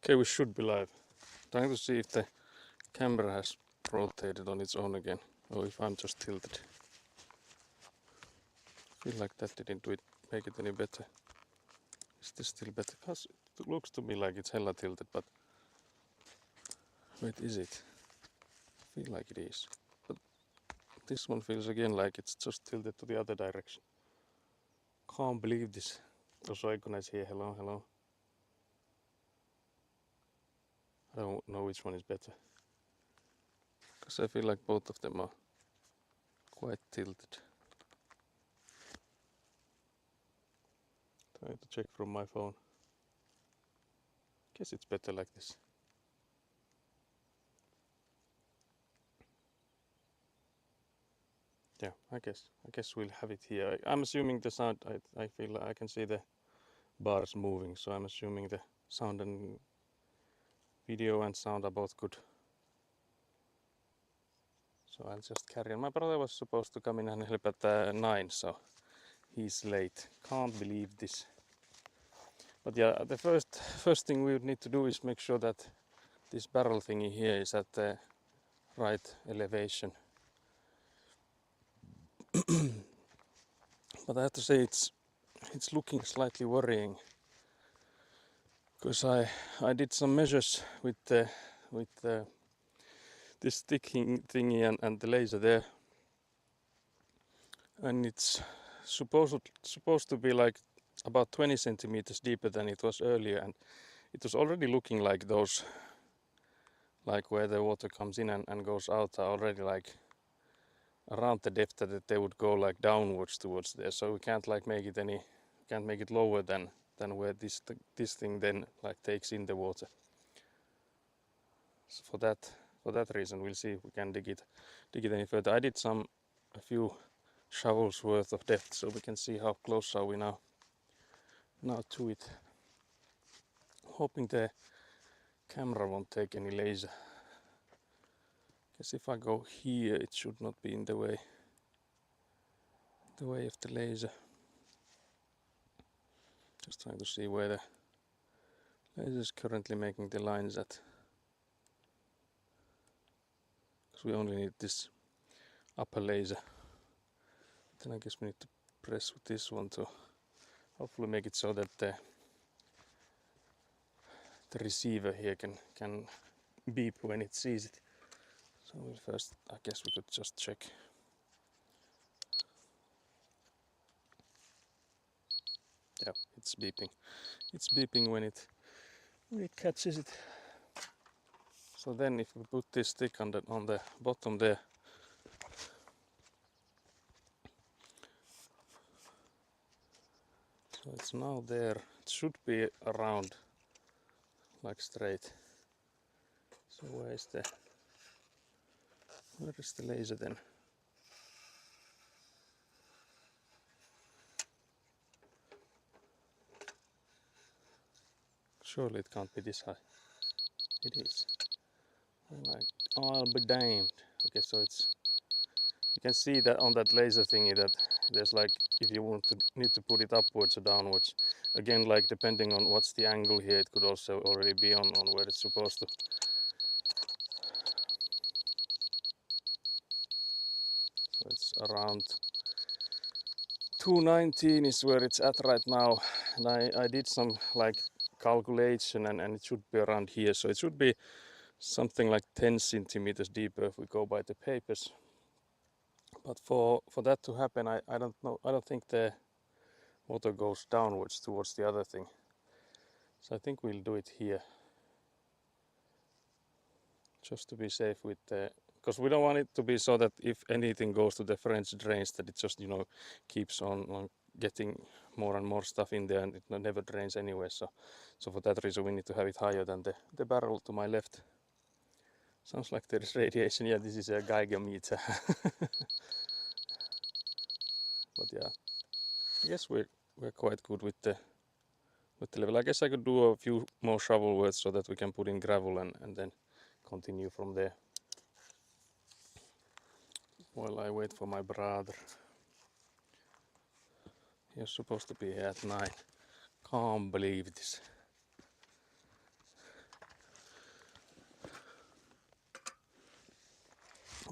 Okay, we should be live. Trying to see if the camera has rotated on its own again, or if I'm just tilted. I feel like that didn't make it any better. Is this still better? Cause it looks to me like it's hella tilted, but wait, is it? I feel like it is. But this one feels again like it's just tilted to the other direction. Can't believe this. Also, Iconize here. Hello, hello. I don't know which one is better. Because I feel like both of them are quite tilted. Trying to check from my phone. Guess it's better like this. Yeah, I guess we'll have it here. I'm assuming the sound, I feel like I can see the bars moving, so I'm assuming the sound and video and sound are both good. So I'll just carry on. My brother was supposed to come in and help at 9, so he's late. Can't believe this. But yeah, the first thing we would need to do is make sure that this barrel thingy here is at the right elevation. But I have to say it's looking slightly worrying, because I did some measures with this sticking thingy and the laser there, and it's supposed to be like about 20 centimeters deeper than it was earlier, and it was already looking like those, like where the water comes in and goes out, are already like around the depth that they would go like downwards towards there. So we can't like make it lower than where this thing then like takes in the water. So for that reason, we'll see if we can dig it any further. I did a few shovels worth of depth, so we can see how close are we now to it. Hoping the camera won't take any laser. Guess if I go here, it should not be in the way of the laser. Just trying to see where the laser is currently making the lines at. Because we only need this upper laser. Then I guess we need to press with this one to hopefully make it so that the receiver here can beep when it sees it. So we'll first, I guess we could just check. Yeah, it's beeping. It's beeping when it catches it. So then if we put this stick on the bottom there, so it's now there. It should be around like straight. So where is the laser then? Surely it can't be this high. It is. Like, I'll be damned. Okay, so you can see that on that laser thingy that there's like, if you need to put it upwards or downwards. Again, like depending on what's the angle here, it could also already be on where it's supposed to. So it's around 219 is where it's at right now, and I did some like calculation and it should be around here, so it should be something like 10 centimeters deeper if we go by the papers. But for that to happen, I don't know, I don't think the water goes downwards towards the other thing, so I think we'll do it here just to be safe with the, because we don't want it to be so that if anything goes to the French drains, that it just, you know, keeps on getting more and more stuff in there and it never drains anyway. So for that reason we need to have it higher than the barrel to my left. Sounds like there is radiation. Yeah, this is a Geiger meter. But yeah, I guess we're quite good with the level. I guess I could do a few more shovel words so that we can put in gravel and then continue from there while I wait for my brother. He was supposed to be here at 9. Can't believe this.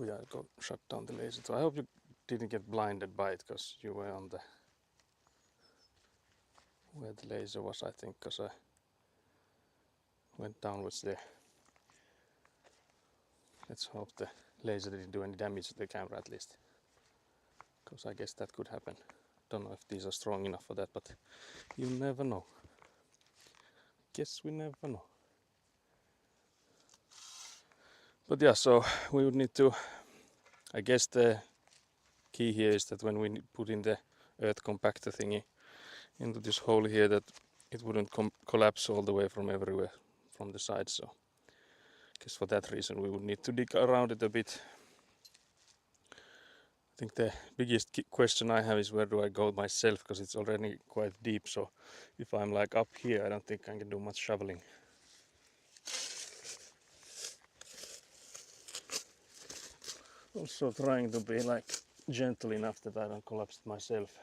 Oh yeah, go shut down the laser. So I hope you didn't get blinded by it, because you were on the where the laser was, I think, because I went downwards there. Let's hope the laser didn't do any damage to the camera at least, because I guess that could happen. Don't know if these are strong enough for that, but you never know. Guess we never know. But yeah, so we would need to, I guess the key here is that when we put in the earth compactor thingy into this hole here, that it wouldn't collapse all the way from everywhere from the side. So I guess for that reason we would need to dig around it a bit. I think the biggest question I have is where do I go myself, because it's already quite deep. So if I'm like up here, I don't think I can do much shoveling. Also trying to be like gentle enough that I don't collapse it myself.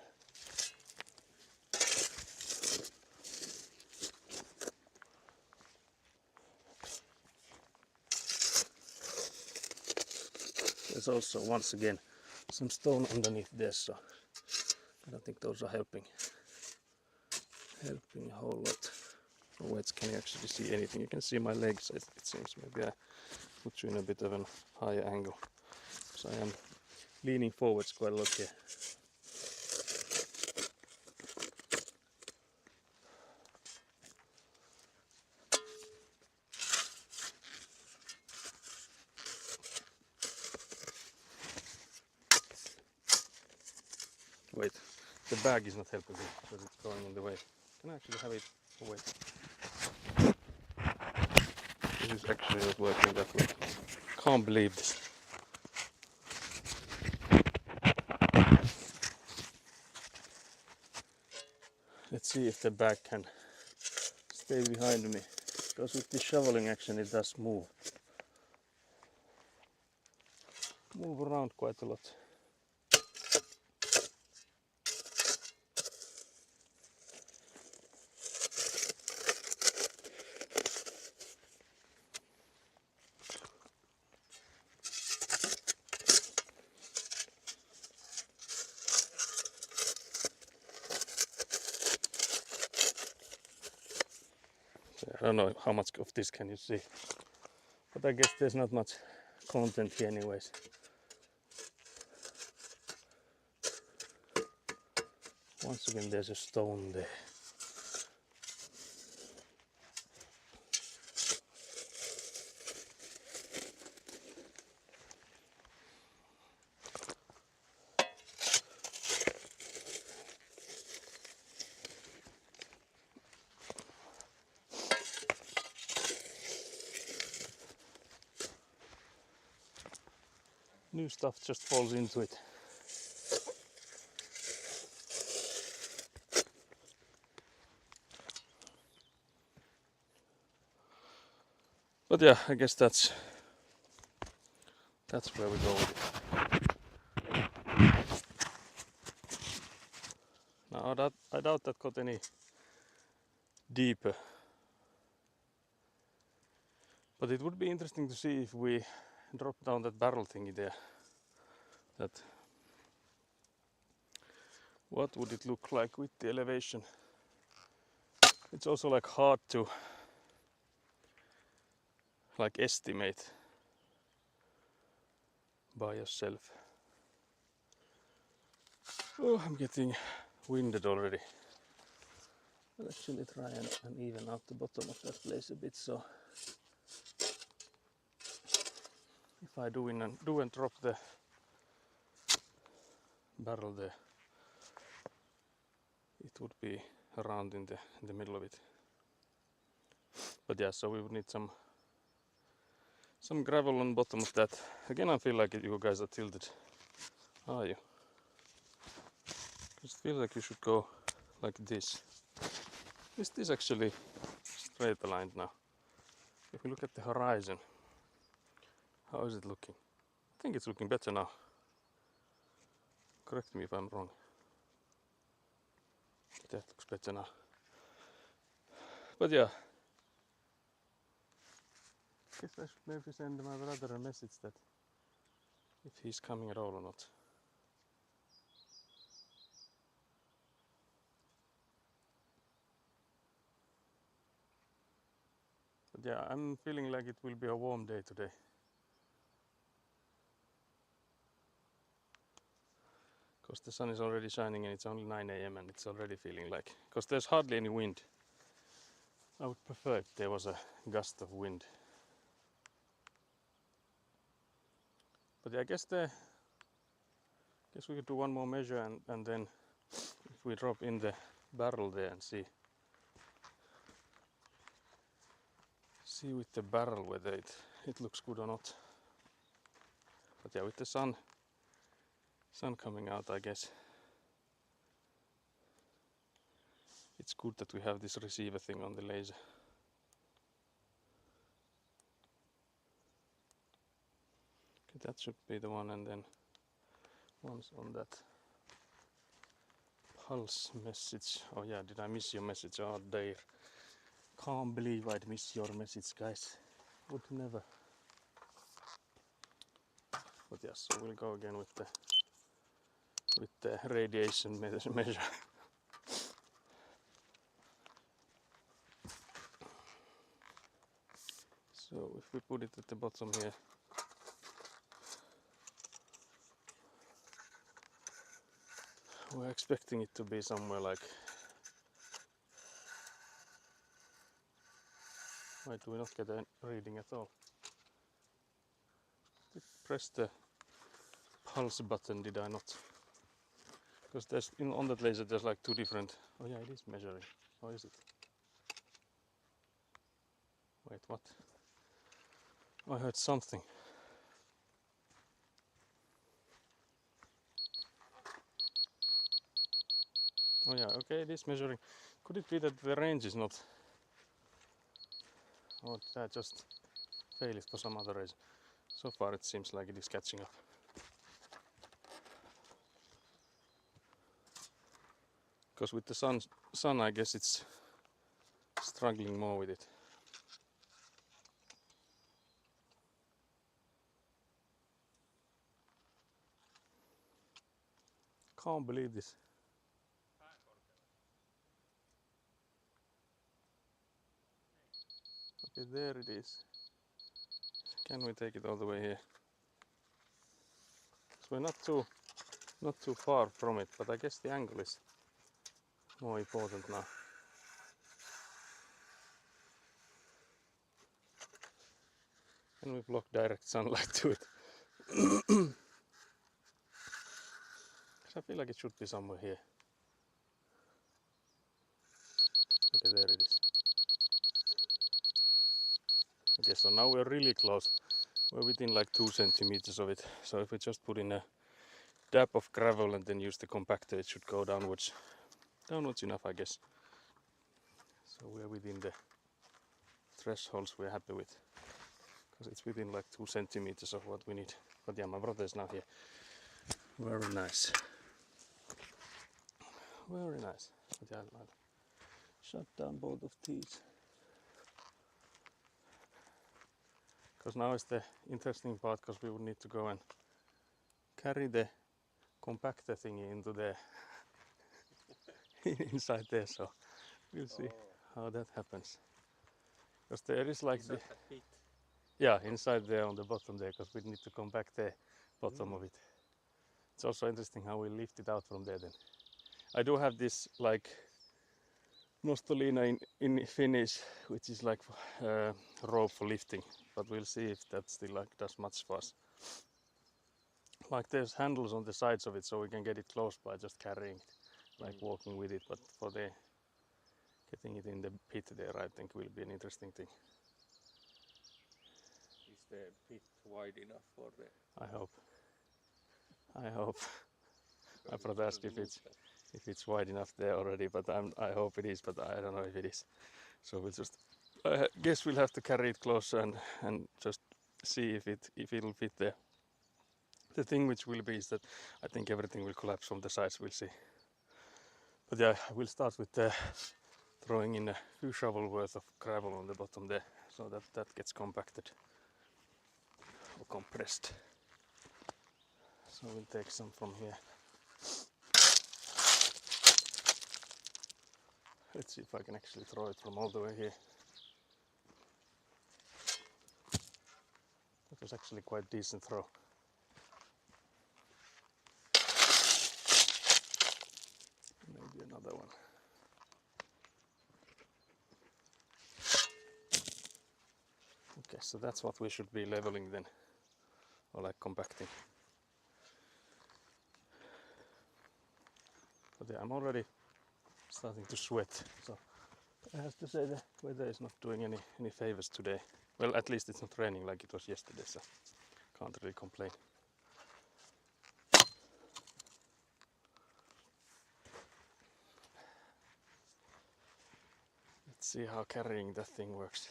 There's also, once again, some stone underneath this, so I don't think those are helping a whole lot. Oh wait, can you actually see anything? You can see my legs, it seems. Maybe I put you in a bit of a higher angle. So I am leaning forwards quite a lot here. Wait, the bag is not helping me because it's going in the way. Can I actually have it? Oh wait. This is actually not working that way. Can't believe this. Let's see if the bag can stay behind me. Because with the shoveling action it does move around quite a lot. I don't know how much of this can you see, but I guess there's not much content here anyways. Once again there's a stone there. New stuff just falls into it. But yeah, I guess that's where we go with it. Now I doubt that got any deeper. But it would be interesting to see if we drop down that barrel thingy there. What would it look like with the elevation? It's also like hard to like estimate by yourself. Oh, I'm getting winded already. I'll actually try and even out the bottom of that place a bit, so if I do and drop the barrel there, it would be around in the middle of it. But yeah, so we would need some gravel on bottom of that. Again, I feel like you guys are tilted. Are you? Just feel like you should go like this. Is this actually straight aligned now? If we look at the horizon, how is it looking? I think it's looking better now. Correct me if I'm wrong. That looks better now. But yeah, I guess I should maybe send my brother a message that if he's coming at all or not. But yeah, I'm feeling like it will be a warm day today. Because the sun is already shining and it's only 9 a.m. and it's already feeling like, because there's hardly any wind. I would prefer if there was a gust of wind. But yeah, I guess we could do one more measure and then if we drop in the barrel there and see with the barrel whether it looks good or not. But yeah, with the sun coming out, I guess it's good that we have this receiver thing on the laser. Okay, that should be the one, and then once on that pulse message. Oh yeah, did I miss your message? Oh dear. Can't believe I'd miss your message, guys. Would never. But yes, so we'll go again with the radiation measure. So if we put it at the bottom here, we're expecting it to be somewhere like, why do we not get a reading at all? Press the pulse button, did I not? Because there's on that laser there's like two different. Oh yeah, it is measuring. Or is it? Wait, what? I heard something. Oh yeah, okay, it is measuring. Could it be that the range is not? Or did I just fail it for some other reason? So far it seems like it is catching up. Because with the sun I guess it's struggling more with it. Can't believe this. Okay, there it is. Can we take it all the way here? So we're not too far from it, but I guess the angle is more important now. And we block direct sunlight to it. I feel like it should be somewhere here. Okay, there it is. Okay, so now we're really close. We're within like 2 centimeters of it. So if we just put in a dab of gravel and then use the compactor, it should go downwards. Downwards enough, I guess. So we're within the thresholds we're happy with. Because it's within like 2 centimeters of what we need. But yeah, my brother is now here. Very nice. Very nice. But yeah, I'll shut down both of these. Because now is the interesting part, because we would need to go and carry the compactor thingy into the inside there, so we'll see how that happens. Because there is like the pit. Yeah, inside there on the bottom there, because we need to compact the bottom of it. It's also interesting how we lift it out from there then. I do have this like nostolina in Finnish, which is like rope for lifting, but we'll see if that still like does much for us. Like there's handles on the sides of it, so we can get it close by just carrying it, like walking with it. But for the getting it in the pit there, I think will be an interesting thing. Is the pit wide enough for the? I hope. I forgot to ask if it's wide enough there already, but I hope it is, but I don't know if it is. So we'll just, I guess we'll have to carry it closer and just see if it'll fit there. The thing which will be is that I think everything will collapse from the sides. We'll see. But yeah, we'll start with throwing in a few shovel worth of gravel on the bottom there, so that gets compacted or compressed. So we'll take some from here. Let's see if I can actually throw it from all the way here. That was actually quite decent throw. Maybe another one. Okay, so that's what we should be leveling then, or like compacting. But yeah, I'm already starting to sweat, so I have to say the weather is not doing any favors today. Well, at least it's not raining like it was yesterday, so can't really complain. Let's see how carrying that thing works.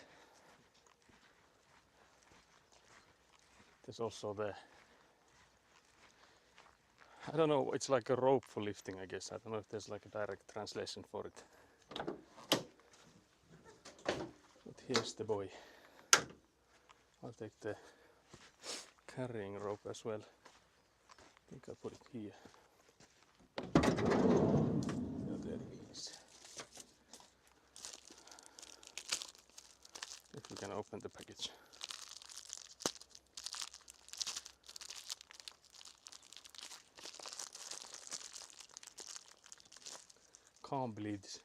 There's also the, I don't know, it's like a rope for lifting, I guess. I don't know if there's like a direct translation for it. But here's the boy. I'll take the carrying rope as well. I think I put it here. Yeah, there it is. If we can open the package. Can't believe this.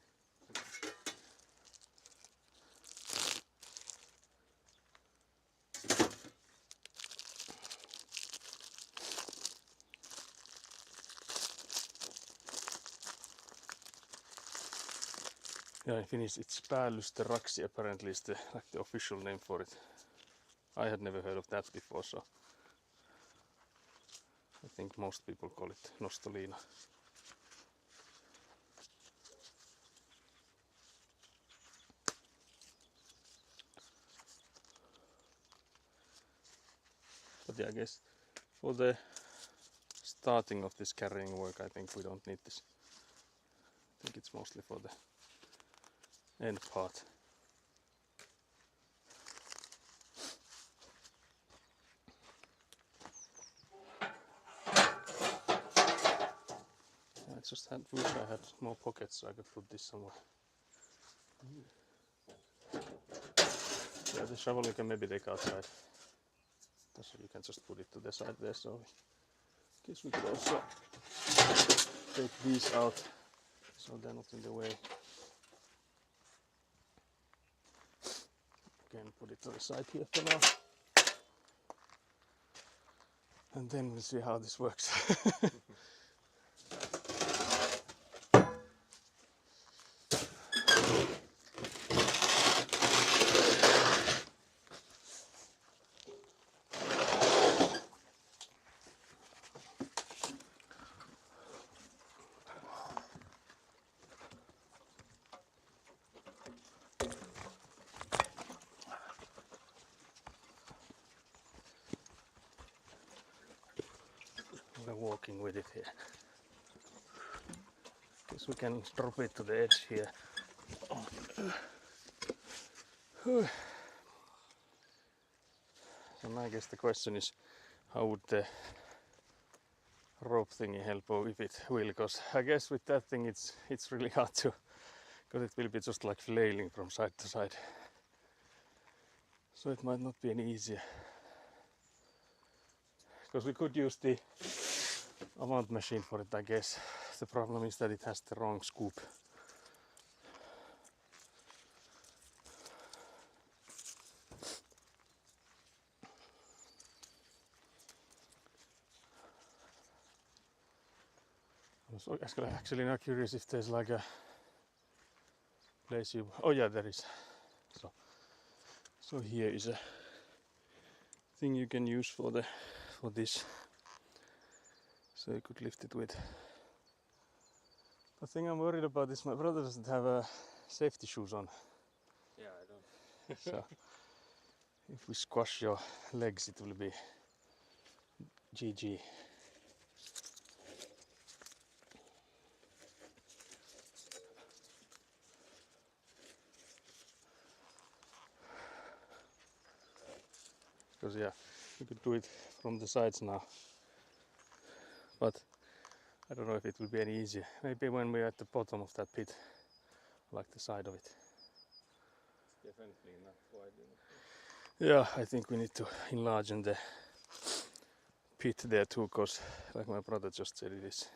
Yeah, in Finnish it's päällysteraksi apparently is the official name for it. I had never heard of that before, so I think most people call it nostoliina. But yeah, I guess for the starting of this carrying work, I think we don't need this. I think it's mostly for the end part. I just wish I had more pockets so I could put this somewhere. Yeah, the shovel you can maybe take outside. So you can just put it to the side there. So I guess we could also take these out so they're not in the way. Again, put it to the side here for now. And then we'll see how this works. We're walking with it here. Guess we can drop it to the edge here. So now I guess the question is, how would the rope thingy help, or if it will? Because I guess with that thing it's really hard to, because it will be just like flailing from side to side. So it might not be any easier. Because we could use the amount machine for it, I guess. The problem is that it has the wrong scoop. I was actually now curious if there's like a place you... Oh yeah, there is. So here is a thing you can use for this. So you could lift it with. The thing I'm worried about is my brother doesn't have safety shoes on. Yeah, I don't. So if we squash your legs, it will be GG. Because yeah, you could do it from the sides now. but I don't know if it will be any easier. Maybe when we're at the bottom of that pit, like the side of it. Definitely not wide enough. Yeah, I think we need to enlarge the pit there too, because like my brother just said, it is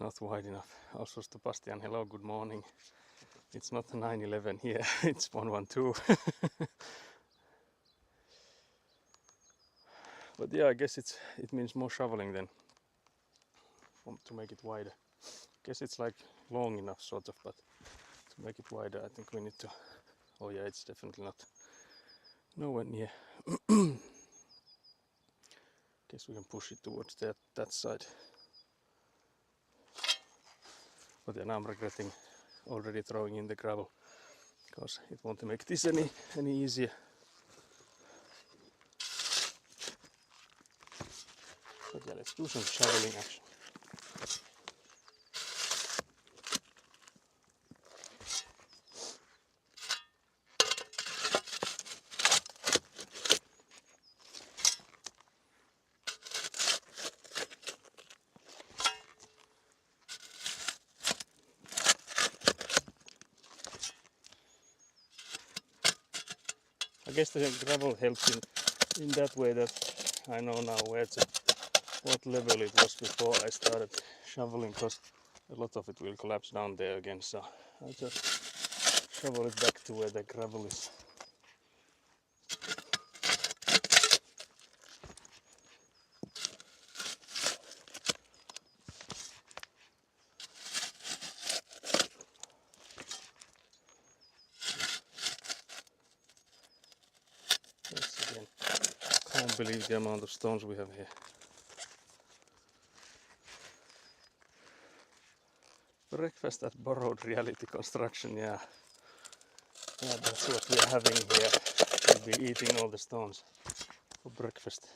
not wide enough. Also, Sebastian, hello, good morning. It's not 911 here, it's 112. But yeah, I guess it means more shoveling then to make it wider. I guess it's like long enough sort of, but to make it wider I think we need to, oh yeah, it's definitely not nowhere near. Guess we can push it towards that side. But then I'm regretting already throwing in the gravel, because it won't make this any easier. But yeah, let's do some shoveling action. I guess the gravel helps in that way that I know now what level it was before I started shoveling, because a lot of it will collapse down there again, so I just shovel it back to where the gravel is. Yes, again, can't believe the amount of stones we have here. Breakfast at Borrowed Reality Construction, yeah. Yeah, that's what we are having here. We'll be eating all the stones for breakfast.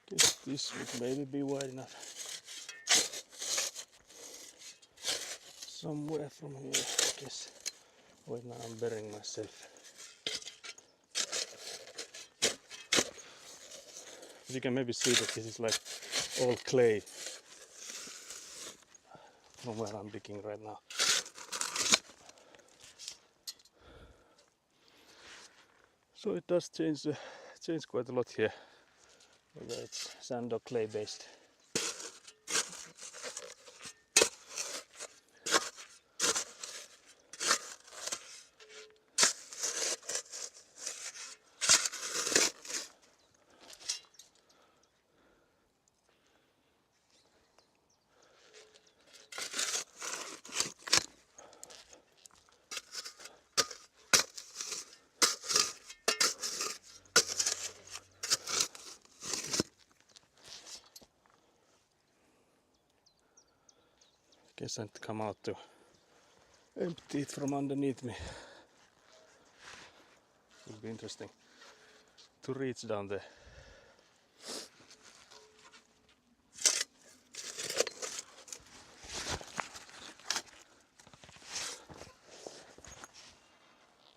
Guess this would maybe be wide enough. Somewhere from here, I guess. Wait, now I'm burying myself. But you can maybe see that this is like all clay from where I'm digging right now. So it does change quite a lot here, whether it's sand or clay based. Guess I'd come out to empty it from underneath me. It'll be interesting to reach down there.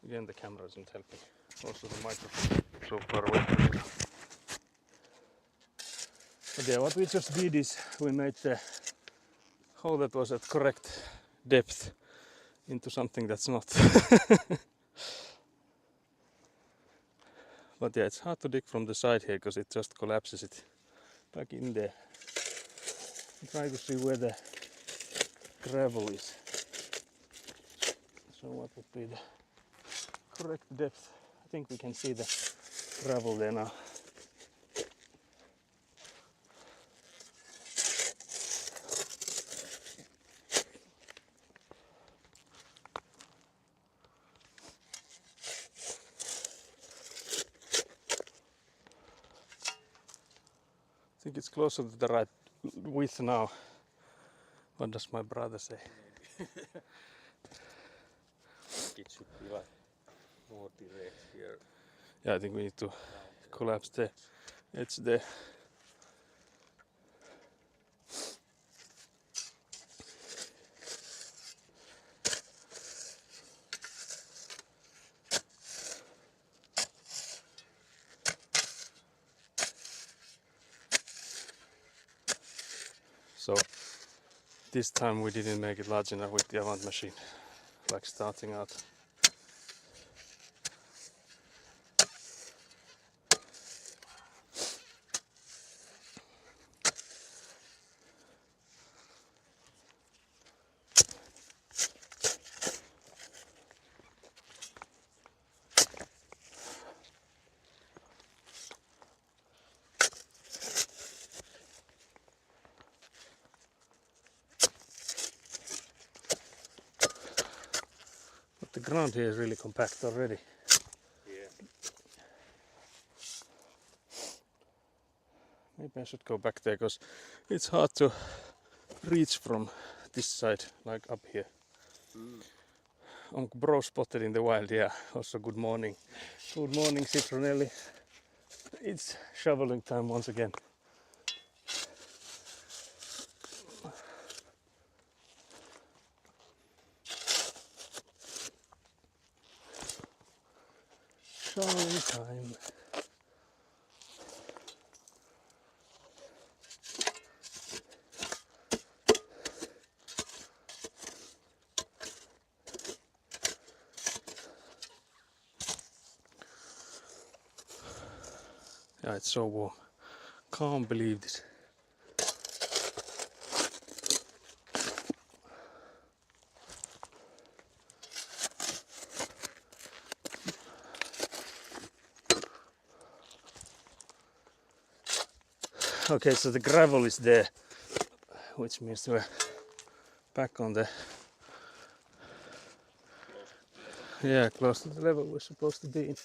Again, the camera isn't helping. Also the microphone so far away. But yeah, what we just did is we made the hole that was at correct depth into something that's not. But yeah, it's hard to dig from the side here because it just collapses it back in there. Try to see where the gravel is. So what would be the correct depth? I think we can see the gravel there now. I think it's closer to the right width now. What does my brother say? It should be like more direct here. Yeah, I think we need to Down collapse the edge there. So this time we didn't make it large enough with the Avant machine, like starting out. But the ground here is really compact already. Yeah. Maybe I should go back there because it's hard to reach from this side, like up here. On bro spotted in the wild, yeah. Also good morning. Good morning, Citronelli. It's shoveling time once again. Shoveling time. Yeah, it's so warm. Can't believe this. Okay, so the gravel is there, which means we're back on the close to the level we're supposed to be in.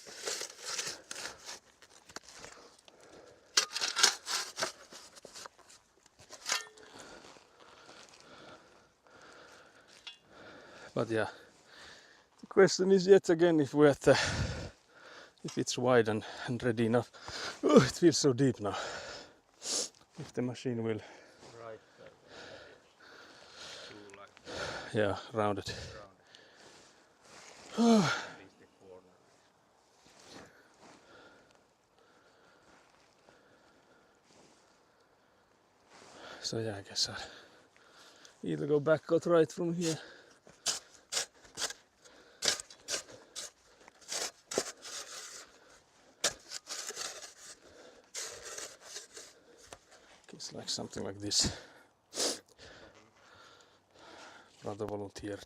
But yeah, the question is yet again if we're at the, if it's wide and ready enough. Oh, it feels so deep now. If the machine will, Right. Too like yeah, round it. round. At least the corner. So yeah, I guess I'll either go back or try it from here. It's like something like this. Brother volunteered.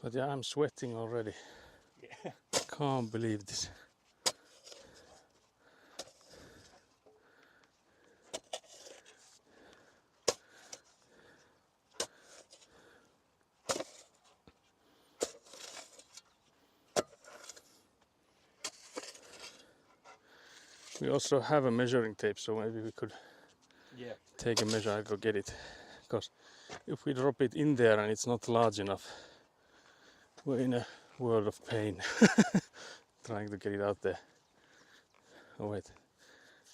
But yeah, I'm sweating already. Yeah. Can't believe this. We also have a measuring tape, so maybe we could Yeah. take a measure. I'll go get it. Because if we drop it in there and it's not large enough, we're in a world of pain trying to get it out there. Oh wait,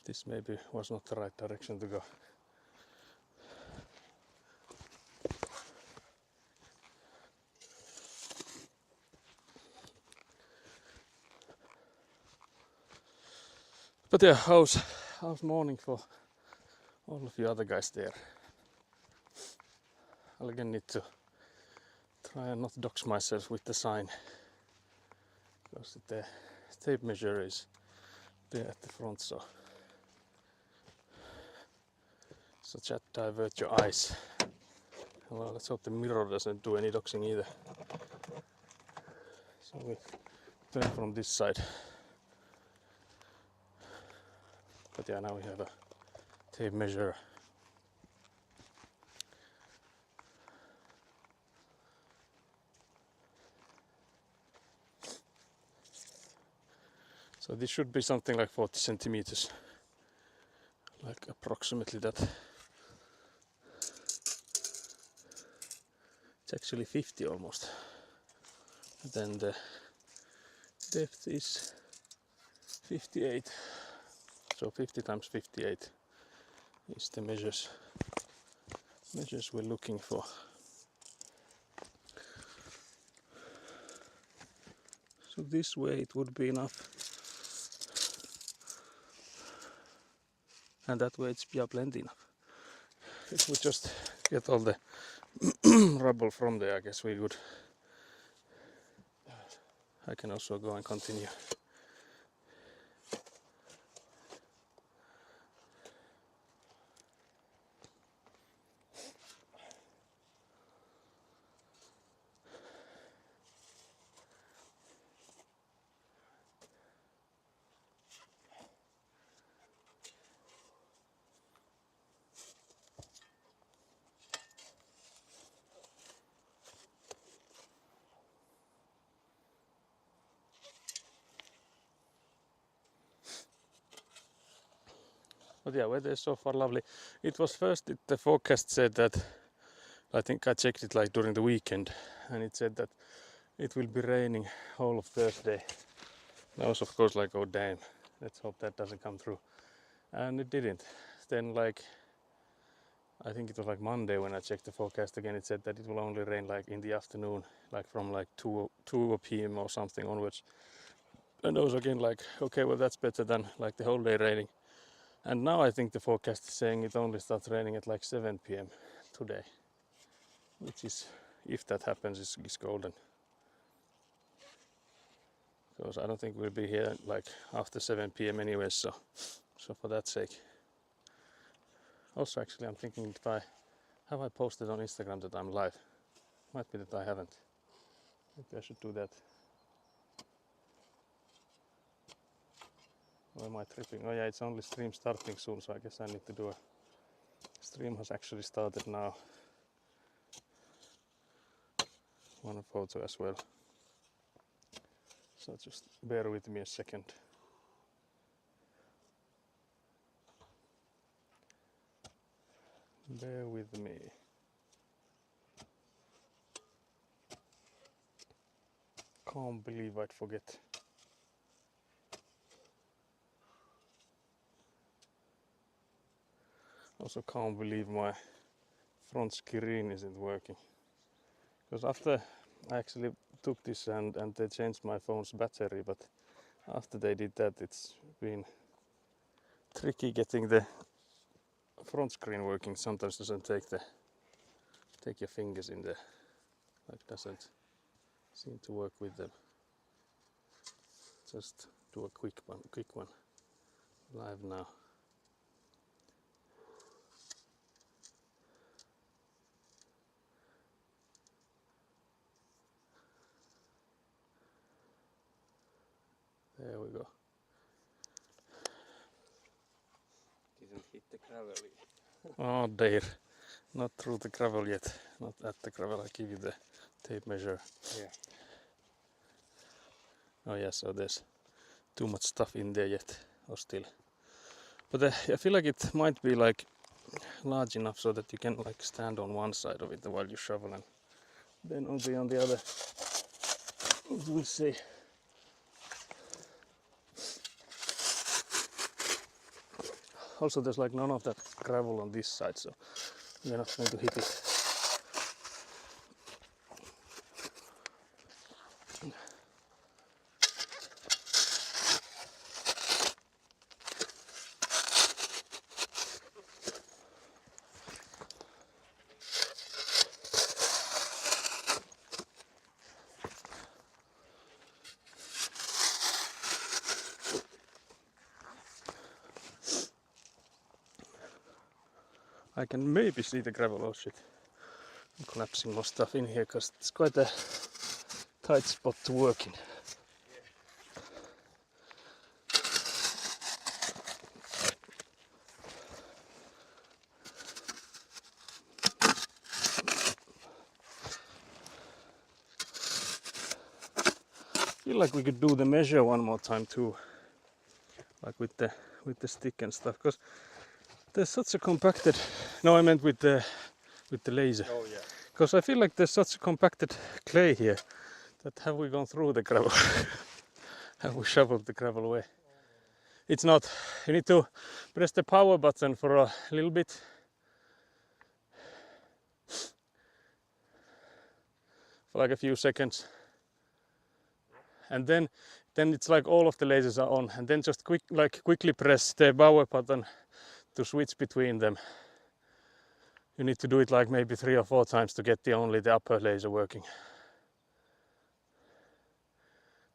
this maybe was not the right direction to go. But yeah, how's morning for all of you other guys there? I'll again need to try and not dox myself with the sign, because the tape measure is there at the front, so that divert your eyes. Well, let's hope the mirror doesn't do any doxing either. So we turn from this side. But yeah, now we have a tape measure. So this should be something like 40 centimeters, like approximately that. It's actually 50 almost. Then the depth is 58. So 50 times 58 is the measures we're looking for. So this way it would be enough. And that way it's plenty enough. If we just get all the rubble from there, I guess we would. I can also go and continue. But yeah, weather is so far lovely. It was first, the forecast said that, I think I checked it like during the weekend, and it said that it will be raining whole of Thursday. I was of course like, oh damn, let's hope that doesn't come through. And it didn't. Then like, I think it was like Monday when I checked the forecast again, it said that it will only rain like in the afternoon, like from like 2 p.m. or something onwards. And I was again like, okay, well that's better than like the whole day raining. And now I think the forecast is saying it only starts raining at like 7 p.m. today, which is, if that happens, is golden. Because I don't think we'll be here like after 7 p.m. anyway, so for that sake. Also, actually, I'm thinking, have I posted on Instagram that I'm live? Might be that I haven't. Maybe I should do that. Or am I tripping? Oh yeah, it's only stream starting soon, so I guess I need to do a stream has actually started now. One photo as well. So just bear with me a second. Bear with me. Can't believe I'd forget. Also can't believe my front screen isn't working. Because after I actually took this and they changed my phone's battery, but after they did that, it's been tricky getting the front screen working. Sometimes doesn't take your fingers in there, like doesn't seem to work with them. Just do a quick one live now. There we go. Didn't hit the gravel yet. Oh dear, not through the gravel yet, not at the gravel. I give you the tape measure. Yeah. Oh yeah, so there's too much stuff in there yet, or still. But I feel like it might be like large enough so that you can like stand on one side of it while you shovel, and then on the other. We'll see. Also, there's like none of that gravel on this side, so we're not going to hit it. I can maybe see the gravel. Oh shit. I'm collapsing more stuff in here because it's quite a tight spot to work in. I feel like we could do the measure one more time too, like with the stick and stuff, because there's such a compacted. No, I meant with the laser. Oh yeah. Because I feel like there's such a compacted clay here that have we gone through the gravel? Have we shoveled the gravel away? It's not. You need to press the power button for a little bit. For like a few seconds. And then it's like all of the lasers are on, and then just quickly press the power button to switch between them. You need to do it like maybe 3 or 4 times to get only the upper laser working.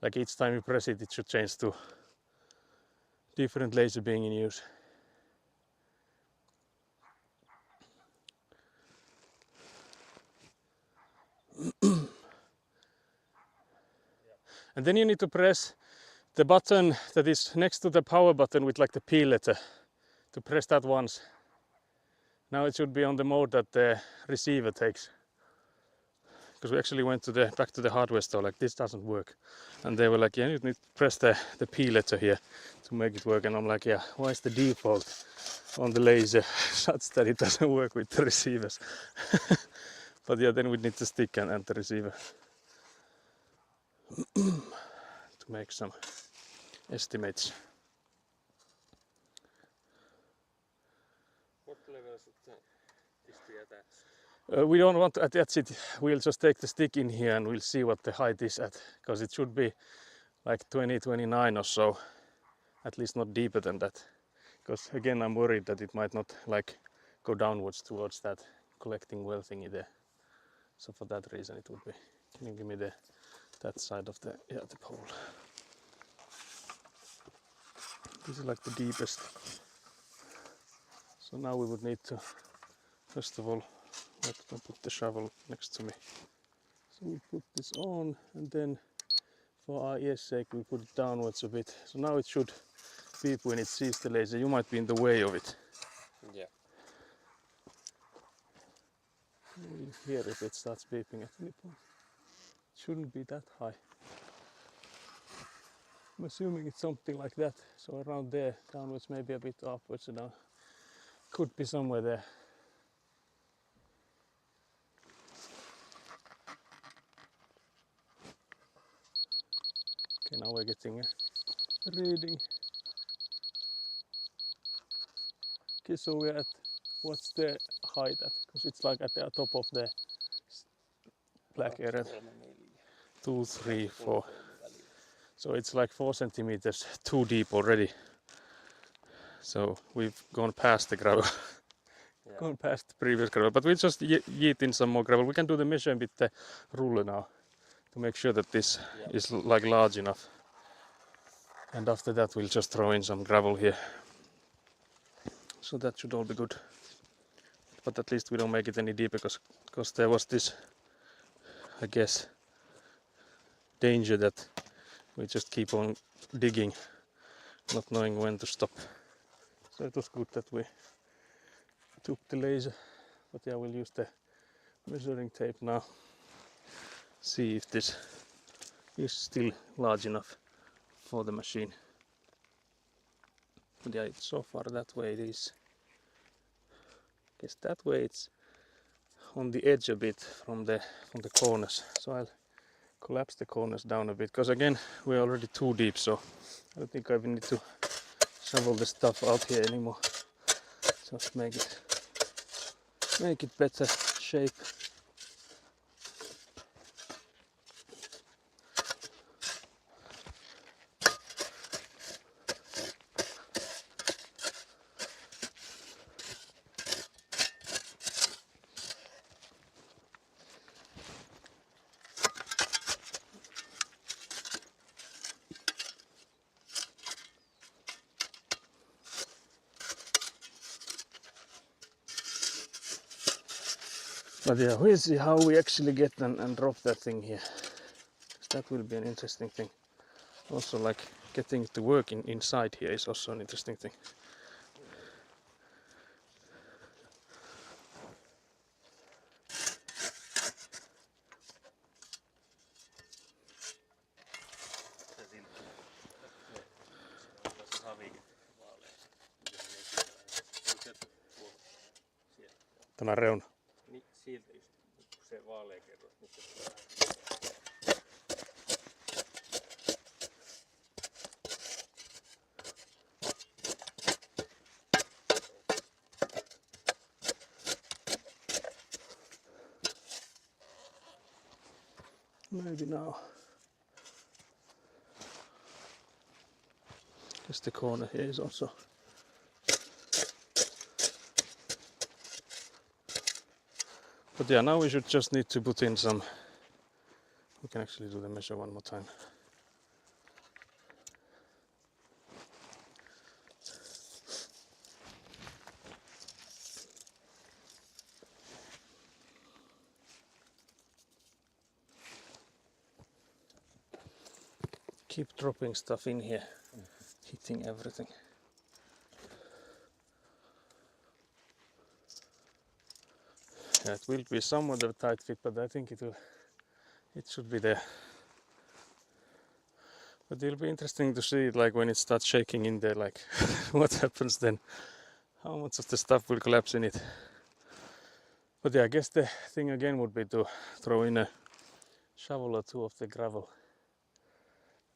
Like each time you press it, it should change to different laser being in use. And then you need to press the button that is next to the power button with like the P letter, to press that once. Now it should be on the mode that the receiver takes. Because we actually went back to the hardware store, like this doesn't work. And they were like, yeah, you need to press the P letter here to make it work. And I'm like, yeah, why is the default on the laser such that it doesn't work with the receivers? But yeah, then we need the stick and the receiver to make some estimates. What level is the attached? We don't want to attach it. We'll just take the stick in here and we'll see what the height is at, because it should be like 29 or so, at least not deeper than that. Because again, I'm worried that it might not like go downwards towards that collecting well thingy there. So for that reason it would be. Can you give me that side of the pole? This is like the deepest. So now we would need to, first of all, let me put the shovel next to me. So we put this on, and then for our ear's sake we put it downwards a bit. So now it should beep when it sees the laser. You might be in the way of it. Yeah. We'll hear if it starts beeping at any point. It shouldn't be that high. I'm assuming it's something like that. So around there, downwards, maybe a bit upwards and down. Could be somewhere there. Okay, now we're getting a reading. Okay, so we're at, what's the height at? Because it's like at the top of the black area. 2, 3, 4. So it's like 4 centimeters too deep already. So we've gone past the gravel. Yeah. Gone past the previous gravel, but we just yeet in some more gravel. We can do the measuring with the ruler now to make sure that this is like large enough. And after that we'll just throw in some gravel here. So that should all be good. But at least we don't make it any deeper, because there was this, I guess, danger that we just keep on digging, not knowing when to stop. So it was good that we took the laser. But yeah, we'll use the measuring tape now. See if this is still large enough for the machine. But yeah, it's so far that way it is. I guess that way it's on the edge a bit from the corners. So I'll collapse the corners down a bit, because again we're already too deep, so I don't think I need to shovel the stuff out here anymore. Just make it better shape. But yeah, we'll see how we actually get and drop that thing here. That will be an interesting thing. Also, like getting it to work inside here is also an interesting thing. Tämä reuna. Niin, sieltä just se vaalea kerros. Nyt se tulee. Maybe now. Just the corner here is also. But yeah, now we should just need to put in some. We can actually do the measure one more time. Keep dropping stuff in here, hitting everything. Yeah, it will be somewhat of a tight fit, but I think it should be there. But it'll be interesting to see it like when it starts shaking in there, like what happens then. How much of the stuff will collapse in it. But yeah, I guess the thing again would be to throw in a shovel or two of the gravel.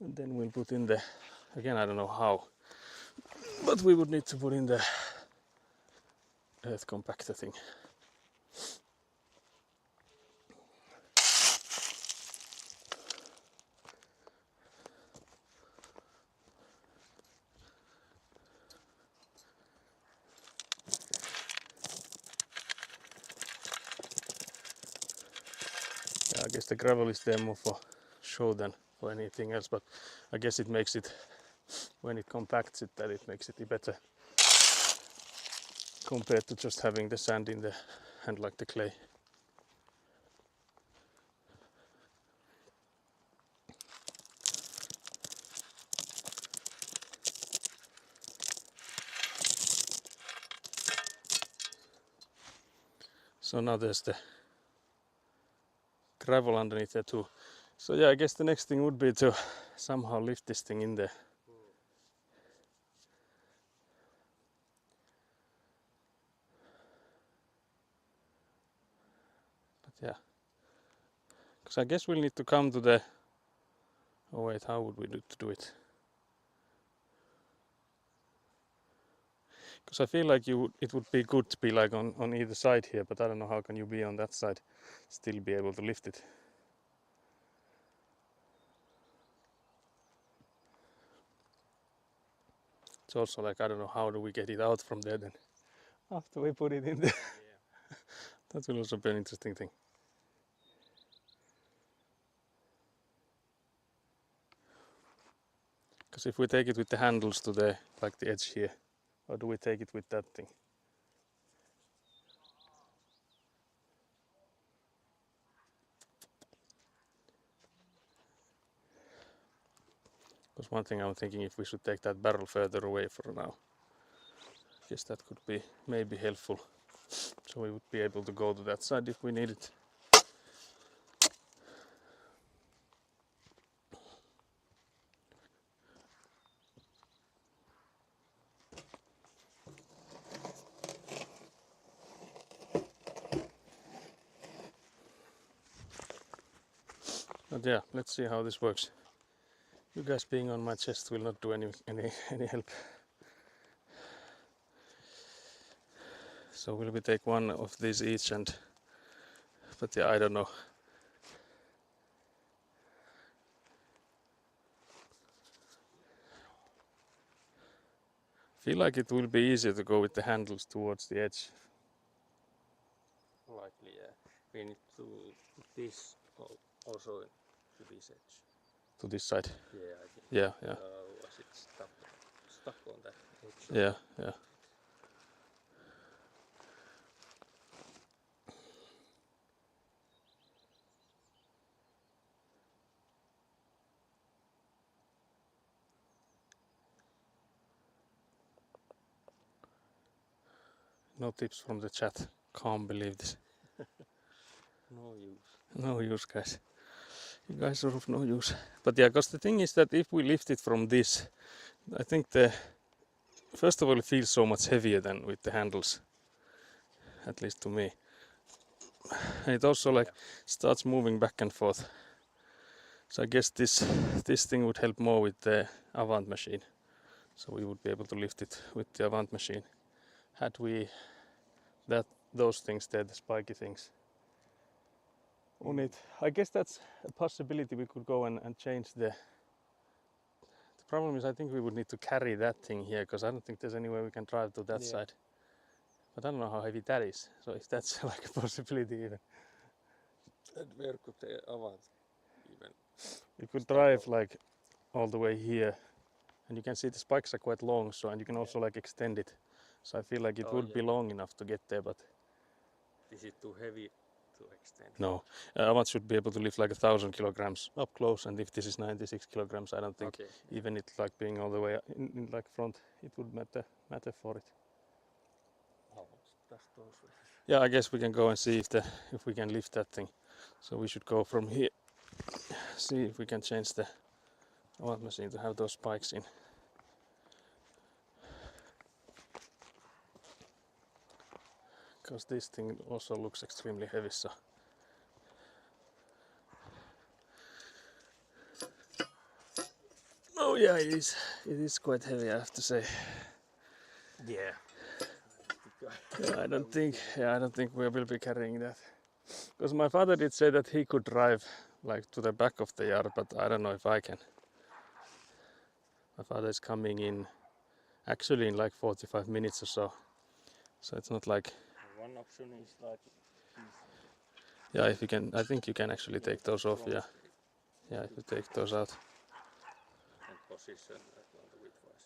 And then we'll put in the, again I don't know how, but we would need to put in the earth compactor thing. Yeah, I guess the gravel is there more for show than for anything else, but I guess it makes it, when it compacts it, that it makes it better compared to just having the sand in the hand like the clay. So now there's the gravel underneath there too. So yeah, I guess the next thing would be to somehow lift this thing in there. But yeah, because I guess we'll need to come to the, oh wait, how would we do it? Because I feel like it would be good to be like on either side here, but I don't know how can you be on that side, still be able to lift it. It's also like, I don't know, how do we get it out from there then? After we put it in there. Yeah. That will also be an interesting thing. Because if we take it with the handles to the, like the edge here, or do we take it with that thing? Because one thing I'm thinking, if we should take that barrel further away for now. I guess that could be maybe helpful. So we would be able to go to that side if we need it. But yeah, let's see how this works. You guys being on my chest will not do any help. So will we take one of these each and, but yeah, I don't know. Feel like it will be easier to go with the handles towards the edge. Likely, yeah. We need to put this also to this edge. To this side. Yeah, I think. Yeah, yeah. Otherwise it's stuck on that edge. Yeah, yeah. No tips from the chat. Can't believe this. No use. No use, guys. You guys are of no use. But yeah, because the thing is that if we lift it from this, I think first of all it feels so much heavier than with the handles, at least to me. And it also like starts moving back and forth. So I guess this thing would help more with the Avant machine. So we would be able to lift it with the Avant machine. Had we those things there, the spiky things on it. I guess that's a possibility. We could go and change the problem is I think we would need to carry that thing here because I don't think there's any way we can drive to that side. But I don't know how heavy that is. So if that's like a possibility even. And where could they Avant even? You could drive like all the way here and you can see the spikes are quite long, so and you can also like extend it. So I feel like it would be long enough to get there, but is it too heavy to extend? no. Avant should be able to lift like 1,000 kilograms up close, and if this is 96 kilograms, I don't think even it like being all the way in like front, it would matter for it. How much does those weigh? Yeah, I guess we can go and see if we can lift that thing. So we should go from here, see if we can change the Avant machine to have those spikes in. Because this thing also looks extremely heavy, so. Oh yeah, it is quite heavy, I have to say. Yeah. I don't think we will be carrying that. Because my father did say that he could drive like to the back of the yard, but I don't know if I can. My father is coming in actually in like 45 minutes or so. So it's not like... One option is like... Yeah, if you can, I think you can actually take those off, yeah. Yeah, if you take those out. And position on the widthwise.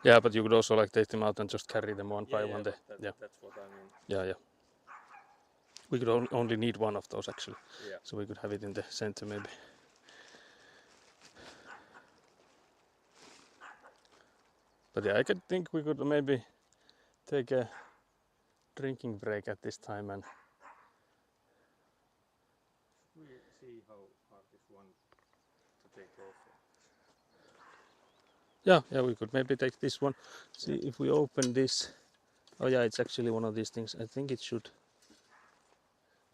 Yeah, but you could also like take them out and just carry them one by one there. That's what I mean. Yeah. We could only need one of those actually. Yeah. So we could have it in the center maybe. But yeah, I could think we could maybe take a drinking break at this time and we see how hard this one to take off. yeah, we could maybe take this one. See if we open this. Oh yeah, it's actually one of these things. I think it should,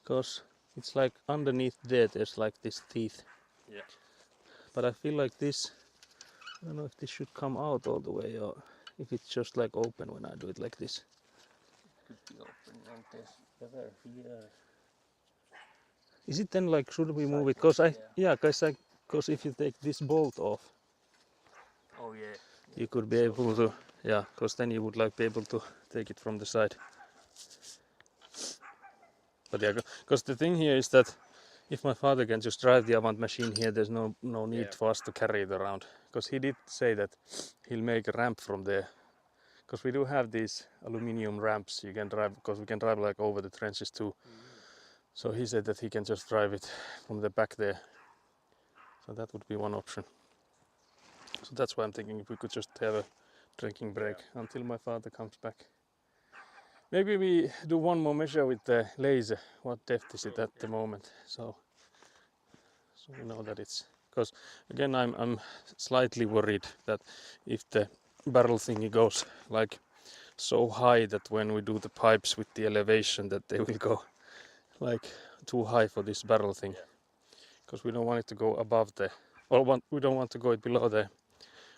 because it's like underneath there's like this teeth. Yeah. But I feel like this, I don't know if this should come out all the way or if it's just like open when I do it like this. It could be open and there's lever here. Is it then like, should we move it? Because because if you take this bolt off, oh yeah, you could be able to, because then you would like be able to take it from the side. But yeah, because the thing here is that if my father can just drive the Avant machine here, there's no need for us to carry it around. Because he did say that he'll make a ramp from there. Because we do have these aluminium ramps you can drive, because we can drive like over the trenches too. So he said that he can just drive it from the back there. So that would be one option. So that's why I'm thinking if we could just have a drinking break until my father comes back. Maybe we do one more measure with the laser. What depth is it at the moment? So we know that it's, because again I'm slightly worried that if the barrel thingy goes like so high that when we do the pipes with the elevation that they will go like too high for this barrel thing, because we don't want it to go above we don't want to go it below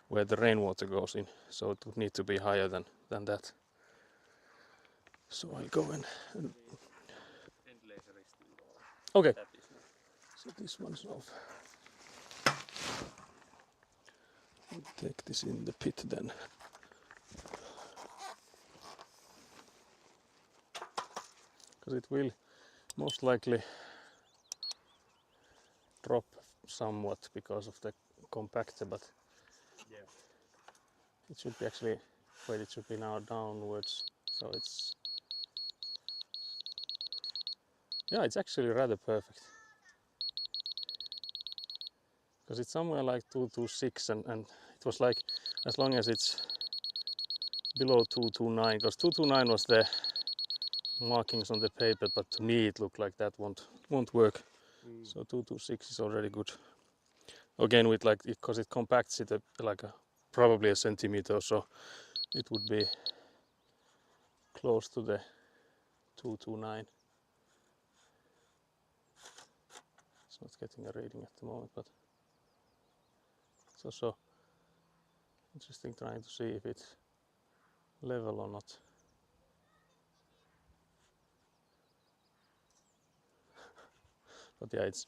where the rainwater goes in, so it would need to be higher than that. So I'll go and okay, so this one's off. We'll take this in the pit then. Because it will most likely drop somewhat because of the compactor, but it should be actually, wait, it should be now downwards, so it's, yeah, it's actually rather perfect. Because it's somewhere like 226 and it was like, as long as it's below 229, because 229 was the markings on the paper, but to me it looked like that won't work. So 226 is already good. Again, with like, because it compacts it like probably a centimeter or so, it would be close to the 229. It's not getting a reading at the moment, but it's also interesting trying to see if it's level or not. But yeah, it's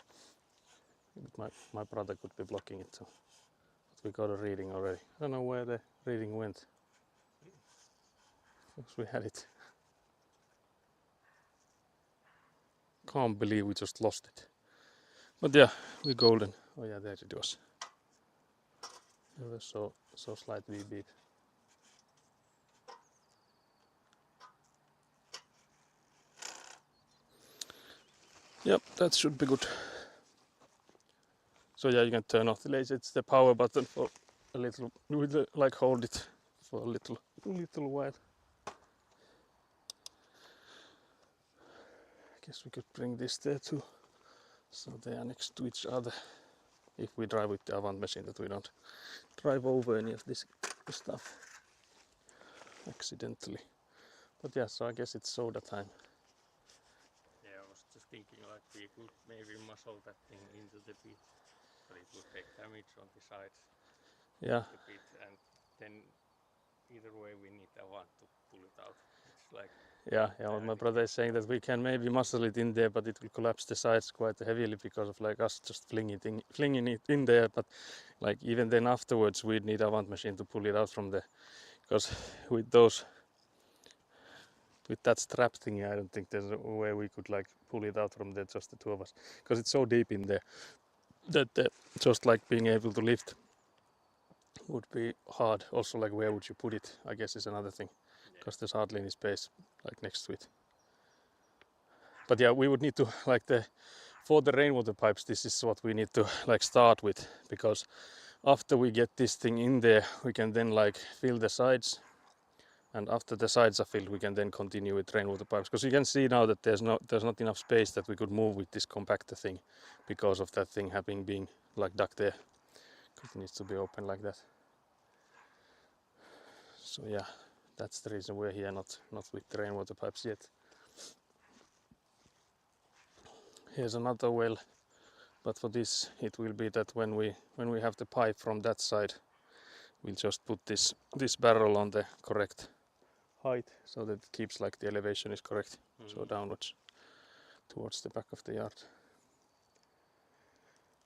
my brother could be blocking it, so but we got a reading already. I don't know where the reading went. Because we had it. Can't believe we just lost it. But yeah, we're golden. Oh yeah, there it was. It was so slightly beat. Yep, that should be good. So yeah, you can turn off the laser. It's the power button for a little. Like hold it for a little while. I guess we could bring this there too, so they are next to each other. If we drive with the Avant machine, that we don't drive over any of this stuff accidentally. But yeah, so I guess it's soda time. Yeah, I was just thinking like we could maybe muscle that thing into the pit, but it would take damage on the sides Yeah, of the pit, and then either way we need a one to pull it out. It's like yeah. What my brother is saying, that we can maybe muscle it in there, but it will collapse the sides quite heavily because of like us just flinging it in there. But like even then afterwards, we'd need a Avant machine to pull it out from there, because with that strap thingy, I don't think there's a way we could like pull it out from there, just the two of us, because it's so deep in there that just like being able to lift would be hard. Also, like where would you put it, I guess, is another thing, because there's hardly any space like next to it. But yeah, we would need to like for the rainwater pipes, this is what we need to like start with, because after we get this thing in there, we can then like fill the sides, and after the sides are filled, we can then continue with rainwater pipes, because you can see now that there's not enough space that we could move with this compactor thing, because of that thing having been like dug there, because it needs to be open like that. So yeah, that's the reason we're here, not with the rainwater pipes yet. Here's another well, but for this it will be that when we have the pipe from that side, we'll just put this barrel on the correct height, so that it keeps like the elevation is correct, so downwards towards the back of the yard.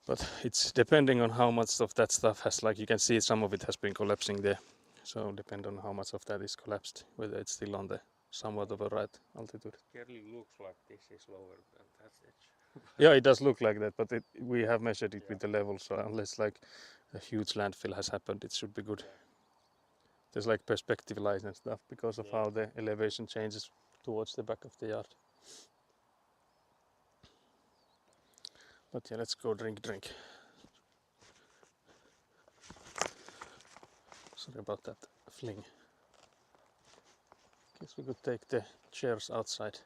But it's depending on how much of that stuff has, like you can see some of it has been collapsing there, so depend on how much of that is collapsed, whether it's still on the somewhat of a right altitude. clearly looks like this is lower than that edge. Yeah, it does look like that, but we have measured it with the level, so unless like a huge landfill has happened, it should be good. Yeah. There's like perspective lines and stuff because of how the elevation changes towards the back of the yard. But yeah, let's go drink. Sorry about that fling. Guess we could take the chairs outside.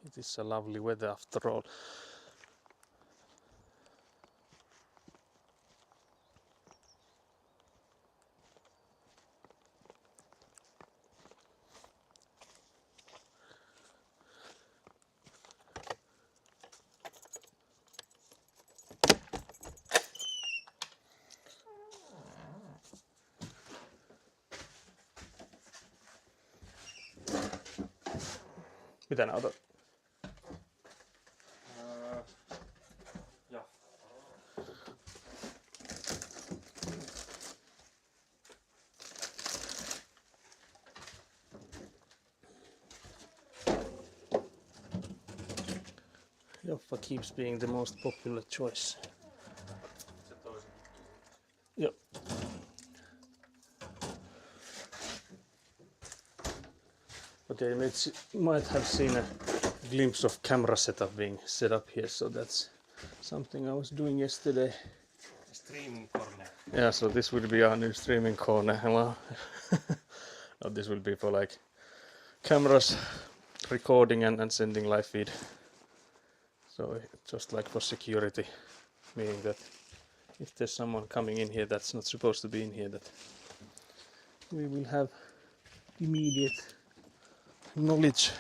It is a lovely weather after all. Mitä nää otat? Ja. Joffa keeps being the most popular choice. Se toisen. Yep. Okay, you might have seen a glimpse of camera setup being set up here, so that's something I was doing yesterday. streaming corner. Yeah, so this will be our new streaming corner. Hello. Now this will be for like cameras recording and sending live feed. So just like for security, meaning that if there's someone coming in here that's not supposed to be in here, that we will have immediate knowledge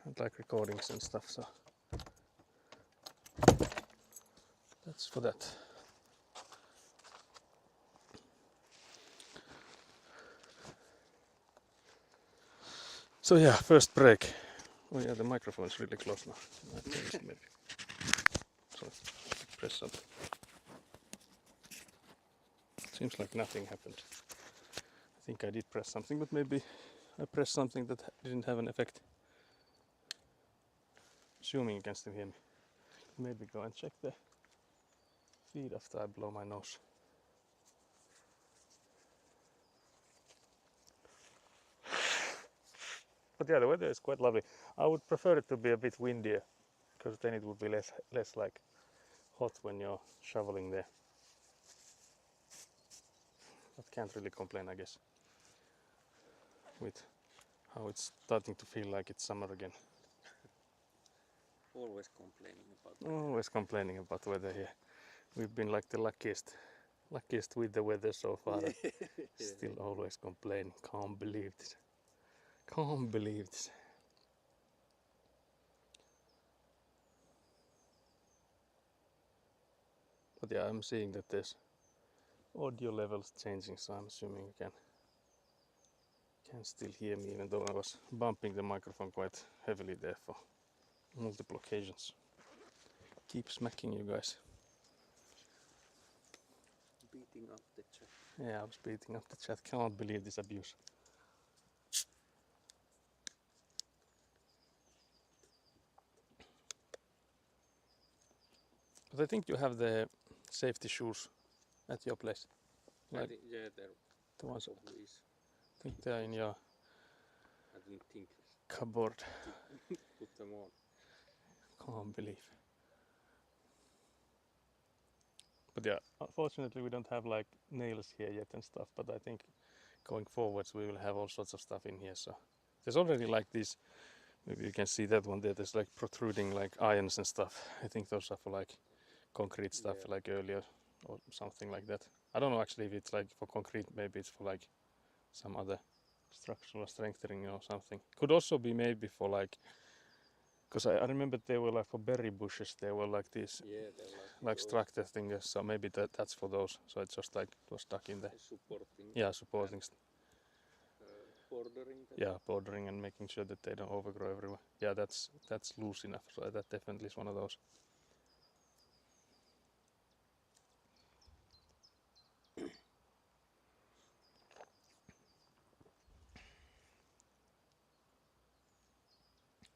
and like recordings and stuff. So that's for that. So yeah, first break. Oh yeah, the microphone is really close now. I changed maybe. So press something. Seems like nothing happened. I think I did press something, but maybe I pressed something that didn't have an effect. Assuming you can still hear me. Maybe go and check the feed after I blow my nose. But yeah, the weather is quite lovely. I would prefer it to be a bit windier, because then it would be less like hot when you're shoveling there. But can't really complain, I guess, with how it's starting to feel like it's summer again. Always complaining about weather. Always complaining about weather here. We've been like the luckiest with the weather so far. Still always complaining. Can't believe this. Can't believe this. But yeah, I'm seeing that there's audio levels changing, so I'm assuming you can still hear me, even though I was bumping the microphone quite heavily there for multiple occasions. Keep smacking, you guys. Beating up the chat. Yeah, I was beating up the chat. Cannot believe this abuse. But I think you have the safety shoes at your place. Like Yeah, there the ones, probably is. I think they're in your I didn't think cupboard. to put them on. Can't believe. But yeah, unfortunately we don't have like nails here yet and stuff, but I think going forwards we will have all sorts of stuff in here. So there's already like these, maybe you can see that one there, there's like protruding like irons and stuff. I think those are for like concrete stuff, Yeah. like earlier or something like that. I don't know actually if it's like for concrete, maybe it's for like some other structural strengthening or something. Could also be maybe for like, because I remember they were like for berry bushes, they were like these Yeah, they're like these structure things, so maybe that's for those. So it's just like it was stuck in there. supporting. Yeah, supporting. Bordering. Yeah, bordering and making sure that they don't overgrow everywhere. Yeah, that's loose enough. So that definitely is one of those.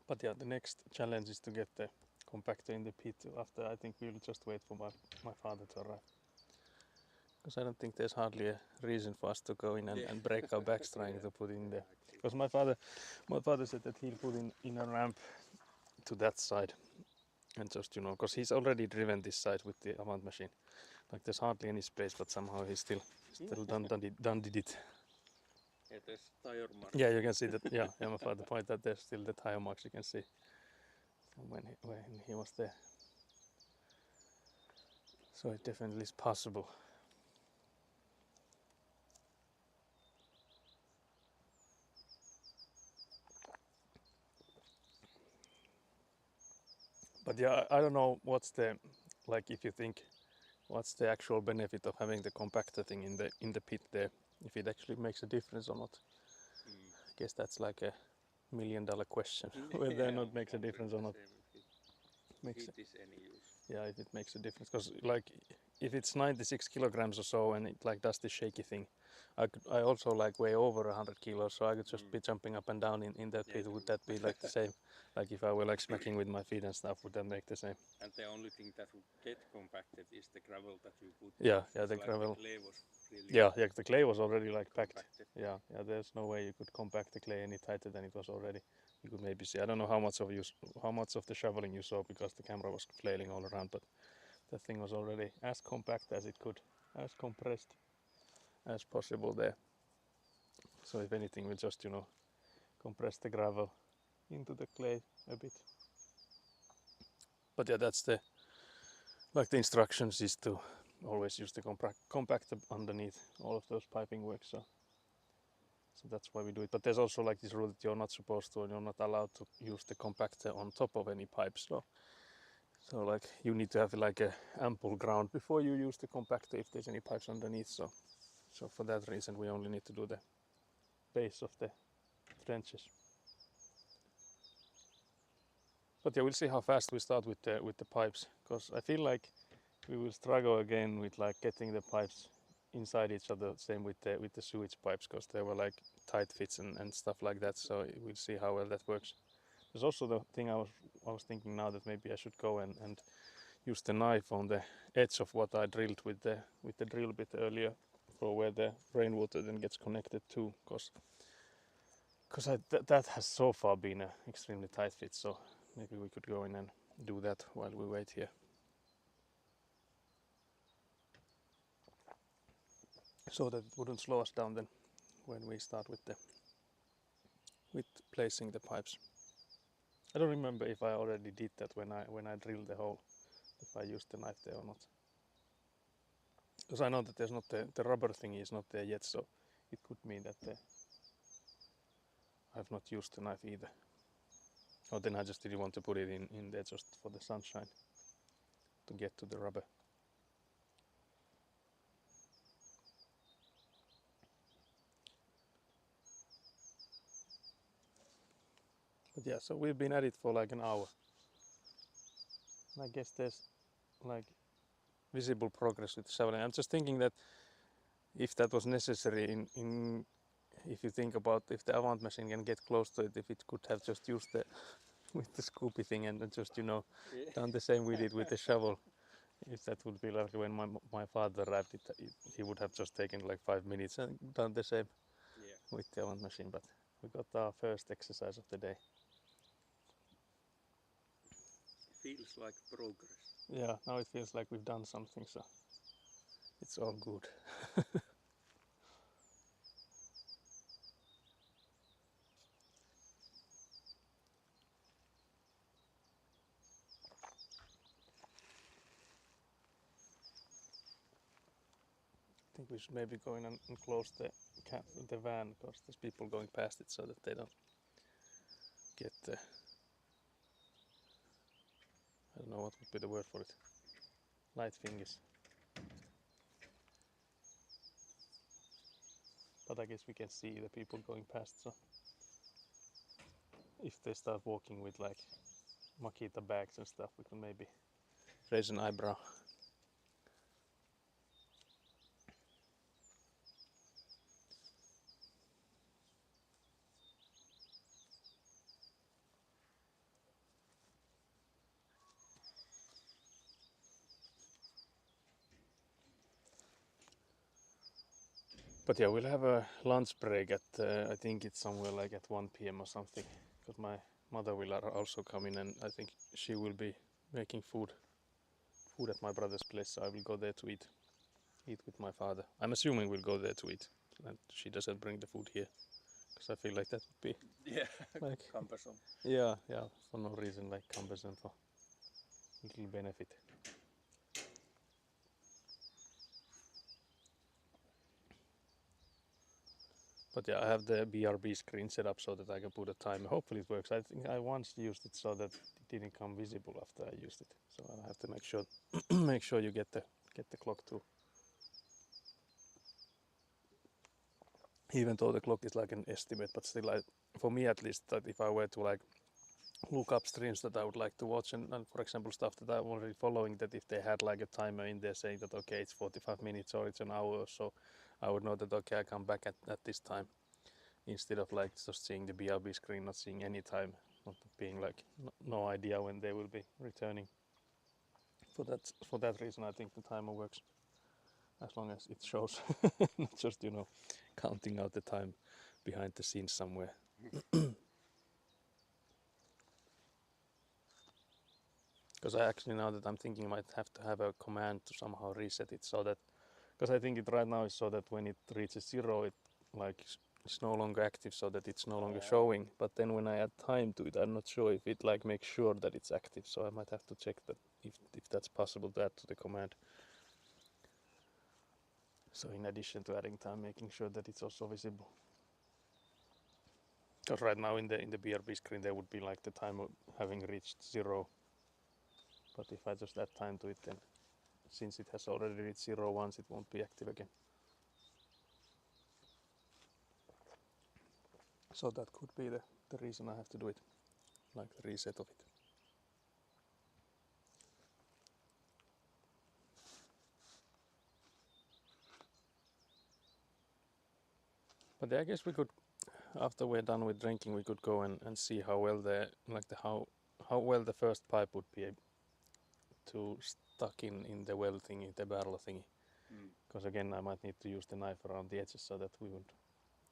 But yeah, the next challenge is to get the compactor in the pit. After, I think we'll just wait for my father to arrive. Because I don't think there's hardly a reason for us to go in and break our backs trying to put in there. Because my father said that he'll put in a ramp to that side. And just, because he's already driven this side with the Avant machine. Like there's hardly any space, but somehow he still done did it. Yeah, there's tire marks. Yeah, you can see that. Yeah, my father pointed that there's still the tire marks you can see from when he was there. So it definitely is possible. But yeah, I don't know what's the, like if you think, what's the actual benefit of having the compactor thing in the pit there, if it actually makes a difference or not. I guess that's like a $1 million question, whether or not makes a difference or not. If it is any use. Yeah, if it makes a difference, because like if it's 96 kilograms or so and it like does the shaky thing, I also like weigh over 100 kilos, so I could just be jumping up and down in that pit. Would that be like the same? Like if I were like smacking with my feet and stuff, would that make the same? And the only thing that would get compacted is the gravel that you put. Yeah, the gravel. The clay was really Yeah, the clay was already like packed. compacted. Yeah, there's no way you could compact the clay any tighter than it was already. You could maybe see. I don't know how much of the shoveling you saw because the camera was flailing all around, but That thing was already as compact as it could, as compressed as possible there. So if anything, we'll just, you know, compress the gravel into the clay a bit. But yeah, that's the instructions is to always use the compactor underneath all of those piping works. So that's why we do it. But there's also like this rule that you're not supposed to, and you're not allowed to use the compactor on top of any pipes. So like you need to have like a ample ground before you use the compactor if there's any pipes underneath. So for that reason we only need to do the base of the trenches. But yeah, we'll see how fast we start with the pipes, because I feel like we will struggle again with like getting the pipes inside each other. Same with the sewage pipes, because they were like tight fits and stuff like that. So we'll see how well that works. There's also the thing I was thinking now that maybe I should go and use the knife on the edge of what I drilled with the drill bit earlier, for where the rainwater then gets connected to, because that has so far been an extremely tight fit. So maybe we could go in and do that while we wait here. So that it wouldn't slow us down then when we start with placing the pipes. I don't remember if I already did that when I drilled the hole, if I used the knife there or not. Because I know that there's not the rubber thing is not there yet, so it could mean that I've not used the knife either. Or then I just didn't want to put it in there just for the sunshine to get to the rubber. But yeah, so we've been at it for like an hour. And I guess there's like visible progress with the shoveling. I'm just thinking that if that was necessary if you think about if the Avant machine can get close to it, if it could have just used the with the scoopy thing and just, you know, done the same we did with the shovel. If that would be like when my father arrived, he would have just taken like 5 minutes and done the same with the Avant machine. But we got our first exercise of the day. Feels like progress. Yeah, now it feels like we've done something, so it's all good. I think we should maybe go in and close the van, because there's people going past it, so that they don't get I don't know what would be the word for it. Light fingers. But I guess we can see the people going past, so if they start walking with like Makita bags and stuff, we can maybe raise an eyebrow. But yeah, we'll have a lunch break at I think it's somewhere like at 1 p.m. or something, because my mother will also come in, and I think she will be making food at my brother's place, so I will go there to eat with my father. I'm assuming we'll go there to eat, and she doesn't bring the food here, because I feel like that would be like cumbersome. Yeah, for no reason, like cumbersome, for little benefit. But yeah, I have the BRB screen set up so that I can put a timer. Hopefully it works. I think I once used it so that it didn't come visible after I used it. So I have to make sure make sure you get the clock too. Even though the clock is like an estimate, but still, for me at least, that if I were to like look up streams that I would like to watch, and for example stuff that I'm already following, that if they had like a timer in there saying that okay, it's 45 minutes or it's an hour or so, I would know that okay, I come back at this time, instead of like just seeing the BRB screen, not seeing any time, not being like no idea when they will be returning. For that reason, I think the timer works, as long as it shows, not just, you know, counting out the time behind the scenes somewhere. Because I actually, now that I'm thinking, I might have to have a command to somehow reset it so that, because I think it right now is so that when it reaches 0, it like it's no longer active, so that it's no longer showing. But then when I add time to it, I'm not sure if it like makes sure that it's active. So I might have to check that if that's possible to add to the command. So in addition to adding time, making sure that it's also visible. Because right now in the BRB screen there would be like the time of having reached 0. But if I just add time to it, then since it has already reached 0 once, it won't be active again. So that could be the reason I have to do it, like the reset of it. But I guess we could, after we're done with drinking, we could go and see how well how well the first pipe would be to stuck in the well thingy, the barrel thingy. Because again, I might need to use the knife around the edges so that we would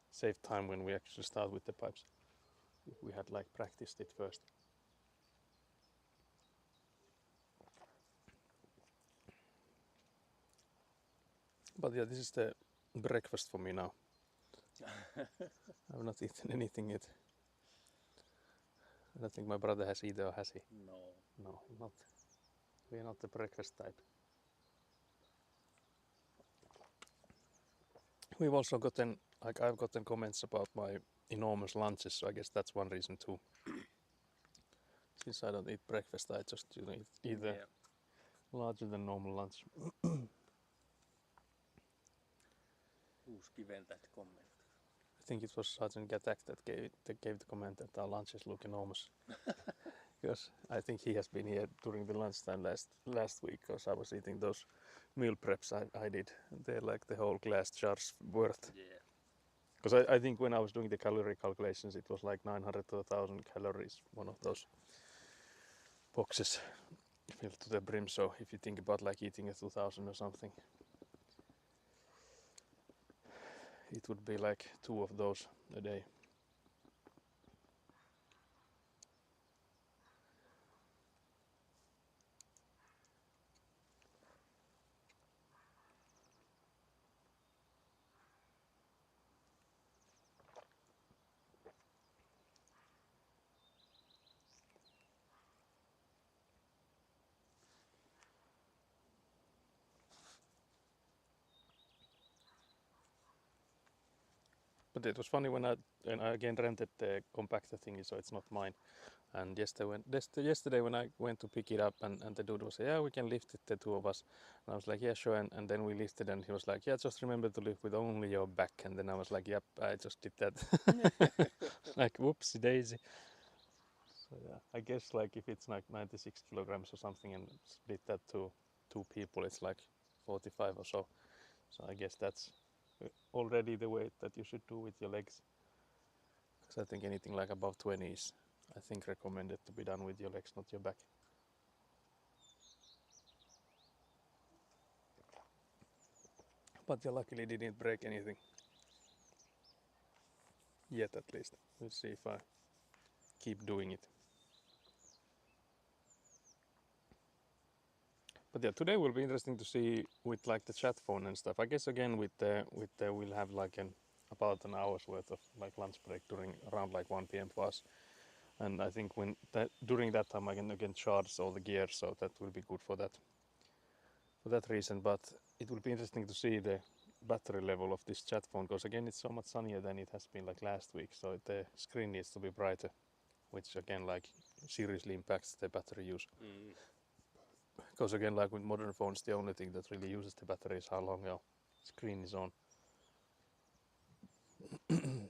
save time when we actually start with the pipes. If we had like practiced it first. But yeah, this is the breakfast for me now. I've not eaten anything yet. I don't think my brother has either, or has he? No. No, not. We are not the breakfast type. We've also gotten, like I've gotten comments about my enormous lunches, so I guess that's one reason too. Since I don't eat breakfast, I just eat either larger than normal lunch. Who's given that comment? I think it was Sergeant Gatak that gave the comment that our lunches look enormous. Because I think he has been here during the lunchtime last week, because I was eating those meal preps I did. They're like the whole glass jar's worth. Yeah. Because I think when I was doing the calorie calculations, it was like 900 to 1,000 calories, one of those boxes filled to the brim. So if you think about like eating a 2,000 or something, it would be like 2 of those a day. But it was funny when I again rented the compactor thingy, so it's not mine. And yesterday when I went to pick it up, and the dude was like, yeah, we can lift it, the 2 of us. And I was like, yeah, sure. And then we lifted, and he was like, yeah, just remember to lift with only your back. And then I was like, yep, I just did that. Like, whoopsie daisy. So yeah, I guess like if it's like 96 kilograms or something and split that to 2 people, it's like 45 or so. So I guess that's already the weight that you should do with your legs. Because I think anything like above 20 is, I think, recommended to be done with your legs, not your back. But you luckily didn't break anything. Yet at least. We'll see if I keep doing it. But yeah, today will be interesting to see with like the chat phone and stuff. I guess again with the we'll have like about an hour's worth of like lunch break during around like 1 p.m. for us. And I think during that time I can again charge all the gear, so that will be good for that reason. But it will be interesting to see the battery level of this chat phone, because again it's so much sunnier than it has been like last week, so the screen needs to be brighter, which again like seriously impacts the battery use. Because again, like with modern phones, the only thing that really uses the battery is how long your screen is on. And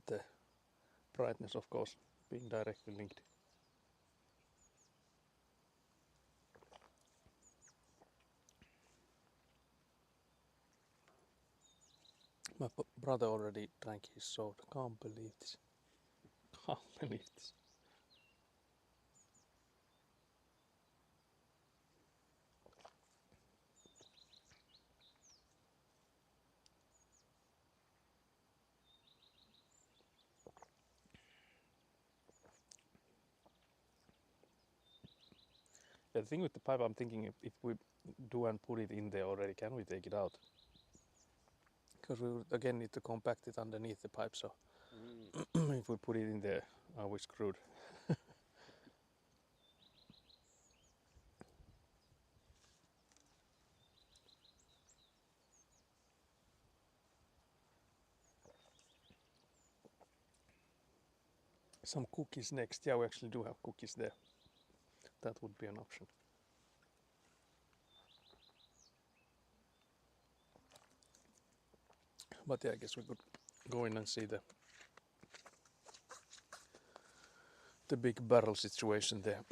the brightness, of course, being directly linked. My brother already drank his soda. Can't believe this. Can't believe this. The thing with the pipe, I'm thinking if we do and put it in there already, can we take it out? Because we would again need to compact it underneath the pipe, so if we put it in there, are we screwed? Some cookies next. Yeah, we actually do have cookies there. That would be an option. But yeah, I guess we could go in and see the big barrel situation there.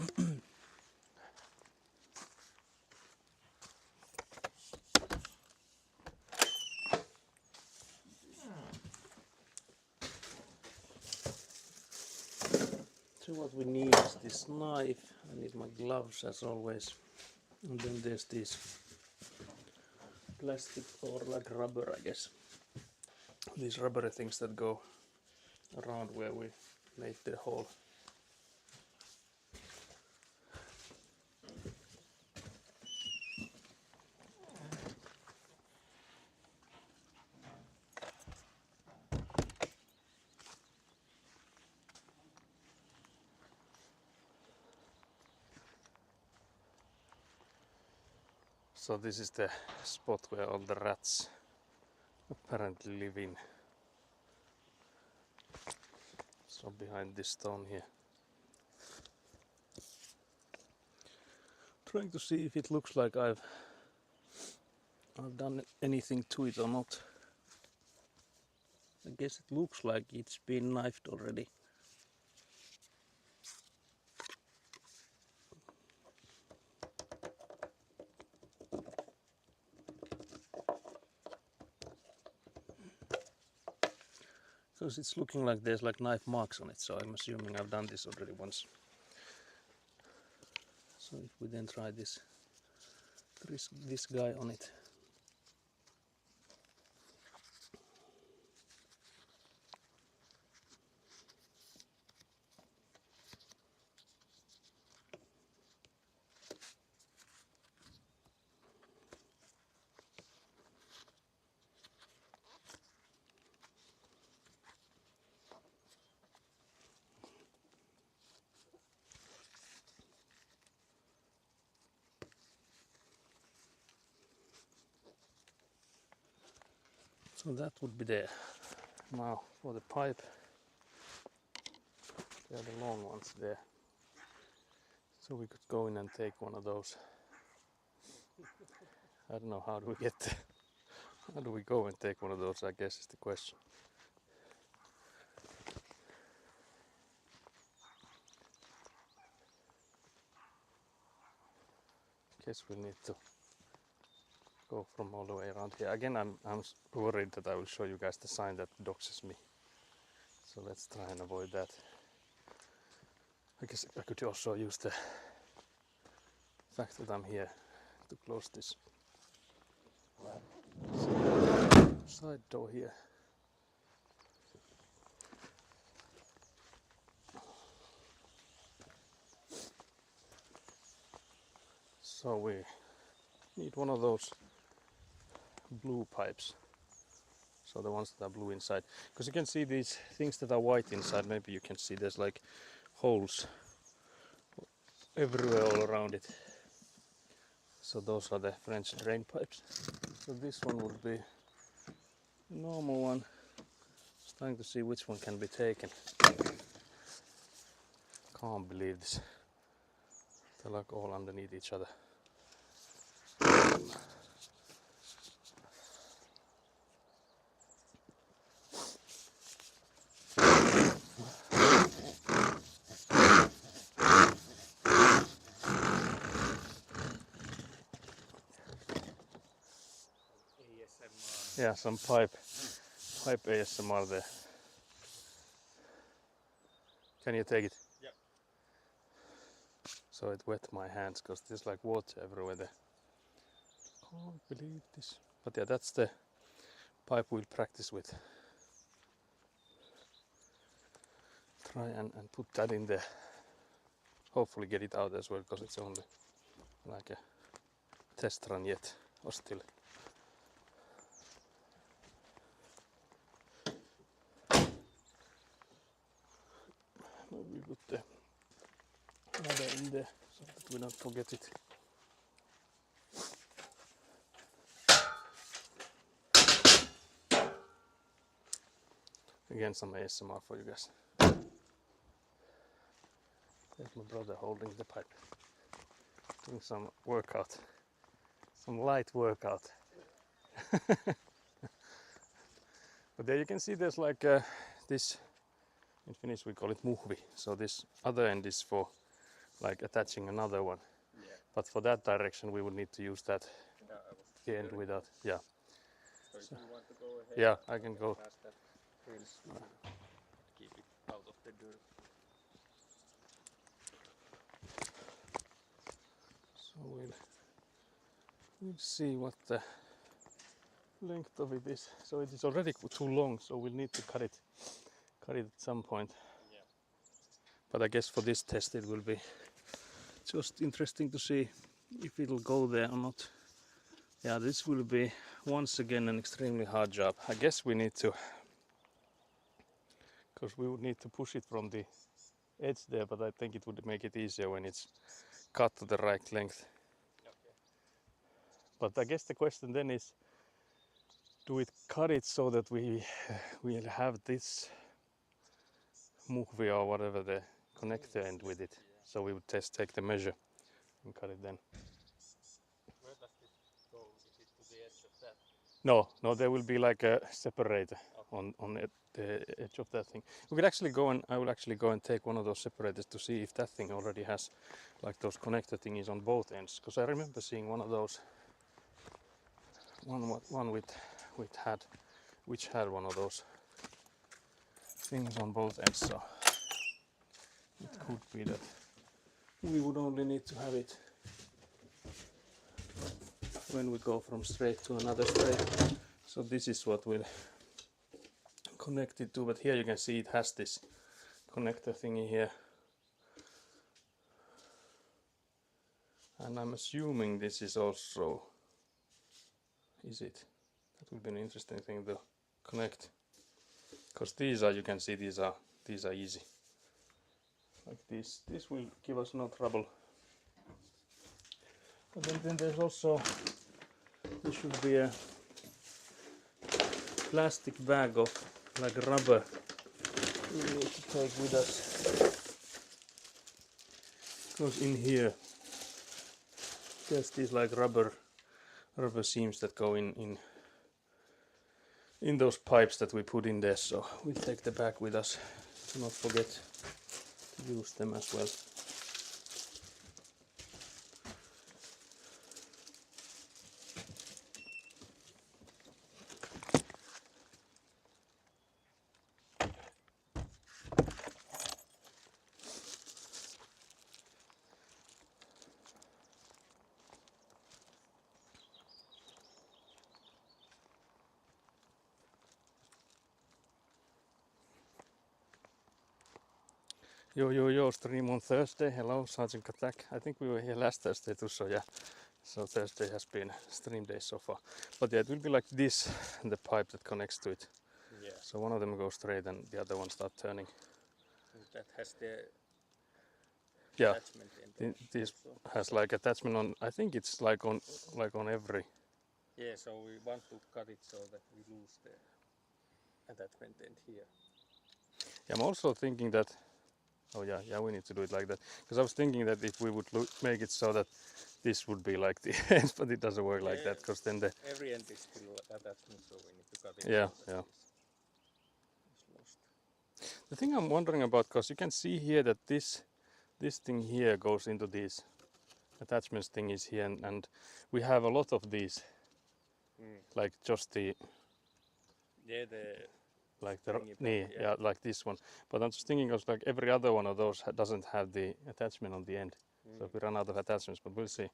So what we need is this knife. I need my gloves as always. And then there's these plastic or like rubber, I guess. These rubbery things that go around where we made the hole. So this is the spot where all the rats apparently live in. So behind this stone here. Trying to see if it looks like I've done anything to it or not. I guess it looks like it's been knifed already. Because it's looking like there's like knife marks on it, so I'm assuming I've done this already once. So if we then try this guy on it. So that would be there. Now for the pipe, there are the long ones there. So we could go in and take one of those. I don't know, how do we get there? How do we go and take one of those, I guess is the question. Guess we need to go from all the way around here. Again, I'm worried that I will show you guys the sign that doxes me. So let's try and avoid that. I guess I could also use the fact that I'm here to close this side door here. So we need one of those blue pipes. So the ones that are blue inside. Because you can see these things that are white inside, maybe you can see there's like holes everywhere all around it. So those are the French drain pipes. So this one would be a normal one. Just trying to see which one can be taken. Can't believe this. They're like all underneath each other. ASMR. Yeah, some pipe ASMR there. Can you take it? Yep. So it wet my hands because there's like water everywhere there. Can't believe this. But yeah, that's the pipe we'll practice with. Try and put that in there. Hopefully get it out as well because it's only like a test run yet, or still. Maybe we put the ladder in there so that we don't forget it. Again, some ASMR for you guys. There's my brother holding the pipe, doing some workout, some light workout. But there you can see there's like this, in Finnish we call it muhvi, so this other end is for like attaching another one. Yeah. But for that direction we would need to use that Yeah, I was the end wondering. without, yeah. So if you want to go ahead, Yeah, I can go. pass that fence, keep it out of the dirt. So we'll see what the length of it is. So it is already too long, so we'll need to cut it at some point. Yeah. But I guess for this test it will be just interesting to see if it'll go there or not. Yeah, this will be once again an extremely hard job. I guess we need to, because we would need to push it from the edge there, but I think it would make it easier when it's cut to the right length. Okay. But I guess the question then is, do we cut it so that we'll have this muhvi or whatever the connector end with it? Yeah. So we would take the measure and cut it then. Where does this go? Is it to the edge of that? No, there will be like a separator on the edge of that thing. We could actually go and I will actually go and take one of those separators to see if that thing already has like those connector thingies on both ends. Because I remember seeing one of those, one which had one of those things on both ends. So it could be that we would only need to have it when we go from straight to another straight. So this is what we'll connect it to, but here you can see it has this connector thingy here. And I'm assuming this is also, is it? That would be an interesting thing to connect. Because these are, you can see these are easy. Like this will give us no trouble. But then there's also, there should be a plastic bag of like rubber we need to take with us. Because in here there's these like rubber seams that go in those pipes that we put in there, so we'll take the bag with us to not forget to use them as well. Yo, stream on Thursday. Hello, Sergeant Katak. I think we were here last Thursday too, so yeah. So Thursday has been stream day so far. But yeah, it will be like this, the pipe that connects to it. Yeah. So one of them goes straight and the other one starts turning. That has the Yeah, attachment end. this Also. has like attachment on, I think it's like on every. Yeah, so we want to cut it so that we lose the attachment end here. Yeah, I'm also thinking that, oh yeah, we need to do it like that. Because I was thinking that if we would make it so that this would be like the end, but it doesn't work like that, because then the... Every end is still attachment, so we need to cut it. Yeah, so yeah. it's lost. The thing I'm wondering about, because you can see here that this thing here goes into these attachments thingies here, and we have a lot of these, like just the... Yeah, the... like the yeah. yeah, like this one. But I'm just thinking of like every other one of those doesn't have the attachment on the end. So if we run out of attachments, but we'll see.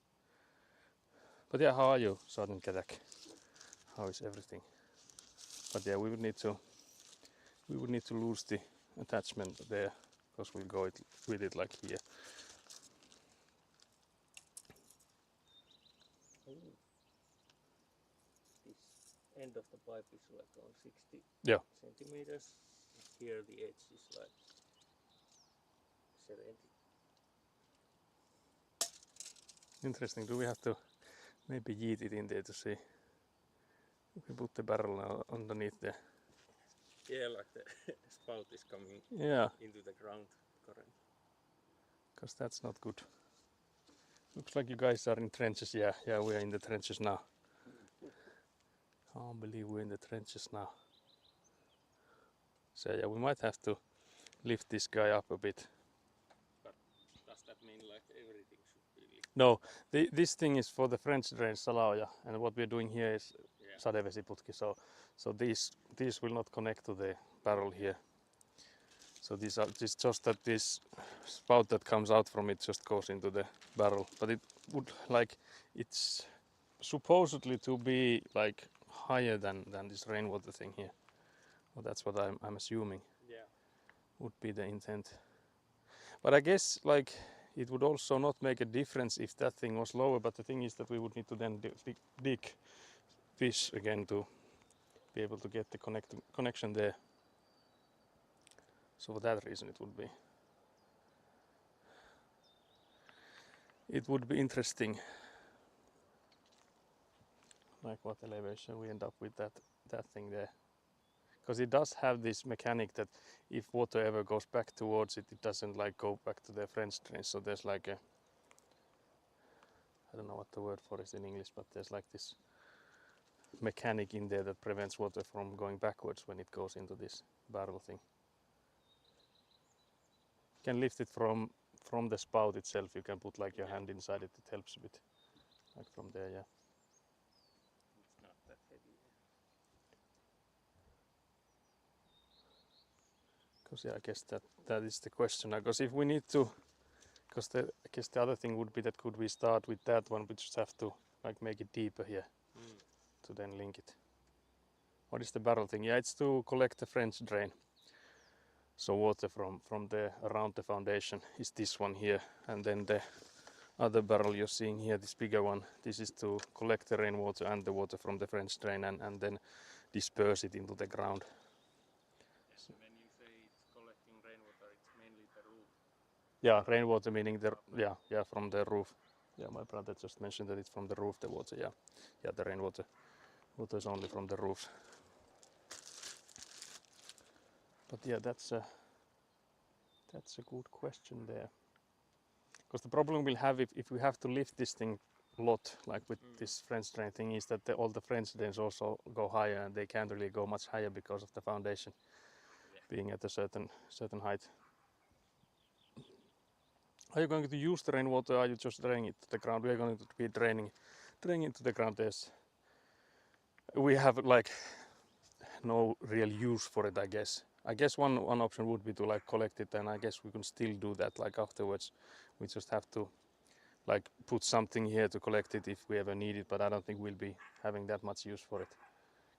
But yeah, how are you, Sergeant Kadak? How is everything? But yeah, we would need to lose the attachment there, because we'll go with it like here. end of the pipe is like on 60 Yeah. centimeters. Here the edge is like 70. Interesting. Do we have to maybe yeet it in there to see? If we put the barrel now underneath there. Yeah, like the spout is coming into the ground current. Because that's not good. Looks like you guys are in trenches. Yeah, we are in the trenches now. Can't believe we're in the trenches now. So yeah, we might have to lift this guy up a bit. But does that mean like everything should be lifted? No, this thing is for the French drain Salauja, and what we're doing here is sadevesiputki. So these will not connect to the barrel here. So this just that this spout that comes out from it just goes into the barrel. But it would it's supposedly to be like higher than this rainwater thing here. Well, that's what I'm assuming. Yeah. Would be the intent. But I guess like it would also not make a difference if that thing was lower. But the thing is that we would need to then dig this again to be able to get the connection there. So for that reason it would be interesting, like what elevation we end up with that thing there, because it does have this mechanic that if water ever goes back towards it, it doesn't like go back to the French drain. So there's like a, I don't know what the word for it in English, but there's like this mechanic in there that prevents water from going backwards when it goes into this barrel thing. You can lift it from the spout itself. You can put like your hand inside it. It helps a bit, like from there. Yeah. It's not that heavy. Because yeah, I guess that is the question. Because if we need to, because I guess the other thing would be that could we start with that one? We just have to like make it deeper here to then link it. What is the barrel thing? Yeah, it's to collect the French drain. So water from the around the foundation is this one here, and then the other barrel you're seeing here, this bigger one, this is to collect the rainwater and the water from the French drain and then disperse it into the ground. And when you say it's collecting rainwater, it's mainly the roof. Yeah, rainwater meaning the from the roof. Yeah, my brother just mentioned that it's from the roof, the water. Yeah, the rainwater. Water is only from the roofs. But yeah, that's a good question there. Because the problem we'll have if we have to lift this thing a lot, like with this French drain thing, is that all the French drains also go higher, and they can't really go much higher because of the foundation being at a certain height. Are you going to use the rainwater, or are you just draining it to the ground? We are going to be draining into the ground. We have like no real use for it, I guess. I guess one option would be to like collect it, and I guess we can still do that like afterwards. We just have to like put something here to collect it if we ever need it, but I don't think we'll be having that much use for it.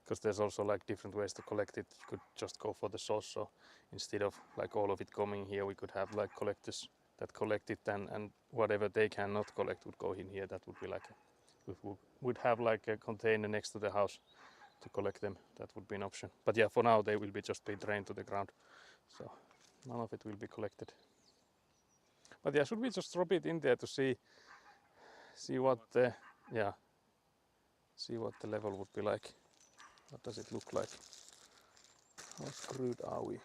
Because there's also like different ways to collect it. You could just go for the source, so instead of like all of it coming here, we could have like collectors that collect it, and whatever they cannot collect would go in here. That would be like we would have like a container next to the house to collect them. That would be an option. But yeah, for now they will just be drained to the ground, so none of it will be collected. But yeah, should we just drop it in there to see what the see what the level would be like? What does it look like? How screwed are we?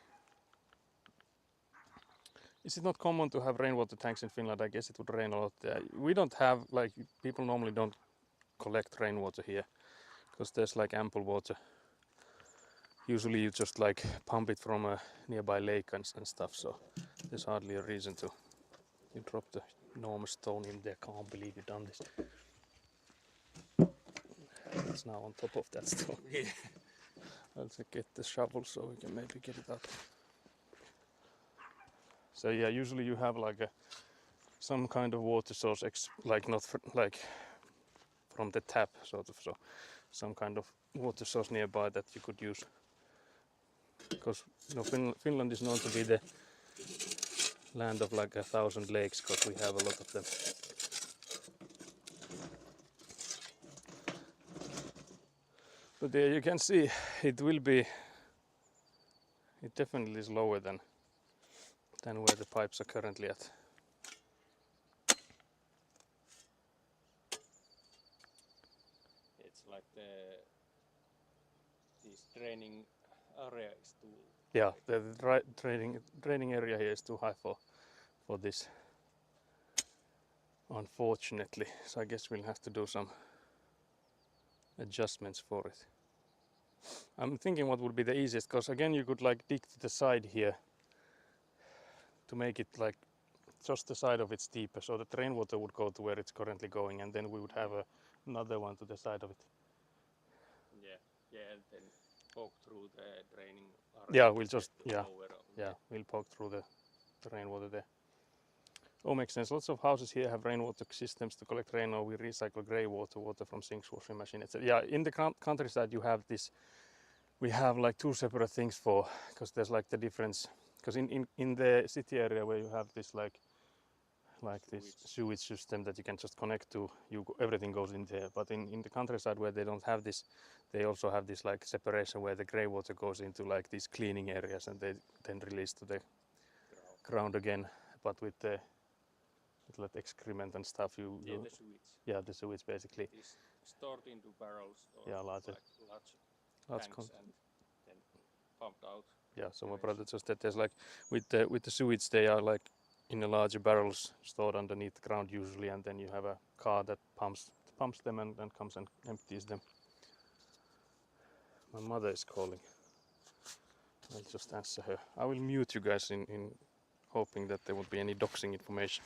Is it not common to have rainwater tanks in Finland? I guess it would rain a lot there. We don't have, like, people normally don't collect rainwater here because there's like ample water. Usually you just like pump it from a nearby lake and stuff, so there's hardly a reason to. You drop the enormous stone in there. Can't believe you've done this. It's now on top of that stone. Yeah. I'll get the shovel so we can maybe get it up. So yeah, usually you have like some kind of water source, like not like from the tap, sort of. So some kind of water source nearby that you could use. Because Finland is known to be the land of like 1,000 lakes, because we have a lot of them. But there you can see it will be, it definitely is lower than where the pipes are currently at. It's like this draining area is too. Yeah, the draining area here is too high for this, unfortunately. So I guess we'll have to do some adjustments for it. I'm thinking what would be the easiest, because again you could like dig to the side here to make it like just the side of it's deeper, so that rainwater would go to where it's currently going, and then we would have another one to the side of it. Yeah, and then poke through the draining area. Yeah, we'll just Yeah, we'll poke through the rainwater there. Oh, makes sense. Lots of houses here have rainwater systems to collect rain, or we recycle grey water from sinks, washing machine, etc. Yeah, in the countryside you have this. We have like two separate things for, because there's like the difference. Because in the city area where you have this like this sewage system that you can just connect to, everything goes in there. But in the countryside where they don't have this, they also have this like separation where the grey water goes into like these cleaning areas, and they then release to the ground again. But with the like excrement and stuff, the sewage. Yeah, the sewage basically. It is stored into barrels or yeah, large tanks and then pumped out. Yeah, so my brother just said there's like with the sewage, they are like in a larger barrels stored underneath the ground usually, and then you have a car that pumps them and comes and empties them. My mother is calling. I'll just answer her. I will mute you guys in hoping that there won't be any doxing information.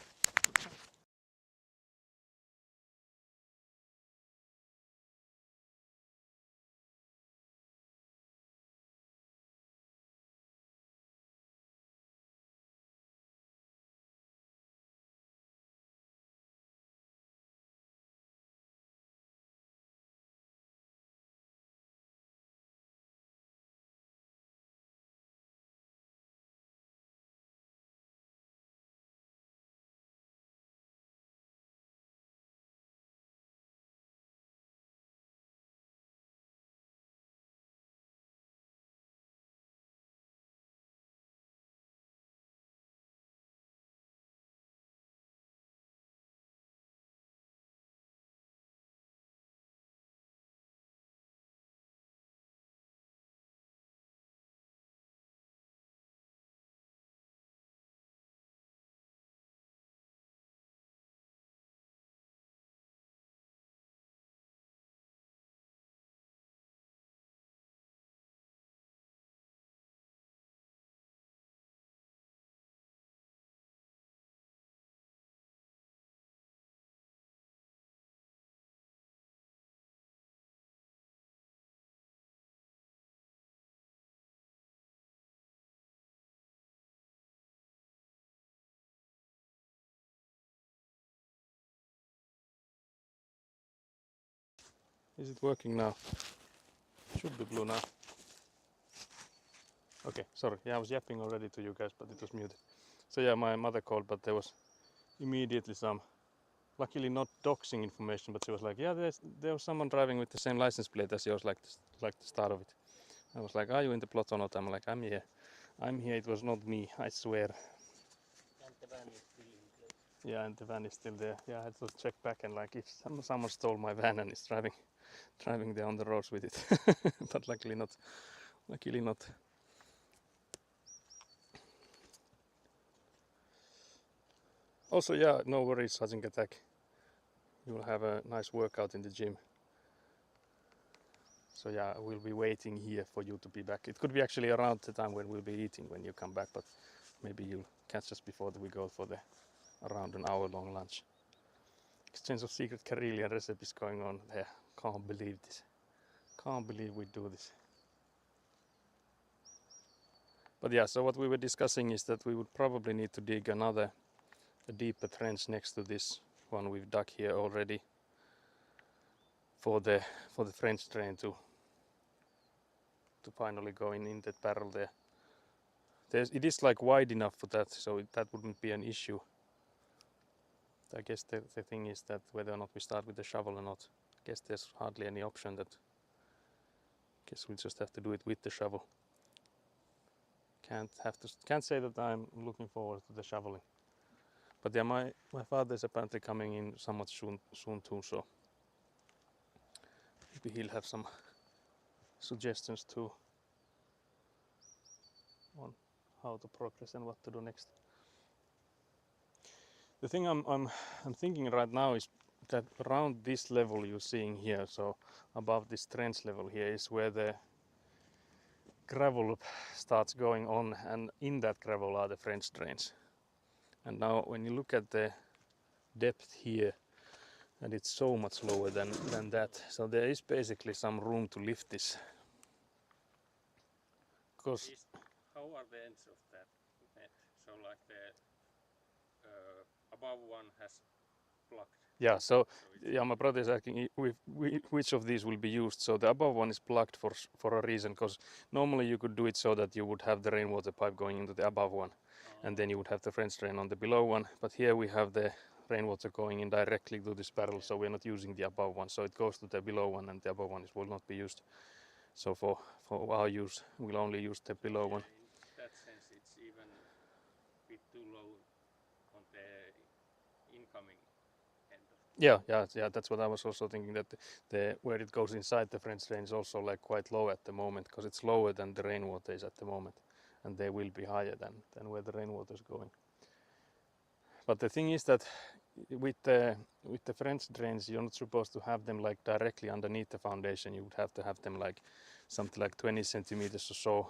Is it working now? Should be blue now. Okay, sorry. Yeah, I was yapping already to you guys, but it was muted. So yeah, my mother called, but there was immediately some, luckily not doxing information, but she was like, yeah, there was someone driving with the same license plate as yours, like the start of it. I was like, are you in the plot or not? I'm like, I'm here. It was not me, I swear. And the van is still in place. Yeah, and the van is still there. Yeah, I had to check back, and like if someone stole my van and is driving there on the roads with it. But luckily not. Also, yeah, no worries, Sergeant Attack. You will have a nice workout in the gym. So yeah, we'll be waiting here for you to be back. It could be actually around the time when we'll be eating when you come back, but maybe you'll catch us before we go for the around an hour-long lunch. Exchange of secret Karelian recipes going on there. Can't believe this. Can't believe we do this. But yeah, so what we were discussing is that we would probably need to dig a deeper trench next to this one we've dug here already for the French drain to finally go in that barrel there. It is like wide enough for that, so that wouldn't be an issue. I guess the thing is that whether or not we start with the shovel or not, I guess there's hardly any option that Guess we just have to do it with the shovel. Can't say that I'm looking forward to the shoveling. But yeah, my father is apparently coming in somewhat soon too, so maybe he'll have some suggestions too on how to progress and what to do next. The thing I'm thinking right now is that around this level you're seeing here, so above this trench level here, is where the gravel starts going on, and in that gravel are the French drains. And now when you look at the depth here, and it's so much lower than that, so there is basically some room to lift this. Because how are the ends of that met? So like the above one has plugged. yeah, so yeah, my brother is asking which of these will be used. So the above one is plugged for a reason, because normally you could do it so that you would have the rainwater pipe going into the above one, and then you would have the French drain on the below one. But here we have the rainwater going in directly to this barrel, so we're not using the above one. So it goes to the below one, and the above one will not be used. So for our use, we'll only use the below one. In that sense, it's even a bit too low on the incoming end of the Yeah, that's what I was also thinking, that the where it goes inside the French drain is also like quite low at the moment, because it's lower than the rainwater is at the moment, and they will be higher than where the rainwater is going. But the thing is that with the French drains, you're not supposed to have them like directly underneath the foundation. You would have to have them like something like 20 centimeters or so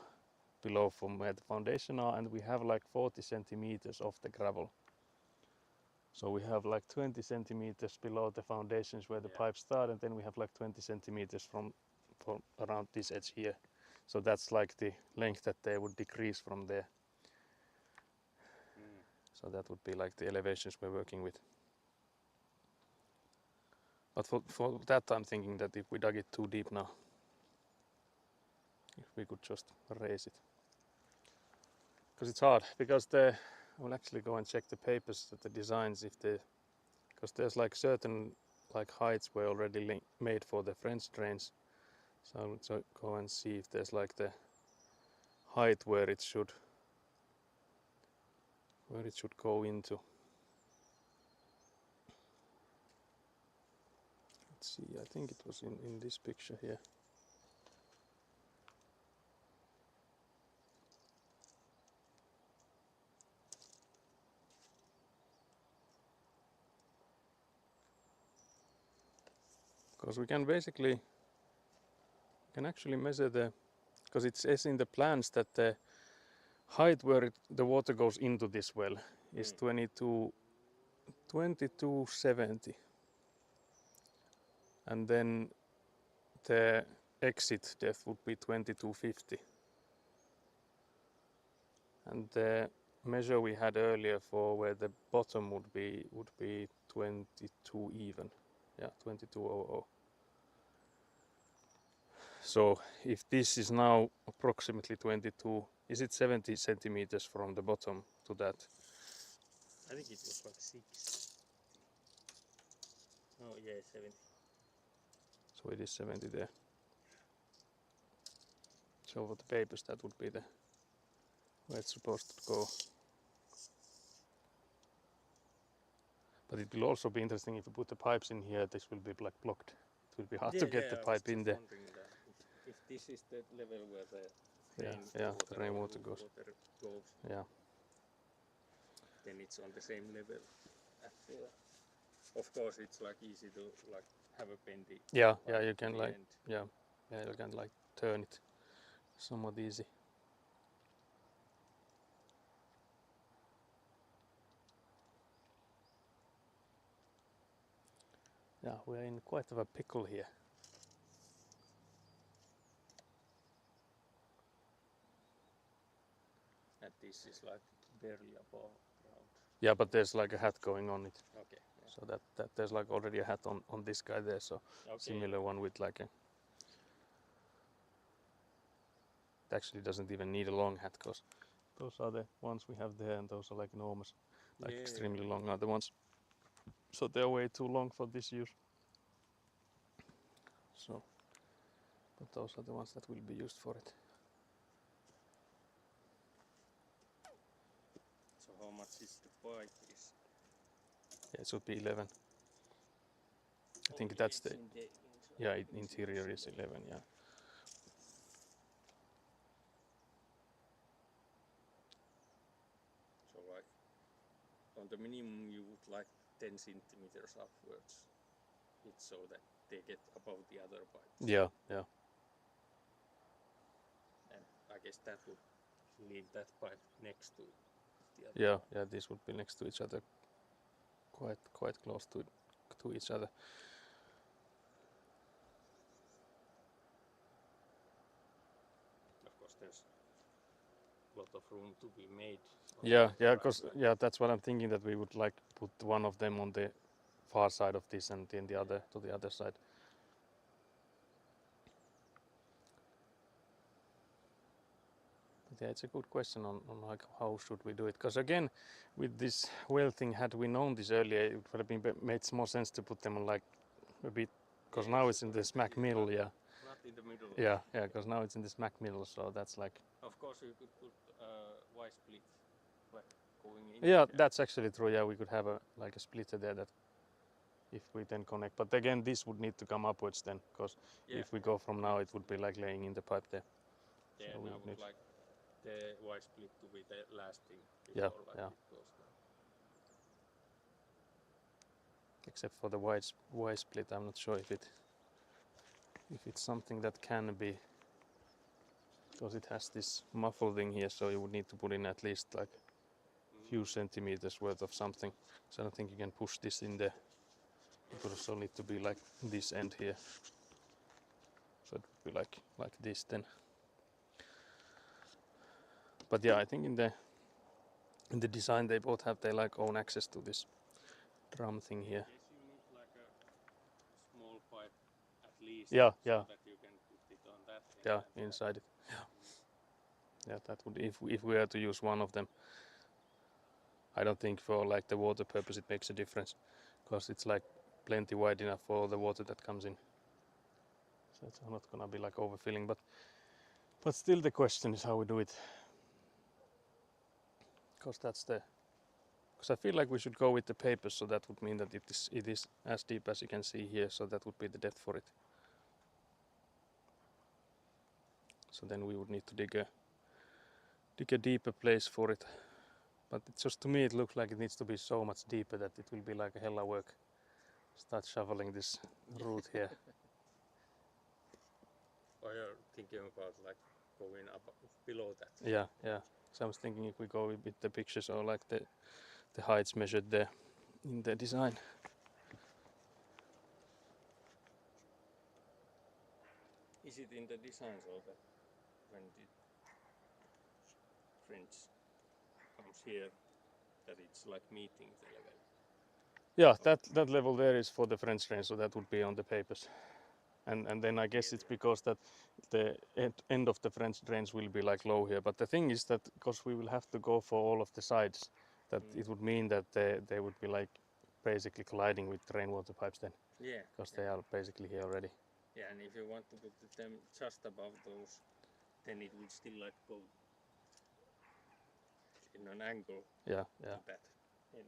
below from where the foundation are, and we have like 40 centimeters of the gravel. So we have like 20 centimeters below the foundations where the pipes start, and then we have like 20 centimeters from around this edge here. So that's like the length that they would decrease from there. So that would be like the elevations we're working with. But for that I'm thinking that if we dug it too deep now, if we could just raise it. Because it's hard, because I will actually go and check the papers that the designs, because there's like certain like heights were already made for the French drains. So I'll go and see if there's like the height where it should go into. Let's see, I think it was in this picture here. Because we can actually measure because it says in the plans that the height where the water goes into this well is 2270, and then the exit depth would be 2250, and the measure we had earlier for where the bottom would be 22 even. Yeah, 2200. So if this is now approximately 22, is it 70 centimeters from the bottom to that? I think it was like 6. Oh yeah, 70. So it is 70 there. So for the papers that would be the where it's supposed to go. But it will also be interesting if you put the pipes in here, this will be like blocked. It will be hard to get the pipe in there. If this is the level where the the rainwater goes. Yeah. Then it's on the same level as of course it's like easy to like have a bendy. Yeah, you can like end. you can like turn it somewhat easy. Yeah, we're in quite of a pickle here. And this is like barely above ground. Yeah, but there's like a hat going on it. Okay. Yeah. So that there's like already a hat on this guy there, so similar one with like a. It actually doesn't even need a long hat, because those are the ones we have there, and those are like enormous, like extremely long are the ones. So they're way too long for this use. So, But those are the ones that will be used for it. So how much is the pipe? Yeah, it should be 11. I think Oh, that's it's the in the inside. yeah. Interior is 11. Yeah. So like on the minimum you would like 10 centimeters upwards. It's so that they get above the other pipes. Yeah, yeah. And I guess that would leave that pipe next to the other Yeah, one. yeah. These would be next to each other, quite close to each other. Of course, there's a lot of room to be made. Yeah, yeah. Because yeah, that's what I'm thinking, that we would like put one of them on the far side of this and then the other to the other side. But yeah, it's a good question on like how should we do it. Because again, with this well thing, had we known this earlier, it would have been made more sense to put them on like a bit. Because now it's in the smack middle. Yeah. Not in the middle. Yeah, yeah. Because now it's in the smack middle, so that's like. Of course, you could put Y split like going in. Yeah, that's actually true. Yeah, we could have a like a splitter there that if we then connect. But again, this would need to come upwards then, because if we go from now, it would be like laying in the pipe there. Yeah, So and we I would would need. like the Y split to be the last thing Yeah, before like yeah. it goes down. Except for the Y split, I'm not sure if it's something that can be, because it has this muffle thing here, so you would need to put in at least like few centimeters worth of something. So I don't think you can push this in there. It would also need to be like this end here. So it would be like this then. But yeah, I think in the design they both have their like own access to this drum thing here. I guess you need like a small pipe at least, Yeah, so yeah, that you can put it on that end. yeah, inside it. Yeah, that would, if we were to use one of them. I don't think for like the water purpose it makes a difference, because it's like plenty wide enough for all the water that comes in. So it's not gonna be like overfilling, but still the question is how we do it. Because I feel like we should go with the papers, so that would mean that it is as deep as you can see here, so that would be the depth for it. So then we would need to dig a deeper place for it. But it just, to me, it looks like it needs to be so much deeper that it will be like a hella work. Start shoveling this root here. Or you're thinking about like going up below that. Yeah, yeah. So I was thinking if we go with the pictures or like the heights measured there in the design. Is it in the design so that when the French comes here, that it's like meeting the level? Yeah, that level there is for the French drain, so that would be on the papers. And then I guess it's because that the end of the French drains will be like low here. But the thing is that because we will have to go for all of the sides, that it would mean that they would be like basically colliding with rainwater pipes then. Yeah. Because they are basically here already. Yeah, and if you want to put them just above those, then it would still like go in an angle. Yeah, yeah. To that end.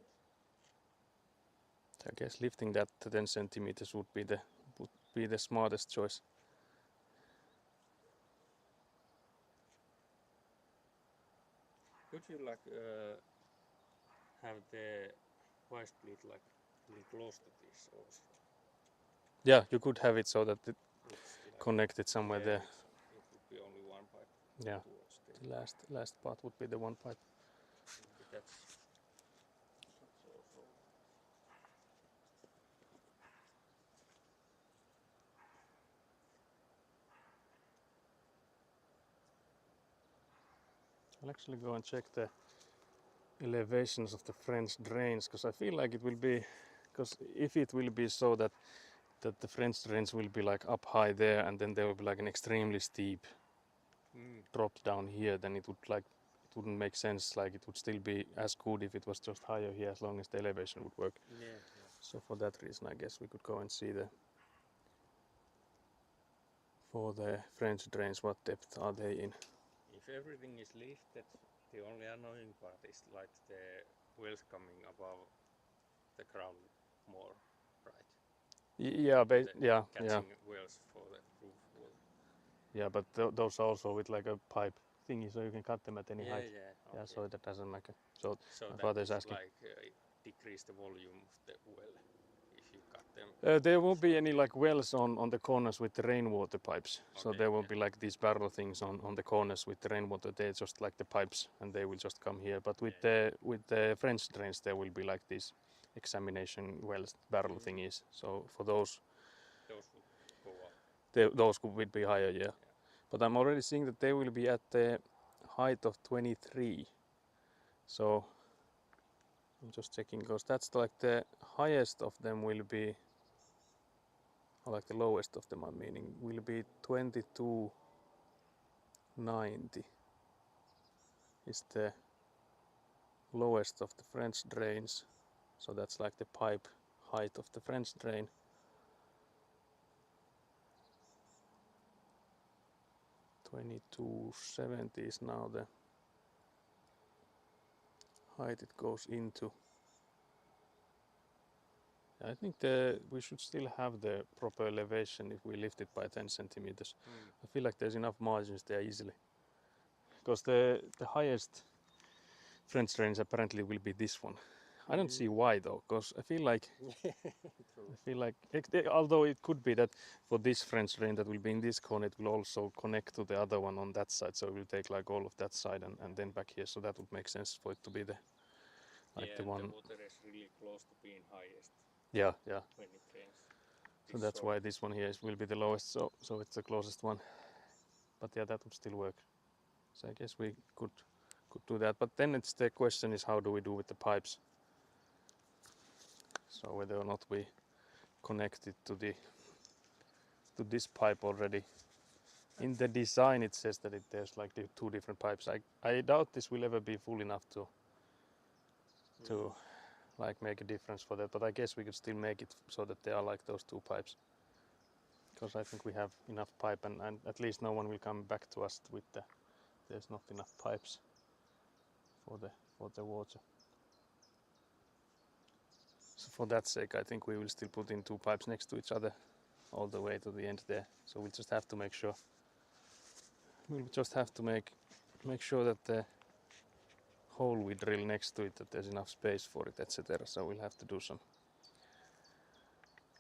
I guess lifting that to 10 centimeters would be the smartest choice. Could you like have the Y split like really close to this also? Yeah, you could have it so that it It's like connected somewhere there. It would be only one pipe. Yeah, towards the last part would be the one pipe. maybe that's also. I'll actually go and check the elevations of the French drains, because I feel like it will be, because if it will be so that the French drains will be like up high there and then there will be like an extremely steep drop down here, then it wouldn't make sense. Like it would still be as good if it was just higher here, as long as the elevation would work. Yeah. So for that reason I guess we could go and see the for the French drains, what depth are they in? If everything is lifted, the only annoying part is like the wells coming above the ground more, right? Yeah, yeah, Catching wells for the roof wall. yeah, but those are also with like a pipe thingy, so you can cut them at any height. Yeah, Yeah, okay. so that doesn't matter. So So my that father is is asking. like decrease the volume of the well if you cut them. There won't be any like wells on the corners with the rainwater pipes. So Okay, there will yeah. be like these barrel things on the corners with the rainwater. They're just like the pipes, and they will just come here. But with the French drains, there will be like these examination wells barrel thingies. So for those would go up. those would be higher, yeah. But I'm already seeing that they will be at the height of 23. So I'm just checking because that's like the highest of them will be, or like the lowest of them, I'm meaning, will be 2290 is the lowest of the French drains. So that's like the pipe height of the French drain. 2270 is now the height it goes into. I think we should still have the proper elevation if we lift it by 10 centimeters. I feel like there's enough margins there easily. Because the highest French drains apparently will be this one. I don't see why though, because I feel like although it could be that for this French drain that will be in this cone, it will also connect to the other one on that side. So it will take like all of that side and then back here. So that would make sense for it to be the the one. The water is really close to being highest. Yeah. When it rains. So that's why this one here will be the lowest. So it's the closest one. But yeah, that would still work. So I guess we could do that. But then it's the question is how do we do with the pipes? So whether or not we connect it to this pipe already. In the design it says that there's like the two different pipes. I doubt this will ever be full enough to like make a difference for that, but I guess we could still make it so that they are like those two pipes. Because I think we have enough pipe and at least no one will come back to us with there's not enough pipes for the water. So for that sake I think we will still put in two pipes next to each other all the way to the end there. So we'll just have to make sure make sure that the hole we drill next to it, that there's enough space for it, etc. So we'll have to do some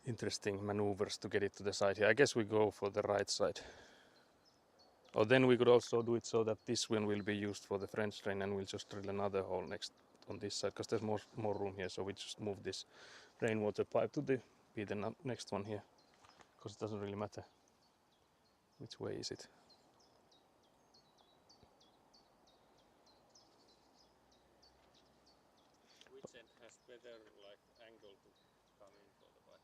interesting maneuvers to get it to the side here. I guess we go for the right side. Or then we could also do it so that this one will be used for the French drain and we'll just drill another hole next on this side because there's more room here. So we just move this rainwater pipe to be the next one here because it doesn't really matter which way is it. Which end has better like angle to come in for the pipe?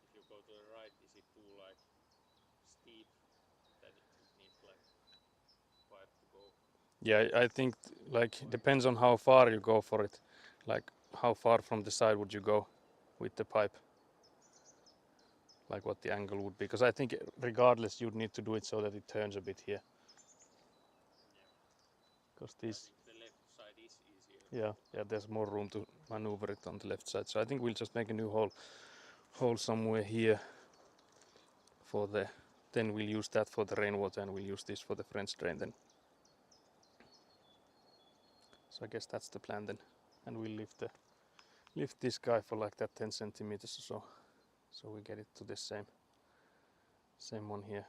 If you go to the right, is it too like steep that it needs like pipe to go? Yeah, I think like depends on how far you go for it. Like how far from the side would you go with the pipe? Like what the angle would be, because I think regardless you'd need to do it so that it turns a bit here. Because these, I think the left side is easier. yeah, there's more room to maneuver it on the left side. So I think we'll just make a new hole somewhere here for then we'll use that for the rainwater and we'll use this for the French drain then. So I guess that's the plan then. And we'll lift this guy for like that 10 centimeters or so. So we get it to the same one here.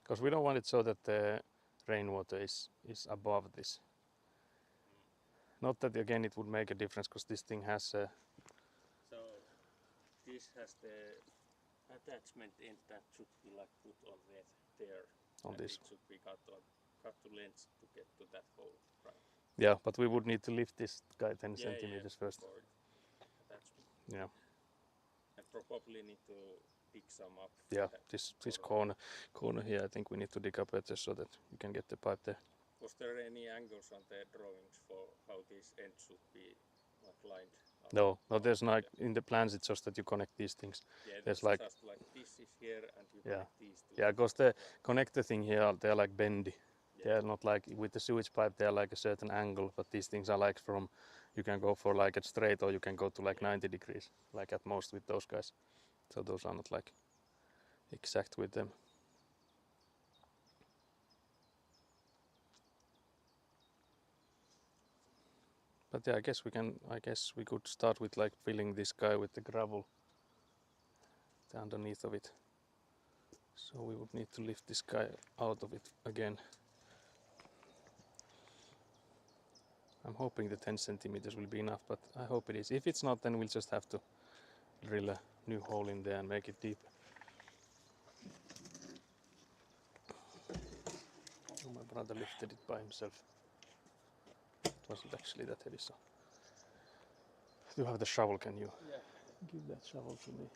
Because we don't want it so that the rainwater is above this. Not that again it would make a difference because this thing has a... So this has the attachment end that should be like put on there. On this. It should be cut to length to get to that hole, right? Yeah, but we would need to lift this guy 10 centimeters first. For attachment. Yeah. And probably need to dig some up. Yeah, this corner here I think we need to dig up better so that we can get the pipe there. Was there any angles on the drawings for how these ends should be like lined No, there's like in the plans it's just that you connect these things. Yeah, There's that's like just like this is here and you yeah, connect these two. yeah, because the connector thing here they're like bendy. Yeah. They're not like with the sewage pipe they're like a certain angle, but these things are like from you can go for like a straight or you can go to like 90 degrees, like at most with those guys. So those are not like exact with them. But yeah, I guess we could start with like filling this guy with the gravel underneath of it. So we would need to lift this guy out of it again. I'm hoping the 10 centimeters will be enough, but I hope it is. If it's not, then we'll just have to drill a new hole in there and make it deeper. Oh, my brother lifted it by himself. It wasn't actually that heavy, so. You have the shovel, can you? Yeah. Give that shovel to me.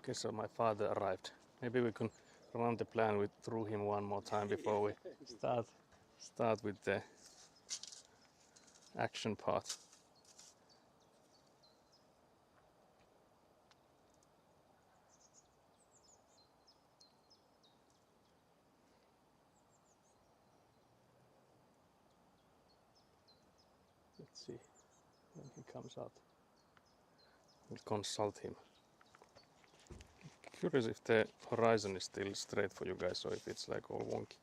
Okay, so my father arrived. Maybe we can run the plan through him one more time before we start with the action part. Let's see when he comes out. We'll consult him. Curious if the horizon is still straight for you guys or if it's like all wonky.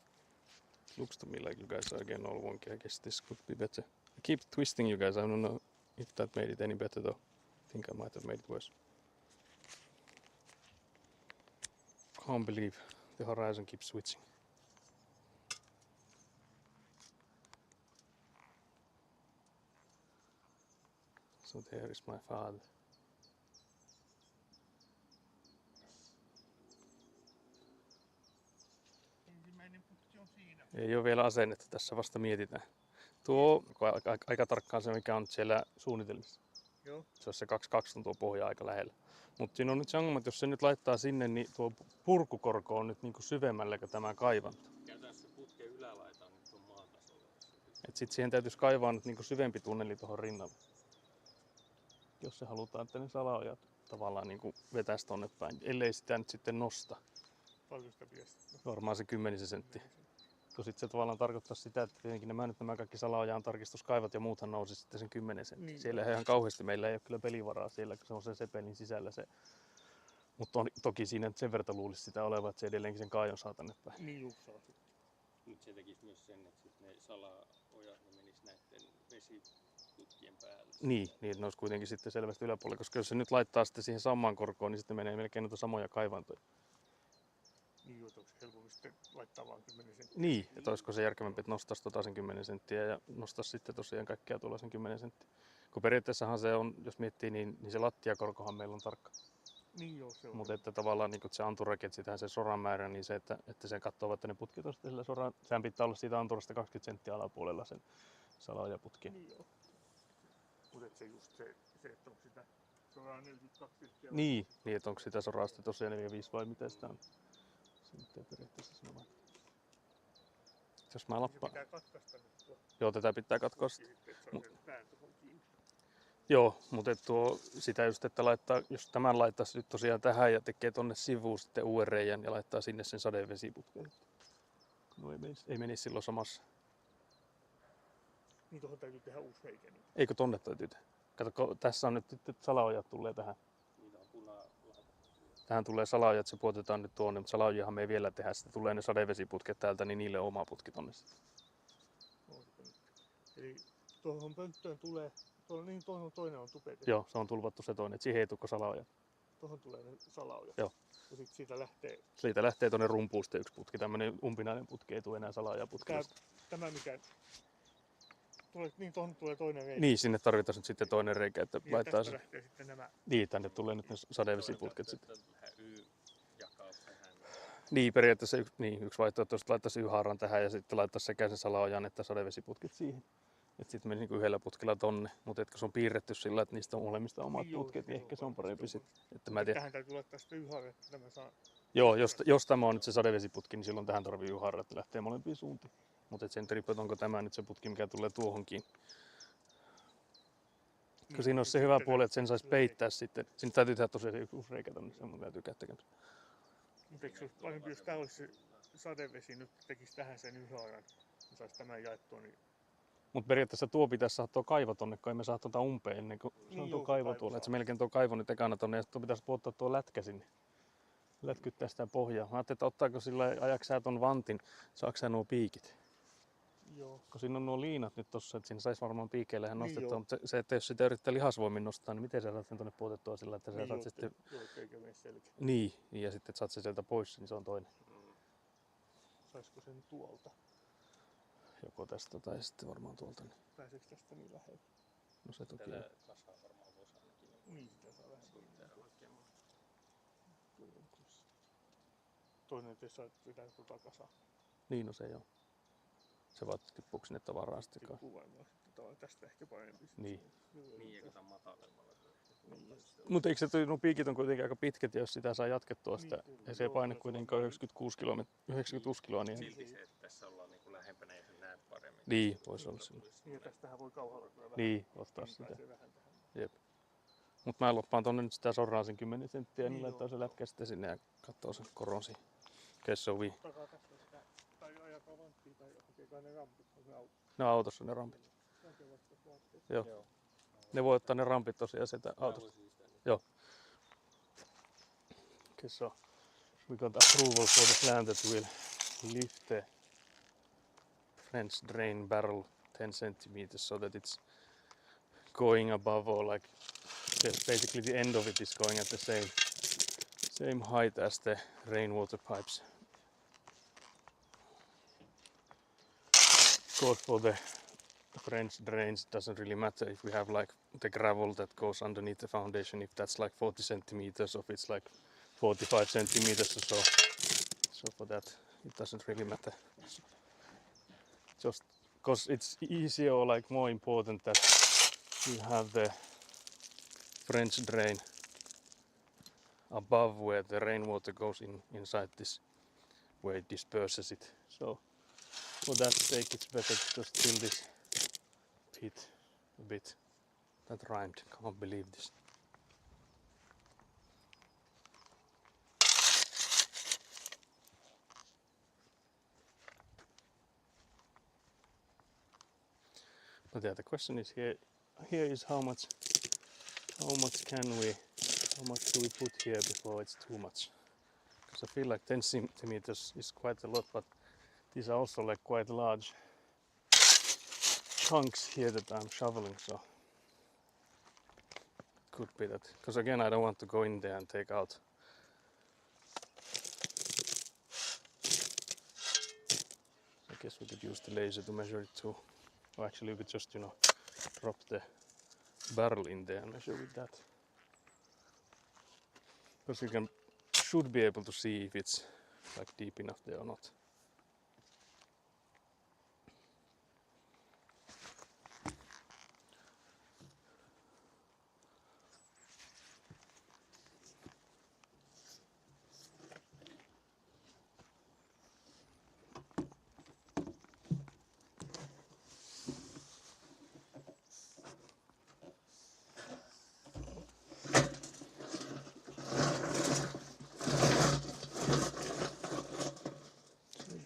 Looks to me like you guys are again all wonky. I guess this could be better. I keep twisting you guys. I don't know if that made it any better though. I think I might have made it worse. Can't believe the horizon keeps switching. So there is my father. Ensimmäinen putki on siinä. Ei ole vielä asennettu, tässä vasta mietitään. Tuo aika tarkkaan se mikä on siellä suunnitelmissa. Joo. Se on se 22 on tuo pohja aika lähellä. Mutta siinä on nyt se ongelma, että jos se nyt laittaa sinne, niin tuo purkukorko on nyt niinku syvemmällä kuin tämä kaivanto. Käytännössä se putken ylälaita on nyt tuon maan tasolla. Et sit siihen täytyisi kaivaa nyt niinku syvempi tunneli tuohon rinnalle. Jos se halutaan, että ne salaojat tavallaan niinku vetäisi tonne päin. Ellei sitä nyt sitten nosta. Paljon sitä pitäisi? Varmaan se 10 senttiä. Kun sit se tavallaan tarkoittaa sitä, että tietenkin nämä kaikki salaojaan tarkistuskaivat ja muuthan nousi sitten sen 10 senttiä. Niin. Siellä ihan kauheasti meillä ei ole kyllä pelivaraa siellä, kun se on sen sepelin sisällä se. Mutta toki siinä sen verran luulisi sitä olevan, että se edelleenkin sen kaajon saa tänne päin. Niin just saa sitten. Nyt se tekisi myös sen, että sit ne salaojat ne menis näitten vesiputkien päälle. Niin, ne olisi kuitenkin sitten selvästi yläpuolella, koska jos se nyt laittaa sitten siihen samaan korkoon, niin sitten menee melkein noita samoja kaivantoja. Niin, onko se helpompi sitten laittaa vaan 10 senttiä? Niin, että olisiko se järkevämpi, että nostaisi sen 10 senttiä ja nostaisi sitten tosiaan kaikkea tuolla sen 10 senttiä. Kun periaatteessahan se on, jos miettii, niin se lattiakorkohan meillä on tarkka. Niin joo, se on. Mutta että tavallaan niin se anturaket, sitähän se soran määrä, niin se, että sen katsoo, että ne putket on sitten sillä soran, sehän pitää olla siitä anturasta 20 senttiä alapuolella sen salaojaputki. Niin joo. Mutta se just se, että onko sitä soraa 42 senttiä. Niin, että onko sitä soraa sitten tosiaan 45 vai mitä sitä on. Se nyt ei periaatteessa sanoa. Jos mä lappaan. Se pitää katkaista nyt tuo. Joo, tätä pitää katkoa. Sitten, että saa sen pään tuohon kiinni. Joo, mutta sitä just, että laittaa, jos tämän laittaisi nyt tosiaan tähän ja tekee tonne sivuun sitten uuden reijän ja laittaa sinne sen sadevesiputken. No ei menisi silloin samassa. Niin tuohon täytyy tehdä uusi reikä. Niin. Eikö tonne täytyy tehdä? Kato, tässä on nyt salaojat tulee tähän. Niitä on punalaitettu. Tähän tulee salaojat, se puotetaan nyt tuonne, mutta salaojiahan me ei vielä tehdä. Sitten tulee ne sadevesiputket täältä, niin niille on oma putki tonne sitten. Eli tuohon pönttöön tulee, niin tuohon toinen on tupetettu. Joo, se on tulvattu se toinen, että siihen ei tule salaojat. Tuohon tulee ne salaojat. Joo. Ja sitten siitä lähtee. Siitä lähtee tuonne rumpuun sitten yksi putki, tämmöinen umpinainen putki, ei tule enää salaojaputki. Tämä mikä tulee, niin tuohon tulee toinen reikä. Niin, sinne tarvitaan nyt sitten toinen reikä, että niin, laittaa se. Lähtee sitten nämä. Niin, tänne tulee nyt ne sadevesiputket sitten. Y-jakaus tähän. Niin, periaatteessa yksi vaihtoehto, että laittaisi Y-haaran tähän ja sitten laittaisi sekä sen salaojan että sadevesiputket siihen. Että sitten menisi niin yhdellä putkella tonne, mutta etkö se on piirretty sillä, että niistä on molemmista omat putket, niin ehkä se on parempi sitten. Että mä tiedän. Tähän täytyy laittaa sitten Y-haara, että tämä saa. Joo, jos tämä on nyt se sadevesiputki, niin silloin tähän tarvii Y-haara, että lähtee molempiin suuntiin. Mutta sen tripot, onko tämä nyt se putki, mikä tulee tuohonkin. Niin, Kun siinä olisi se hyvä puoli, että sen saisi peittää sitten. Siinä täytyy tehdä tosiaan yksi reikä tonne, se mun täytyy käydä tekemässä. Mutta eikö se olisi parempi, jos tää olisi se sadevesi nyt tekisi tähän sen yhden ajan ja saisi tämän jaettua, niin Mutta periaatteessa tuo pitäisi saattaa kaivo tonne, kun emme saa tuota umpeen ennen kuin se on Niin tuo joo, kaivo kaivo tuolla. Että se saa. melkein tuo kaivo nyt ekana tonne ja sitten pitäisi puottaa tuo lätkä sinne. Lätkyttää sitä pohjaa. Mä ajattelin, että ottaako sillä ajaksi sä ton vantin, saako sä nuo piikit? joo. Kun siinä on nuo liinat nyt tossa, että siinä saisi varmaan piikeillähän Niin nostettua, joo. mutta se, että jos sitä yrittää lihasvoimin nostaa, niin miten sä saat sen tonne puotettua sillä, että sä Niin saat joo, sitten... joo, eikä mene selkä. Niin, ja sitten että saat se sieltä pois, niin se on toinen. Saisiko sen tuolta? Joko tästä tai sitten varmaan tuolta. Niin. Pääseekö tästä niin lähelle? No se toki Tätä on. kasaa varmaan voisi ainakin Niin, sitä saa vähän siirtää hakemaan. Toinen, että jos sä vetää tuota kasaa. Niin, no se joo. Se vaan tippuuko sinne tavaraa sitten kai. Tippuu varmaan sitten tavallaan tästä ehkä parempi. Niin. Niin, ja kun tää on matalemmalla, Niin, Mutta eikö se nuo piikit on kuitenkin aika pitkät, ja jos sitä saa jatkettua sitä, Niin, ja se joo, paine kyllä se kuitenkaan varmaan- 96 kiloa, niin, silti se, että tässä ollaan niinku lähempänä ja sen näet paremmin. niin voisi olla sillä. Niin, ja tästähän voi kauhalla kyllä vähän. Niin, ottaa Niin sitä. pääsee vähän tähän. Jep. Mutta mä loppaan tonne nyt sitä sorraan sen 10 senttiä, niin Niin laittaa joo, se joo. lätkä sitten sinne ja katsoo sen koron siihen. Okay, so we. Takaa tästä sitä, tai ajakaa vanttiin tai hakekaa ne rampit, on ne auto. Ne on autossa ne rampit. Hakevat tästä vaatteet. Joo. Ne voi ottaa ne rampit tosiaan sieltä autosta. Joo. Okay, so we got approval for the plan that will lift the French drain barrel 10 centimeters so that it's going above or like basically the end of it is going at the same height as the rainwater pipes. Of course for the French drains it doesn't really matter if we have like the gravel that goes underneath the foundation, if that's like 40 centimeters or if it's like 45 centimeters or so. So for that it doesn't really matter. Just because it's easier or like more important that you have the French drain above where the rainwater goes inside this, where it disperses it. So for that sake it's better to just fill this pit a bit. That rhymed, can't believe this. But yeah, the question is here is how much do we put here before it's too much? Because I feel like 10 centimeters is quite a lot, but these are also like quite large chunks here that I'm shoveling, so it could be that. Because again, I don't want to go in there and take out. I guess we could use the laser to measure it too. Or actually we could just, drop the barrel in there and measure with that. Because you should be able to see if it's like deep enough there or not.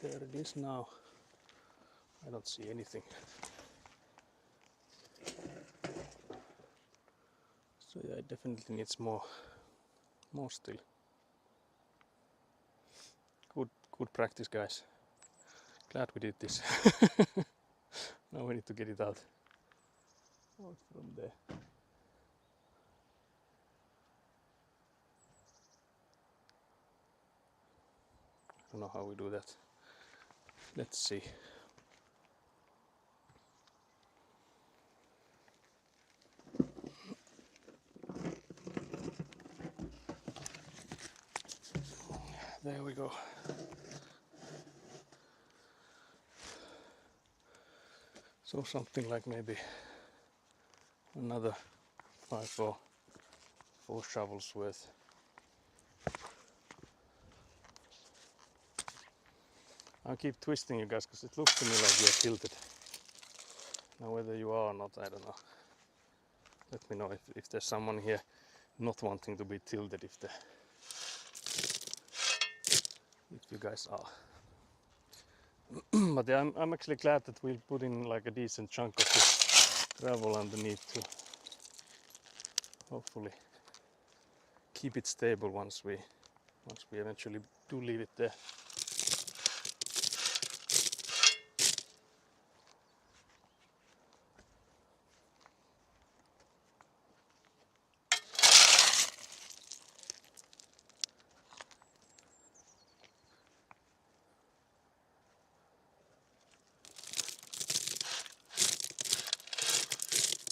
There it is now. I don't see anything. So yeah, it definitely needs more still. Good practice, guys. Glad we did this. Now we need to get it out from there. I don't know how we do that. Let's see. There we go. So something like maybe another 5 or 4 shovels worth. I'll keep twisting you guys because it looks to me like you're tilted. Now whether you are or not, I don't know. Let me know if there's someone here not wanting to be tilted if you guys are. But yeah, I'm actually glad that we'll put in like a decent chunk of the gravel underneath to hopefully keep it stable once we eventually do leave it there.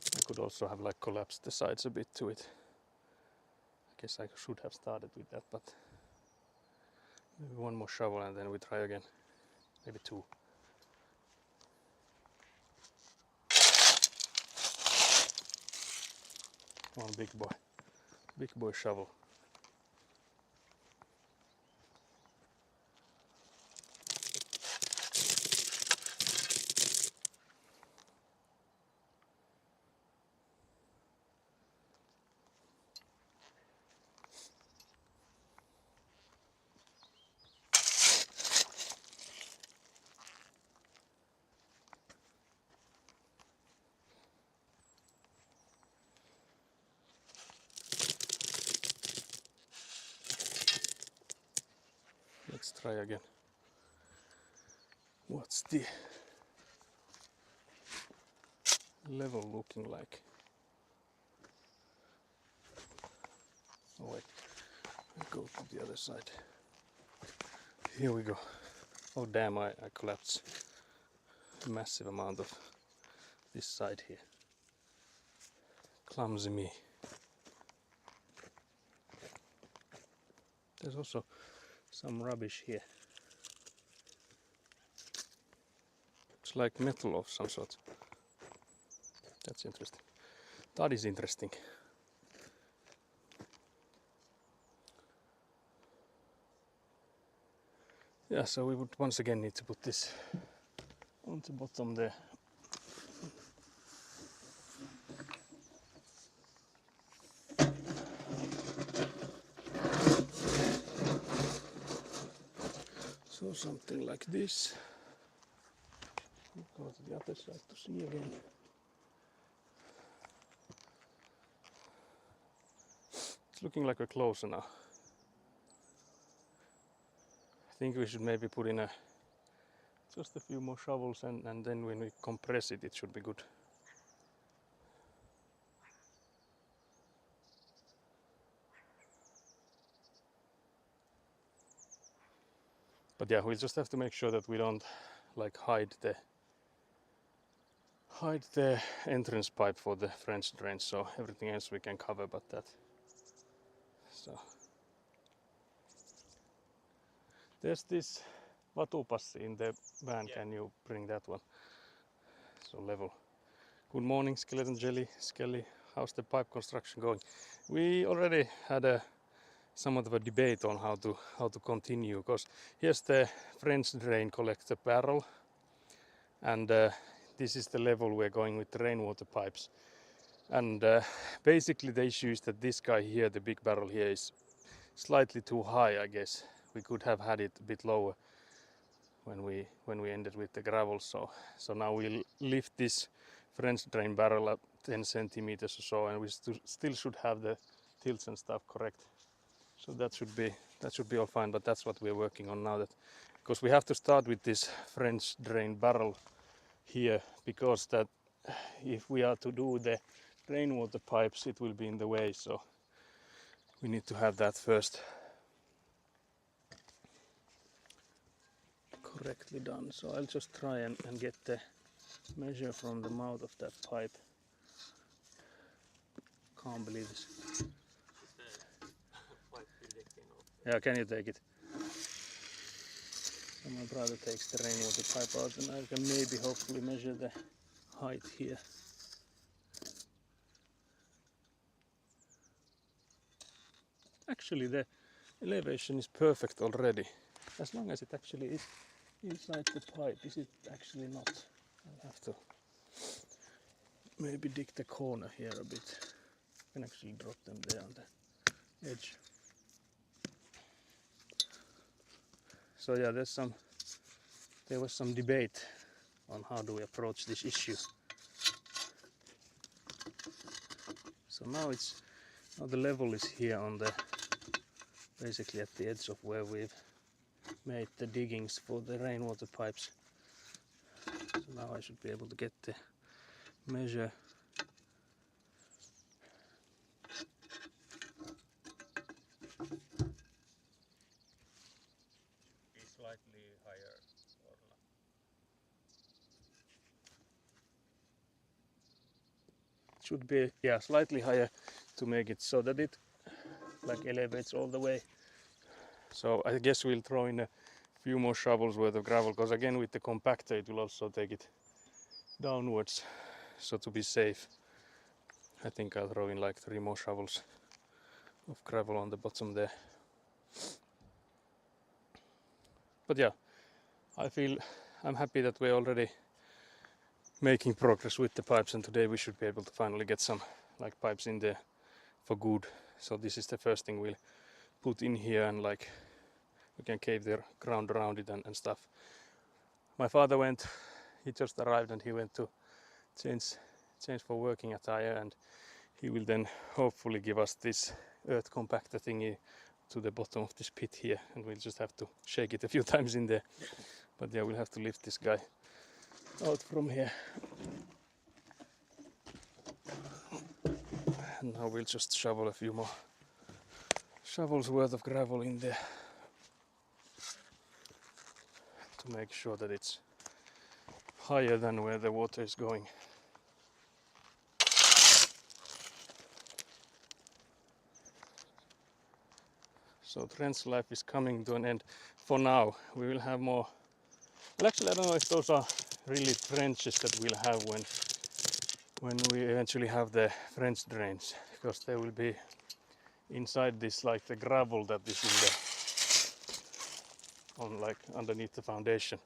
I could also have like collapsed the sides a bit to it. I guess I should have started with that, but maybe one more shovel and then we try again. Maybe two. One big boy shovel. Let's try again. What's the level looking like? Oh wait, I'll go to the other side. Here we go. Oh damn, I collapsed a massive amount of this side here. Clumsy me. There's also some rubbish here. It's like metal of some sort. That's interesting. That is interesting. Yeah, so we would once again need to put this on the bottom there. So something like this. Go to the other side to see again. It's looking like we're closer now. I think we should maybe put in just a few more shovels and then when we compress it, it should be good. But yeah, we just have to make sure that we don't like hide the entrance pipe for the French drain, so everything else we can cover but that. So there's this vatupassi in the van. Yeah. Can you bring that one? So level. Good morning, Skeleton Jelly, Skelly. How's the pipe construction going? We already had somewhat of a debate on how to continue, because here's the French drain collector barrel, and this is the level we're going with the rainwater pipes. And basically the issue is that this guy here, the big barrel here, is slightly too high, I guess. We could have had it a bit lower when we ended with the gravel. So now we'll lift this French drain barrel up 10 centimeters or so, and we still should have the tilts and stuff correct. So that should be all fine, but that's what we're working on now. That because we have to start with this French drain barrel here, because that if we are to do the rainwater pipes, it will be in the way. So we need to have that first correctly done. So I'll just try and get the measure from the mouth of that pipe. Can't believe this. Yeah, can you take it? So my brother takes the rainwater pipe out and I can maybe hopefully measure the height here. Actually the elevation is perfect already, as long as it actually is inside the pipe. Is it actually not? I'll have to maybe dig the corner here a bit. I can actually drop them there on the edge. So yeah, there was some debate on how do we approach this issue. So now the level is here on the basically at the edge of where we've made the diggings for the rainwater pipes. So now I should be able to get the measure. Be slightly higher or not. Should be, yeah, slightly higher to make it so that it like elevates all the way. So I guess we'll throw in a few more shovels worth of gravel, because again with the compactor it will also take it downwards. So to be safe, I think I'll throw in like 3 more shovels of gravel on the bottom there. But yeah, I'm happy that we're already making progress with the pipes, and today we should be able to finally get some like pipes in there for good. So this is the first thing we'll put in here, and like we can cave the ground around it and stuff. My father he just arrived and he went to change for working attire, and he will then hopefully give us this earth compactor thingy to the bottom of this pit here, and we'll just have to shake it a few times in there. But yeah, we'll have to lift this guy out from here. And now we'll just shovel a few more shovels worth of gravel in there to make sure that it's higher than where the water is going. So trench life is coming to an end for now. We will have more. Well, actually, I don't know if those are really trenches that we'll have when we eventually have the French drains, because they will be inside this, like the gravel that is on like underneath the foundation.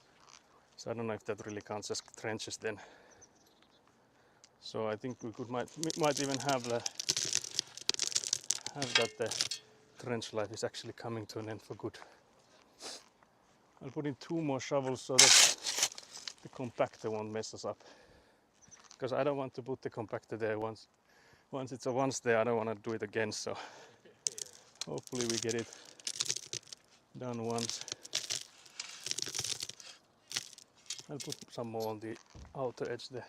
So I don't know if that really counts as trenches then. So I think we might even have that the trench life is actually coming to an end for good. I'll put in 2 more shovels so that the compactor won't mess us up. Because I don't want to put the compactor there once it's once there, I don't want to do it again. So hopefully we get it done once. I'll put some more on the outer edge there.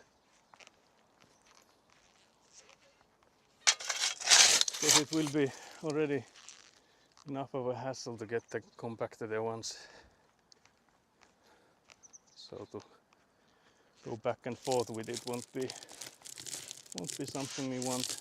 Because it will be already enough of a hassle to get the compactor there once. So to go back and forth with it won't be something we want.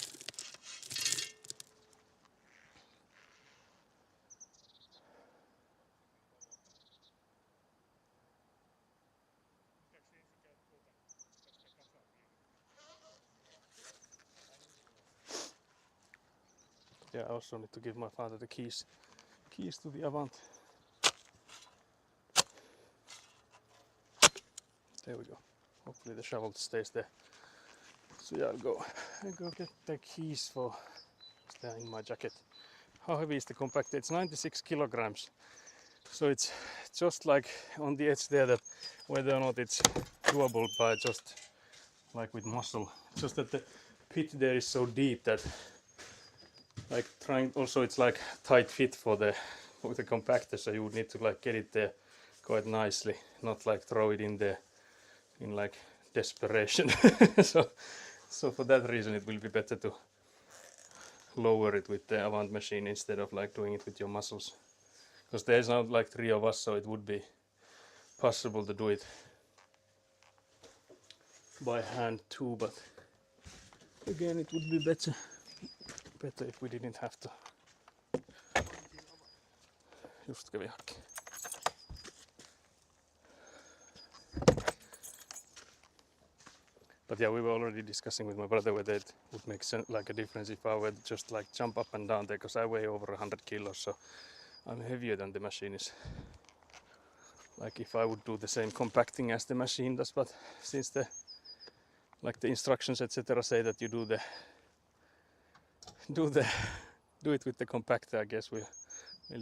Yeah, I also need to give my father the keys to the Avant. There we go. Hopefully the shovel stays there. So yeah, I'll go get the keys for staying in my jacket. How heavy is the compactor? It's 96 kilograms. So it's just like on the edge there, that whether or not it's doable by just like with muscle. Just that the pit there is so deep that like also it's like tight fit for the compactor, so you would need to like get it there quite nicely, not like throw it in there in like desperation. so for that reason it will be better to lower it with the Avant machine instead of like doing it with your muscles, because there's not like 3 of us, so it would be possible to do it by hand too, but again it would be better if we didn't have to. Just kävi hakki. But yeah, we were already discussing with my brother whether it would make sense, like a difference if I were to just like jump up and down there, because I weigh over 100 kilos, so I'm heavier than the machine is. like if I would do the same compacting as the machine does, but since the instructions etc. say that you do it with the compactor, I guess we'll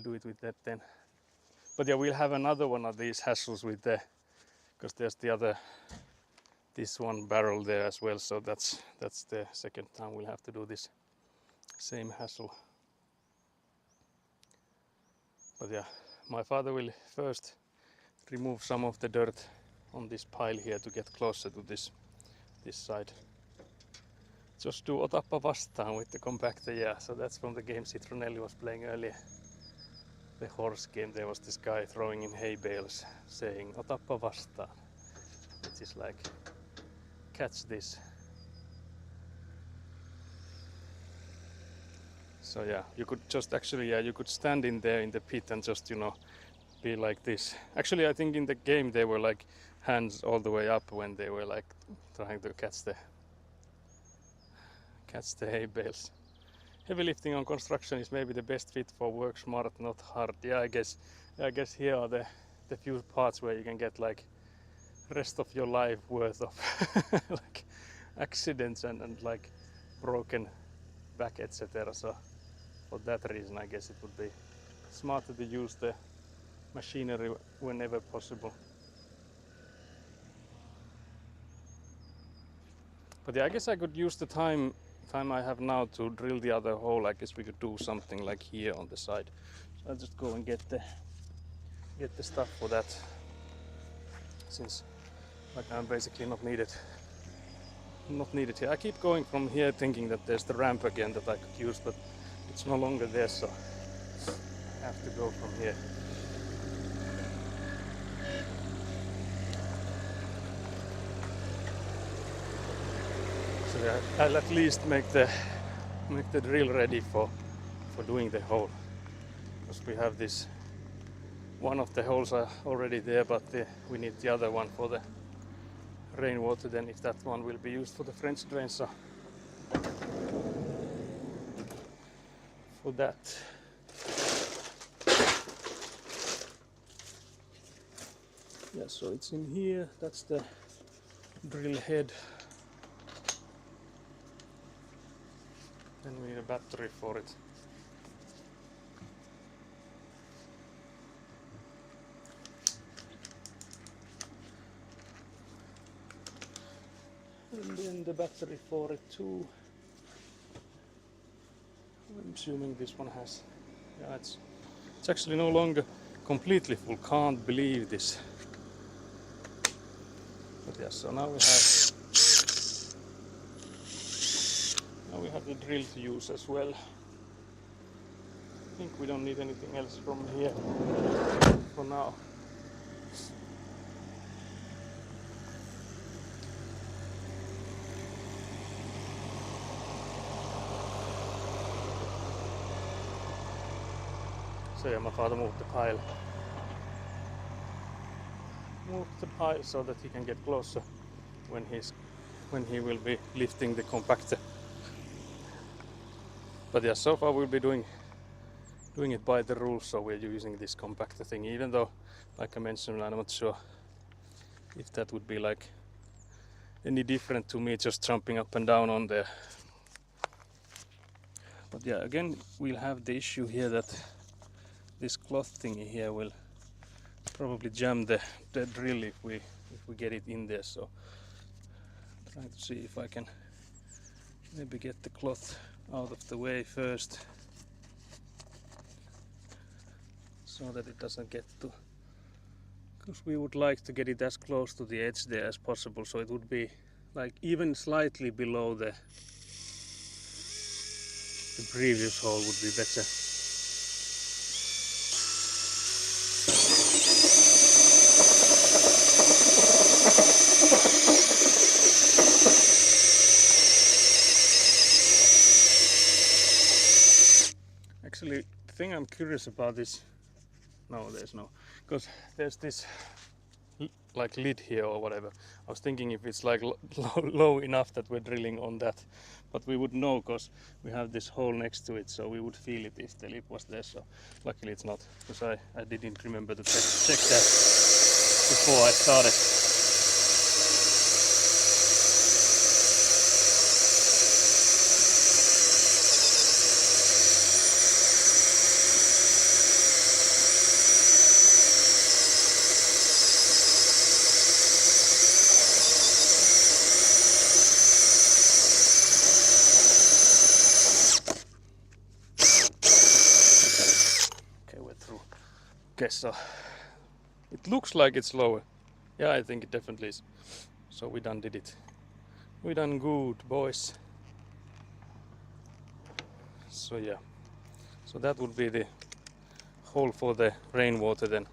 do it with that then. But yeah, we'll have another one of these hassles with because there's this one barrel there as well, so that's the second time we'll have to do this same hassle. But yeah, my father will first remove some of the dirt on this pile here to get closer to this side. Just do Otappa vastaan with the compactor, yeah, so that's from the game Citronelli was playing earlier. The horse game, there was this guy throwing in hay bales saying Otappa vastaan, which is like, catch this. So yeah, you could just actually, yeah, you could stand in there in the pit and just, you know, be like this. Actually, I think in the game they were like hands all the way up when they were like trying to catch the hay bales. Heavy lifting on construction is maybe the best fit for work smart, not hard. Yeah, I guess here are the few parts where you can get like rest of your life worth of like accidents and like broken back, etc. So for that reason, I guess it would be smarter to use the machinery whenever possible. But yeah, I guess I could use the time I have now to drill the other hole. I guess we could do something like here on the side. So I'll just go and get the stuff for that, since like I'm basically not needed here. I keep going from here thinking that there's the ramp again that I could use, but it's no longer there, so I have to go from here. So yeah, I'll at least make the drill ready for doing the hole, because we have this one of the holes are already there, but we need the other one for the rainwater, then if that one will be used for the French drain. So for that, yeah, so it's in here, that's the drill head. Then we need a battery for it. And then the battery for it too. I'm assuming this one has, yeah, it's actually no longer completely full. Can't believe this. But yeah, so now we have the drill to use as well. I think we don't need anything else from here for now. So yeah, my father moved the pile so that he can get closer when he will be lifting the compactor. But yeah, so far we'll be doing it by the rules, so we're using this compactor thing, even though, like I mentioned, I'm not sure if that would be like any different to me just jumping up and down on there. But yeah, again we'll have the issue here that this cloth thingy here will probably jam the drill if we get it in there. So trying to see if I can maybe get the cloth out of the way first, so that it doesn't get to, because we would like to get it as close to the edge there as possible, so it would be like even slightly below the previous hole would be better. Actually, the thing I'm curious about is, no, there's no, because there's this like lid here or whatever. I was thinking if it's like low enough that we're drilling on that, but we would know because we have this hole next to it, so we would feel it if the lid was there. So luckily it's not, because I didn't remember to check that. before I started. Okay, we're through. Okay, so it looks like it's lower. Yeah, I think it definitely is. So we done did it. We done good, boys. So yeah, so that would be the hole for the rainwater then.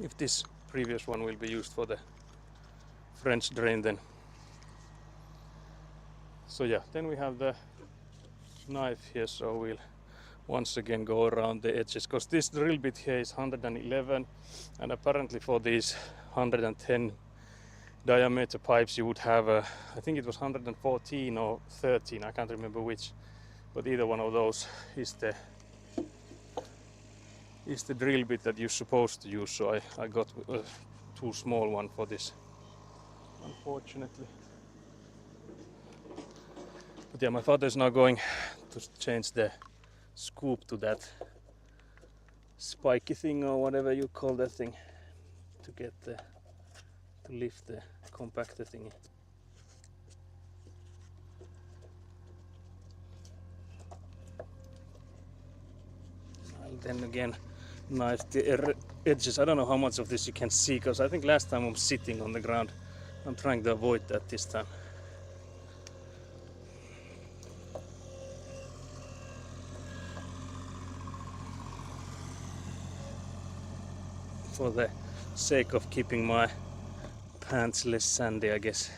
If this previous one will be used for the French drain then. So yeah, then we have the knife here, so we'll once again go around the edges, because this drill bit here is 111, and apparently for these 110 diameter pipes you would have I think it was 114 or 13, I can't remember which, but either one of those is the drill bit that you're supposed to use. So I got a too small one for this, unfortunately. But yeah, my father's now going to change the scoop to that spiky thing or whatever you call that thing, to get to lift the compactor thingy. I'll then again knife the edges. I don't know how much of this you can see, because I think last time I'm sitting on the ground. I'm trying to avoid that this time. For the sake of keeping my pants less sandy, I guess.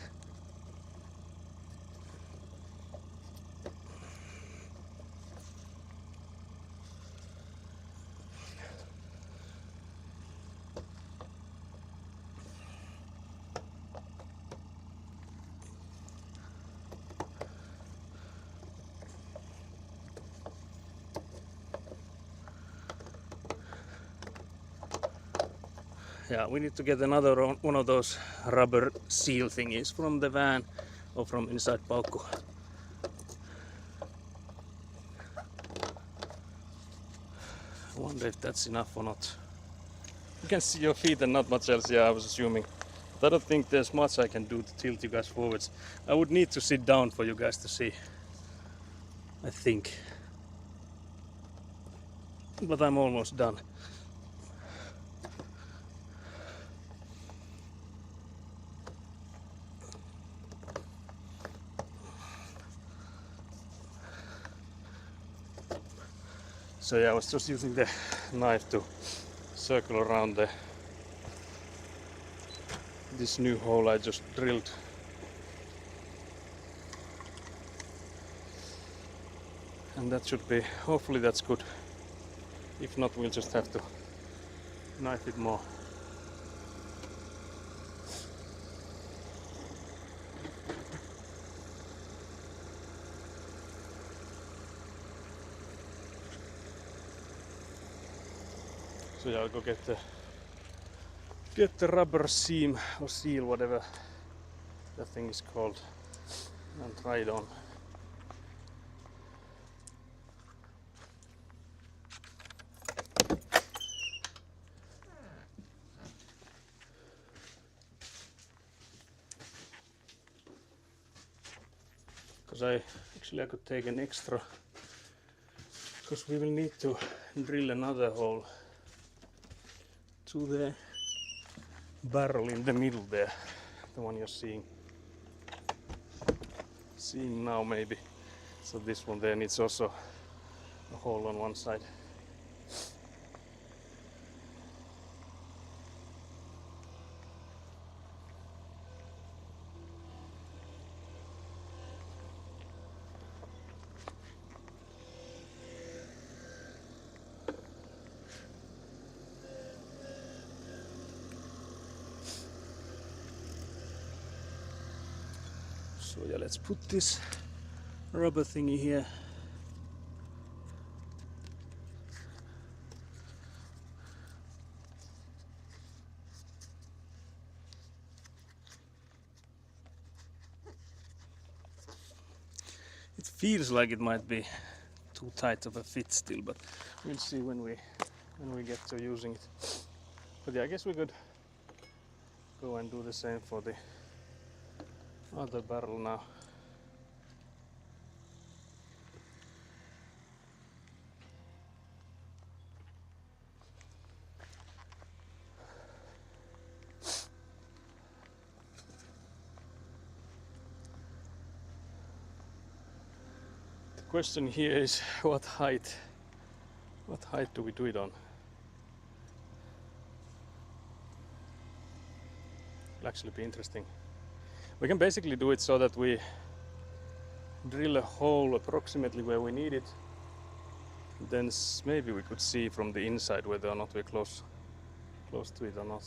Yeah, we need to get another one of those rubber seal thingies from the van or from inside Paukku. I wonder if that's enough or not. You can see your feet and not much else, yeah, I was assuming. But I don't think there's much I can do to tilt you guys forwards. I would need to sit down for you guys to see, I think. But I'm almost done. So yeah, I was just using the knife to circle around this new hole I just drilled. And that should be, hopefully that's good. If not, we'll just have to knife it more. So yeah, I'll go get the rubber seam or seal, whatever that thing is called, and try it on. Because I could take an extra, because we will need to drill another hole to the barrel in the middle there, the one you're seeing now maybe. So this one there needs also a hole on one side. So yeah, let's put this rubber thingy here. feels like it might be too tight of a fit still, but we'll see when we get to using it. But yeah, I guess we could go and do the same for the other barrel now. The question here is what height do we do it on? It'll actually be interesting. We can basically do it so that we drill a hole approximately where we need it. Then maybe we could see from the inside whether or not we're close to it or not.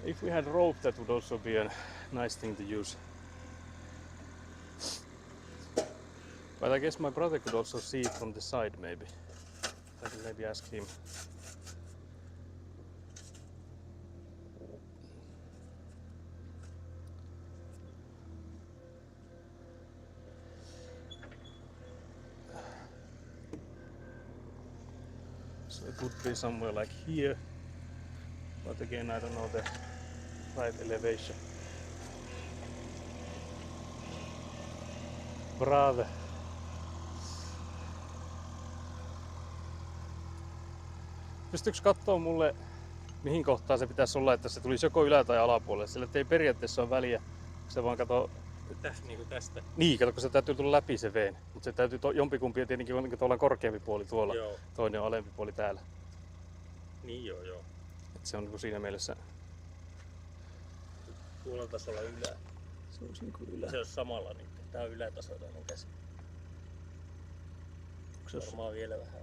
If we had rope, that would also be a nice thing to use. But I guess my brother could also see it from the side maybe. I can maybe ask him. So it would be somewhere like here, but again I don't know the right elevation. Brother. Pystyykö kattoo mulle mihin kohtaan se pitäisi olla, että se tulisi joko ylä- tai alapuolelle? Sillä ei periaatteessa ole väliä, se vaan kato. Niinku tästä. Niin, kato, kun se täytyy tulla läpi se veen. Mutta se täytyy jompikumpi tietenkin on tuolla korkeampi puoli tuolla, Joo. toinen on alempi puoli täällä. Niin joo. Et se on niinku siinä mielessä. Tuolla tasolla ylä. Se on niinku ylä. Se on samalla niin. Tää on ylätasolla mun käsi. Varmaan vielä vähän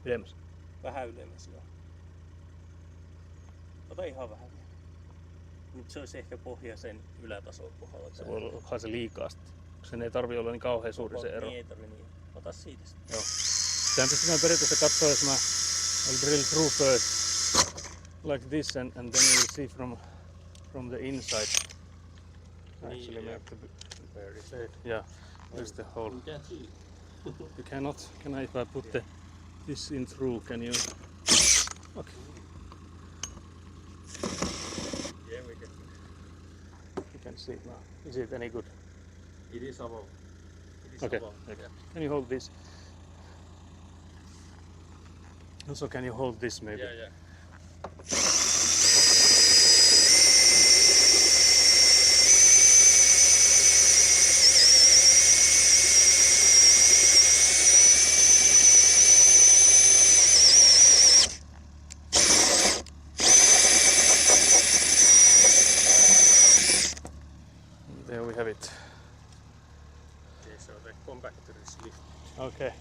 Ylemmäs. Vähän ylemmäs joo. Ota ihan vähän vielä. Nyt se olisi ehkä pohja sen ylätason kohdalla. Se voi olla se liikaa sitten. Sen ei tarvi olla niin kauhean suuri se ero. Niin ei tarvi niin. Ota siitä sitten. Joo. Sehän pystytään periaatteessa katsoa, jos mä I'll drill through first like this and then we'll see from the inside. Actually yeah. make the very yeah. There's the hole. You can't see. You cannot. Can I if I put this in through? Can you? Okay. Yeah, we can. You can see now. Is it any good? It is above. Okay. Can you hold this? Also, can you hold this maybe? Yeah. There we have it. Okay, so the compactor is lifted. Okay.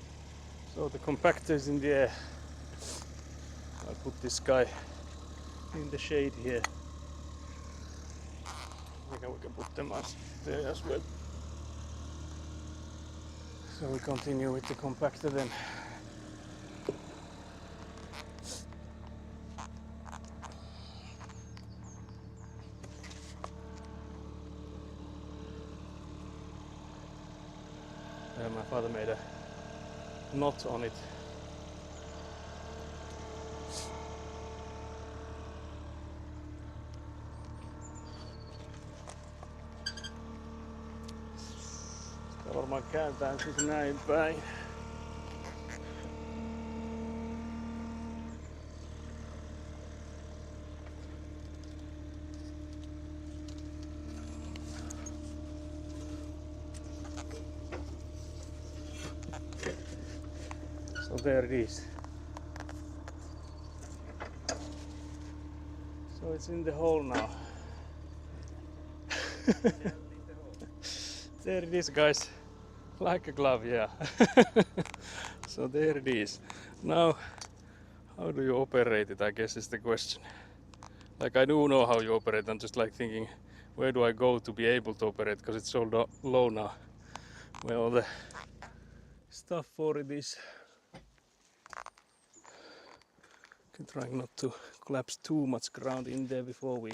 So the compactor is in the air. I'll put this guy in the shade here. We can put them there as well. So we continue with the compactor then. My father made a knot on it. Sitä varmaan kääntää siis näin päin. So there it is. So it's in the hole now. There it is, guys. Like a glove, yeah. So there it is. Now, how do you operate it, I guess is the question. Like I do know how you operate, I'm just like thinking, where do I go to be able to operate, because it's so low now. Where all the stuff for it is. Trying not to collapse too much ground in there before we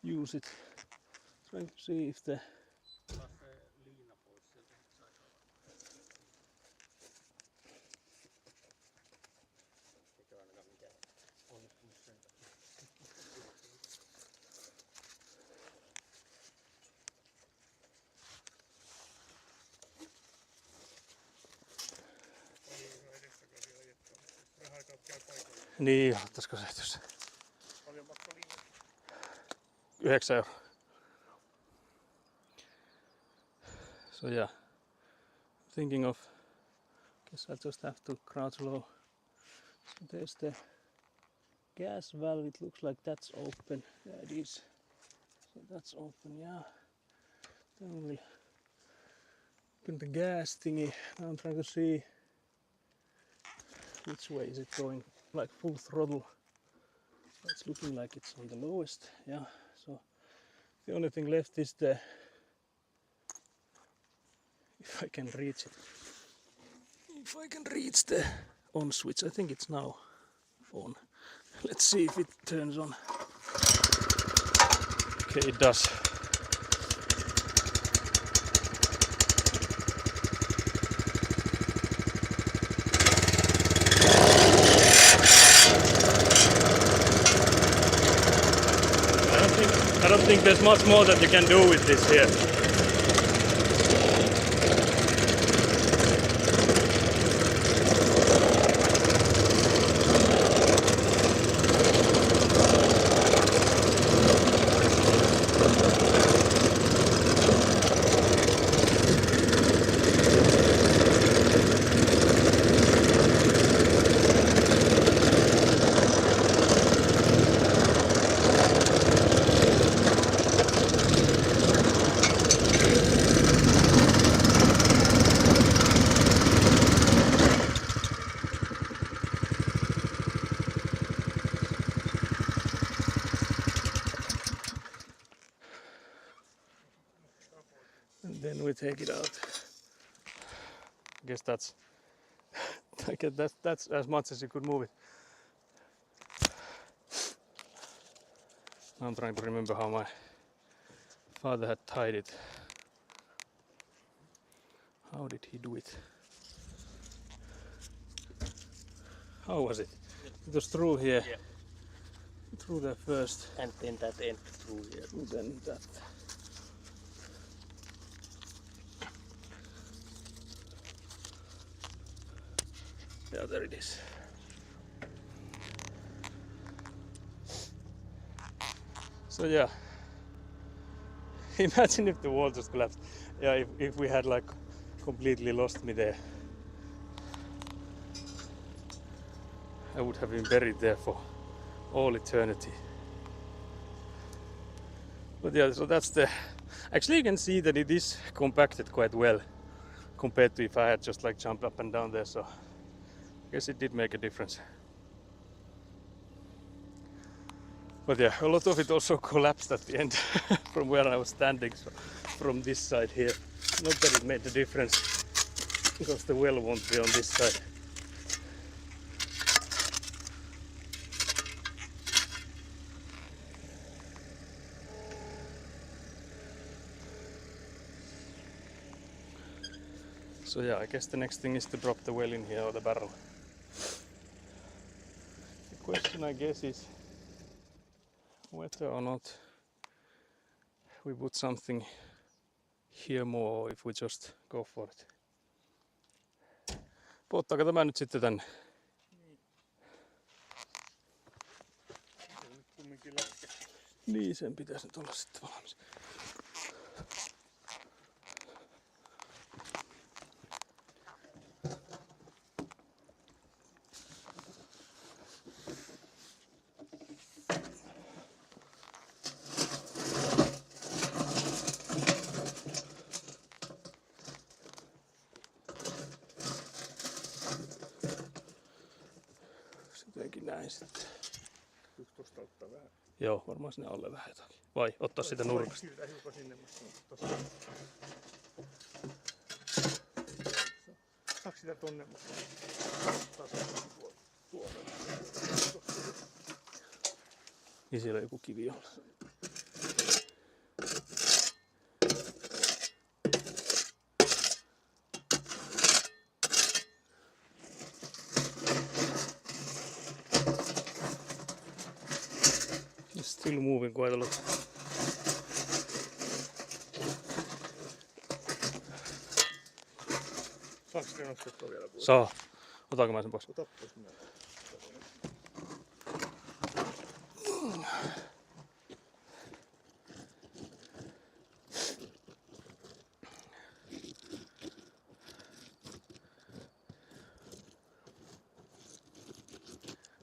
use it. Trying to see if the Taas se liina pois sieltä, niin saisi olla. Eikä ainakaan mikään onnistunut sen takia. Paljon edestakaisin ajettua, mutta vähän aikaa käy paikalla. niin, ottaisiko se jos Paljon maksaa liinat. 9 €. So yeah, thinking of, guess I'll just have to crouch low. So there's the gas valve, it looks like that's open. Yeah, it is. So that's open, yeah. Then we'll open the gas thingy. Now I'm trying to see which way is it going, like full throttle. So it's looking like it's on the lowest, yeah. So the only thing left is the, if I can reach it. If I can reach the on switch, I think it's now on. Let's see if it turns on. Okay, it does. I don't think there's much more that you can do with this here. And then we take it out. I guess that's that's as much as you could move it. I'm trying to remember how my father had tied it. How did he do it? How was it? It was through here. Yeah. Through there first. And then that end through here. And then that. Yeah, there it is. So yeah, imagine if the wall just collapsed. Yeah, if we had like completely lost me there, I would have been buried there for all eternity. But yeah, so that's the, actually you can see that it is compacted quite well compared to if I had just like jumped up and down there, so I guess it did make a difference. But yeah, a lot of it also collapsed at the end from where I was standing, so from this side here. Not that it made a difference, because the well won't be on this side. So yeah, I guess the next thing is to drop the well in here, or the barrel. The question, I guess, is whether or not we put something here more, or if we just go for it. Puottaako tämä nyt sitten tänne? Se nyt kumminkin lätkä. Niin, sen pitäisi nyt olla sitten valmis. Jotenkin näin sitten. Yksi tosta ottaa vähän. Joo, varmaan sinne alle vähän jotakin. Vai ottaa sitä nurkasta. Siirtää hiukan sinne, mutta tossa. Saaks sitä tonne, mutta tuolla. Niin siellä on joku kivi olla. still moving quite a lot. Saanko sitä nostettua vielä pois? Saa. Otanko mä sen pois? Ota pois minä.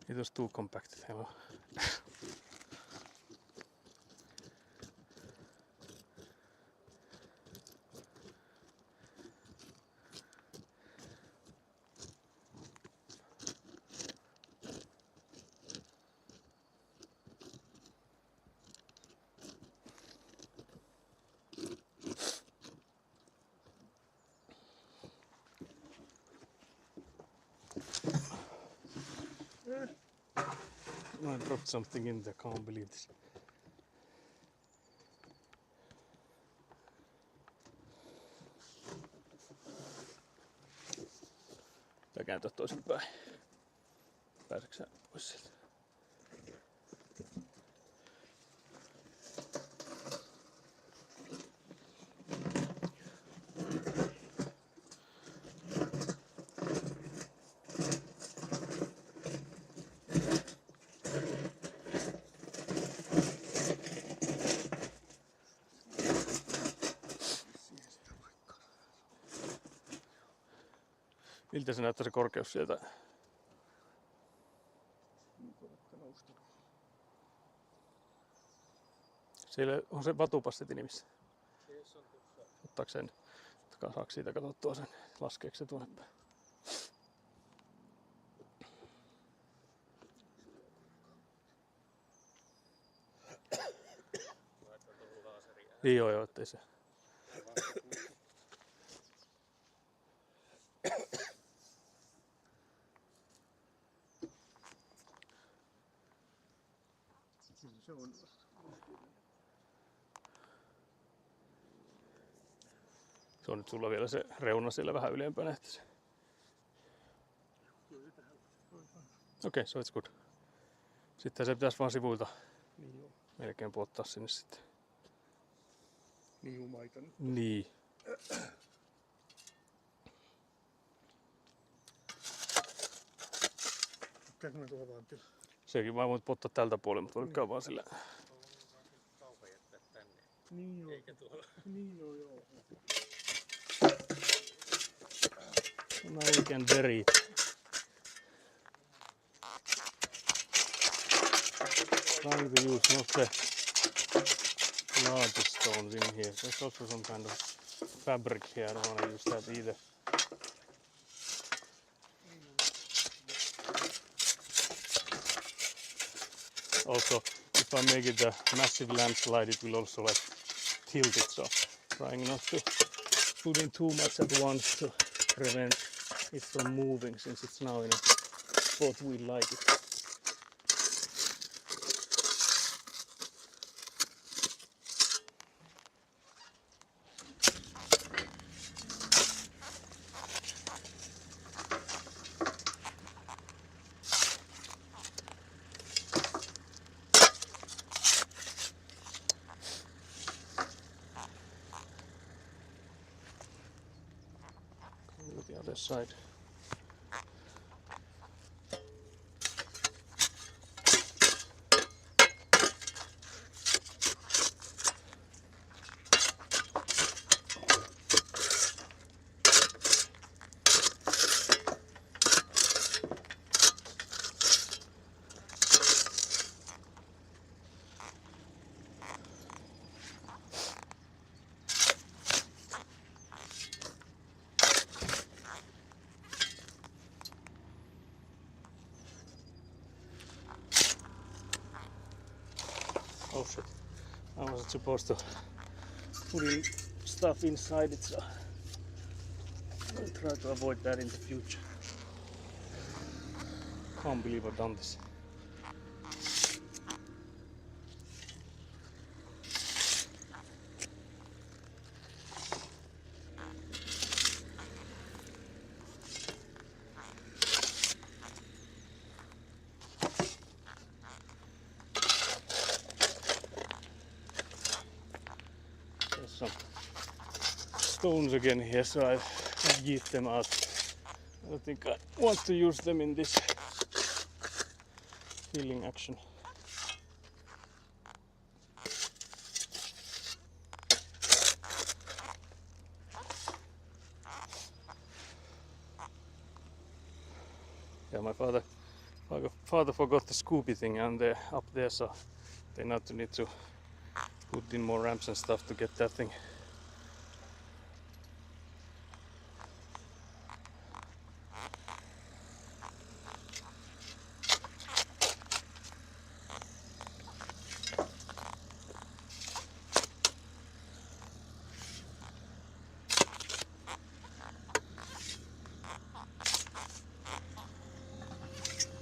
It was too compacted. Hello. I dropped something in there, can't believe this. Tää kääntää toisinpäin. Pääseekö sä pois sieltä? Miltä se näyttää se korkeus sieltä? Siellä on se vatupassetin nimissä. Ottaako sen? Saako siitä katsottua sen? Laskeeko se tuonne päin? Niin joo, ettei se. Se on. Se on nyt sulla vielä se reuna siellä vähän ylempänä. Että se... Okei, so it's good. Sitten se pitäisi vaan sivuilta Niin joo. melkein puottaa sinne sitten. Niin umaita nyt. Niin. Käykö mä tuohon vaan tilaa? Sekin vaan voit pottaa tältä puolelta, mutta voi käydä vaan sillä. Kaupan jättää tänne, Niin joo. eikä tuolla. Niin joo. Now we can bury it. Trying to use not the largest stones in here. There's also some kind of fabric here. I don't want to use that either. Also, if I make it a massive landslide, it will also like tilt it. So, trying not to put in too much at once to prevent it from moving, since it's now in a spot we like it. Do the other side. Oh shit, I wasn't supposed to put in stuff inside it, so I'll try to avoid that in the future. Can't believe I've done this. some stones again here, so I yeet them out. I don't think I want to use them in this filling action. Yeah, my father forgot the Scooby thing and they're up there, so they now need to put in more ramps and stuff to get that thing.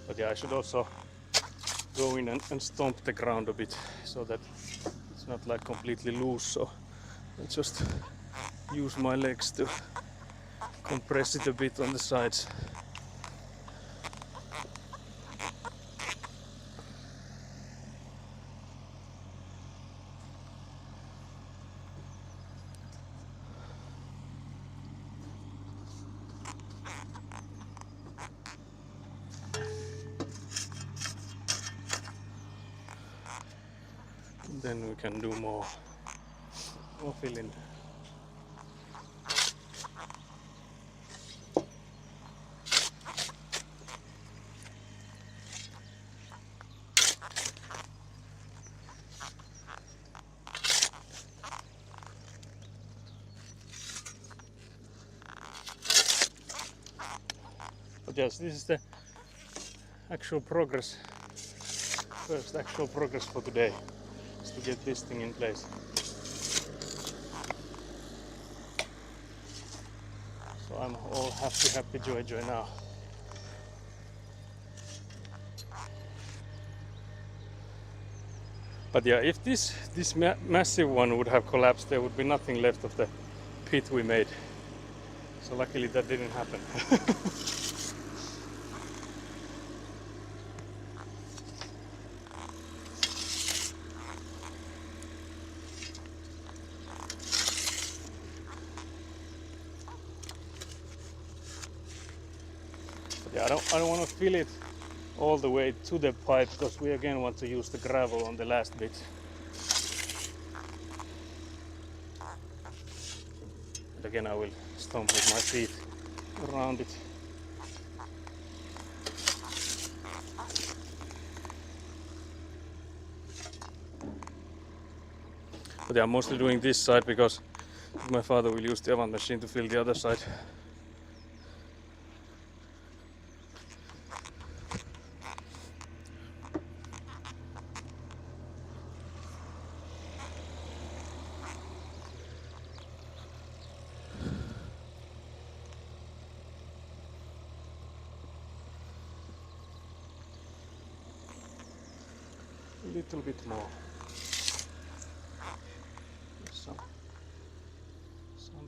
But yeah, I should also go in and stomp the ground a bit so that it's not like completely loose, so I just use my legs to compress it a bit on the sides. And then we can do more filling. But yes, this is the actual progress. First actual progress for today is to get this thing in place. So I'm all happy, joy now. But yeah, if this massive one would have collapsed, there would be nothing left of the pit we made. So luckily that didn't happen. But yeah, I don't want to fill it all the way to the pipe because we again want to use the gravel on the last bit. And again I will stomp with my feet around it. But yeah, I'm mostly doing this side because my father will use the avant machine to fill the other side. A little bit more. Some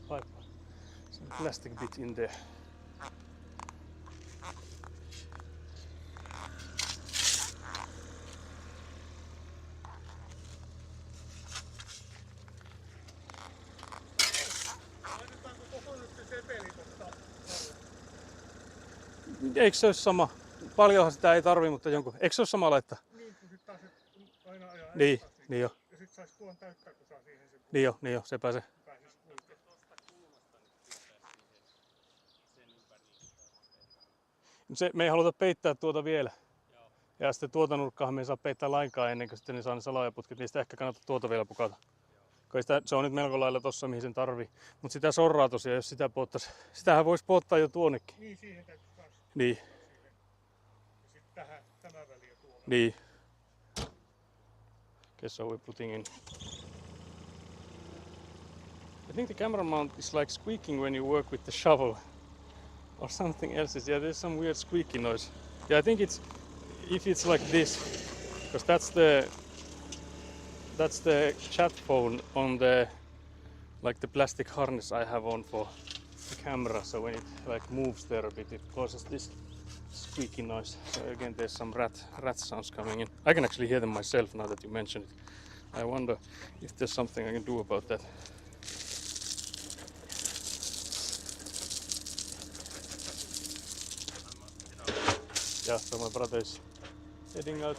pipe, some plastic bit in there. Laitetaanko koko nyt se sepeli tosta alle? Eikö se ole sama? Paljonhan sitä ei tarvi, mutta jonkun. Eikö se ole sama laittaa? Niin, kun sit taas aina ajaa Niin, edestakaisin. niin jo. Ja sit sais tuon täyttää, kun saa siihen sen Niin jo, se pääsee. pääsis kulkemaan. Tuosta kulmasta nyt työntää siihen sen ympäri Me ei haluta peittää tuota vielä. Joo. Ja sitten tuota nurkkaahan me ei saa peittää lainkaan ennen kuin sitten ne saa ne salaojaputket. Niistä ehkä kannattaa tuota vielä pukata. Se on nyt melko lailla tossa mihin sen tarvii. Mutta sitä sorraa tosiaan, jos sitä polttaisi. Sitähän voisi polttaa jo tuonnekin. Niin, siihen täytyy kans Niin. siihen. Ja sit tähän, tämä väli ja tuo väli. Niin. Okay, so we're putting in. I think the camera mount is like squeaking when you work with the shovel. Or something else. Yeah, there's some weird squeaky noise. Yeah, I think if it's like this, because that's the chat phone on the plastic harness I have on for the camera. So when it like moves there a bit, it causes this squeaky noise. So again, there's some rat sounds coming in. I can actually hear them myself now that you mention it. I wonder if there's something I can do about that. Yeah, so my brother is heading out.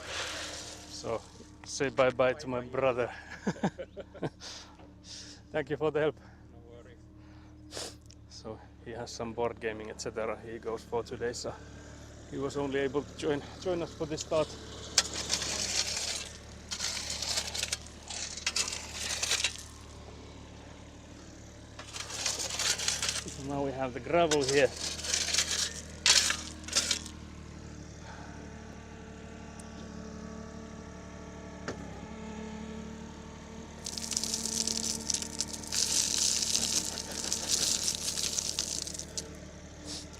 So say bye bye to my brother. Thank you for the help. No worries. So he has some board gaming, etc. He goes for today, so he was only able to join us for the start. So now we have the gravel here.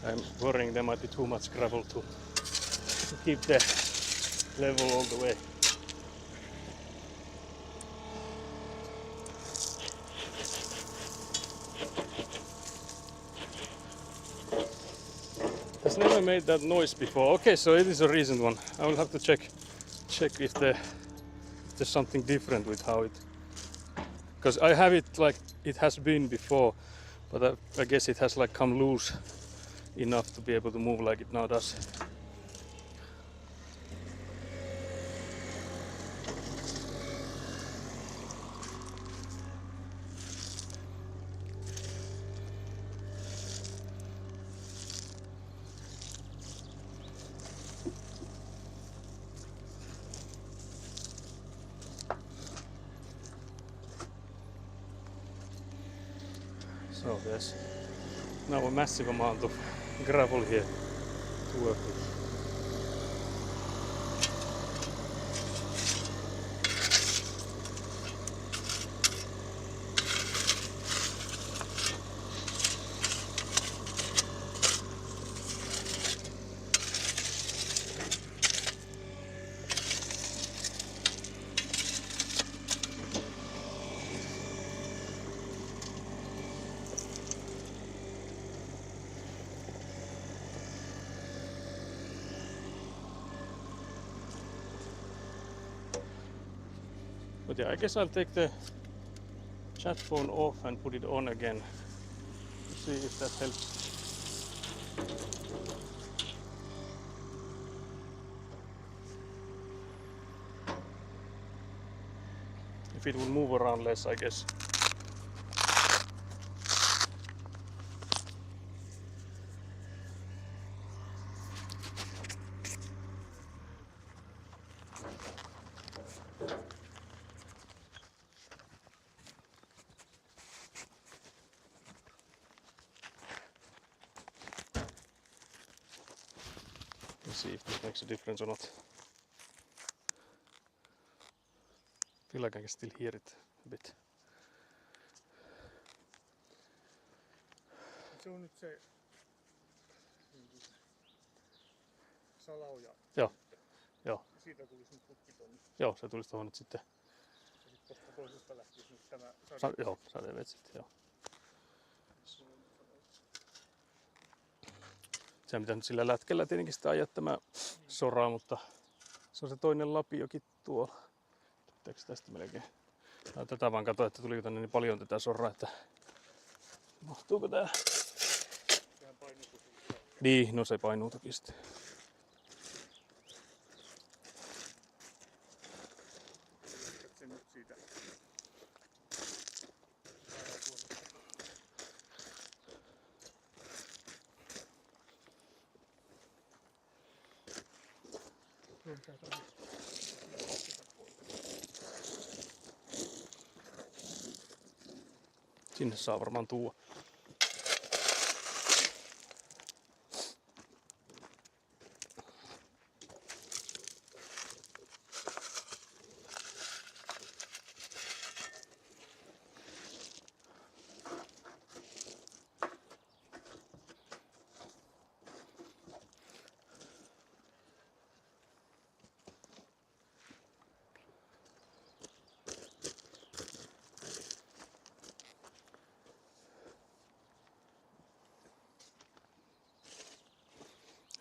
I'm worrying there might be too much gravel to keep the level all the way. Has never made that noise before. Okay, so it is a recent one. I will have to check if there's something different with how it. Because I have it like it has been before, but I guess it has like come loose enough to be able to move like it now does. So there's now a massive amount of gravel here to work with. But yeah, I guess I'll take the chat phone off and put it on again to see if that helps. If it will move around less, I guess. Let's see if this makes a difference or not. I feel like I can still hear it a bit. Se on nyt se salaoja. Joo. Joo. Siitä tulisi nyt putki tonne. Joo, se tulisi tuohon nyt sitten. Ja sit tosta toisesta lähtisi nyt tämä Joo, sadevet sitten, joo. Se mitä nyt sillä lätkellä tietenkin sitä ajaa tämä sora, mutta se on se toinen lapiokin tuolla. Pitääkö tästä melkein? Tätä vaan katsoa, että tuliko tänne niin paljon tätä soraa, että mahtuuko tää? Sehän painuu kun Niin, no se painuu toki sitten. se nyt siitä. Sinne saa varmaan tuoda.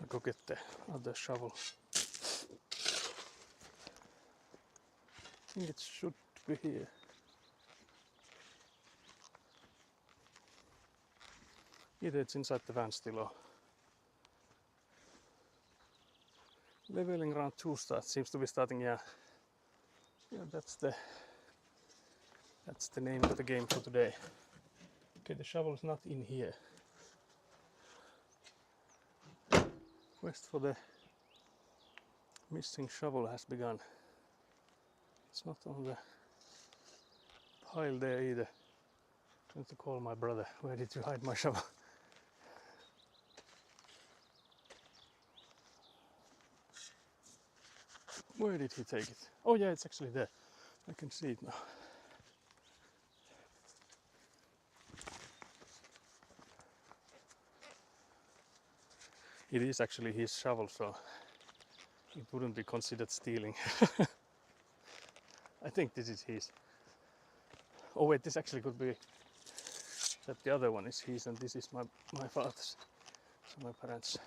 I'll go get the other shovel. I think it should be here. Either it's inside the van still or... Leveling round 2 seems to be starting. Yeah, that's the name of the game for today. Okay, the shovel is not in here. Quest for the missing shovel has begun. It's not on the pile there either. I need to call my brother. Where did you hide my shovel? Where did he take it? Oh yeah, it's actually there. I can see it now. It is actually his shovel, so it wouldn't be considered stealing. I think this is his. Oh wait, this actually could be that the other one is his and this is my father's. So my parents.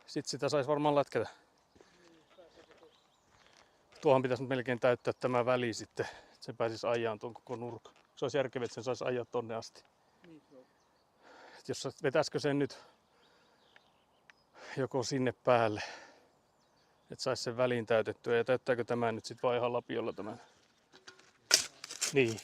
Sitten sitä sais varmaan lätkätä. Tuohon pitäisi nyt melkein täyttää tämä väli sitten, että se pääsisi ajaan tuon koko nurkan. Se olisi järkevää, että sen saisi ajaa tonne asti. Et jos vetäisikö sen nyt joko sinne päälle, että saisi sen väliin täytettyä ja täyttääkö tämä nyt sitten vaan ihan lapiolla tämän? Niin.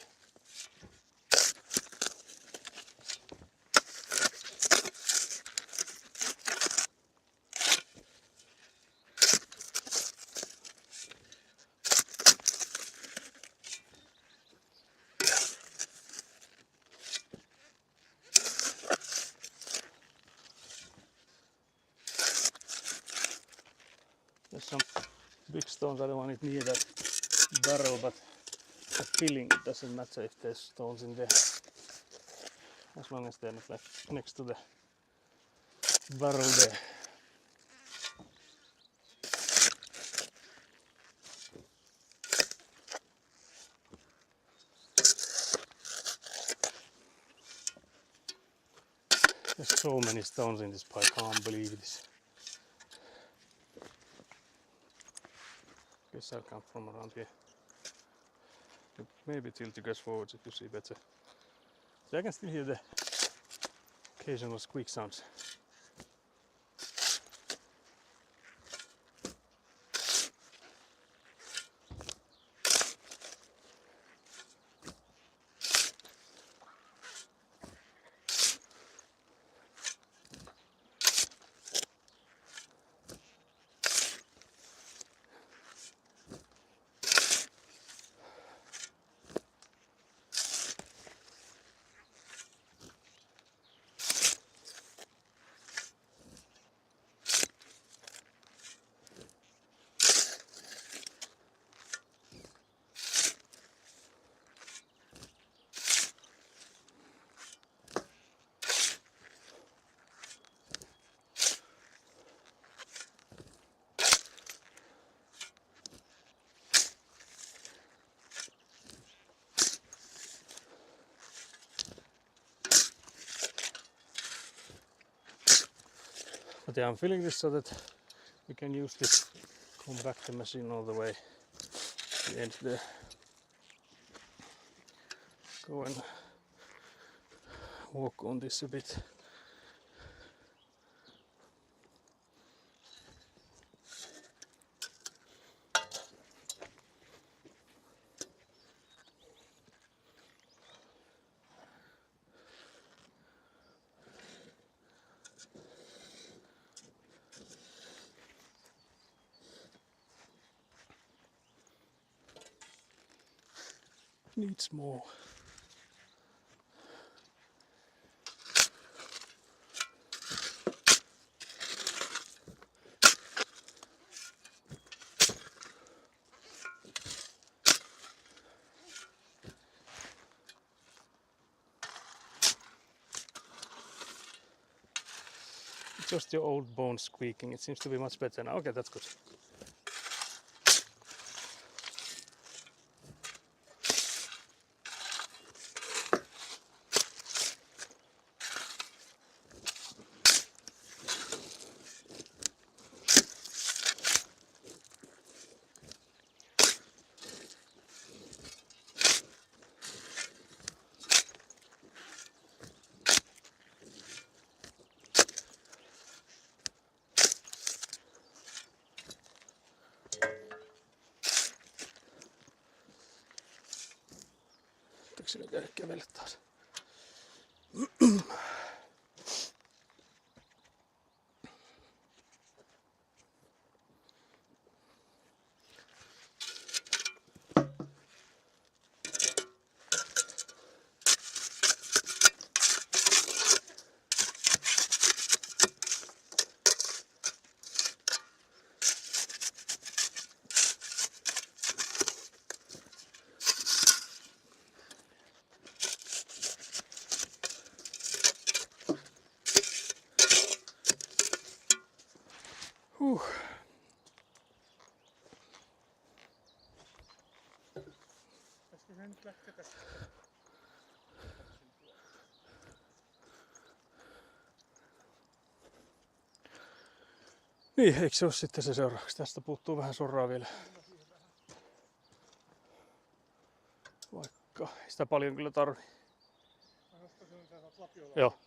There's some big stones, I don't want it near that barrel, but the filling, it doesn't matter if there's stones in there. As long as they're not like next to the barrel there. There's so many stones in this pipe, I can't believe this. Guess I'll come from around here. But maybe tilt you guys forwards if you see better. So I can still hear the occasional squeak sounds. But yeah, I'm filling this so that we can use this compactor machine all the way to the end there. Go and walk on this a bit. Needs more. Just your old bones squeaking. It seems to be much better now. Okay, that's good. jaksanut käydä kävellä taas. Pitäisikö se nyt lähteä tästä? Niin, eikö se ole sitten se seuraavaksi? Tästä puuttuu vähän sorraa vielä. Vaikka ei sitä paljon kyllä tarvii. Mä nostaisin täältä lapiolla. Joo.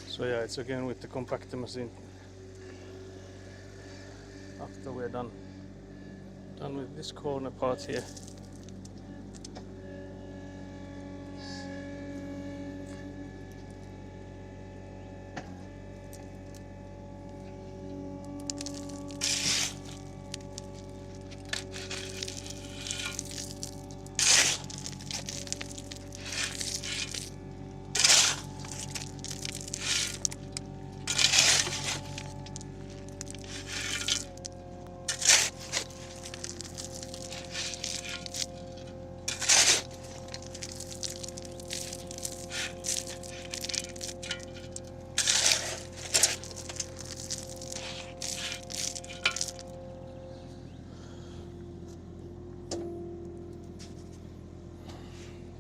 So yeah, it's again with the compactor machine. After we're done with this corner part here.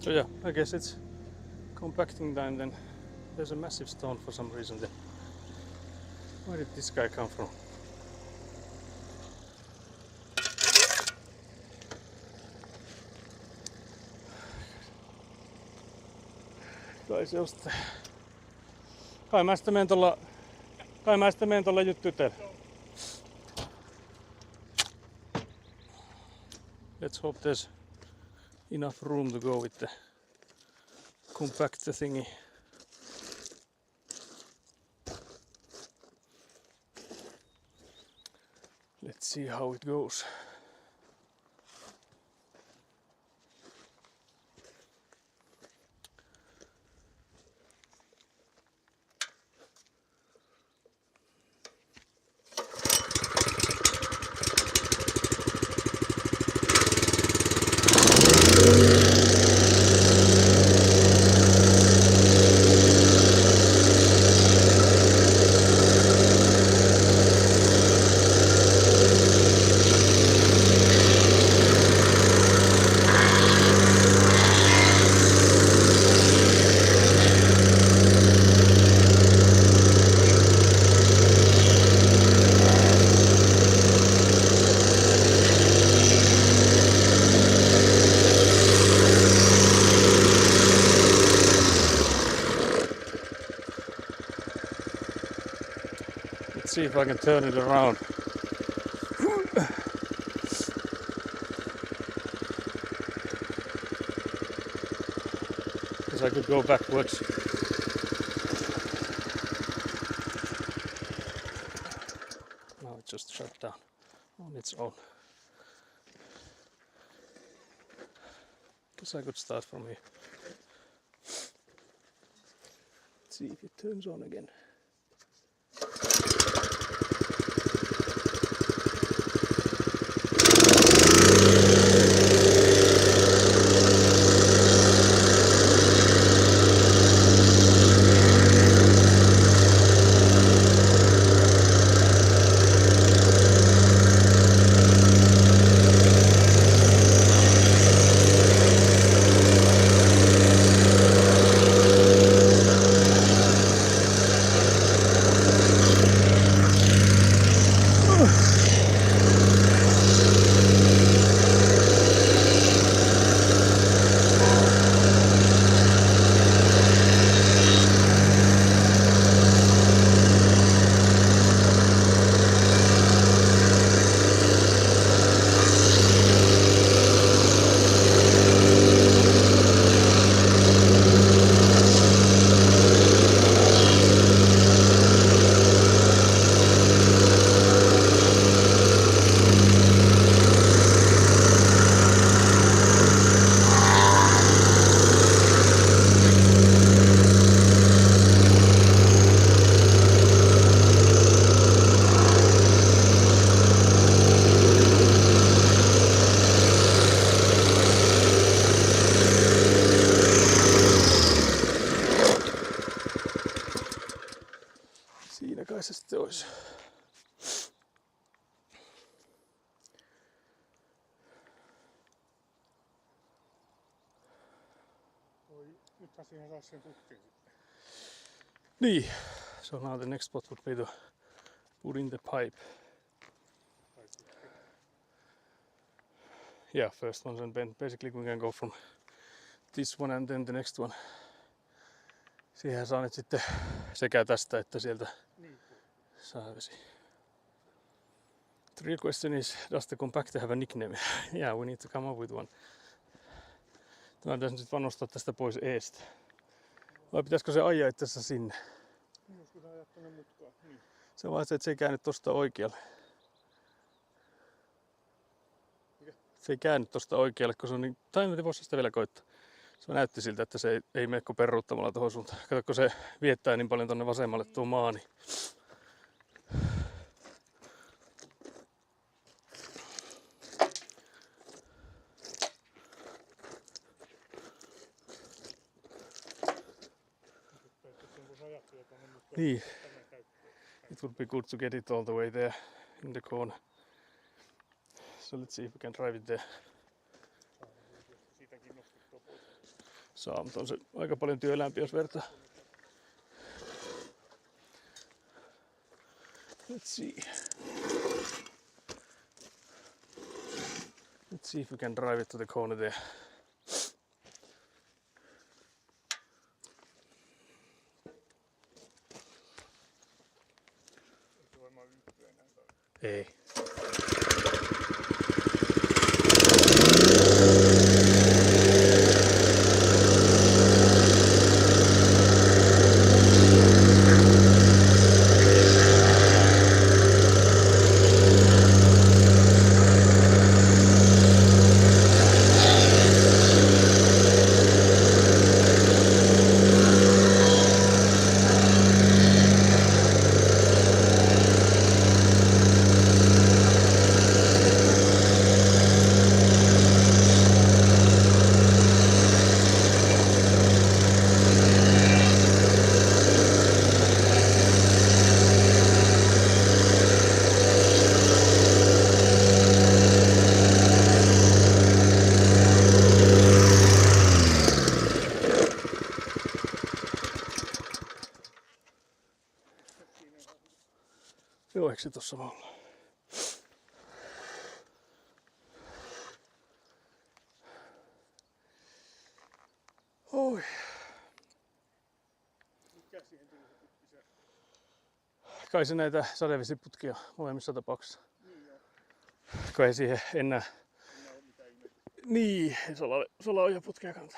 So yeah, I guess it's compacting time then. There's a massive stone for some reason there. Where did this guy come from? Kai se on sitten... Kai mä sitten menen tolla juttuteen. Let's hope there's enough room to go with the compactor thingy. Let's see how it goes. Let's see if I can turn it around. because I could go backwards. Now it just shut down on its own. Guess I could start from here. Let's see if it turns on again. Siinä kai se sitten olisi. Nythän siihen saa sen putkin sitten. Niin. So now the next spot would be to put in the pipe. Yeah, first one, and then basically we can go from this one and then the next one. Siihen saa nyt sitten sekä tästä että sieltä saa vesi. The real question is, does the compactor have a nickname? Yeah, we need to come up with one. Tämä pitäisi nyt vaan nostaa tästä pois eestä. Vai pitäisikö se ajaa itse asiassa sinne? Joskus ajat tonne mutkaan. Niin. Se on vaan se, että se ei käänny tosta oikealle. Mikä? Se ei käänny tosta oikealle, kun se on niin... Tai en voisi sitä vielä koittaa. Se näytti siltä, että se ei mene kuin peruuttamalla tuohon suuntaan. Kato, kun se viettää niin paljon tonne vasemmalle tuo maa, niin... Niin. It would be good to get it all the way there in the corner. So let's see if we can drive it there. Saa, mutta on se aika paljon työlämpi, jos vertaa. Let's see. Let's see if we can drive it to the corner there. Ei. Joo, eikö se tossa vaan olla? Oi. Kai se näitä sadevesiputkia molemmissa tapauksissa. Kai ei siihen enää. Niin, ei solaojaputkia kannata.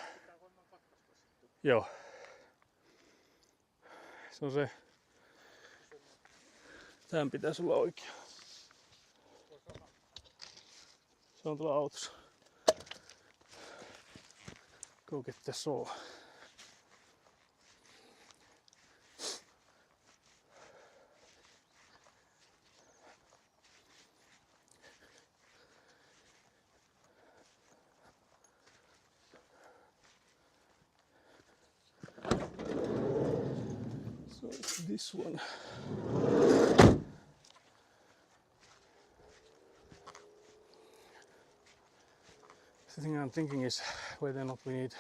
Joo. Se on se. Tämän pitäisi olla oikea. Se on tuolla autossa. Go get the saw. So it's this one. The thing I'm thinking is whether or not we need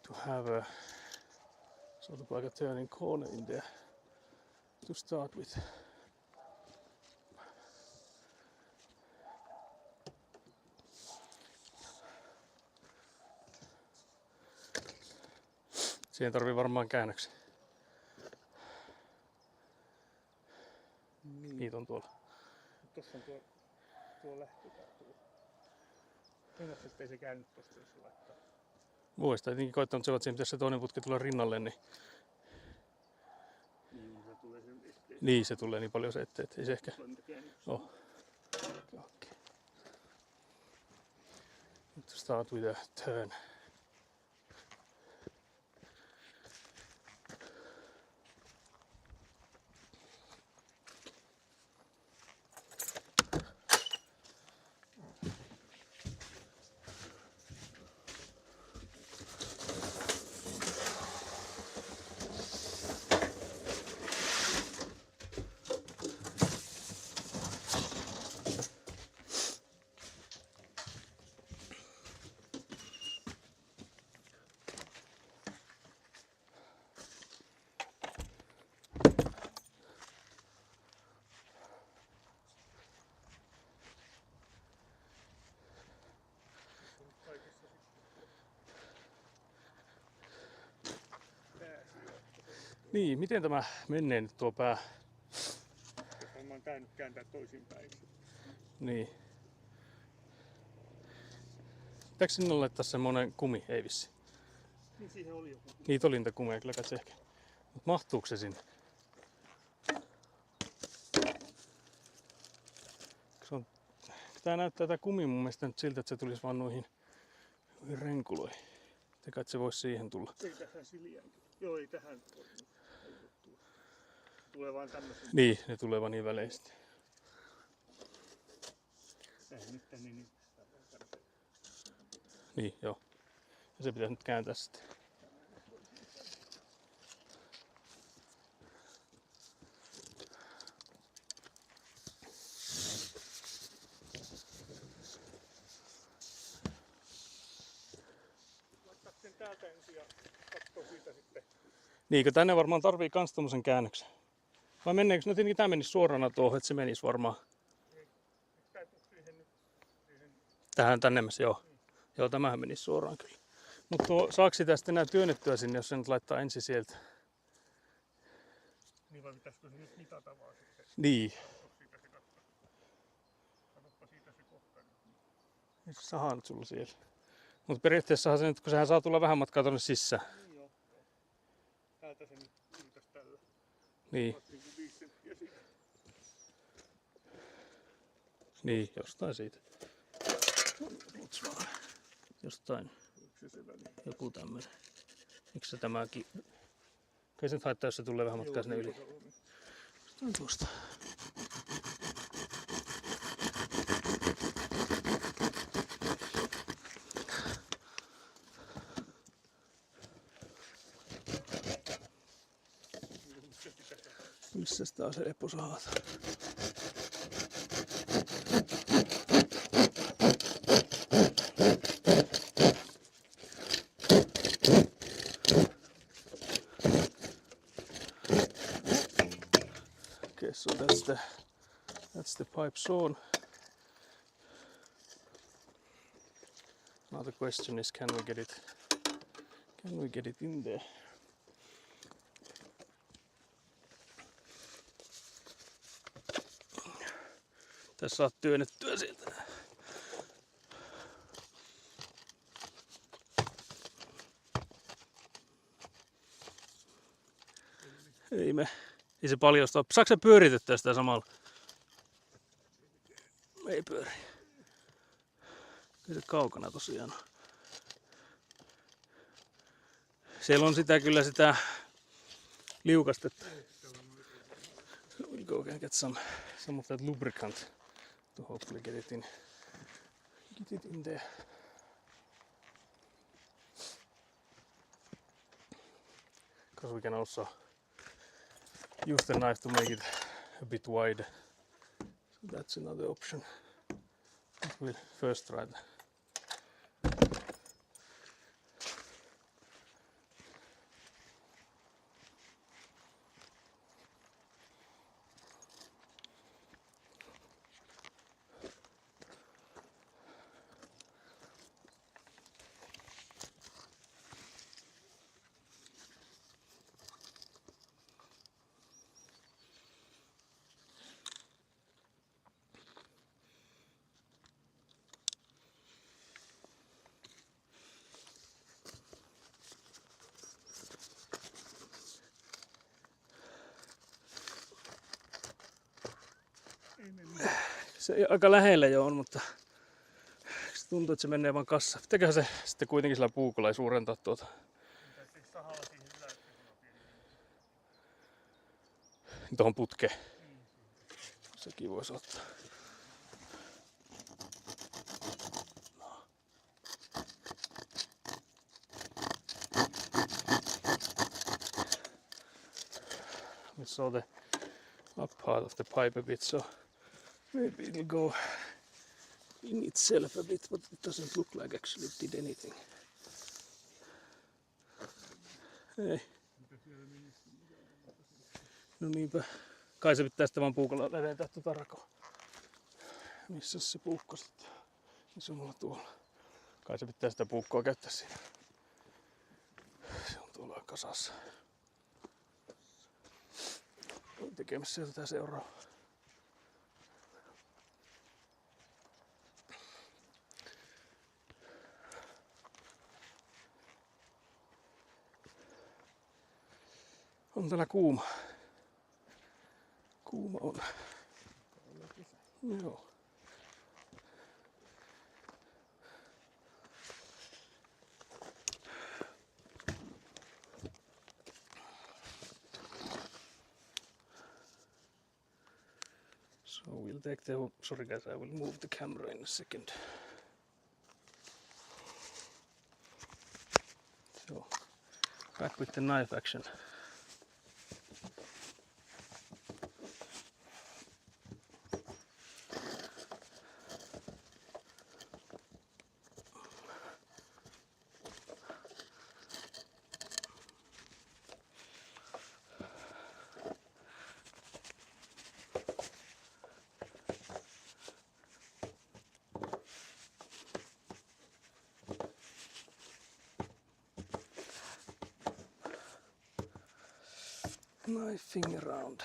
to have a sort of like a turning corner in there to start with. Siihen tarvii varmaan käännöksiä. Niin. Niitä on tuolla. Tuossa on tuo lähtöpää tuo. Mennässä ei se käänny tosta, jos se laittaa. Voisi tietenkin koittaa, mutta se on, että se toinen putki tulee rinnalle, niin Niin, se tulee sen eteen. niin se tulee niin paljon se eteen, että ei se ehkä ole. Okay. To start with a turn. Niin, miten tämä menee nyt tuo pää? Jos varmaan tää nyt kääntää toisinpäin. Niin. Pitääkö sinne laittaa semmonen kumi? Ei vissi. Niin siihen oli joku. Niitä oli niitä kumeja, kyllä kai se ehkä. Mut mahtuuko se sinne? Tää näyttää tää kumi mun mielestä nyt siltä, että se tulisi vaan noihin renkuloihin. Eikä että se voisi siihen tulla. Ei tähän siljään. Joo, ei tähän voi. Tulee vaan tämmösen. Niin, ne tulee vaan niin välein sitten. Tähän nyt tänne niin. Niin, joo. Ja se pitäisi nyt kääntää sitten. Laittaa sen täältä ensin ja katsoo siitä sitten. Niinkö tänne varmaan tarvii kans tommosen käännöksen? Vai menneekö, no tietenkin tää menisi suorana tuohon, että se menisi varmaan. Tää tuu siihen nyt. Tähän tänne, joo. Joo, tämähän menisi suoraan kyllä. Mutta saako sitä sitten enää työnnettyä sinne, jos se nyt laittaa ensin sieltä? Niin vai pitäisikö se nyt mitata vaan sitten? Niin. Siitä se kattaa. Katoppa siitä se kohta nyt. Ei se sahaa nyt sulla siellä. Mutta periaatteessahan se nyt, kun sehän saa tulla vähän matkaa tonne sisään. Niin joo. Täältä se nyt yltäisi tällä. Niin. Niin 5 senttiä siitä. Niin, jostain siitä. Jostain. Joku tämmönen. Miksi se tämäkin? Kai se nyt haittaa, jos se tulee vähän matkaa sinne yli. Jostain tuosta. Missä taas se epo saata? Okay, so that's the pipe sawn. Now the question is, can we get it in there? Tässä saat työnnettyä sieltä. Ei se paljastaa. Saatko sä pyöritettyä sitä samalla? Ei pyöri. Kyllä se kaukana tosiaan on. Siellä on kyllä sitä liukastetta. We'll go and get some of that lubricant to hopefully get it in there. Because we can also use the knife to make it a bit wide. So that's another option. But we'll first try that. Se aika lähellä jo on, mutta se tuntuu, että se menee vaan kassa. Pitääköhän se sitten kuitenkin sillä puukolla suurentaa tuota. Tuohon putkeen. Sekin voisi ottaa. We saw the up part of the pipe a bit, so maybe it'll go in itself a bit, but it doesn't look like actually it did anything. Ei. No niinpä. Kai se pitää sitten vaan puukolla leventää tuota rakoa. Missä se puukko sitten? Se on mulla tuolla. Kai se pitää sitä puukkoa käyttää siinä. Se on tuolla kasassa. Olen tekemässä tätä seuraavaa. On täällä kuuma. Kuuma on. Joo. So we'll take the... Sorry guys, I will move the camera in a second. So, back with the knife action. Knifing around.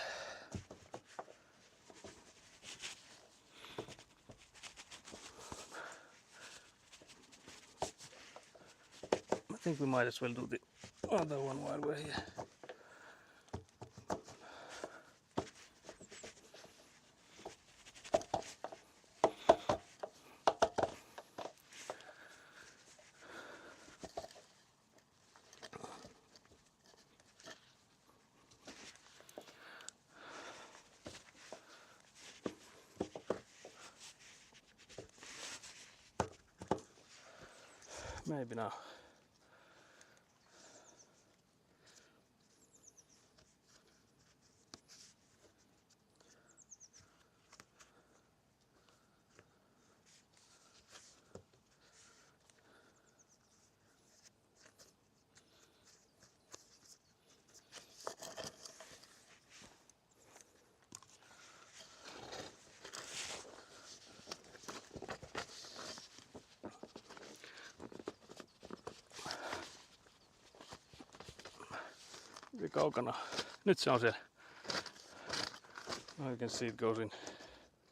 I think we might as well do the other one while we're here. Maybe now. Kaukana. Nyt se on siellä. I can see it goes in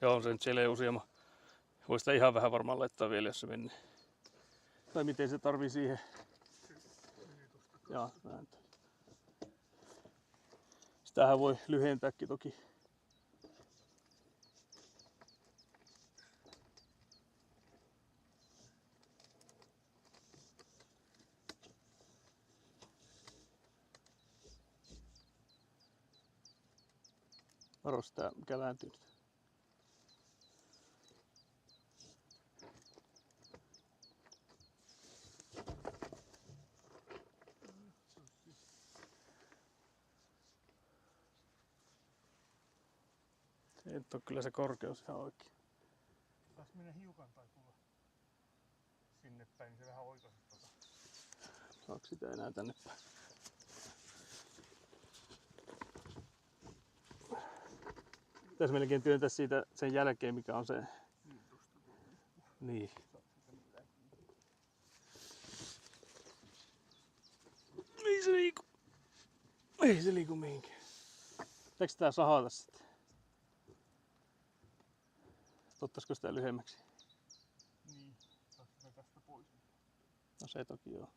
Joo, se nyt siellä useamman. Voi sitä ihan vähän varmaan laittaa vielä, jos se menee. Tai miten se tarvii siihen. Joo, vääntää. Sitähän voi lyhentääkin toki. Varo sitä, mikä vääntyy. Se ei ole kyllä se korkeus ihan oikein. Taas mennä hiukan tai tulla sinne päin, niin se vähän oikaisi tota. Saako sitä enää tänne päin? Pitäis melkein työntää siitä sen jälkeen, mikä on se. Niin. Ei se liiku. Ei se liiku mihinkään. Pitääkö tää sahata sitten? Ottaisiko sitä lyhyemmäksi? Niin, saako sitä tästä pois? No se toki joo.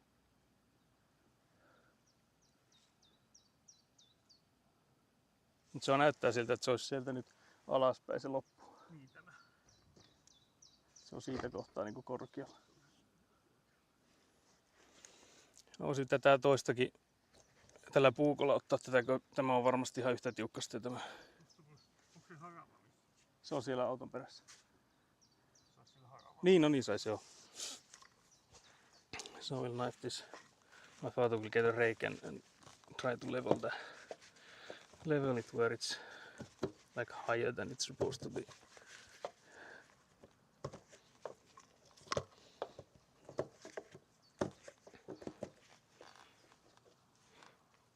Nyt se näyttää siltä, että se olisi sieltä nyt alaspäin se loppu. Niin tämä. Se on siitä kohtaa niin kuin korkealla. Voisin tätä toistakin tällä puukolla ottaa tätä, kun tämä on varmasti ihan yhtä tiukkasti tämä. Onko se harava? Se on siellä auton perässä. Saisi sillä haravaa. Niin, no niin saisi joo. So we'll knife this. My father will get a rake and try to level it where it's like higher than it's supposed to be.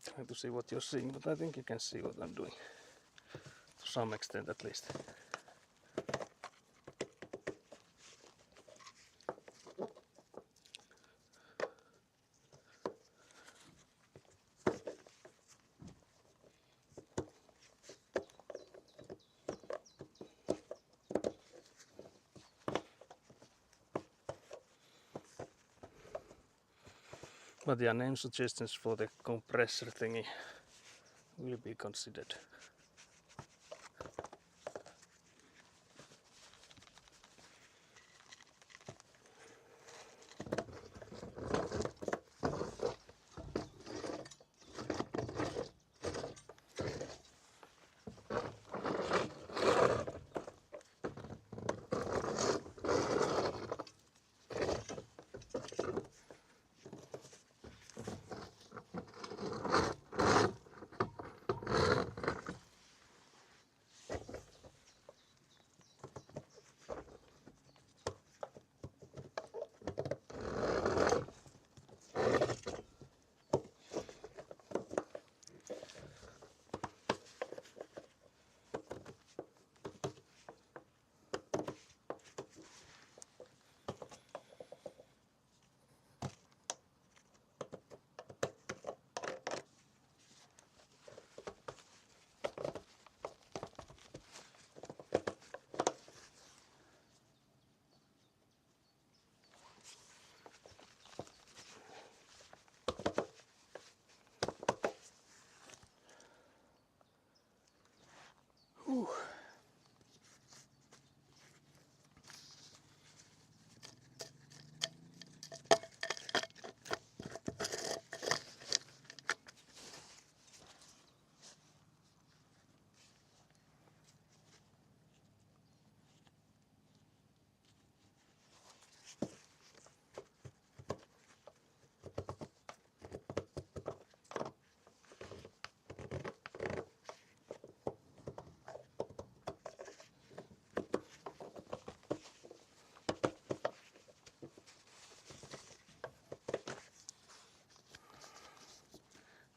Trying to see what you're seeing, but I think you can see what I'm doing. To some extent at least. But yeah, name suggestions for the compressor thingy will be considered.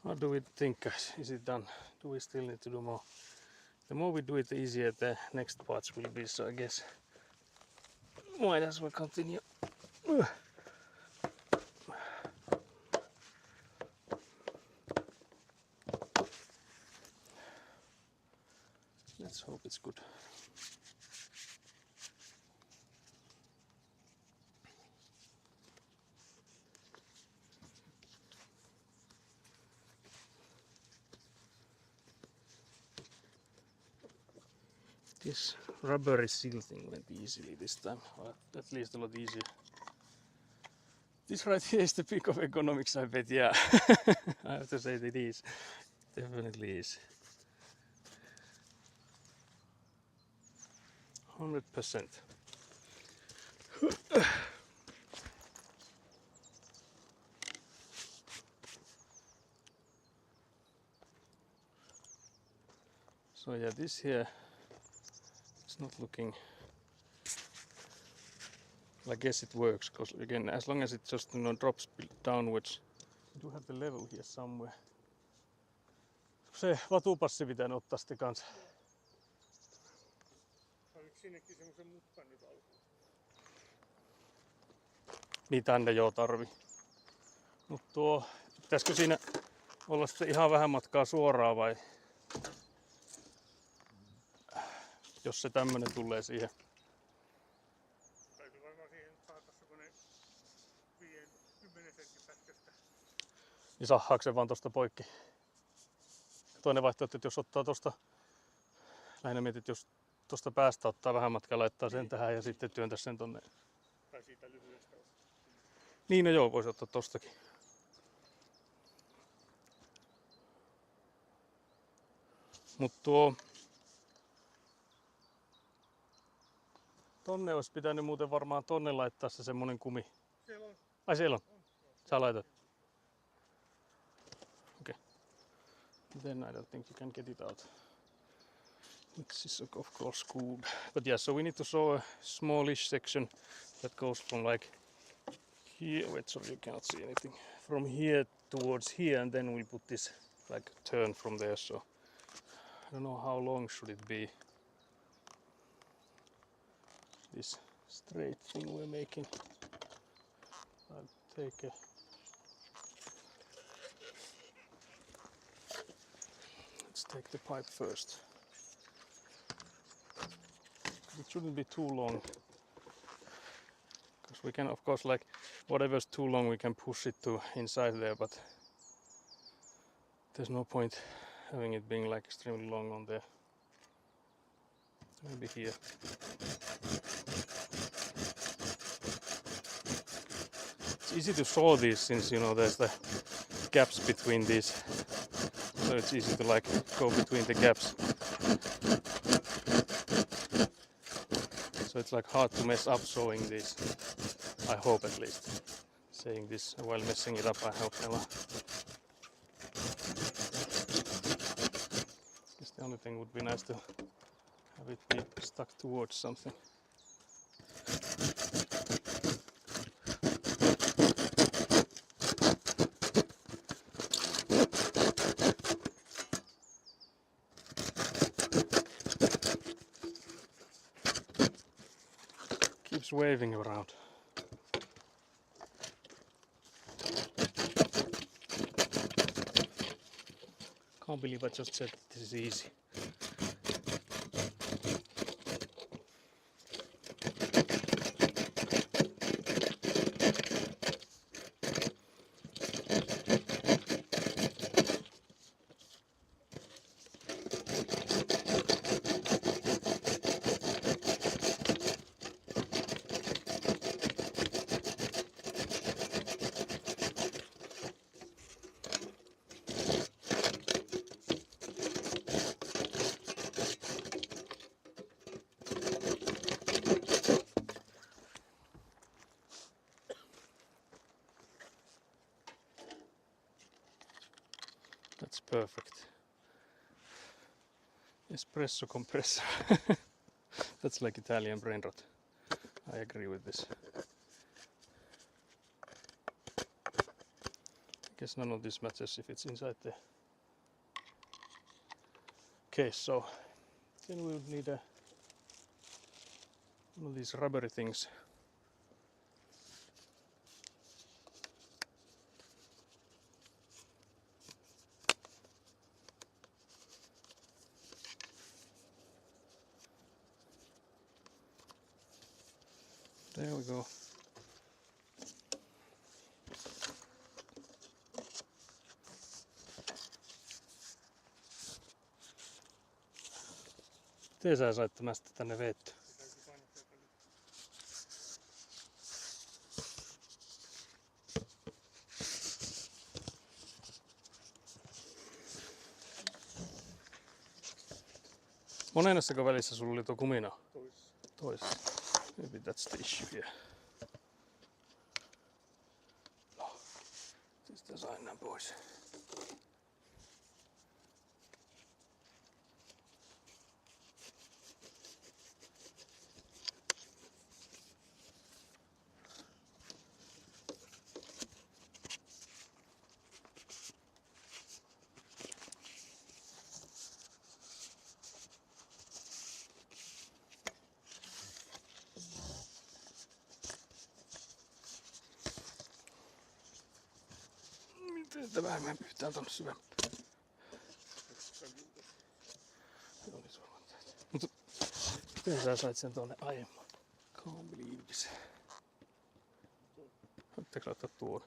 What do we think, guys? Is it done? Do we still need to do more? The more we do it, the easier the next parts will be, so I guess might as well continue. Let's hope it's good. This rubbery silting went easily this time, or at least a lot easier. This right here is the peak of economics, I bet, yeah. I have to say that it is. Definitely is. 100%. So yeah, this here is not looking, I guess it works, because again, as long as it just drops downwards. We do have the level here somewhere. Se vatupassi pitää ottaa sitten kanssa. Oliko sinnekin semmosen mutkan nyt alkuun? Niin tänne joo tarvii. Mut pitäisikö siinä olla sitten ihan vähän matkaa suoraan vai jos se tämmönen tulee siihen? Täytyy varmaan siihen saattaa semmonen 5-10 sentin pätkästä. Niin sahaako se vaan tosta poikki? Toinen vaihtoehto, että jos ottaa tosta, lähinnä mietit, jos tosta päästä ottaa vähän matkaa, laittaa sen tähän ja sitten työntää sen tonne. Tai siitä lyhyestä. Niin no joo, voisi ottaa tostakin. Mut tonne olisi pitänyt muuten varmaan tonne laittaa se semmonen kumi. Siellä on. Ai siellä on. Sä laitat. Okay. Then I don't think you can get it out. Mix is of course good. But yeah, so we need to saw a smallish section that goes from like here. Wait, sorry, you cannot see anything. From here towards here, and then we'll put this like turn from there. So I don't know how long should it be. This straight thing we're making. I'll take a. Let's take the pipe first. It shouldn't be too long, because we can of course like whatever's too long we can push it to inside there, but there's no point having it being like extremely long on there. Maybe here. It's easy to saw these since there's the gaps between these, so it's easy to like go between the gaps. So it's like hard to mess up sewing these. I hope at least. Saying this while messing it up, I hope not. Guess the only thing would be nice to have it be stuck towards something. Keeps waving around. Can't believe I just said this is easy. That's perfect. Espresso compressor. That's like Italian brain rot. I agree with this. I guess none of this matters if it's inside there. Okay, so then we would need one of these rubbery things. There we go. Miten sä sait tämän sitten tänne veettyä? Se täytyy painaa sieltä nyt. Monennessako välissä sulla oli tuo kumina? Toisessa. Toisessa. Maybe that's the issue here. No, sitten sain nää pois. Miten tämä mä pyytään tonne syvemmälle? Joo, niin varmaan täältä. Mutta miten sä sait sen tonne aiemman? Can't believe this. Haluatteko laittaa tuon?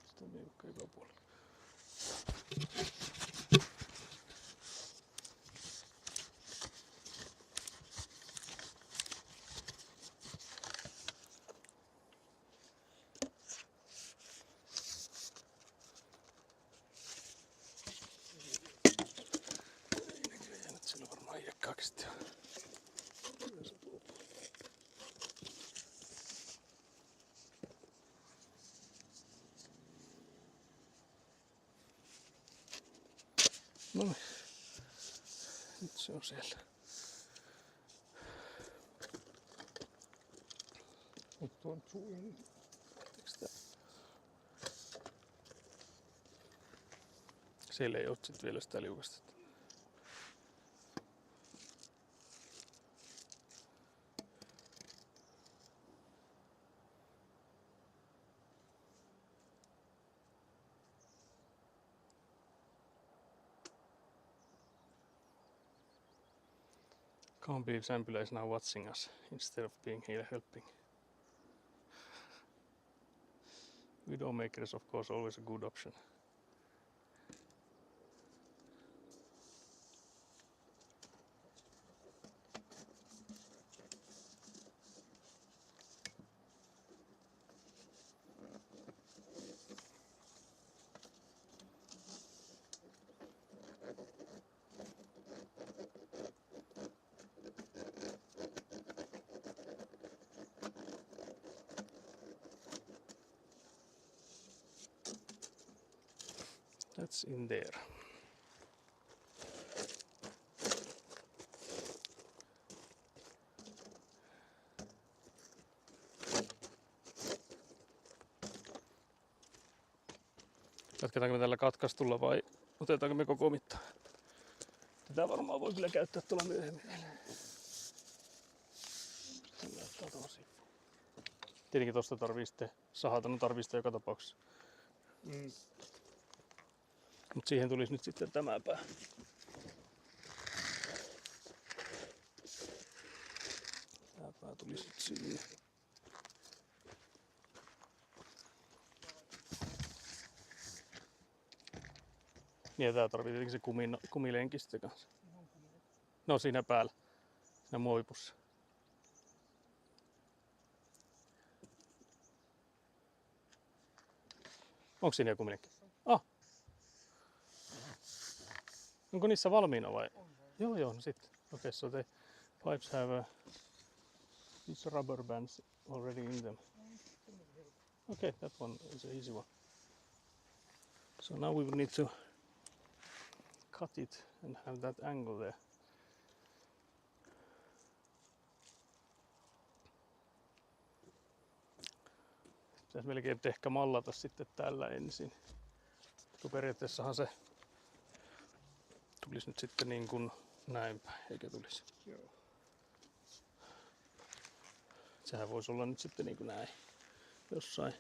Sitä on niukka joka puolella. Sillä varmaan iäkkääksi sitten. No niin. Nyt se on siellä. Nyt tuon suun. Siellä ei oo sit vielä sitä liukastetta. Can't believe Sämpylä is now watching us instead of being here helping. Widowmaker is of course always a good option. That's in there. Jatketaanko me tällä katkaistulla vai otetaanko me koko mitta? Tätä varmaan voi kyllä käyttää tuolla myöhemmin. Tietenkin tosta tarvii sitten sahata, no tarvii sitä joka tapauksessa. Mut siihen tulisi nyt sitten tämä pää. Tämä pää tulisi nyt sinne. Niin ja tää tarvii tietenkin se kumilenki sitten kanssa. No siinä päällä. Siinä muovipussa. Onko siinä joku kumilenkki? Ah! Onko niissä valmiina vai? Joo, no sitten. Okay, so the pipes have these rubber bands already in them. Okay, that one is an easy one. So now we will need to cut it and have that angle there. Pitäisi melkein ehkä mallata sitten tällä ensin. Kun periaatteessahan se tulisi nyt sitten niin kuin näin päin, eikä tulisi. Joo. Sehän voisi olla nyt sitten niin kuin näin. Jossain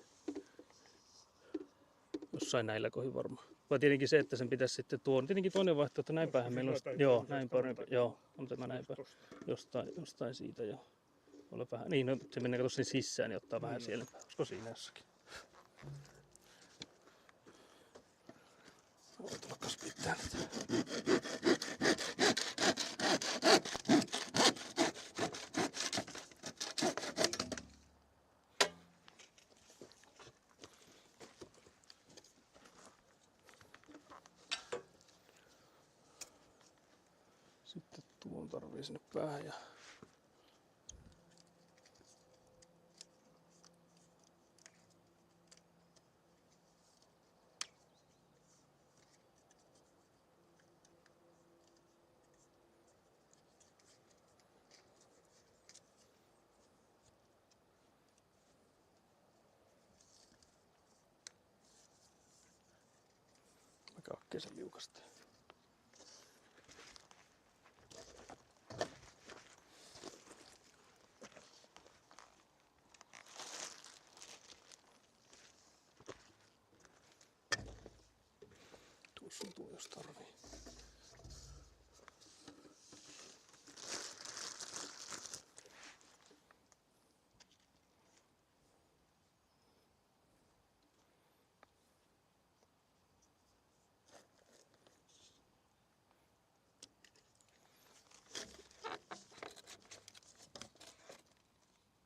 näillä kohin varmaan. Vai tietenkin se, että sen pitäisi sitten tuon. Tietenkin toinen vaihtoehto, näin päin meillä on. Joo, näin parempi. Joo, on tämä näin päin. Jostain siitä joo. Ole vähän. Niin, no, se menee tuossa sisään, niin ottaa vähän Niin. siellä. Olisiko siinä jossakin? Voit olkoon pitää nyt. Sitten tuon tarvii sinne päähän ja mikä on kesän liukasta. Tuossa on tuo, jos tarvii.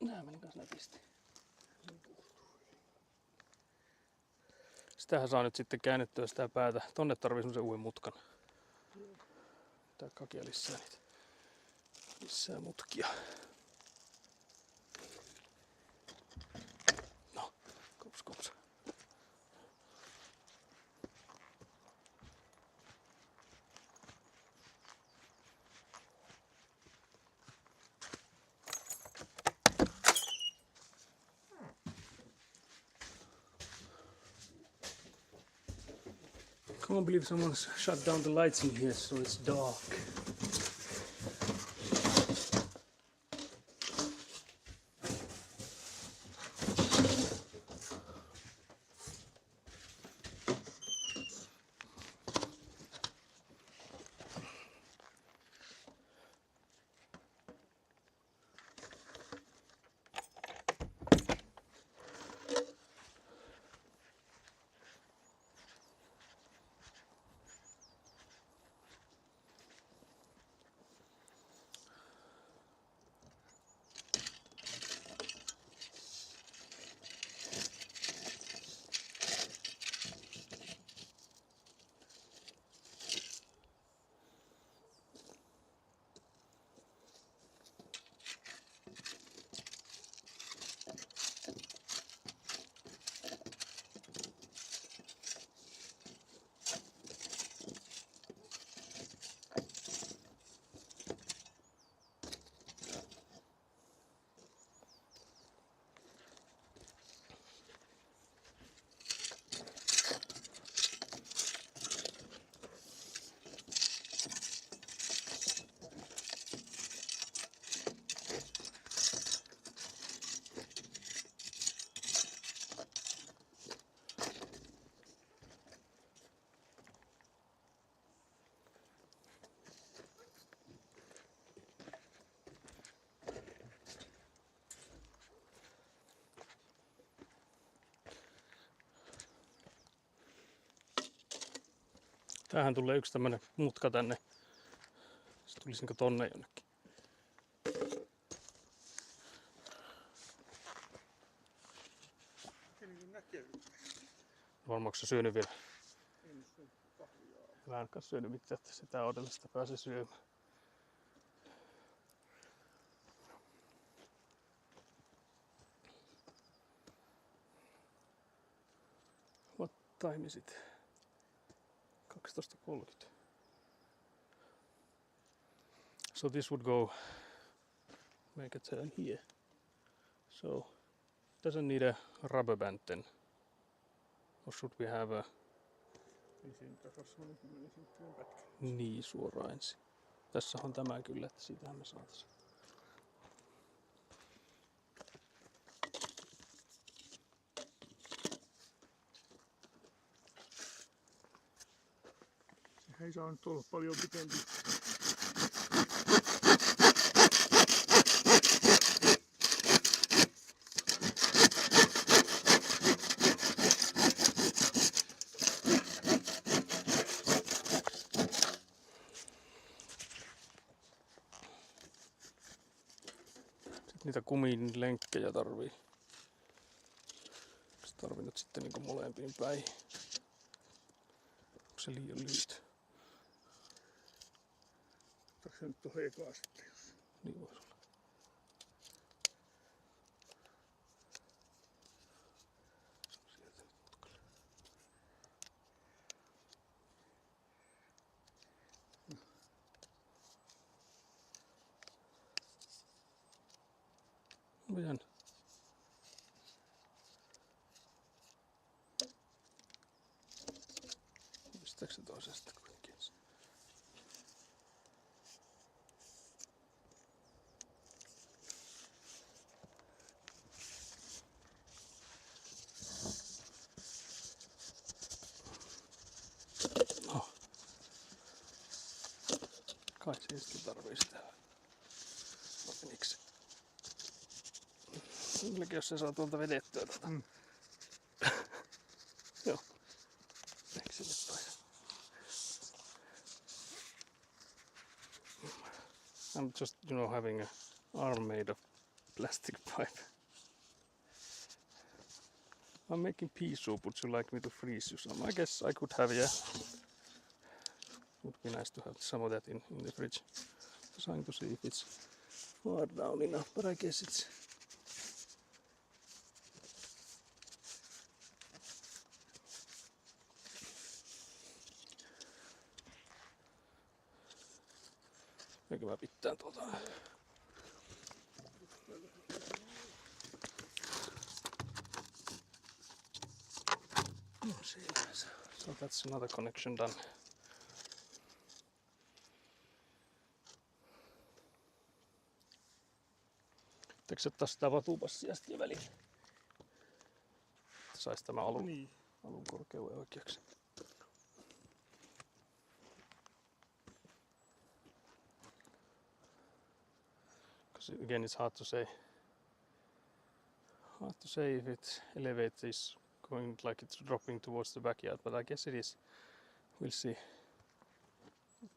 Nää meni kans nätisti. Sitähän saa nyt sitten käännettyä sitä päätä. Tonne tarvii semmosen uuden mutkan. Tää kakia lisää niitä. Lisää mutkia. No, kops kops. I can't believe someone's shut down the lights in here so it's dark. Tähän tulee yksi tämmönen mutka tänne. Se tulisinko tonne jonnekin. Se niin näkee. Varmaanko se syönyt vielä? En syö kahvia. Mä en kanssa syönyt mitään, että sitä odellista pääsee syömään. What time is it? 12:30. So this would go, make a turn here. So doesn't need a rubber band then. Or should we have a... Niin siinä pitäisi olla semmonen 10 senttinen pätkä. Niin, suoraan ensin. Tässä on tämä kyllä, että siitähän me saatais. Sehän ei saa nyt olla paljon pitempi. niitä kumin lenkkejä tarvii. Se tarvii nyt sitten niinku molempiin päihin. Onko se liian lyhyt? Ottaako se nyt tuohon ekaan sitten? Niin voisi olla. Sieltä nyt mutkalle. Onpa jännä. Pistääkö se toisesta kuitenkin? No. Kai se sitten tarvii sitä. No menikö se? Melkein jos se saa tuolta vedettyä tuota. Joo. Eikö se nyt toisen? I'm just, having an arm made of plastic pipe. I'm making pea soup. Would you like me to freeze you some? I guess I could have, yeah. Would be nice to have some of that in the fridge. Trying to see if it's far down enough, but I guess it's... Eikö mä pitää tuota? So that's another connection done. Pitääkö ottaa sitä vatupassia sitten väliin? Että sais tämä alun korkeuden oikeaksi. Because again it's hard to say if it elevates going like it's dropping towards the backyard, but I guess it is. We'll see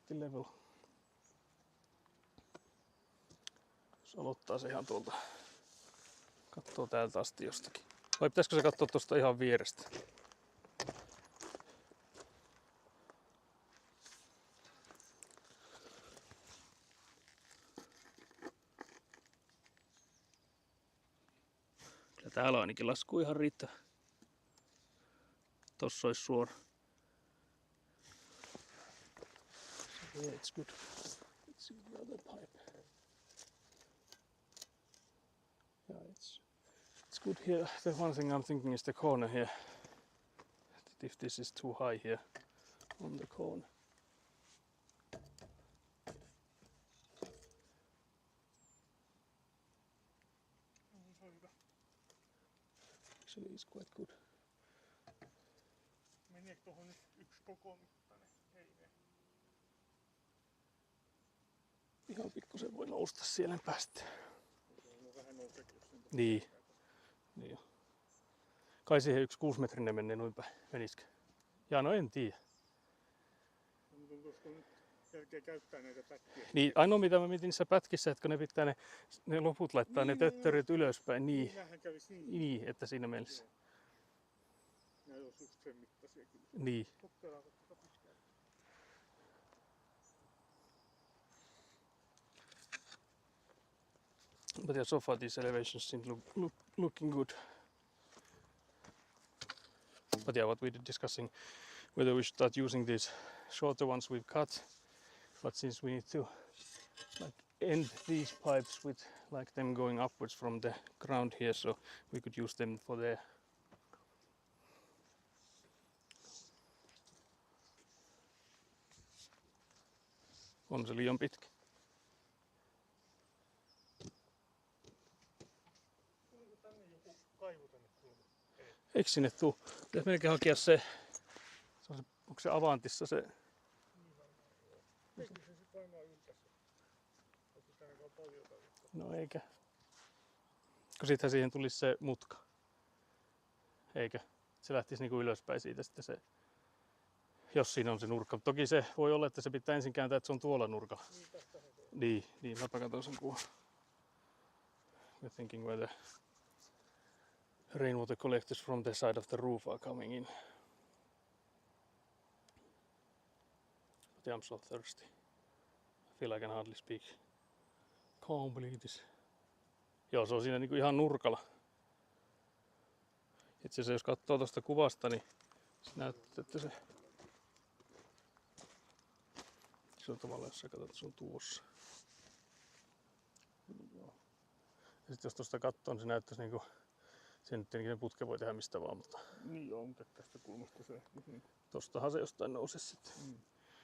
the level. Jos aloittaa se ihan tuolta, katsoo täältä asti jostakin. Vai pitäisikö se katsoa tuosta ihan vierestä? Kyllä täällä ainakin laskuu ihan riittää. Tossa olisi suora. Yeah, it's good. Let's see the other pipe. Yeah, it's good here. The one thing I'm thinking is the corner here. That if this is too high here on the corner. Actually, it's quite good. Meneekö tuohon nyt yksi koko mittainen? Ei ne. Ihan pikkusen voi nousta siellä päästä. Se vähän nouseekin, jos sen Niin. Niin. Kai siihen yksi 6-metrinen menee noin päin. Menisikö? Jaa, no en tiedä. mutta tuosta nyt jälkeen käyttää näitä pätkiä. Niin, ainoa mitä mä mietin niissä pätkissä, että kun ne pitää ne loput laittaa ne töttörit ylöspäin. Niin, Nämähän kävisi niin. niin, että siinä mielessä. Nämä olisi just sen mittaisia kyllä. Niin. Kokkelaanko tuota pitkään? But yeah, so far these elevations seem looking good. But yeah, what we were discussing, whether we should start using these shorter ones we've cut, but since we need to like end these pipes with like them going upwards from the ground here, so we could use them for there. On se liian pitkä. Tuliko tänne joku kaivu tänne kulma? Eikö sinne tuu? Pitäisi melkein hakea se onko se Avantissa se? Eikö se sit varmaan yltässä? Onko tänne vaan paljon tarvittu? No eikä. Kun sittenhän siihen tulisi se mutka. Eikä. Se lähtisi niinku ylöspäin siitä sitten se. Jos siinä on se nurkka. Toki se voi olla, että se pitää ensin kääntää, että se on tuolla nurkalla. Niin tästähän se on. Niin, mäpä katson sen kuvan. we're thinking where the rainwater collectors from the side of the roof are coming in. But yeah, I'm so thirsty. I feel I can hardly speak. Can't believe this. Joo, se on siinä niinku ihan nurkalla. Itse asiassa jos katsoo tuosta kuvasta, niin se näyttää, että se on tavallaan, jos sä katsot, se on tuossa. Ja sit jos tuosta katsoo, niin se näyttäisi niinku, sen nyt tietenkin sen putken voi tehdä mistä vaan, mutta Niin joo, mutta tästä kulmasta se niin. tostahan se jostain nousisi sitten.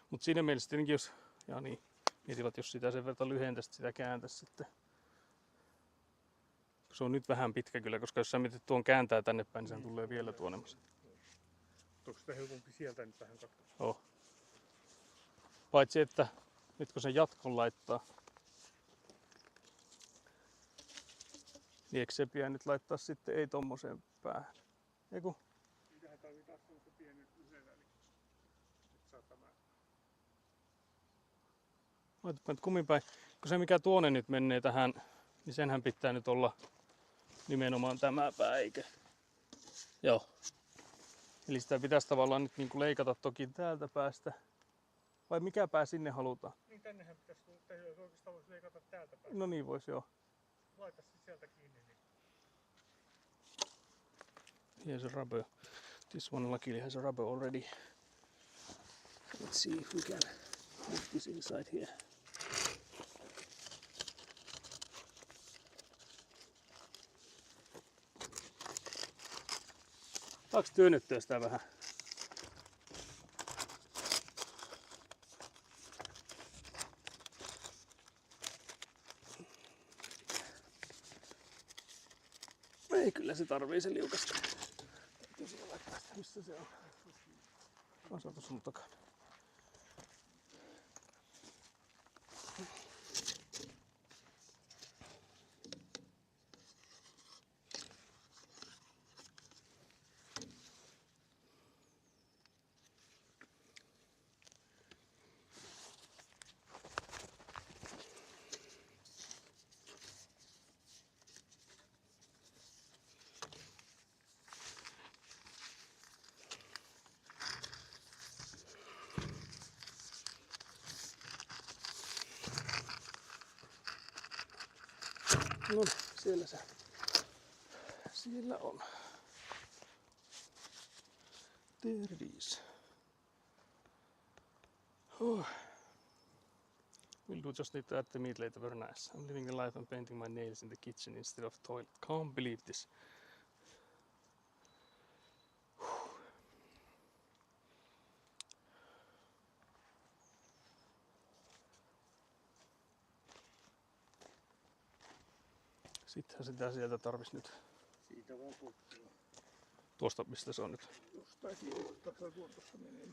Mut siinä mielessä tietenkin jos, ja niin, mietivat jos sitä sen verran lyhentäisi, sitä kääntäisi sitten. Se on nyt vähän pitkä kyllä, koska jos sä mietit tuon kääntää tänne päin, niin sehän tulee vielä tuonemmas. Onko sitä helpompi sieltä nyt vähän katsoa? Oh. Paitsi että nyt kun sen jatkon laittaa, niin eikö se pian nyt laittaa sitten ei tommoseen päähän? Eiku? Mitähän tarvii taas semmoista pienen yhden väliin, että saa tämän. Laitapa nyt kumminpäin. Kun se mikä tuonne nyt menee tähän, niin senhän pitää nyt olla nimenomaan tämä pää, eikö? Joo. Eli sitä pitäisi tavallaan nyt niinku leikata toki täältä päästä. Vai mikä pää sinne halutaan? Niin tännehän pitäisi tehdä, jos oikeastaan voisi leikata täältä päästä. No niin vois joo. Laita se sieltä kiinni. Niin. Here's a rubber. This one luckily has a rubber already. Let's see if we can put this inside here. Saaks työnnettyä sitä vähän? Ei, kyllä se tarvii se liukasta. Täytyy siihen laittaa sitä, missä se on. Se on tuossa mun takana. No siellä se. Siellä on. There it is. Oh. We'll do just need to add the meat later, very nice. I'm living a life and painting my nails in the kitchen instead of toilet. Can't believe this. Sittenhän sitä sieltä tarvis nyt. Siitä vaan puuttuu. Tuosta mistä se on nyt. Jostain siitä tuossa menee.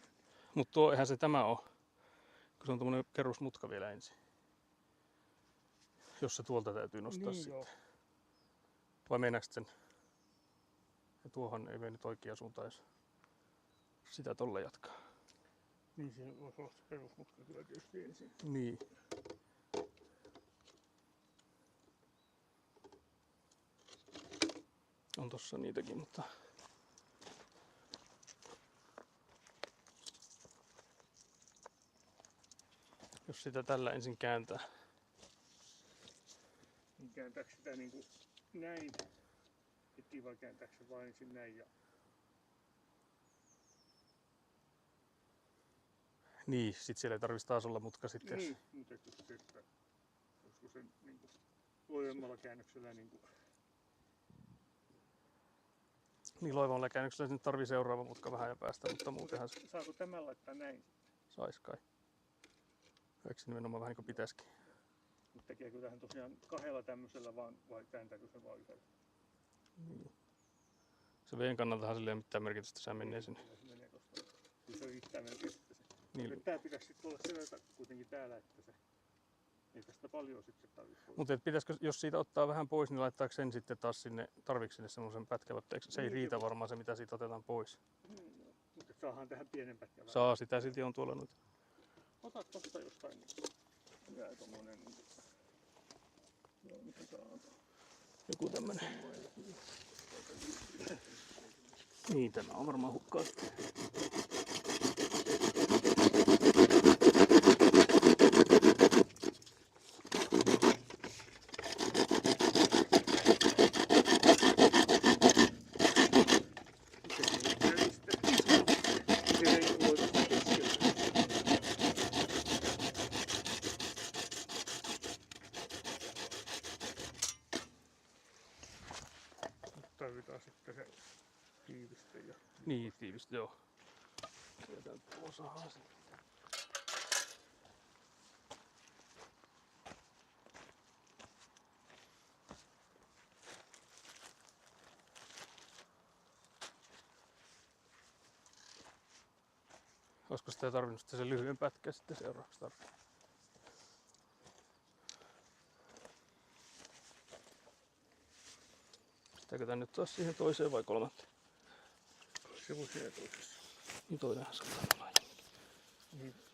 Mut tuo eihän se tämä oo. Kun se on tommonen kerrusmutka vielä ensin. Jos se tuolta täytyy nostaa niin sitten. Joo. Vai meinaakset sen? Ja tuohon ei mene nyt oikea suuntaan, jos sitä tolle jatkaa. Niin se voisi olla se perusmutka kyllä tietysti ensin. Niin. On tossa niitäkin, mutta jos sitä tällä ensin kääntää. Niin kääntääkö sitä niinku näin? Ettei vai kääntääkö se vain ensin näin ja... Niin, sit siellä ei tarvitsisi taas olla mutka sitten. Niin, mutta just se, että olisiko se niinku loivemmalla käännöksellä niinku... Niin loivalla käännöksellä nyt tarvii seuraava mutka vähän ja päästä, mutta muutenhan se Saako tämän laittaa näin? sais kai. Eikö se nimenomaan vähän niin kuin pitäisikin? Mutta tekeekö tähän tosiaan kahdella tämmöisellä vaan vai kääntääkö se vaan yhdellä? Niin. Se veen kannaltahan sillä ei ole mitään merkitystä, sehän menee sinne. Se menee tosta. Siis se riittää melkein sitten se. Niin. Tää pitäisi sitten olla sillä kuitenkin täällä, että se ei tästä paljon sitten tarvitse pois. Mutta pitäisikö, jos siitä ottaa vähän pois, niin laittaako sen sitten taas sinne, tarviiko sinne semmoisen pätkän? Se ei Niin, riitä kyllä. varmaan se, mitä siitä otetaan pois. Mutta saadaan tähän pienen pätkän vähän. Saa, sitä silti on tuolla nyt. Ota tosta jostain niin jää tommonen niin joo, mitä saa antaa. Joku tämmönen. Niin, tämä on varmaan hukkaa. Tarvitaan sitten se tiiviste ja Niin, tiivistä, joo. Sieltä nyt osaa sen. Olisiko sitä tarvinnut sitten se lyhyen pätkä sitten seuraavaksi tarvitse? Pitääkö tän nyt taas siihen toiseen vai kolmanteen? se voi siellä toisessa. Niin toinenhan saattaa olla.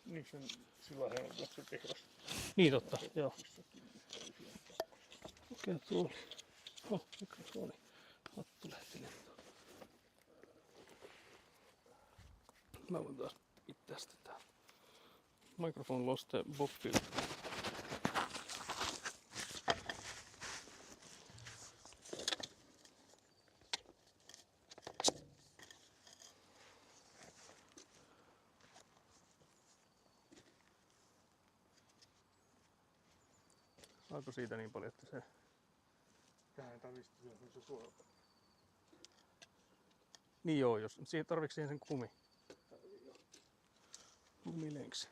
Niin sen silloin on se tehdas. Niin totta, joo. Okei, tuolla. Mikrofoni. Hattu lähti lentoon. Mä voin taas pitää sitä täällä. Microphone lost the boppi. Saako siitä niin paljon, että se... Tähän tarvitsisi se suora. Niin joo, jos siihen tarviiko siihen sen kumilenksi.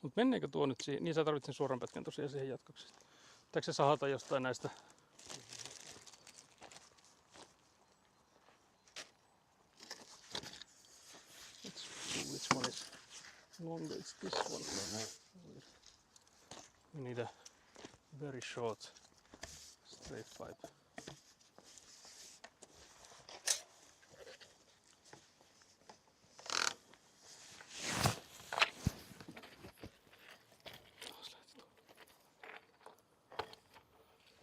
Mut menneekö tuo nyt siihen? Niin sä tarvitset sen suoran pätkän tosiaan siihen jatkoksi. Pitääkö se sahata jostain näistä? Which one is longer? It's this one. We need a very short straight pipe.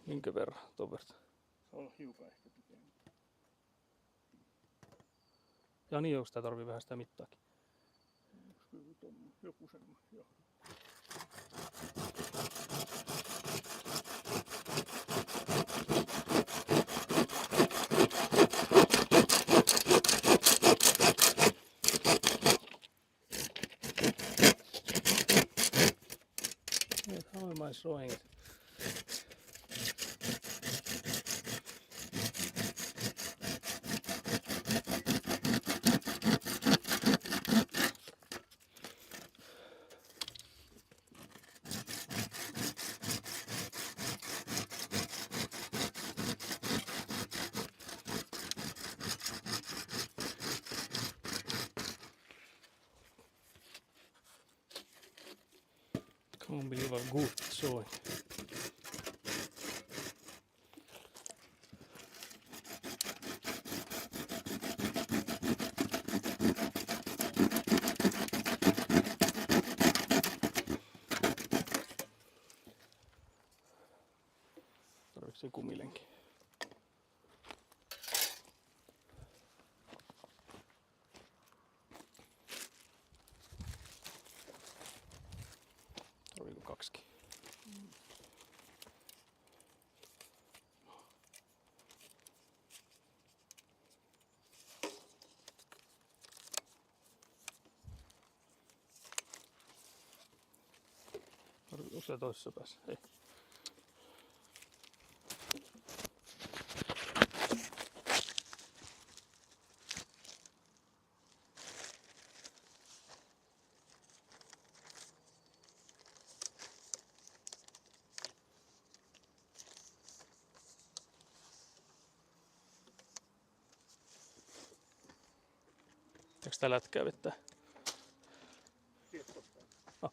Minkä verran tuon verran? Se on hiukan ehkä pikemmin. Ja niin, onko sitä tarvii vähän sitä mittaakin? Joku semmoinen, joo. How am I showing it? Can't believe how good it's showing. Tarviiko se kumilenki? Tarviiko kaksikin? Onko se toisessa päässä? Ei. Eikö tää lätkää vettä? Tiedät tosta. Ah.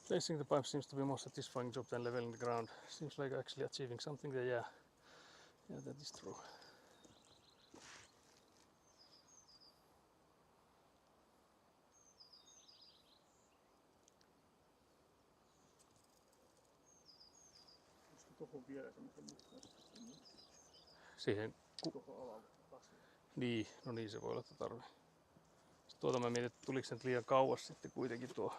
Placing the pipe seems to be a more satisfying job than leveling the ground. Seems like actually achieving something there, yeah. Yeah, that is true. Olisiko tohon vielä semmoisen mutkan? Siihen, Tohon alavasille. niin, no niin se voi olla, että tarvii. Sitten tuota mä mietin, että tuliko se nyt liian kauas sitten kuitenkin tuo.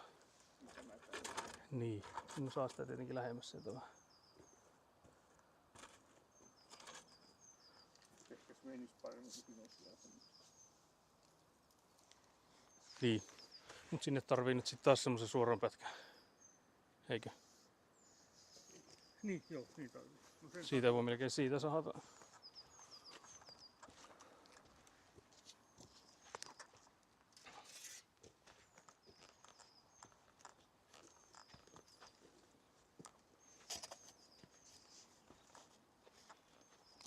Tämä täällä. Niin, no saa sitä tietenkin lähemmäs sieltä vähän. Ehkä se menisi paremmin, kun siinä olisi vielä semmoista. Niin, mut sinne tarvii nyt sitten taas semmosen suoran pätkän. Eikö? Niin, joo, niin tarvii. No sen Siitä voi melkein siitä sahata.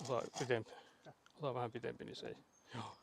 Ota pitempi. Ota vähän pitempi, niin se ei. Joo.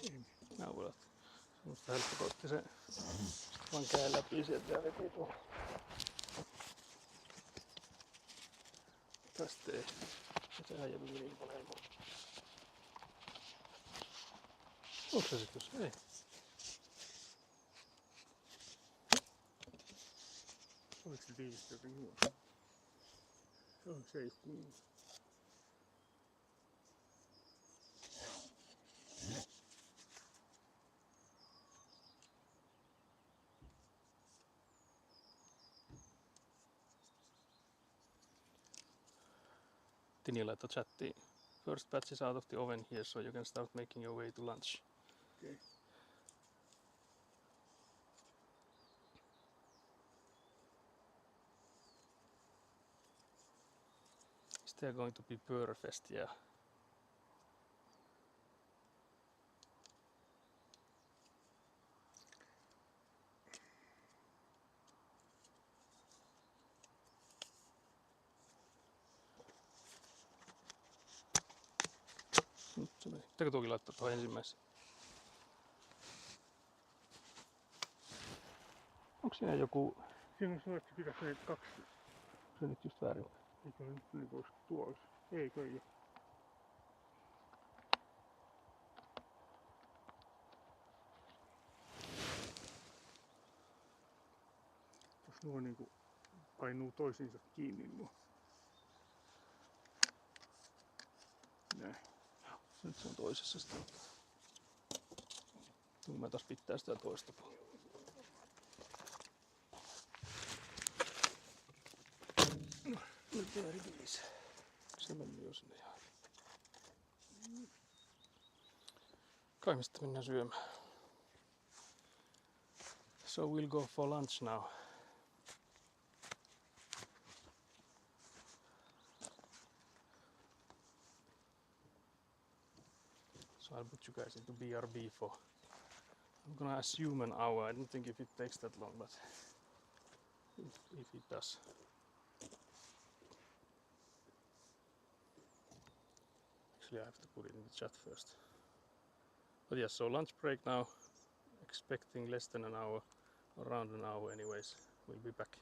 tiiviste. Naulat. Semmosta helppo otti se vaan käden läpi sieltä ja veti tuohon. Tästä ei. Sehän jäi niin paljon. Onko se sit jos? Ei. Oliko se tiivistä jotenkin huono? Joo, se ei kuulu. Tini laittoi chattiin. First batch is out of the oven here, so you can start making your way to lunch. Okay. Is there going to be Burfest? Yeah. Pitääkö tuokin laittaa tuohon ensimmäiseen? Onko siinä joku... Siinä on sanoa, että pitäisi ne kaksi. Se nyt just väärin. Eikö nyt olisi tuolla? Eikö ei ole. Jos nuo niinku painuu toisiinsa kiinni nuo. Näin. Nyt se on toisessa sitten. Kun mä taas pitää sitä toista puolta. Nyt very viisi. Se meni jo sinne ihan. Kai me sitten mennään syömään. So we'll go for lunch now. So I'll put you guys into BRB for I'm gonna assume an hour. I don't think if it takes that long, but if it does. Actually, I have to put it in the chat first. But yes, so lunch break now. Expecting less than an hour, around an hour anyways. We'll be back.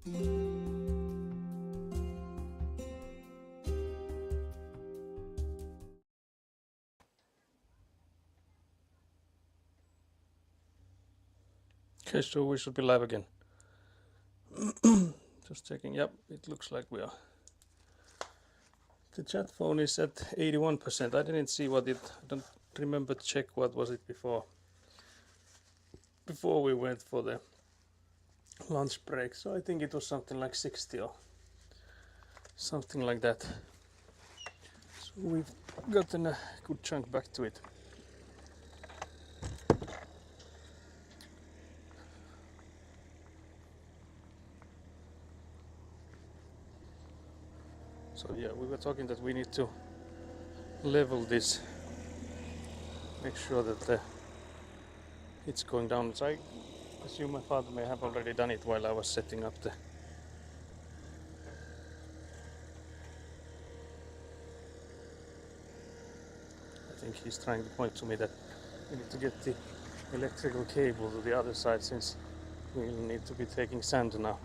Okay, so we should be live again. Just checking. Yep, it looks like we are. The chat phone is at 81%. I didn't see what it. I don't remember to check what was it before. Before we went for the lunch break, so I think it was something like 60 or something like that. So we've gotten a good chunk back to it. So yeah, we were talking that we need to level this, make sure that it's going down. So I assume my father may have already done it while I was setting up the. I think he's trying to point to me that we need to get the electrical cable to the other side, since we'll need to be taking sand now.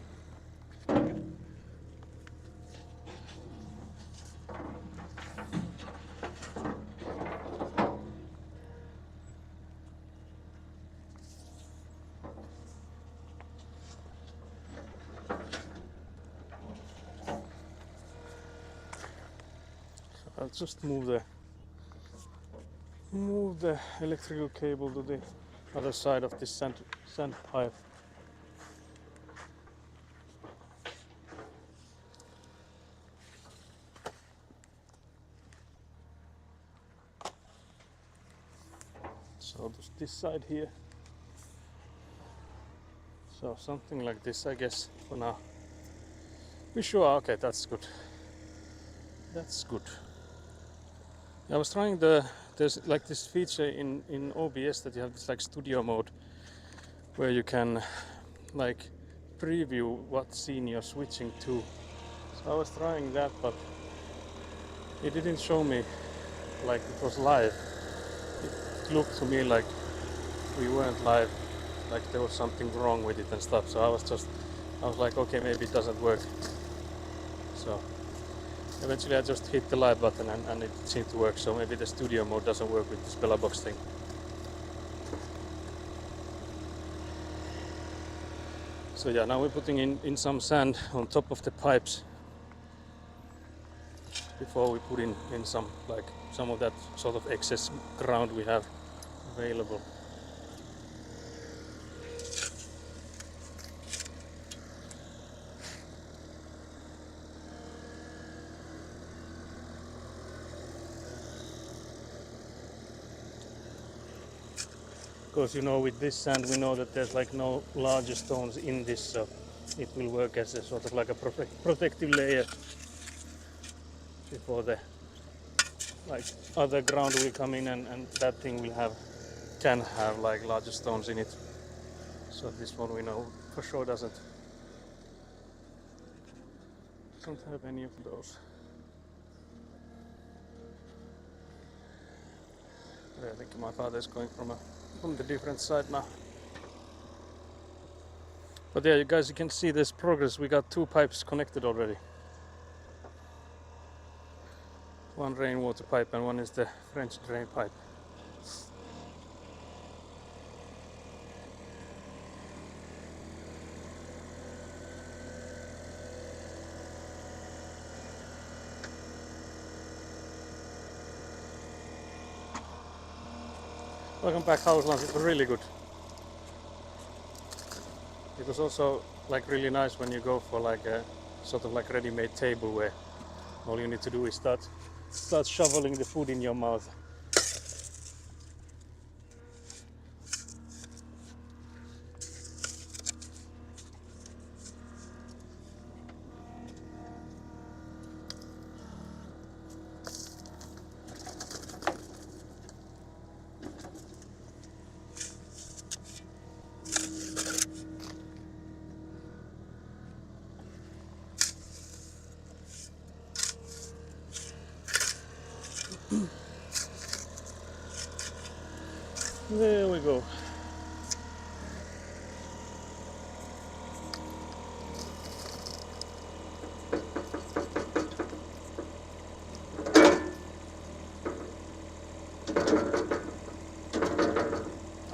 I'll just move the electrical cable to the other side of this sand pipe. So this side here. So something like this, I guess, for now. We sure? Okay, that's good. That's good. I was trying there's like this feature in OBS that you have this like studio mode where you can like preview what scene you're switching to. So I was trying that, but it didn't show me like it was live. It looked to me like we weren't live, like there was something wrong with it and stuff. So I was like, okay, maybe it doesn't work. So eventually I just hit the live button and it seemed to work. So maybe the studio mode doesn't work with this Bella Box thing. So yeah, now we're putting in some sand on top of the pipes before we put in some of that sort of excess ground we have available. Because with this sand we know that there's like no larger stones in this, so it will work as a sort of like a protective layer before the other ground will come in, and that thing can have like larger stones in it. So this one we know for sure doesn't have any of those. I think my father is going from the different side now. But yeah, you guys, you can see this progress. We got 2 pipes connected already. One rainwater pipe and one is the French drain pipe. Welcome back, Hauslands. It was really good. It was also like really nice when you go for like a sort of like ready-made table where all you need to do is start shoveling the food in your mouth. There we go.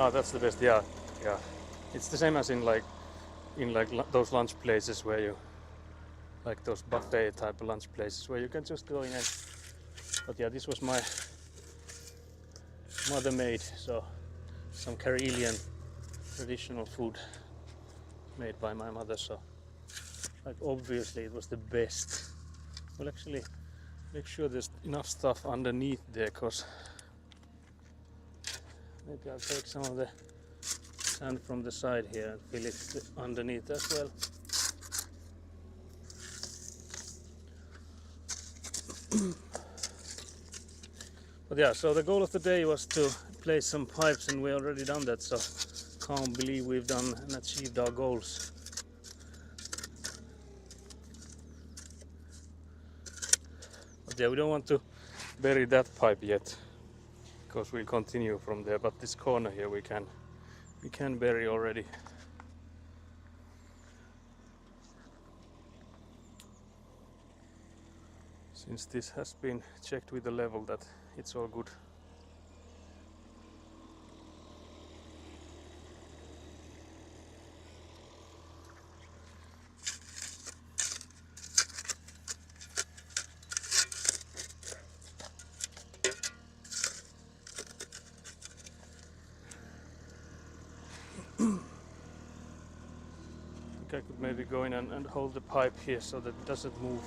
Oh, that's the best. Yeah, yeah. It's the same as in like those lunch places where you like those buffet type of lunch places where you can just go in and. But yeah, this was my mother made, so some Karelian traditional food made by my mother. So like obviously it was the best. We'll actually make sure there's enough stuff underneath there, cause maybe I'll take some of the sand from the side here and fill it underneath as well. But yeah, so the goal of the day was to place some pipes, and we already done that, so can't believe we've done and achieved our goals. But yeah, we don't want to bury that pipe yet, because we'll continue from there, but this corner here we can bury already. Since this has been checked with the level that it's all good. I could maybe go in and hold the pipe here so that it doesn't move.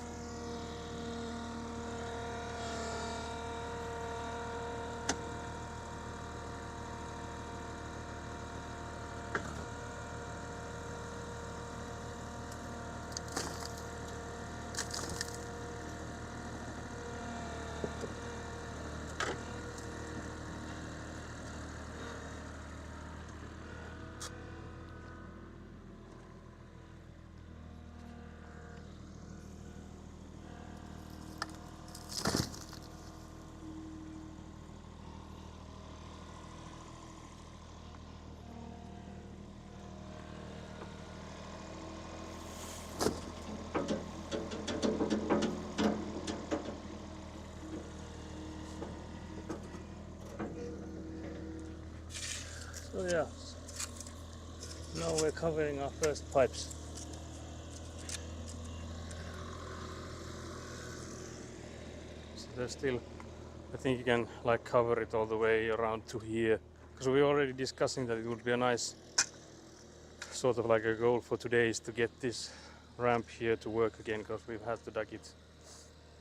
So yeah, now we're covering our first pipes. So there's still, I think you can like cover it all the way around to here, because we were already discussing that it would be a nice sort of like a goal for today is to get this ramp here to work again, because we've had to dig it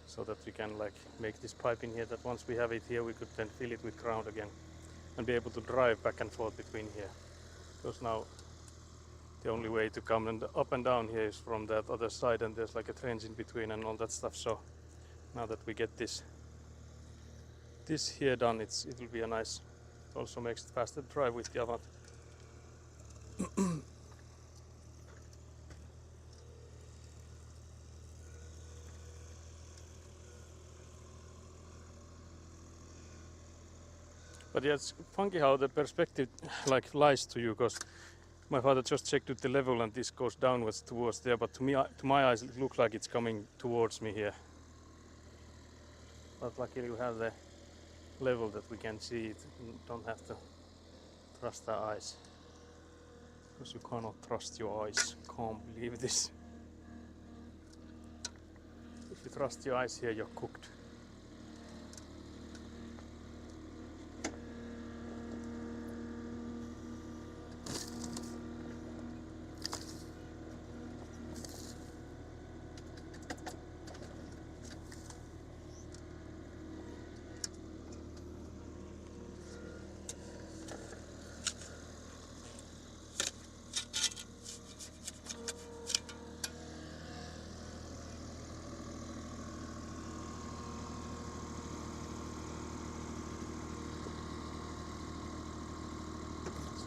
so that we can like make this pipe in here, that once we have it here we could then fill it with ground again and be able to drive back and forth between here, because now the only way to come and up and down here is from that other side, and there's like a trench in between and all that stuff. So now that we get this here done, it will be a nice, it also makes it faster to drive with the Avant. But yeah, it's funky how the perspective like lies to you, because my father just checked with the level and this goes downwards towards there, but to me, to my eyes it looks like it's coming towards me here. But luckily we have the level that we can see it and don't have to trust our eyes, because you cannot trust your eyes. Can't believe this. If you trust your eyes here, you're cooked.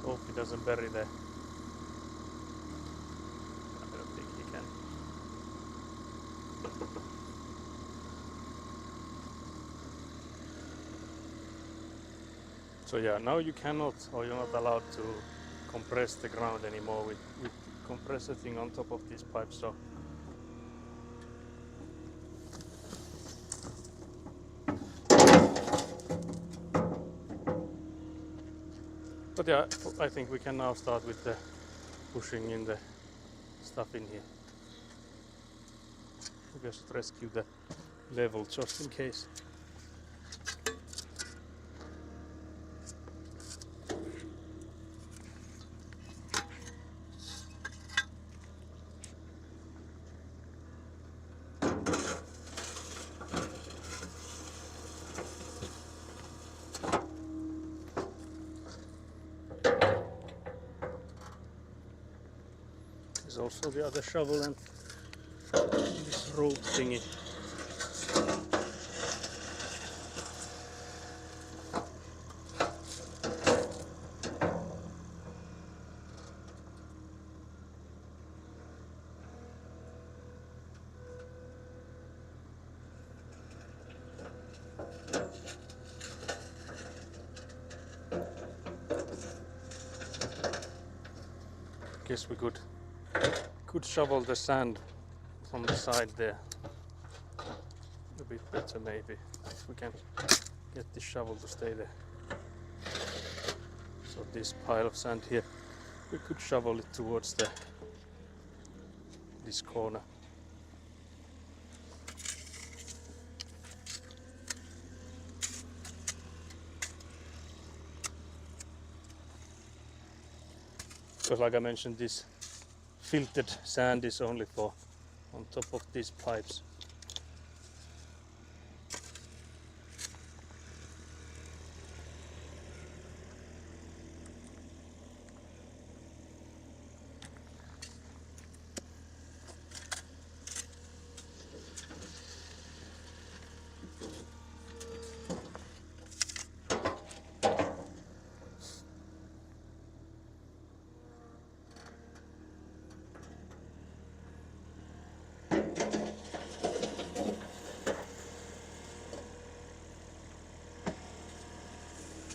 Hope he doesn't bury the. I don't think he can. So yeah, now you cannot, or you're not allowed to compress the ground anymore with compressor thing on top of these pipes. So But yeah, I think we can now start with the pushing in the stuff in here. We just rescue the level just in case. There's also the other shovel and this rope thingy. Guess we could shovel the sand from the side there a bit better maybe if we can get this shovel to stay there. So this pile of sand here, we could shovel it towards this corner. Because like I mentioned, this filtered sand is only for on top of these pipes.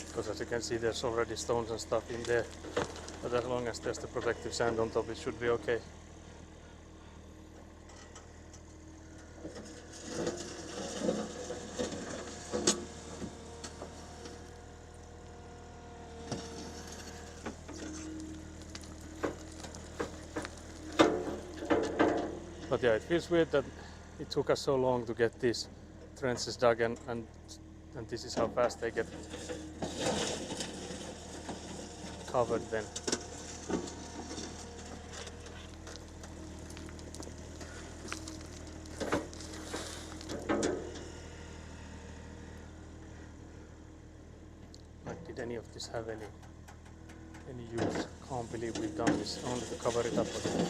Because as you can see, there's already stones and stuff in there, but as long as there's the protective sand on top, it should be okay. But yeah, it feels weird that it took us so long to get these trenches dug, and this is how fast they get covered then. Like, did any of this have any use? Can't believe we've done this only to cover it up again.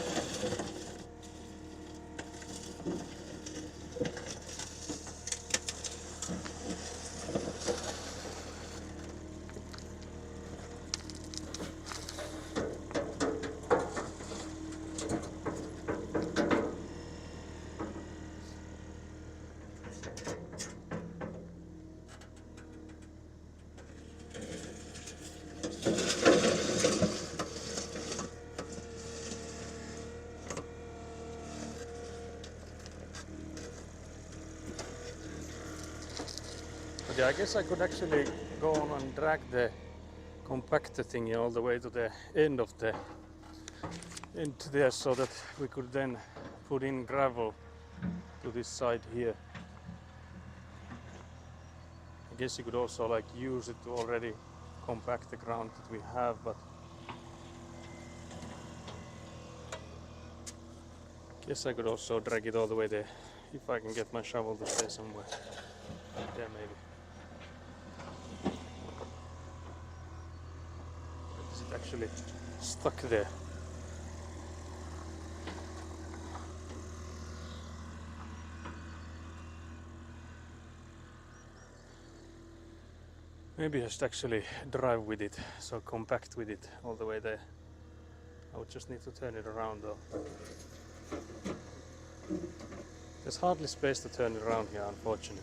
But yeah, I guess I could actually go on and drag the compactor thingy all the way to the end of the into there, so that we could then put in gravel to this side here. I guess you could also like use it to already compact the ground that we have, but I guess I could also drag it all the way there if I can get my shovel to stay somewhere there maybe. Is it actually stuck there? Maybe I should actually drive with it, so compact with it all the way there. I would just need to turn it around though. There's hardly space to turn it around here, unfortunately.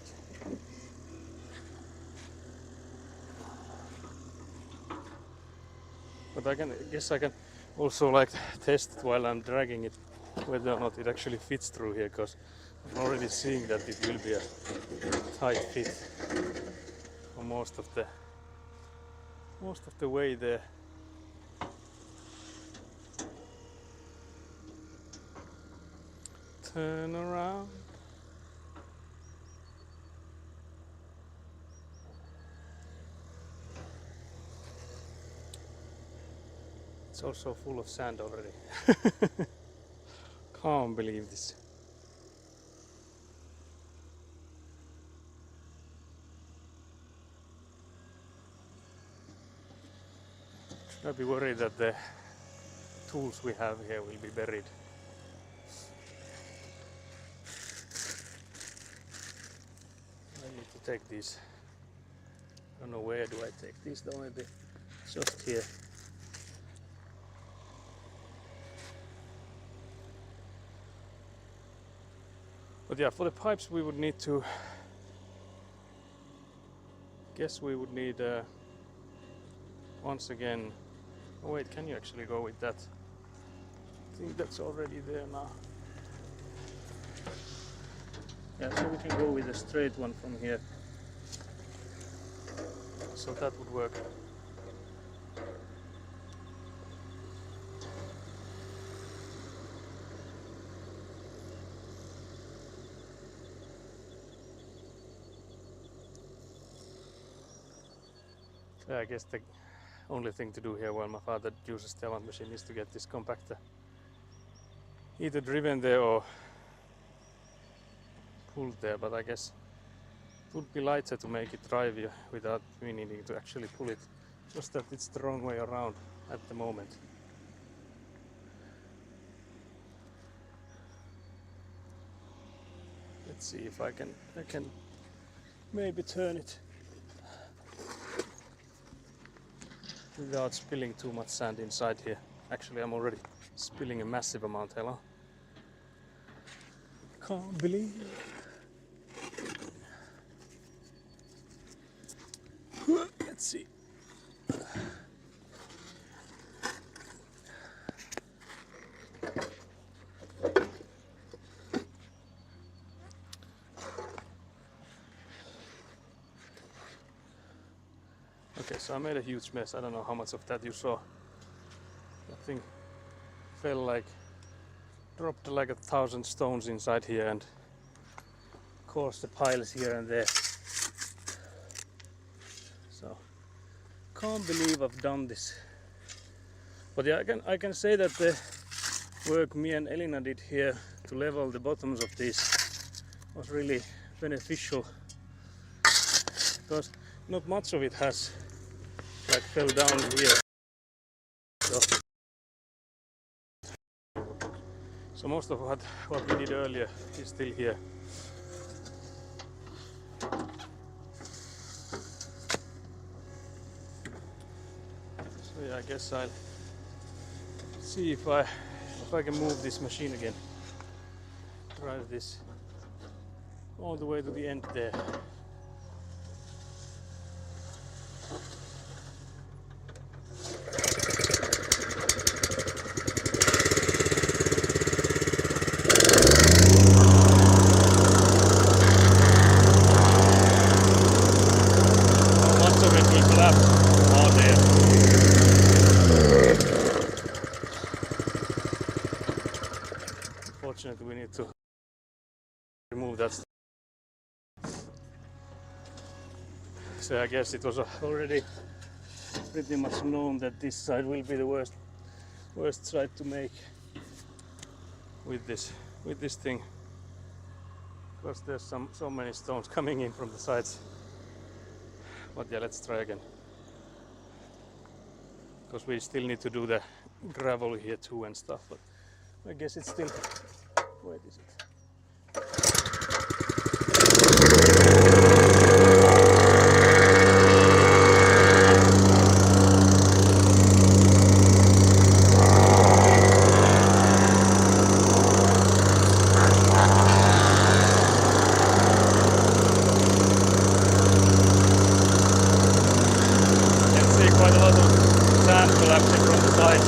But I guess I can also like test it while I'm dragging it, whether or not it actually fits through here, because I'm already seeing that it will be a tight fit for most of the way there. Turn around. It's also full of sand already. Can't believe this. I'd be worried that the tools we have here will be buried. I need to take these. I don't know where do I take these though, maybe just here. But yeah, for the pipes we would need to, guess we would need once again, oh wait, can you actually go with that? I think that's already there now. Yeah, so we can go with a straight one from here. So that would work. So I guess the only thing to do here while my father uses the avant machine is to get this compactor either driven there or pulled there, but I guess it would be lighter to make it drive without me needing to actually pull it. Just that it's the wrong way around at the moment. Let's see if I can maybe turn it without spilling too much sand inside here. Actually, I'm already spilling a massive amount. Hello. Can't believe. Let's see. Okay, so I made a huge mess. I don't know how much of that you saw. That thing fell like, dropped like 1,000 stones inside here and caused the piles here and there. So, can't believe I've done this. But yeah, I can say that the work me and Elina did here to level the bottoms of these was really beneficial, because not much of it has like fell down here. So most of what we did earlier is still here. So yeah, I guess I'll see if I can move this machine again. Drive this all the way to the end there. Unfortunately, we need to remove that. So I guess it was already pretty much known that this side will be the worst side to make with this thing, because there's so many stones coming in from the sides. But yeah, let's try again, because we still need to do the gravel here too and stuff. But I guess it's still. Where is it? You can see quite a lot of sand collapsing from the sides.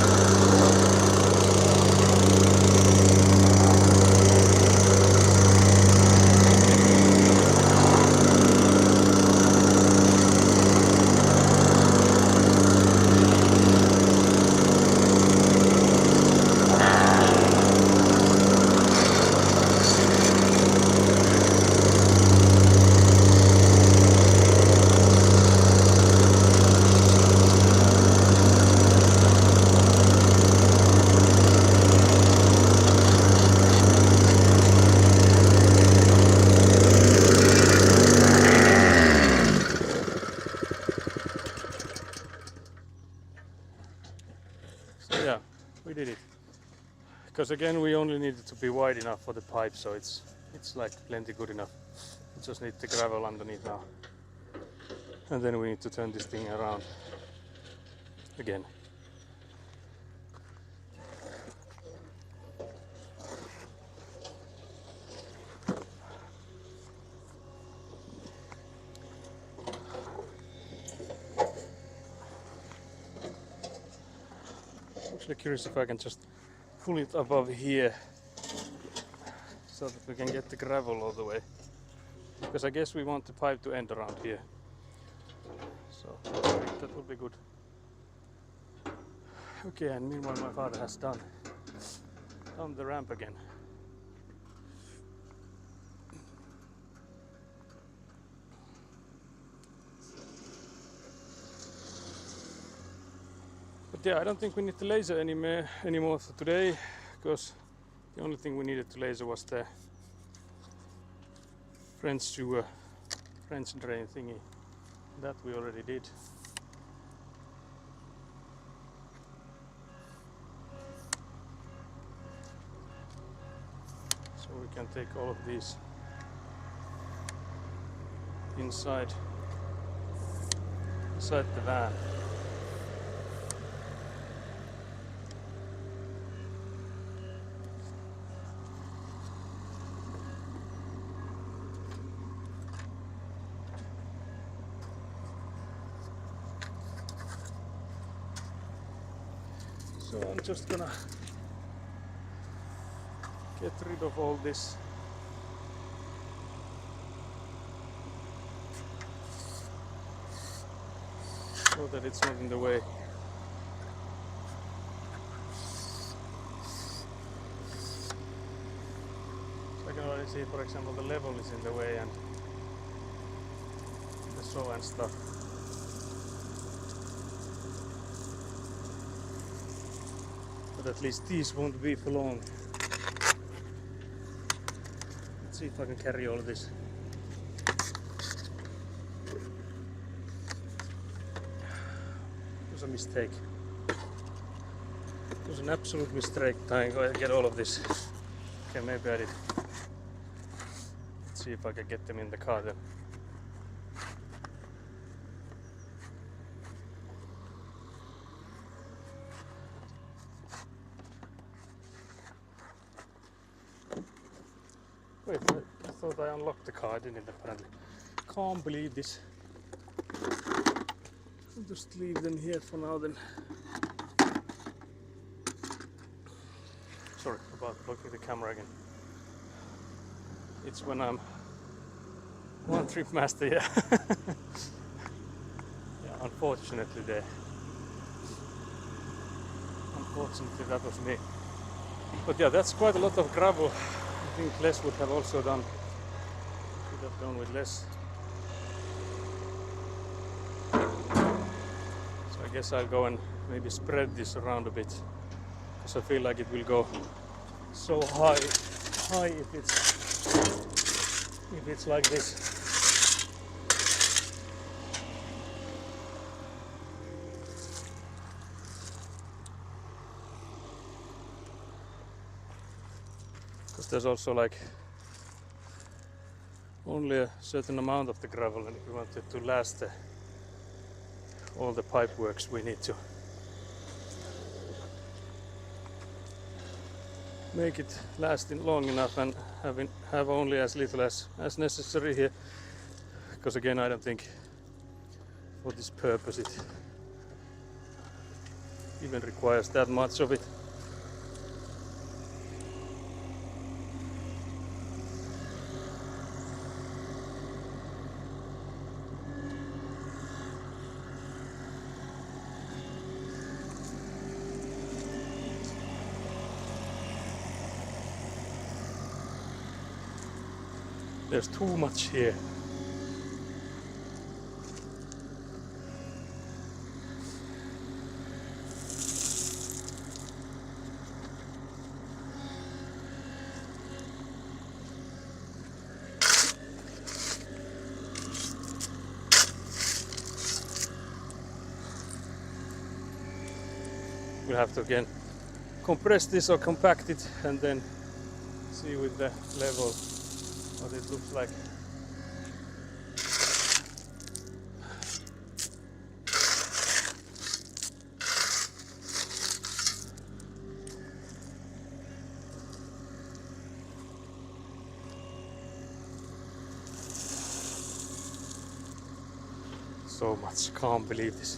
because again we only need it to be wide enough for the pipe, so it's like plenty good enough. We just need the gravel underneath now, and then we need to turn this thing around again. I'm actually curious if I can just pull it above here so that we can get the gravel all the way, because I guess we want the pipe to end around here, so that will be good. Okay, and meanwhile my father has done the ramp again. But yeah, I don't think we need the laser anymore for today, because the only thing we needed to laser was the French sewer, French drain thingy. That we already did. So we can take all of these inside the van. So I'm just gonna get rid of all this. So that it's not in the way. So I can already see, for example, the level is in the way and the saw and stuff. But at least these won't be for long. Let's see if I can carry all of this. It was a mistake. It was an absolute mistake trying to get all of this. Okay, maybe I did. Let's see if I can get them in the car then. Wait, I thought I unlocked the car, I didn't apparently. Can't believe this. I'll just leave them here for now then. Sorry about blocking the camera again. It's when I'm one trip master, yeah. Yeah, unfortunately that was me. But yeah, that's quite a lot of gravel. I think Les would have also done. Should have gone with less. So I guess I'll go and maybe spread this around a bit, because I feel like it will go so high if it's like this. Because there's also like only a certain amount of the gravel, and if we want it to last all the pipe works, we need to make it lasting long enough and have only as little as necessary here, because again I don't think for this purpose it even requires that much of it. There's too much here. We'll have to again compress this or compact it and then see with the level what it looks like. So much, can't believe this.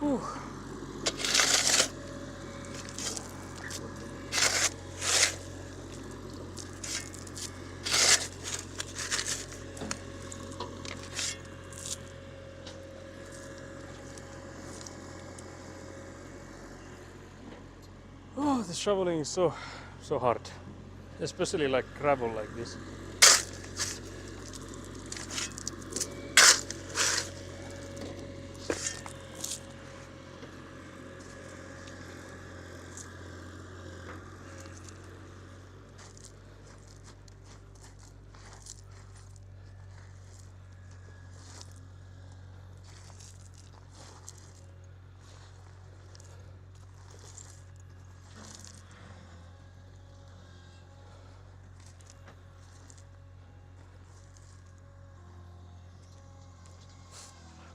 Whew. Oh, the shoveling is so hard, especially like gravel like this.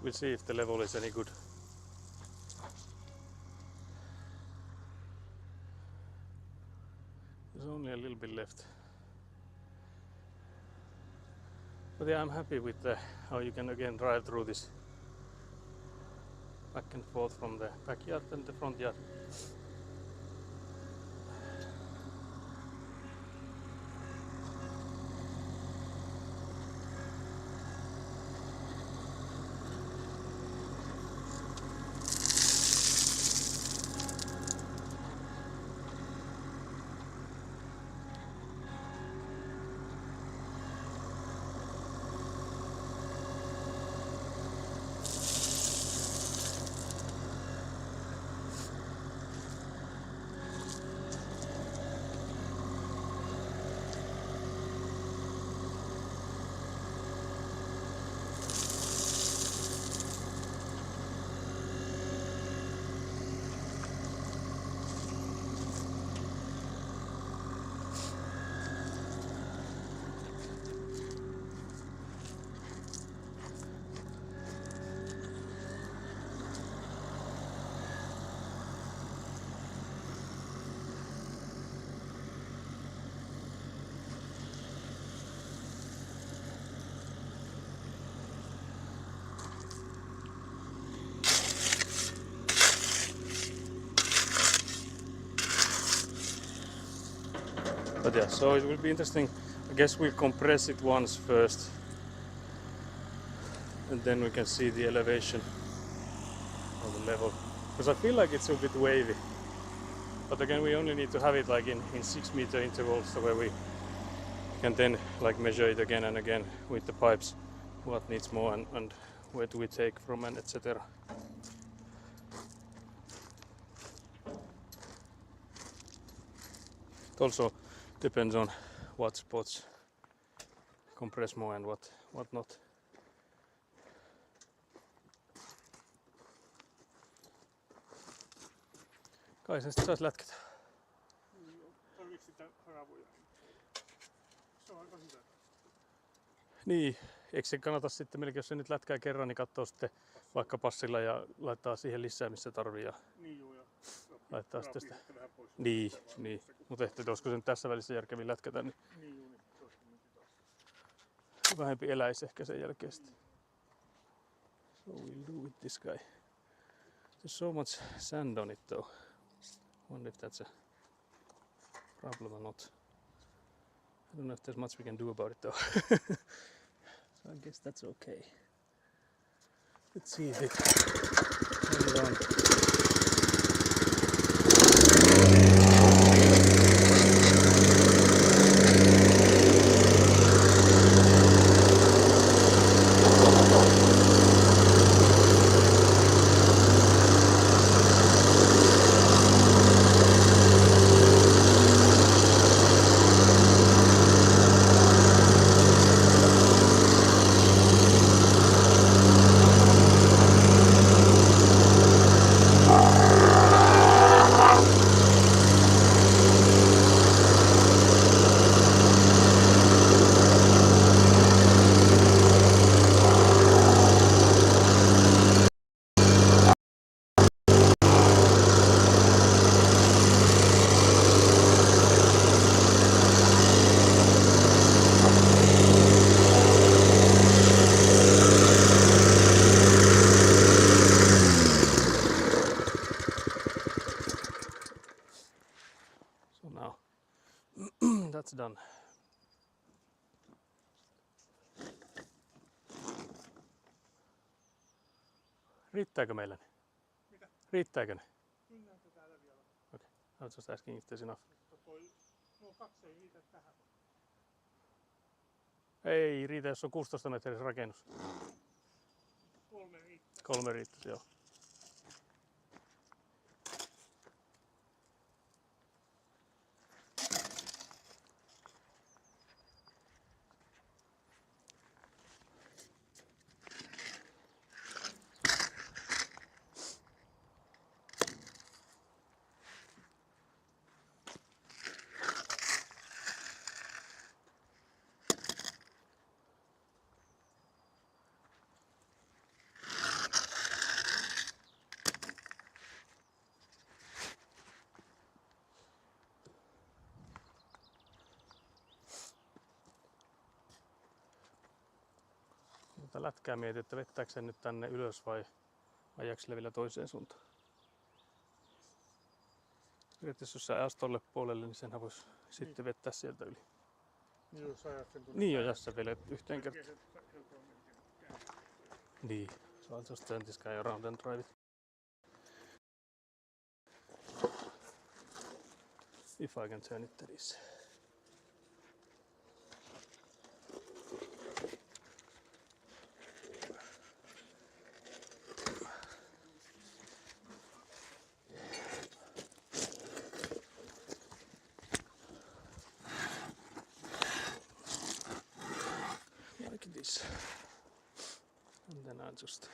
We'll see if the level is any good. There's only a little bit left. But yeah, I'm happy with how you can again drive through this back and forth from the backyard and the front yard. But yeah, so it will be interesting. I guess we'll compress it once first, and then we can see the elevation or the level. Because I feel like it's a bit wavy. But again, we only need to have it like in 6 meter intervals, so where we can then like measure it again and again with the pipes, what needs more and where do we take from and etc. It also depends on what spots compress more and what not. Kai sen sit sais lätkätä. Tarvitsi sitä haravoja. Se on aika hyvä. Niin, Eikö se kannata sitten melkein, jos se nyt lätkää kerran, niin katsoo sitten vaikka passilla ja laittaa siihen lisää, missä tarvii. Ja Niin juu, ja laittaa sitten sitä. vähän pois. Niin, niin. Mutta ehkä olisiko se nyt tässä välissä järkevin lätkätä, niin Niin juu, niin se olisi kumminkin taas. vähempi eläisi ehkä sen jälkeen sitten. So we'll do with this guy. There's so much sand on it though. Wonder if that's a problem or not. I don't know if there's much we can do about it though. So I guess that's okay. Let's see if it turn it on. So now that's done. Riittääkö meillä ne? Mitä? Riittääkö ne? Kyllä se täällä vielä. Okay. I was just asking if there's enough. No 2 ei riitä tähän. Ei riitä, jos on 16 metrin rakennus. 3 riittää. 3 riittäisi, joo. Mutta lätkää mietin, että vettääkö sen nyt tänne ylös vai ajaako sille vielä toiseen suuntaan. Periaatteessa jos sä ajas tolle puolelle, niin senhän voisi sitten vettää sieltä yli. Niin jos ajat sen tuonne. Niin jo, tässä vielä yhteen kertaan. Niin, so I'll just turn this guy around and drive it. If I can turn it, that is. Like this. And then I'll just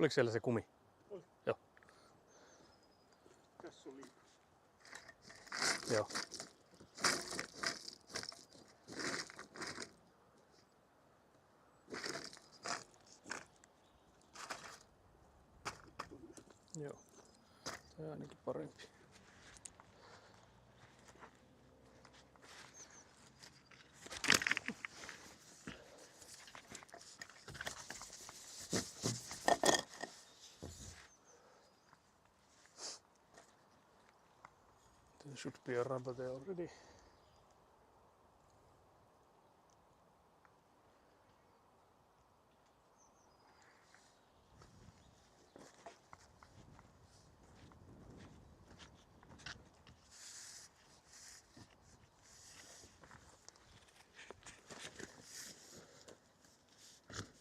Oliko siellä se kumi? Oli. Joo. Tässä on liikaa. Joo. Joo. Tää on ainakin parempi. There should be a rubber there already.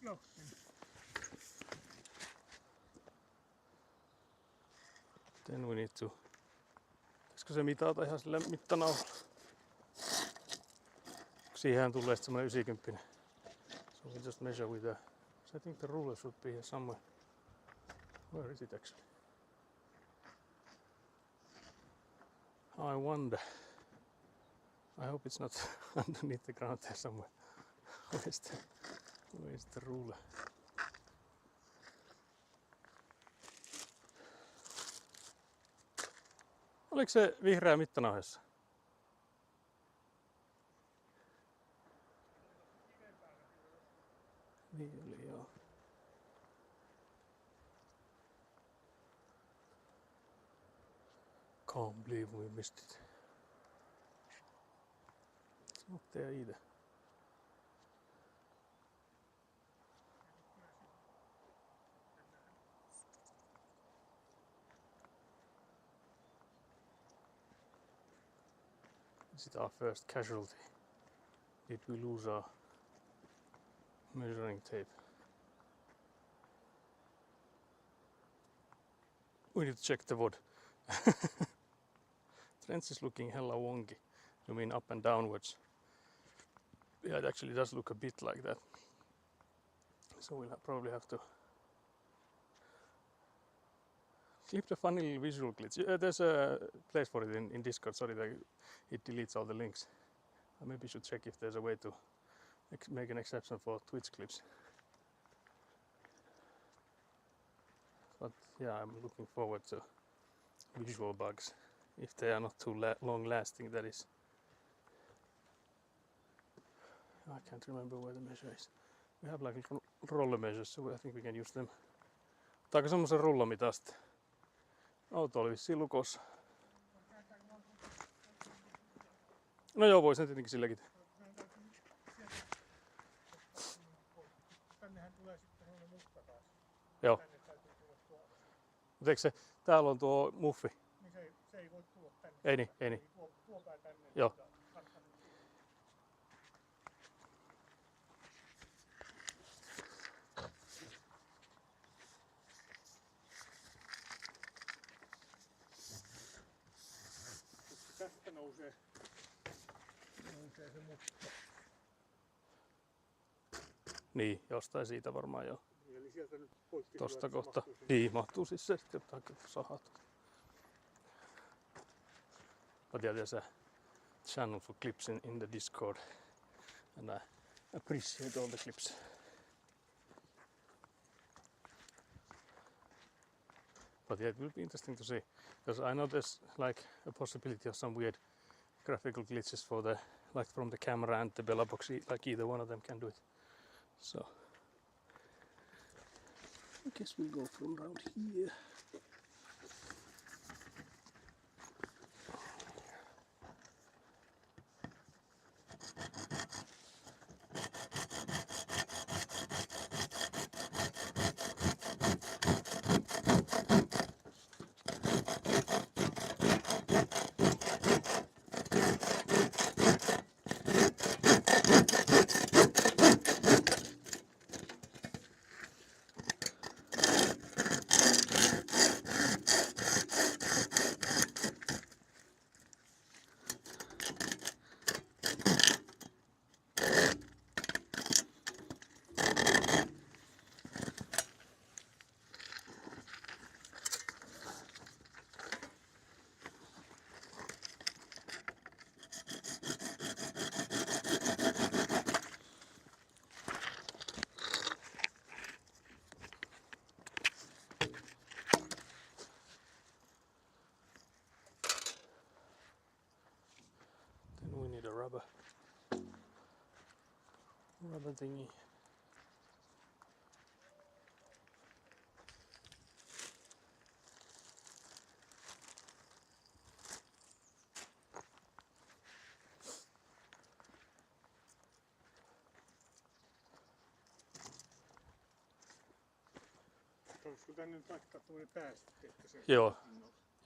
No, Then we need to... Pitäisikö se mitata ihan sillä mittanauhalla? Siihen tulee sitten semmonen 90. So we just measure with the... So I think the ruler should be here somewhere. Where is it actually? I wonder. I hope it's not underneath the ground there somewhere. Where's the ruler? Oliko se vihreä mittanauhassa? Niin oli, joo. Can't believe we missed it. It's not there either. Is it our first casualty? Did we lose our measuring tape? We need to check the wood. Trench is looking hella wonky. You mean up and downwards? Yeah, it actually does look a bit like that. So we'll probably have to clip the funny little visual glitch. There's a place for it in Discord. Sorry that it deletes all the links. I maybe should check if there's a way to make an exception for Twitch clips. But yeah, I'm looking forward to visual bugs. If they are not too long lasting, that is. I can't remember where the measure is. We have like roller measures, so I think we can use them. Ottaako semmosen rullamita sitten? Auto oli vissiin lukossa. No joo, voi sen tietenkin silläkin. Tännehän tulee sitten sellainen musta taas. Joo. Tänne täytyy tulla tuolla. Mutta eikö se, täällä on tuo muffi? Niin se ei voi tulla tänne. Ei niin, ei niin. Tuo pää tänne. Joo. Tästä nousee se musta. Niin, jostain siitä varmaan joo. Eli sieltä nyt poikki. Tosta kohta. Niin, mahtuu siis se sitten jotain sahat. But yeah, there's a channel for clips in the Discord. And I appreciate all the clips. But yeah, it will be interesting to see. Because I know there's like a possibility of some weird graphical glitches for the, like from the camera and the Bella box, like either one of them can do it. So I guess we'll go from around here. other thingy. Olisiko tänne nyt laittaa tuommoinen pää sitten, että se... Joo.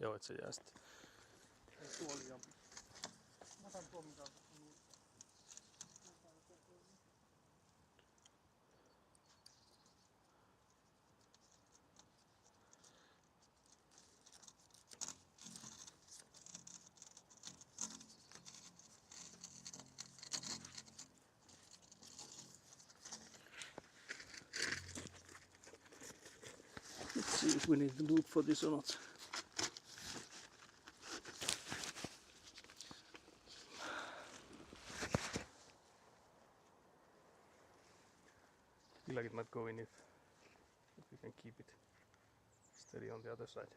Joo, että se jää sitten. Tuolia. Mä otan tuon mitä Let's see if we need to look for this or not. I feel like it might go in if we can keep it steady on the other side.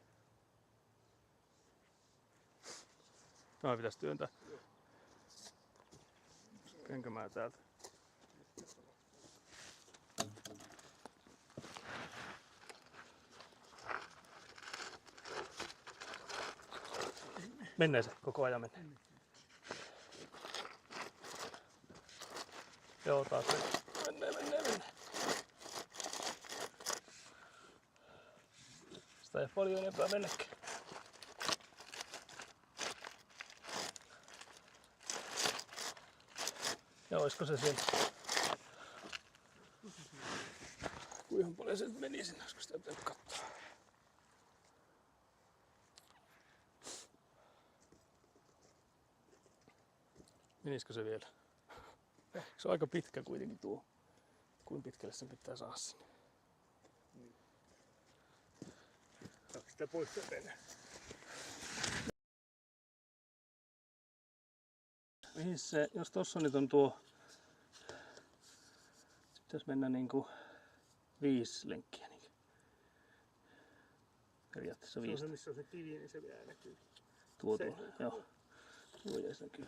Tämä pitäisi työntää. Enkä mä täältä. Menee se, koko ajan menee. Joo, taas menee. Sitä ei paljon enempää mennäkään. Ja oisko se siinä? Kuinka paljon se nyt meni sinne, olisiko sitä pitänyt katsoa? Menisikö se vielä? Se on aika pitkä kuitenkin tuo. Kuinka pitkälle sen pitää saada sinne? Saako sitä pois se mennä? Mihin se, jos tossa nyt on tuo... Pitäisi mennä niinku 5 lenkkiä. Niin. Periaatteessa 5. Se on se, missä on se kivi, niin se vielä näkyy. Tuo, joo. Tuo jäisi näkyy.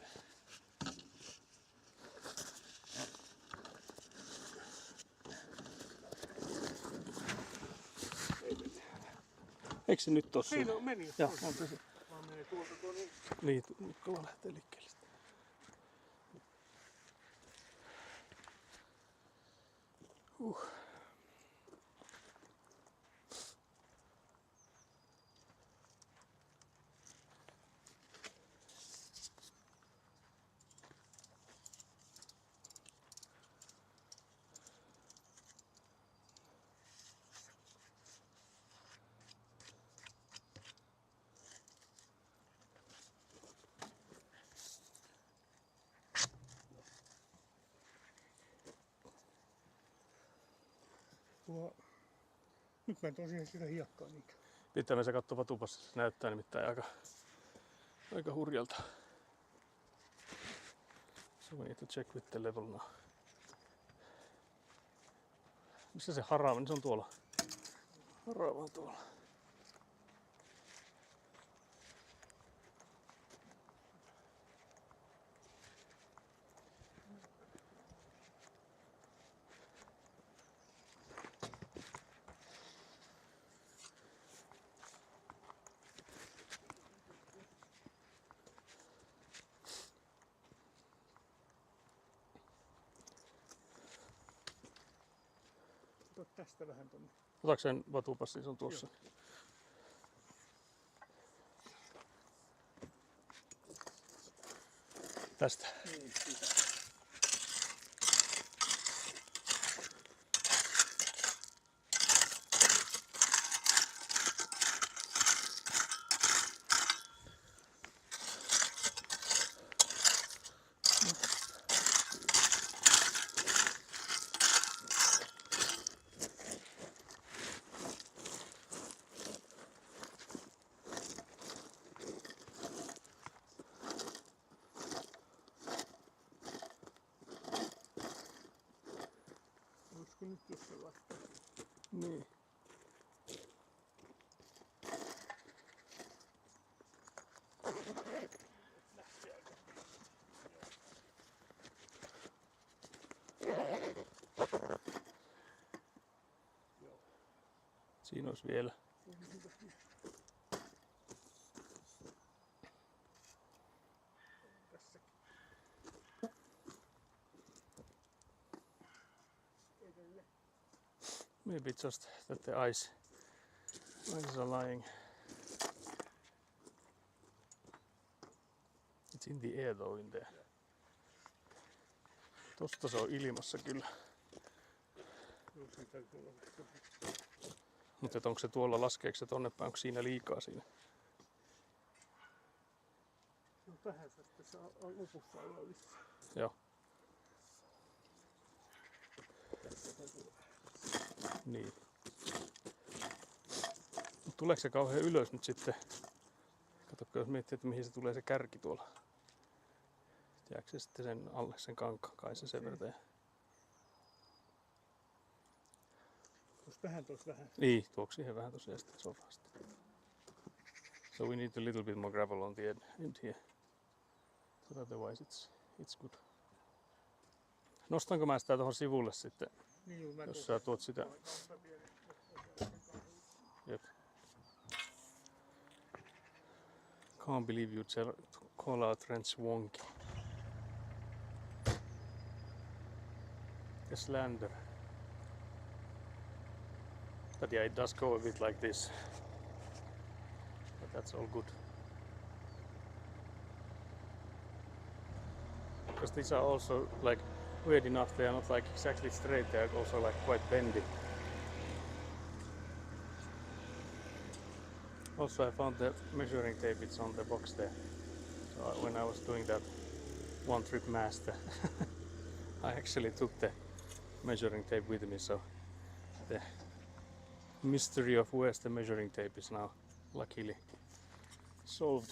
Eikö se nyt tossa? Siinä on meni. Joo, on se. Vaan menee tuolta tuo niin. Niin, Mikkola lähtee liikkeelle. Nyt mä en tosiaan sitä hiekkaa niinkään. Pitää me se katsoa vatupassa, se näyttää nimittäin aika hurjalta. So we need to check with the level now. Missä se harava? Niin se on tuolla. Harava on tuolla. Ota tästä vähän tonne. Otatko sen vatupassin, se on tuossa. Joo. Tästä. Niin, Siinä olisi vielä. Tässäkin. Edelleen. Maybe just that the ice are lying. It's in the air though in there. Tosta se on ilmassa kyllä. Joo, siinä täytyy olla joku. Mutta onko se tuolla, laskeeko se tonne päin, onko siinä liikaa siinä? No tähän se tässä lopussa olla lisää. Joo. Niin. Mut tuleeko se kauhean ylös nyt sitten? Katsokko jos miettii, että mihin se tulee se kärki tuolla. Jääkö se sitten sen alle sen kankaan, kai se sen verran. Tuossa vähän. Niin, tuoksi siihen vähän tosiaan sitten sofasta. So we need a little bit more gravel on the end here. But otherwise it's good. Nostanko mä sitä tuohon sivulle sitten, Niin, jos sä tuot sitä? Jep. Can't believe you call out trench wonky. A slander. But yeah, it does go a bit like this. But that's all good. Because these are also like weird enough, they are not like exactly straight, they are also like quite bendy. Also I found the measuring tape, it's on the box there. So when I was doing that one trip master, I actually took the measuring tape with me, so the mystery of where's the measuring tape is now luckily solved.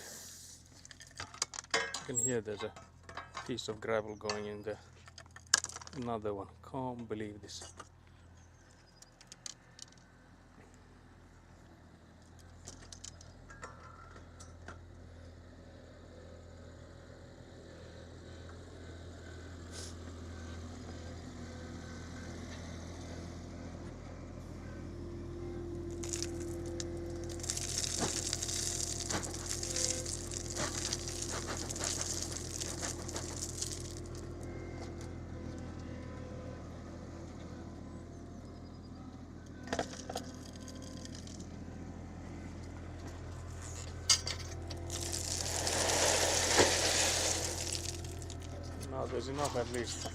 You can hear there's a piece of gravel going in there. Another one. Can't believe this. Now there's enough at least.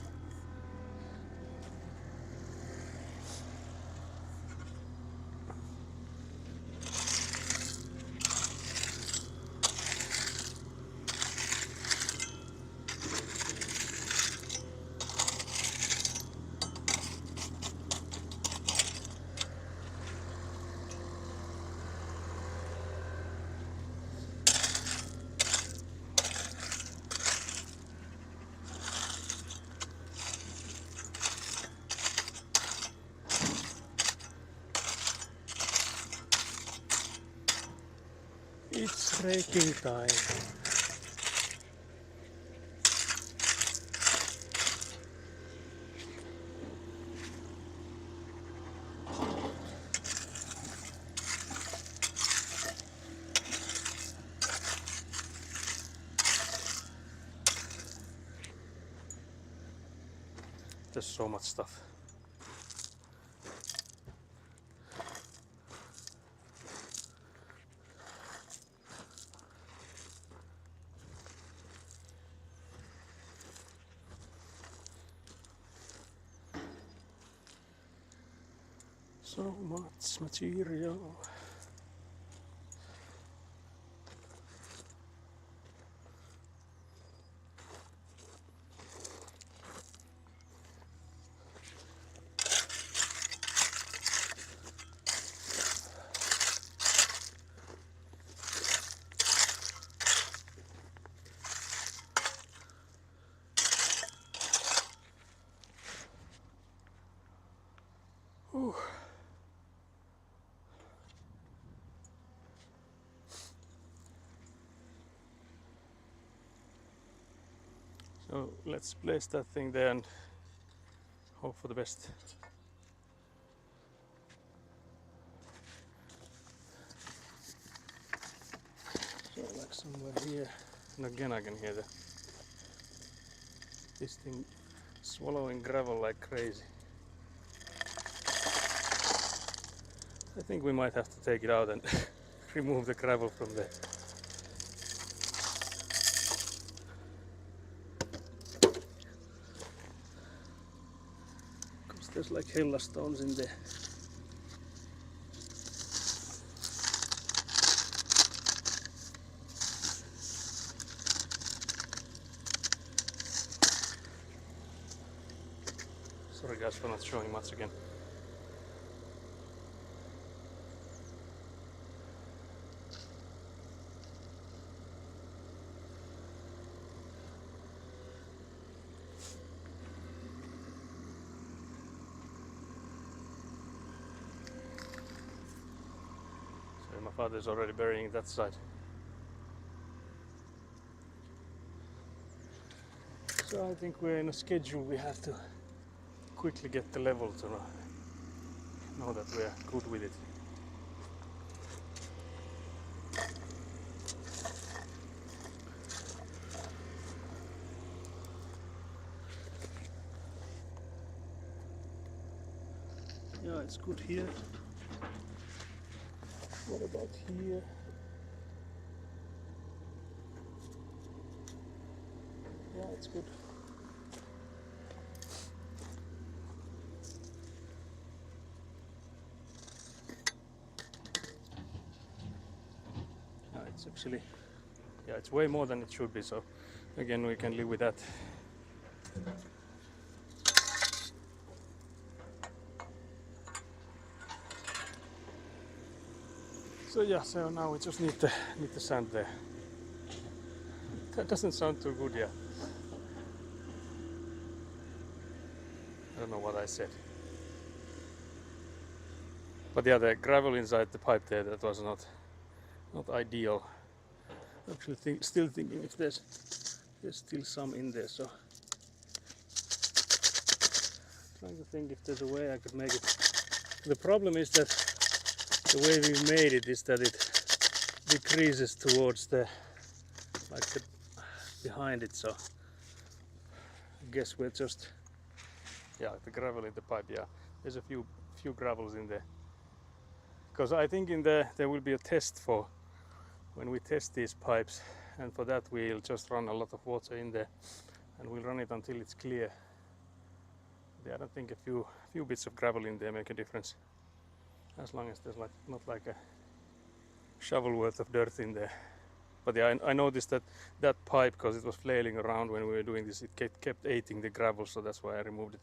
It's raking time. There's so much stuff. So much material. So let's place that thing there and hope for the best. Somewhere here, and again I can hear this thing swallowing gravel like crazy. I think we might have to take it out and remove the gravel from there. Because there's like hella stones in there. Sorry guys for not showing much again. So my father's already burying that side. So I think we're in a schedule. We have to quickly get the level to know that we're good with it. Yeah, it's good here. What about here? Yeah, it's good. It's actually, yeah, it's way more than it should be, so again we can live with that. So yeah, so now we just need the sand there. That doesn't sound too good, yeah. I don't know what I said. But yeah, the gravel inside the pipe there, that was not ideal. Actually still thinking if there's still some in there, so trying to think if there's a way I could make it. The problem is that the way we made it is that it decreases towards the behind it, so I guess we're just, yeah, the gravel in the pipe, yeah, there's a few gravels in there, because I think there will be a test for when we test these pipes, and for that we'll just run a lot of water in there and we'll run it until it's clear. Yeah, I don't think a few bits of gravel in there make a difference, as long as there's not like a shovel worth of dirt in there. But yeah, I noticed that pipe, because it was flailing around when we were doing this, it kept eating the gravel, so that's why I removed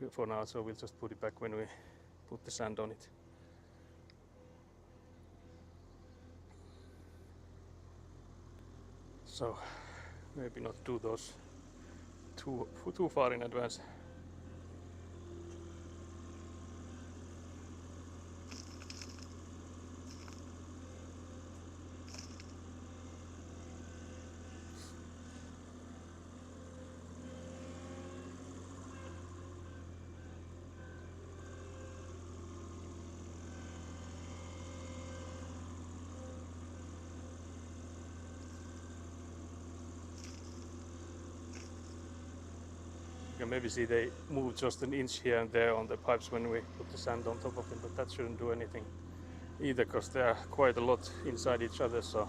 it for now. So we'll just put it back when we put the sand on it. So maybe not do those too far in advance. You can maybe see they move just an inch here and there on the pipes when we put the sand on top of them, but that shouldn't do anything either, because they are quite a lot inside each other, so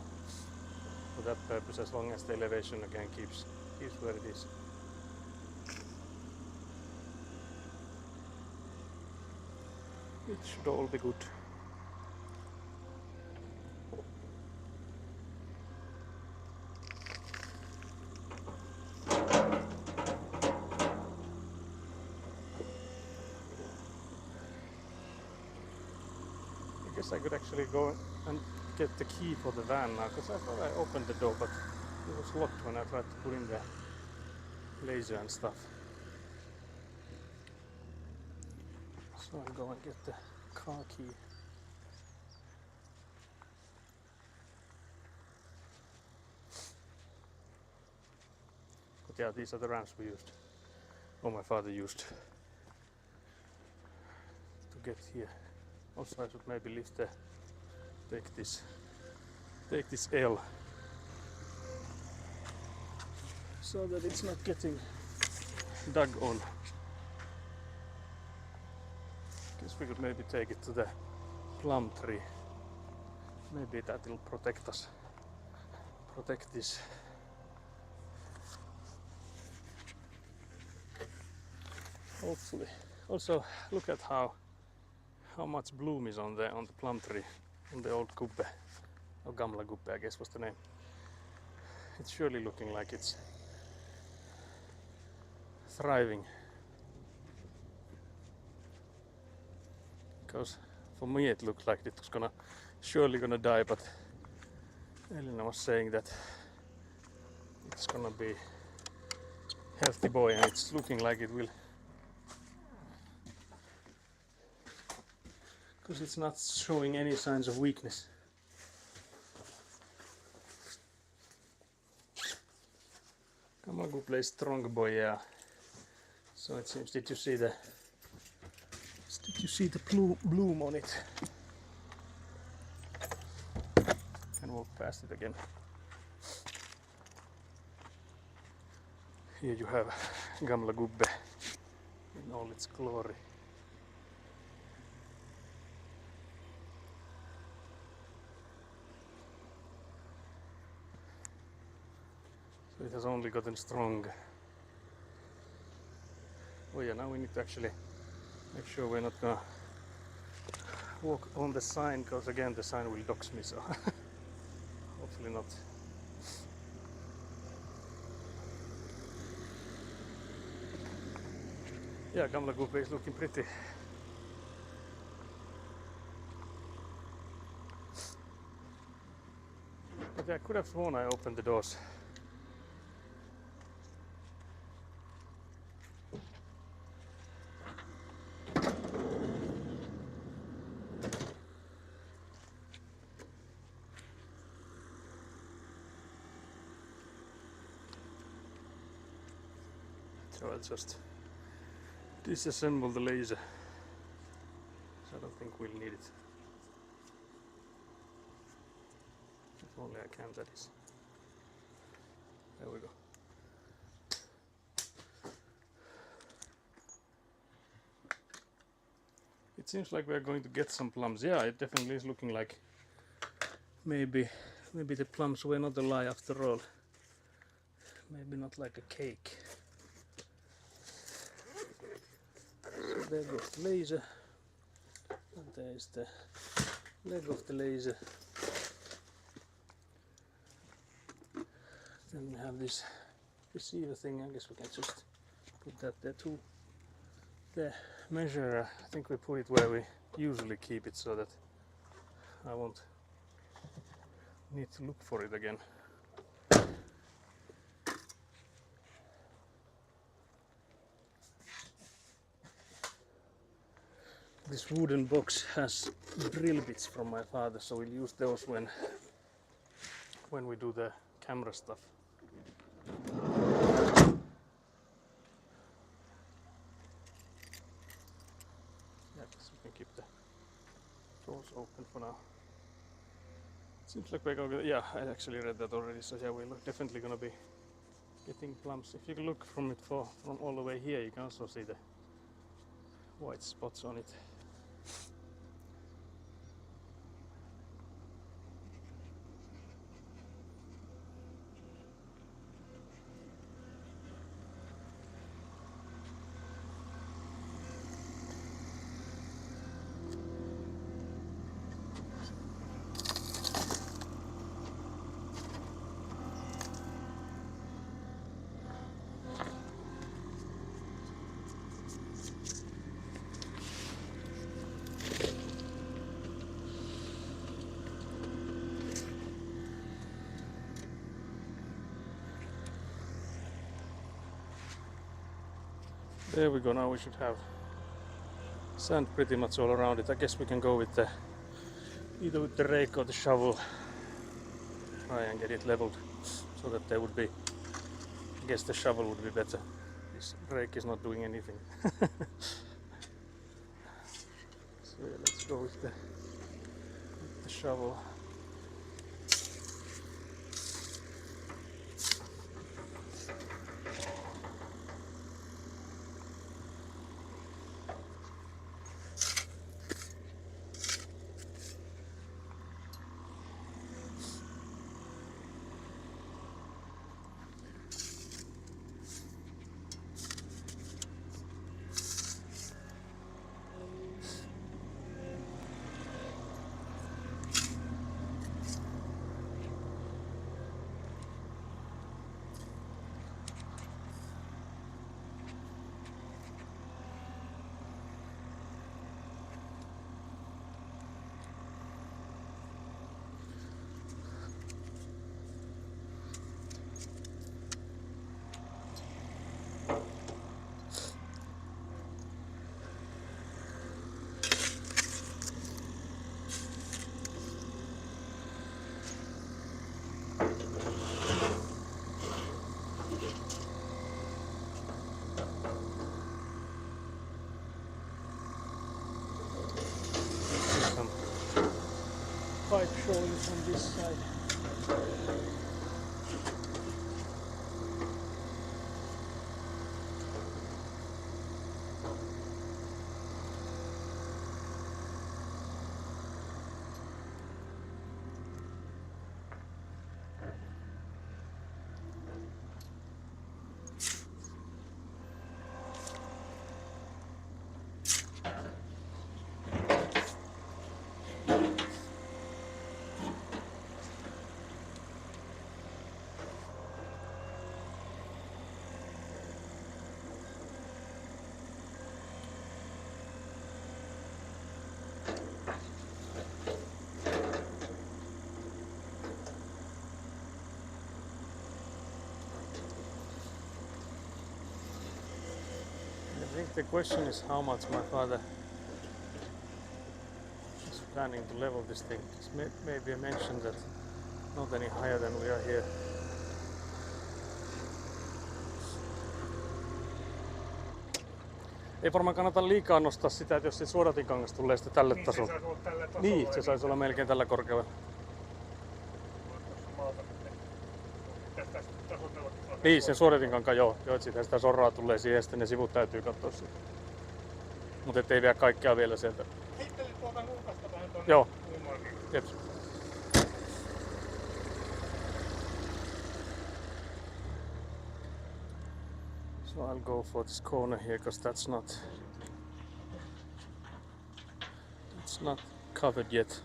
for that purpose, as long as the elevation again keeps where it is. It should all be good. I guess I could actually go and get the key for the van now, because I thought I opened the door, but it was locked when I tried to put in the laser and stuff. So I'll go and get the car key. But yeah, these are the ramps we used, or my father used, to get here. Also I should maybe take this L so that it's not getting dug on. Guess we could maybe take it to the plum tree. Maybe that will protect us. Protect this. Hopefully. Also look at how much bloom is on the plum tree, on the old gubbe, or gamla gubbe I guess was the name. It's surely looking like it's thriving. Because for me it looked like it was surely gonna die, but Elina was saying that it's gonna be healthy boy, and it's looking like it will. Because it's not showing any signs of weakness. Kamagu plays strong boy, yeah. So it seems. Did you see the bloom on it? Can walk past it again. Here you have gamla gubbe in all its glory. So it has only gotten stronger. Oh yeah, now we need to actually make sure we're not gonna walk on the sign, because again the sign will dox me, so hopefully not. Yeah, gamla gubbe is looking pretty. But I could have sworn I opened the doors. So I'll just disassemble the laser. So I don't think we'll need it. If only I can, that is. There we go. It seems like we're going to get some plums. Yeah, it definitely is looking like maybe the plums were not a lie after all. Maybe not like a cake. So there goes the laser. And there is the leg of the laser. Then we have this receiver thing. I guess we can just put that there too. The measurer, I think we put it where we usually keep it, so that I won't need to look for it again. This wooden box has drill bits from my father, so we'll use those when we do the camera stuff. Yeah, so we can keep the doors open for now. Seems like we're going. Yeah, I actually read that already. So yeah, we're definitely gonna be getting plums. If you look from all the way here, you can also see the white spots on it. There we go. Now we should have sand pretty much all around it. I guess we can go with either with the rake or the shovel, try and get it leveled so that there would be. I guess the shovel would be better. This rake is not doing anything. So yeah, let's go with the shovel. show you from this side. I think the question is how much my father is planning to level this thing. Maybe I mentioned that not any higher than we are here. Ei varmaan kannata liikaa nostaa sitä, että jos se suodatinkangas tulee sitten tälle Niin tasolle. se saisi olla tällä tasolla. Niin, se saisi olla melkein tällä korkeudella. Tästä tasotella. Niin, sen suodatinkankaan joo, että siitä sitä sorraa tulee siihen ja sitten ne sivut täytyy katsoa siitä. Mutta ettei vie kaikkea vielä sieltä. Heittele tuolta nurkasta vähän tuonne Joo. kulmaan. Niin. Jeps. So I'll go for this corner here because that's not covered yet.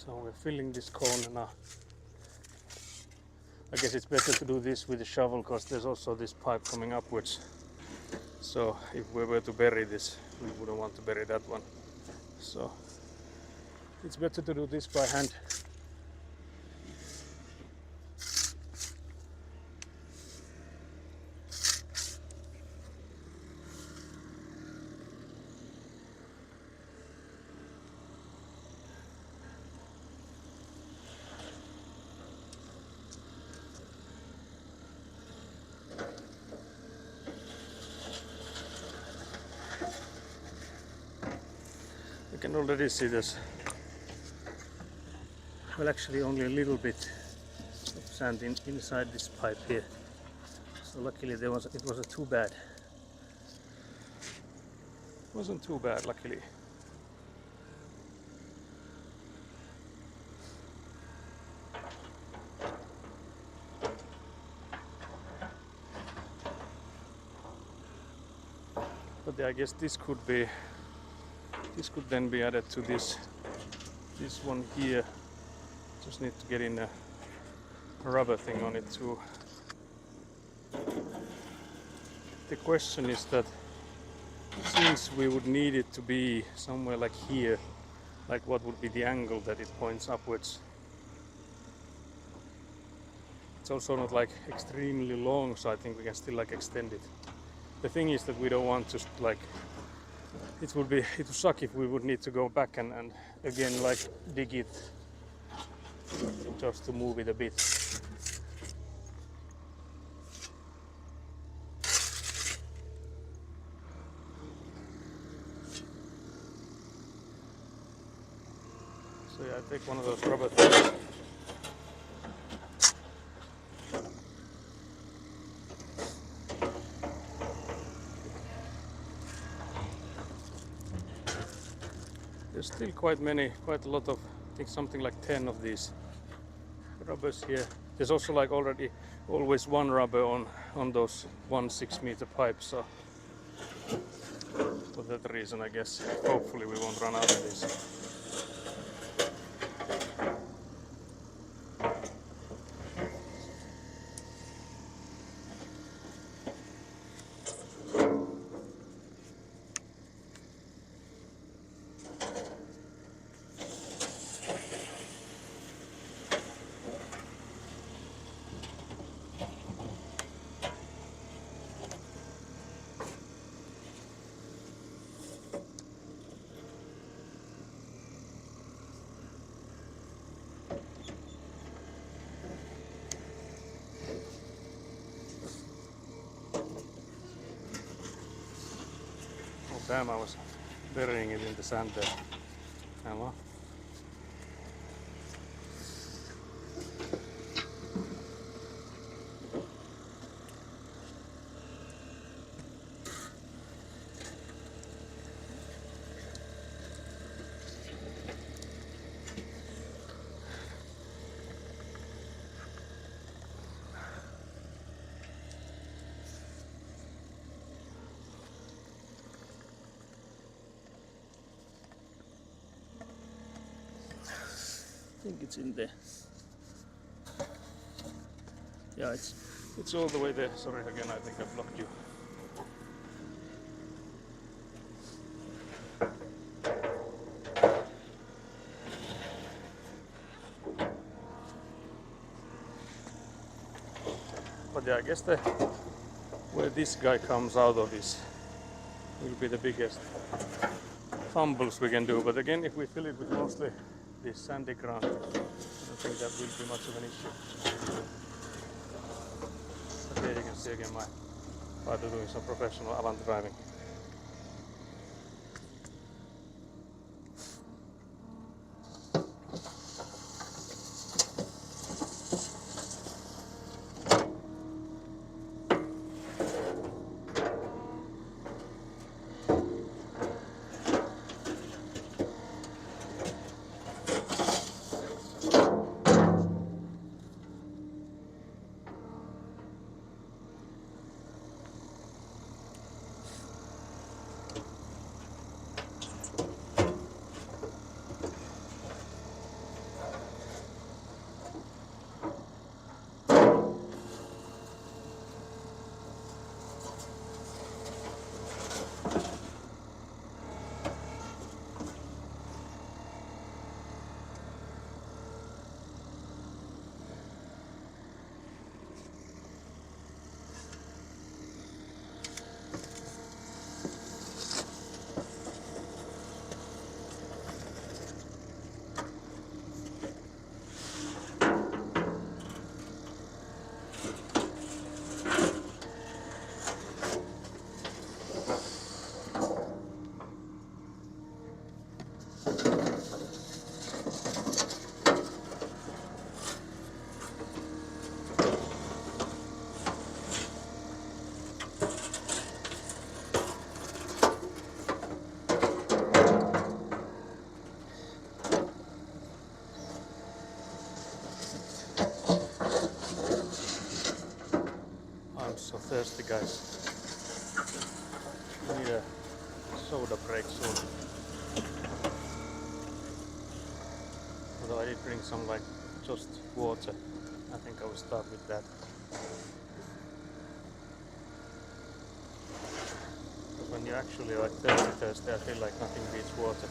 So we're filling this corner now. I guess it's better to do this with a shovel because there's also this pipe coming upwards. So if we were to bury this, we wouldn't want to bury that one. So it's better to do this by hand. You can already see this. Well, actually only a little bit of sand inside this pipe here. So luckily it wasn't too bad. It wasn't too bad, luckily. But I guess this could then be added to this one here. Just need to get in a rubber thing on it too. The question is that since we would need it to be somewhere like here, like what would be the angle that it points upwards? It's also not like extremely long, so I think we can still like extend it. The thing is that we don't want to like it would suck if we would need to go back and again like dig it just to move it a bit. So yeah, I take one of those rubber things. There's still quite a lot of, I think something like 10 of these rubbers here. There's also like always one rubber on those 1 6-meter pipes, so for that reason I guess hopefully we won't run out of these. time I was burying it in the sand there. And well, I think it's in there. Yeah, it's all the way there. Sorry again, I think I blocked you. But yeah, I guess where this guy comes out of is will be the biggest fumbles we can do. But again, if we fill it with mostly this sandy ground, I don't think that will be much of an issue. But here you can see again my father doing some professional avant driving. I'm so thirsty, guys. I need a soda break soon. Although I did bring some like just water. I think I will start with that. Because when you're actually like thirsty, I feel like nothing beats water.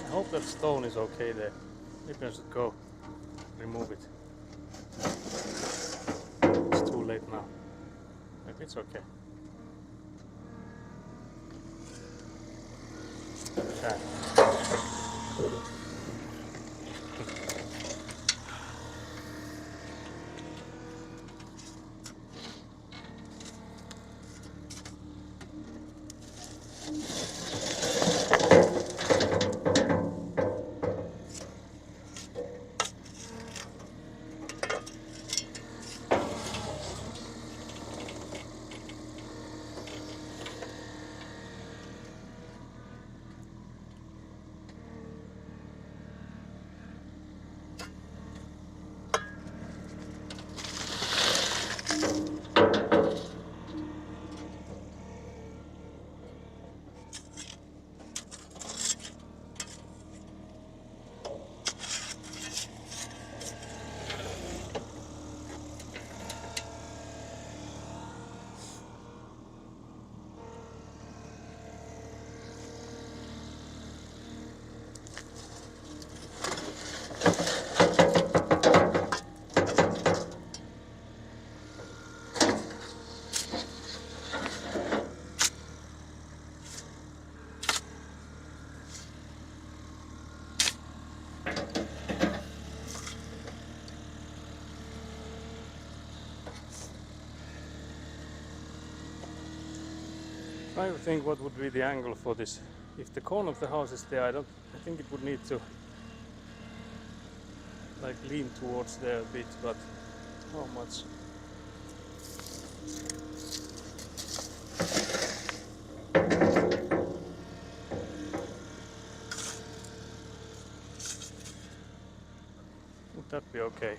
I hope that stone is okay there. Maybe I should go remove it. It's too late now. Maybe it's okay. Okay. trying to think what would be the angle for this. If the corner of the house is there, I think it would need to like lean towards there a bit, but how much? Would that be okay?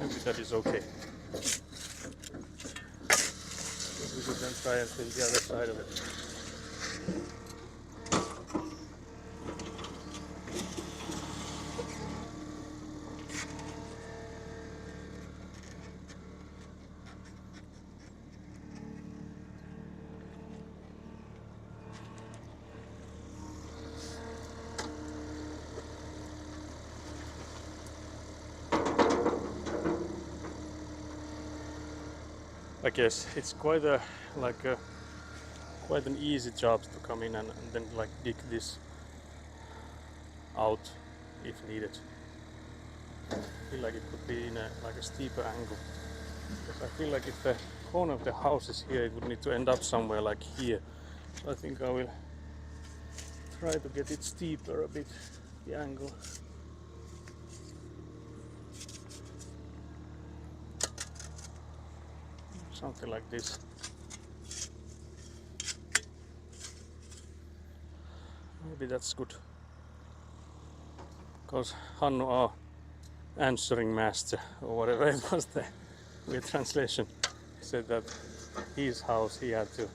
Maybe that is okay. We could then try and fill the other side of it. I guess it's quite an easy job to come in and then like dig this out if needed. I feel like it could be in like a steeper angle. Because I feel like if the corner of the house is here, it would need to end up somewhere like here. So I think I will try to get it steeper a bit, the angle. Something like this. Maybe that's good. Because Hannu, our answering master, or whatever it was the weird translation, said that his house he had to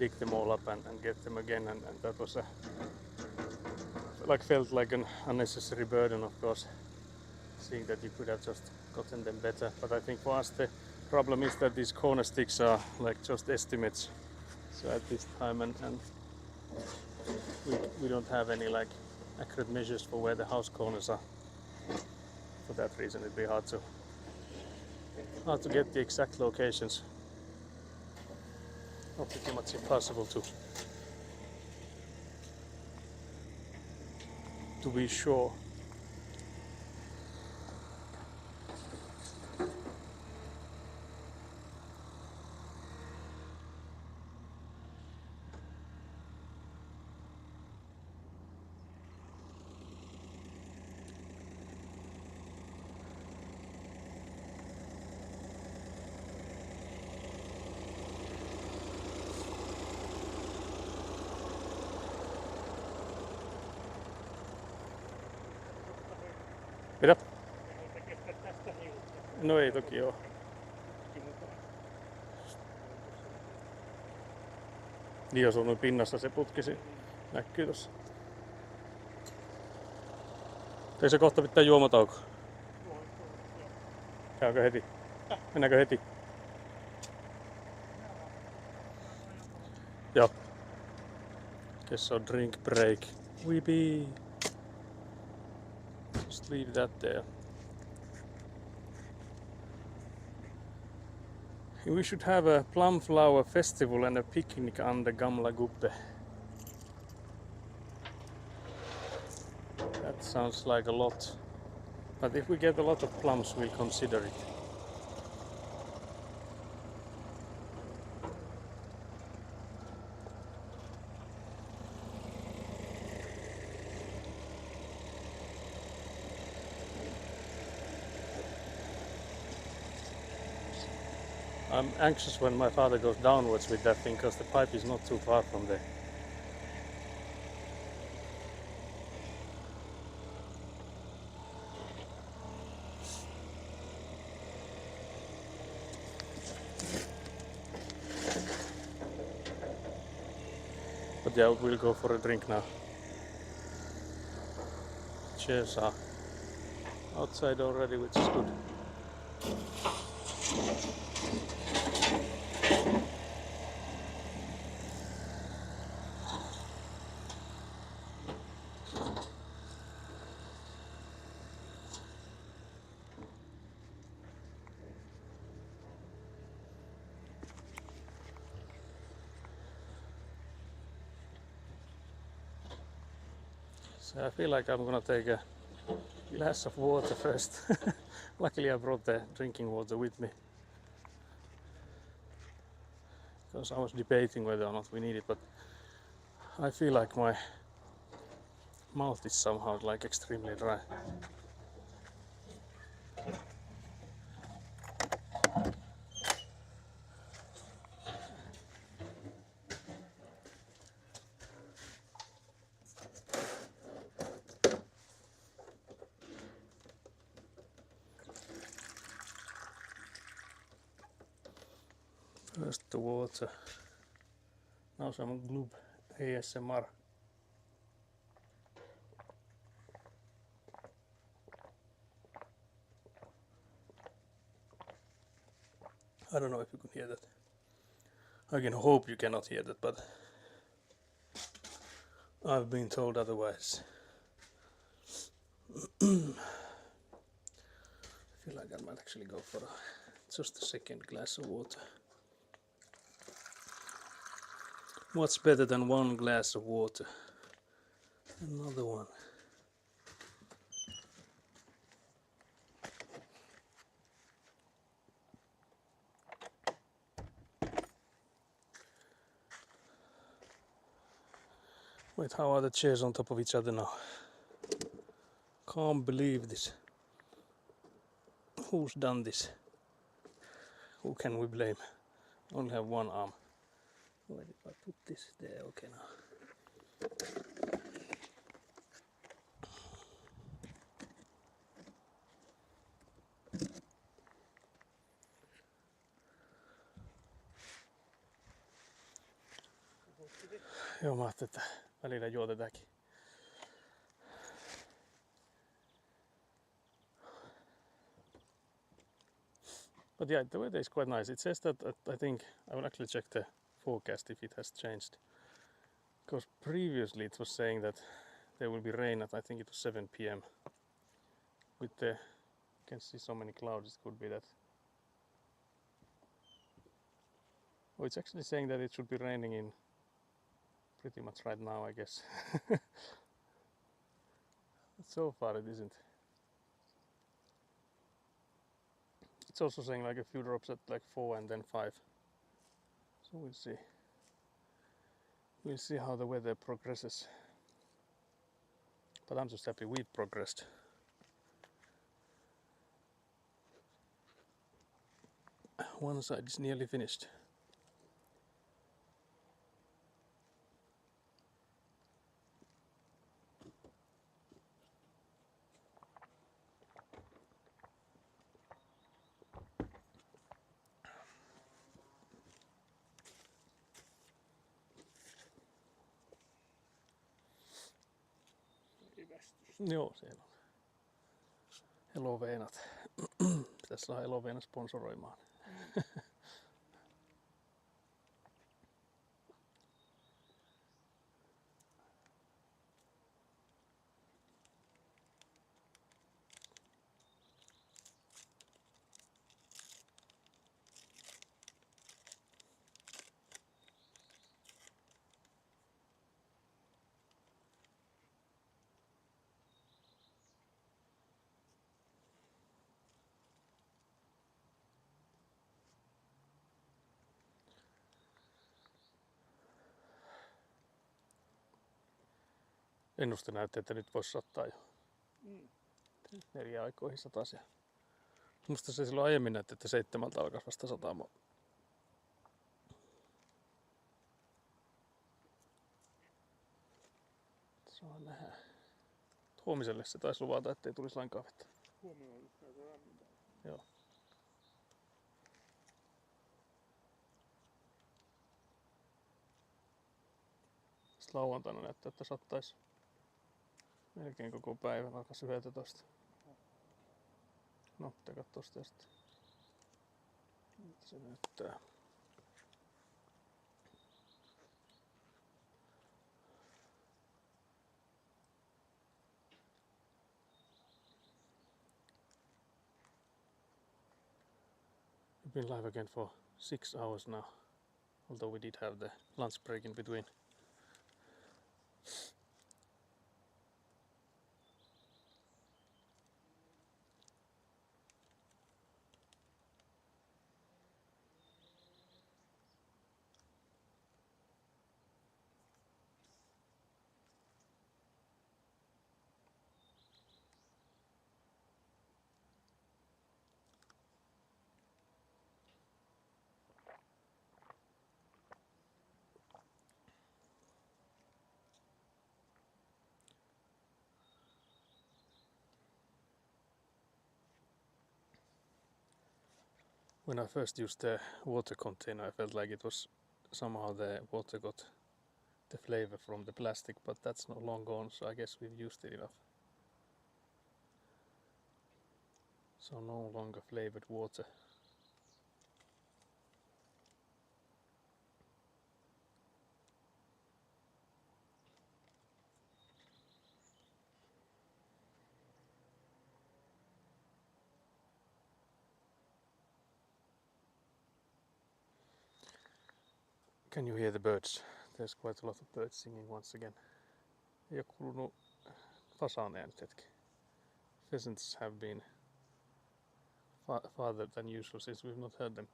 dig them all up and get them again, and that was felt like an unnecessary burden, of course, seeing that you could have just gotten them better. But I think for us the problem is that these corner sticks are like just estimates. So at this time and we don't have any like accurate measures for where the house corners are. For that reason it'd be hard to get the exact locations. Or pretty much impossible to be sure. Mitä? No ei toki oo. Niin jos on pinnassa se putkisi. Näkyy tossa. Teikö se kohta pitää juomatauko? Käykö heti? Mennäänkö heti? Joo. Guess so drink break. Weepy. Just leave that there. We should have a plum flower festival and a picnic on the Gamla Guppe. That sounds like a lot. But if we get a lot of plums, we'll consider it. I'm anxious when my father goes downwards with that thing because the pipe is not too far from there. But yeah, we'll go for a drink now. Chairs are outside already, which is good. So I feel like I'm gonna take a glass of water first. Luckily I brought the drinking water with me, because I was debating whether or not we need it, but I feel like my mouth is somehow like extremely dry. First the water, now some gloob ASMR. I don't know if you can hear that. I can hope you cannot hear that, but I've been told otherwise. I feel like I might actually go for just a second glass of water. What's better than one glass of water? Another one. Wait, how are the chairs on top of each other now? Can't believe this. Who's done this? Who can we blame? Only have one arm. Where did I put this? There, okay now. Joo, mä ajattelin, että välillä juo tätäkin. But yeah, the weather is quite nice. It says that I think I will actually check the forecast if it has changed. Because previously it was saying that there will be rain at, I think it was 7 p.m. With the, you can see so many clouds, it could be that. Oh, it's actually saying that it should be raining in pretty much right now, I guess. So far it isn't. It's also saying like a few drops at like 4 and then 5. So we'll see. We'll see how the weather progresses. But I'm just happy we've progressed. One side is nearly finished. Joo, siellä on. Eloveenat. Pitäisi saada Eloveena sponsoroimaan. Ennuste näytti, että nyt voisi sattaa jo. 4 aikoihin satasia. Musta se silloin aiemmin näytti, että 7 alkaisi vasta satamaan. Saa nähdä. Huomiselle se taisi luvata, ettei tulisi lainkaan vettä. Huomenna on just näitä lämmintä. Joo. Sitten lauantaina näyttää, että sattaisi melkein koko päivän, alkaisi 11. No, pitää katsoa sitä sitten. Miltä se näyttää. We've been live again for 6 hours now, although we did have the lunch break in between. When I first used the water container, I felt like it was somehow the water got the flavor from the plastic, but that's no long gone, so I guess we've used it enough. So no longer flavored water. Can you hear the birds? There's quite a lot of birds singing once again. Ei oo kuulunut fasaaneja nyt hetki. Pheasants have been farther than usual since we've not heard them.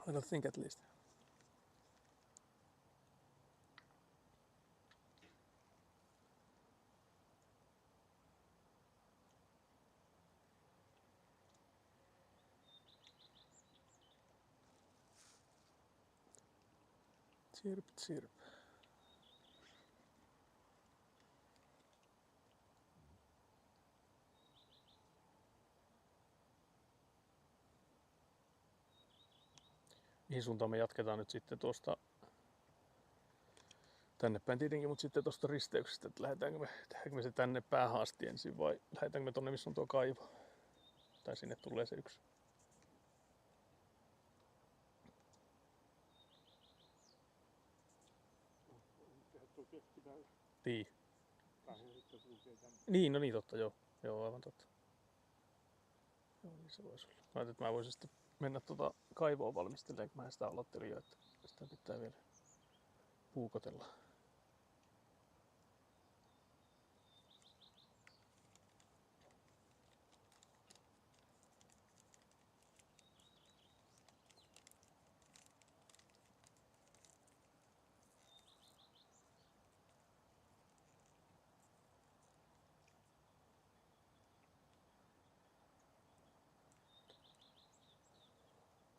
I don't think, at least. Chirp, chirp. Mihin suuntaan me jatketaan nyt sitten tuosta tänne päin tietenkin, mutta sitten tuosta risteyksestä, että tehdäänkö me se tänne päähän asti ensin vai lähdetäänkö me tonne, missä on tuo kaivo? Tai sinne tulee se yksi. Niin. Niin, no niin, totta, joo. Joo, aivan totta. Joo, niin se voisi olla. Mä ajattelin, että mä voisin sitten mennä tuota kaivoa valmistelemaan, kun mä sitä aloittelin jo, että sitä pitää vielä puukotella.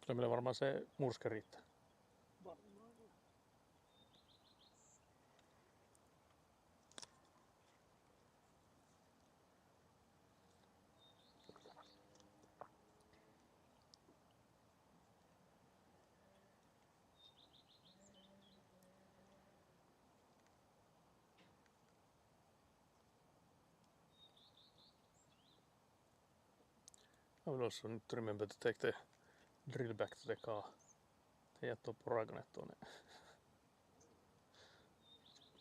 Kyllä meillä varmaan se murske riittää. I will also need to remember to take the drill back to the car. Heijät tuo porakone tuonne.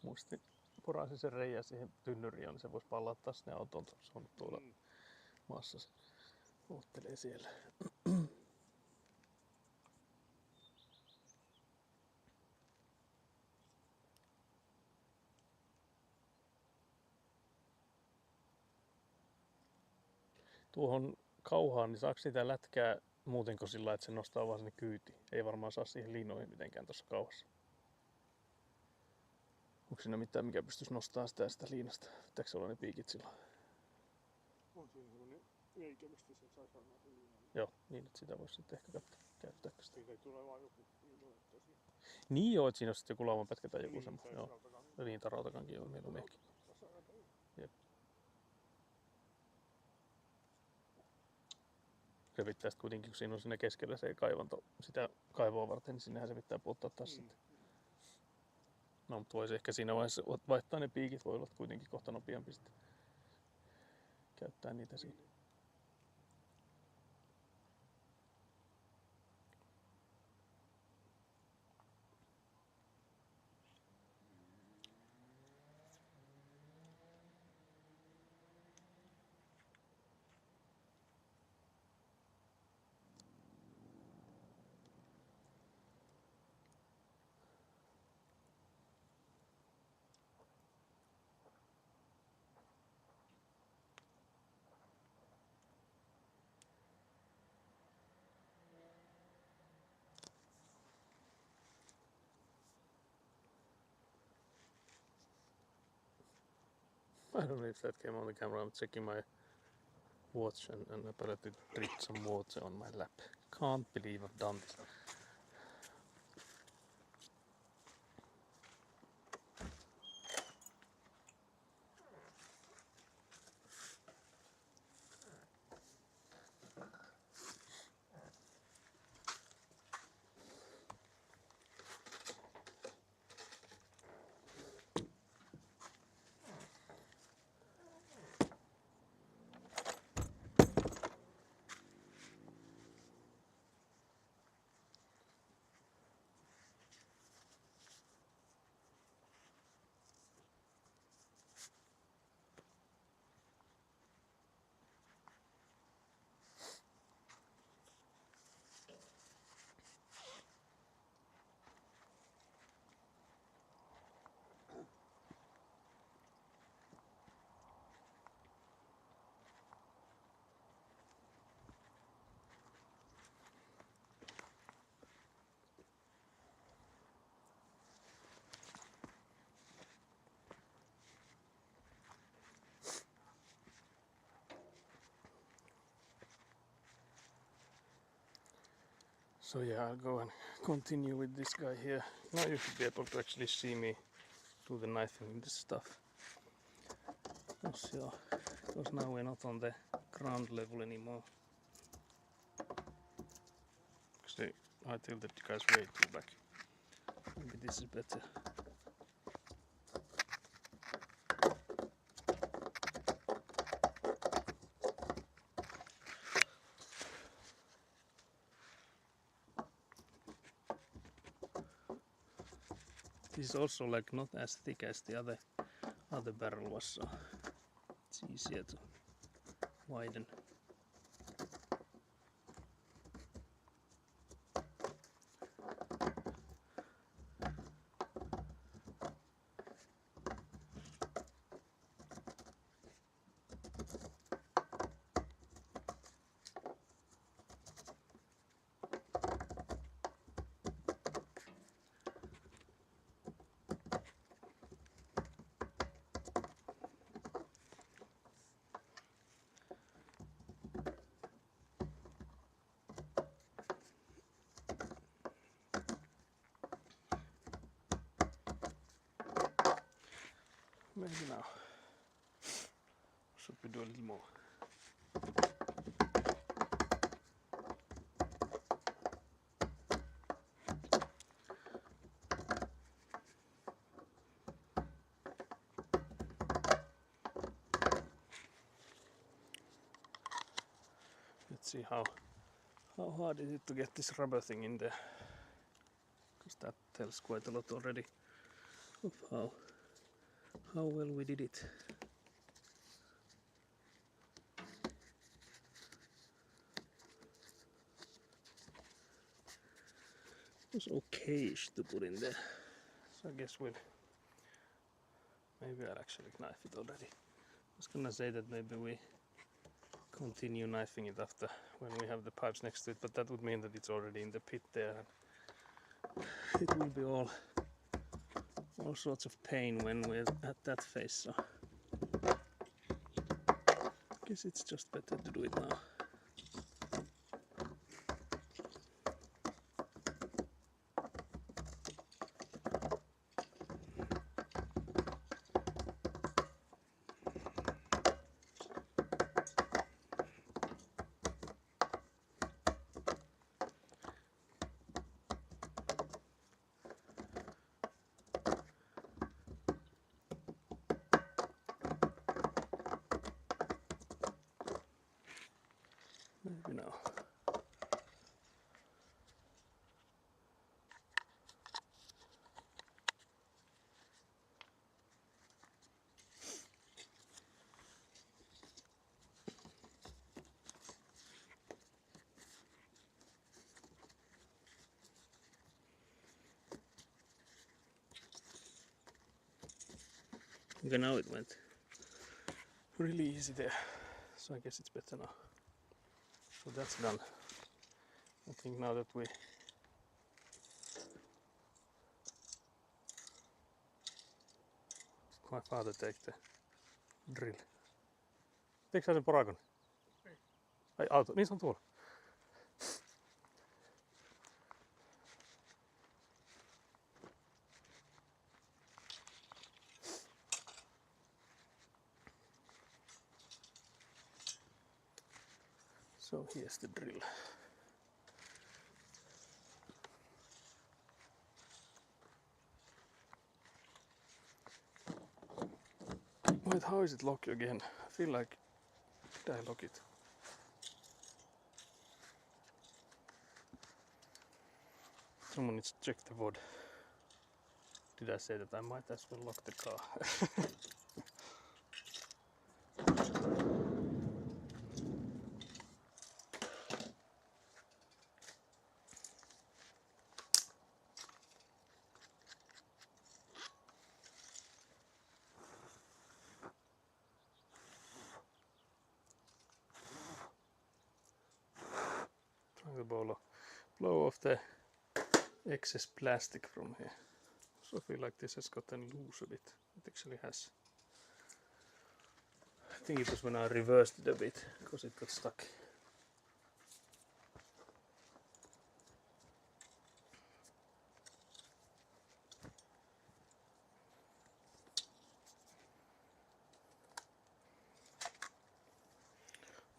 Muistin porasin sen reijän siihen tynnyriin, niin se voisi palauttaa sinne autoon. Se on tuolla maassa. Se oottelee siellä. Tuohon kauhaan, niin saako sitä lätkää muutenko sillä, että se nostaa vaan sinne kyytiin? Ei varmaan saa siihen liinoihin mitenkään tuossa kauhassa. Onko siinä mitään, mikä pystyisi nostamaan sitä liinasta? Pitääkö se olla ne piikit silloin? On siinä semmonen reikä, mistä se saisi varmaan sen liinan. Joo, niin että sitä voisi sitten ehkä käyttääkö sitä. Siitä ei tule vaan joku liinoille tosiaan. Niin joo, että siinä on sitten joku laumanpätkä tai joku Niin, semmoinen. tai Joo. rautakanki. Niin, tai rautakanki, joo, mieluummin ehkä. Jep. Se pitää sitten kuitenkin, kun siinä on siinä keskellä se kaivanto sitä kaivoa varten, niin sinnehän se pitää puuttaa taas sitten. No, mutta voisi ehkä siinä vaiheessa vaihtaa ne piikit, voi olla kuitenkin kohta nopeampi sitten käyttää niitä siinä. I don't know if that came on the camera. I'm checking my watch and apparently dripped some water on my lap. Can't believe I've done this. So yeah, I'll go and continue with this guy here. Now you should be able to actually see me do the knifing in this stuff. Because now we're not on the ground level anymore. Because I tilted the guys way too back. Maybe this is better. This is also like not as thick as the other barrel was, so it's easier to widen. Maybe now. Should we do a little more? Let's see how hard is it to get this rubber thing in there. Because that tells quite a lot already of how well we did it. It was okay-ish to put in there. So I guess maybe I'll actually knife it already. I was gonna say that maybe we continue knifing it after when we have the pipes next to it, but that would mean that it's already in the pit there and it will be all sorts of pain when we're at that phase, so I guess it's just better to do it now. Maybe now. Okay, now it went really easy there, so I guess it's better now. So that's done. I think now that my father take the drill. Teekö sä sen porakon? Ei. Ai auto, niin se on tuolla. So here's the drill. Wait, how is it locked again? I feel like, did I lock it? Someone needs to check the VOD. Did I say that I might as well lock the car? Trying to blow off the excess plastic from here. So I feel like this has gotten loose a bit. It actually has. I think it was when I reversed it a bit because it got stuck.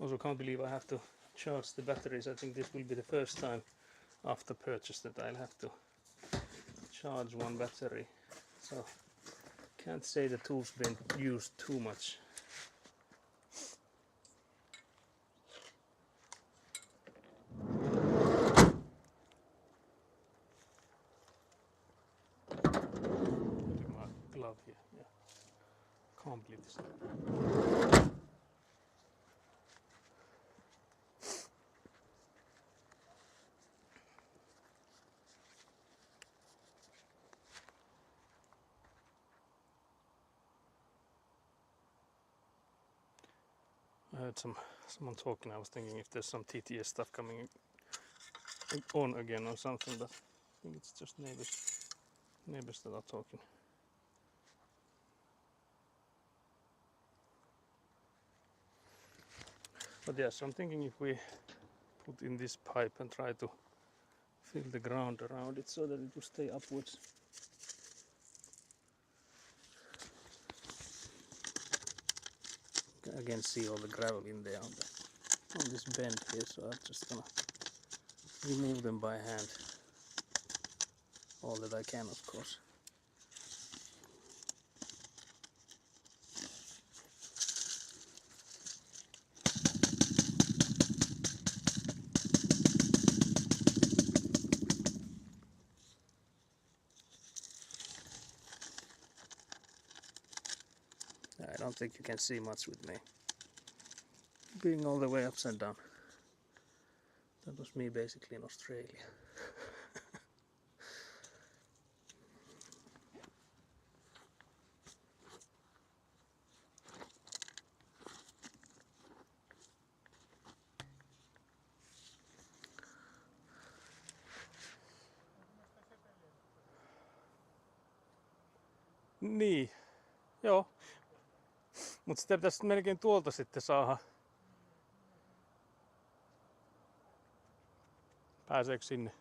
Also can't believe I have to charge the batteries. I think this will be the first time after purchase that I'll have to charge one battery. So can't say the tool's been used too much. Look at my glove here. Yeah. Can't believe this. I heard someone talking. I was thinking if there's some TTS stuff coming on again or something, but I think it's just neighbors that are talking. But yeah, so I'm thinking if we put in this pipe and try to fill the ground around it so that it will stay upwards. You can again see all the gravel in there on this bend here, so I'm just gonna remove them by hand. All that I can, of course. I don't think you can see much with me being all the way upside down. That was me basically in Australia. Niin, joo. Mutta sitä pitäisi melkein tuolta sitten saada. Pääseekö sinne?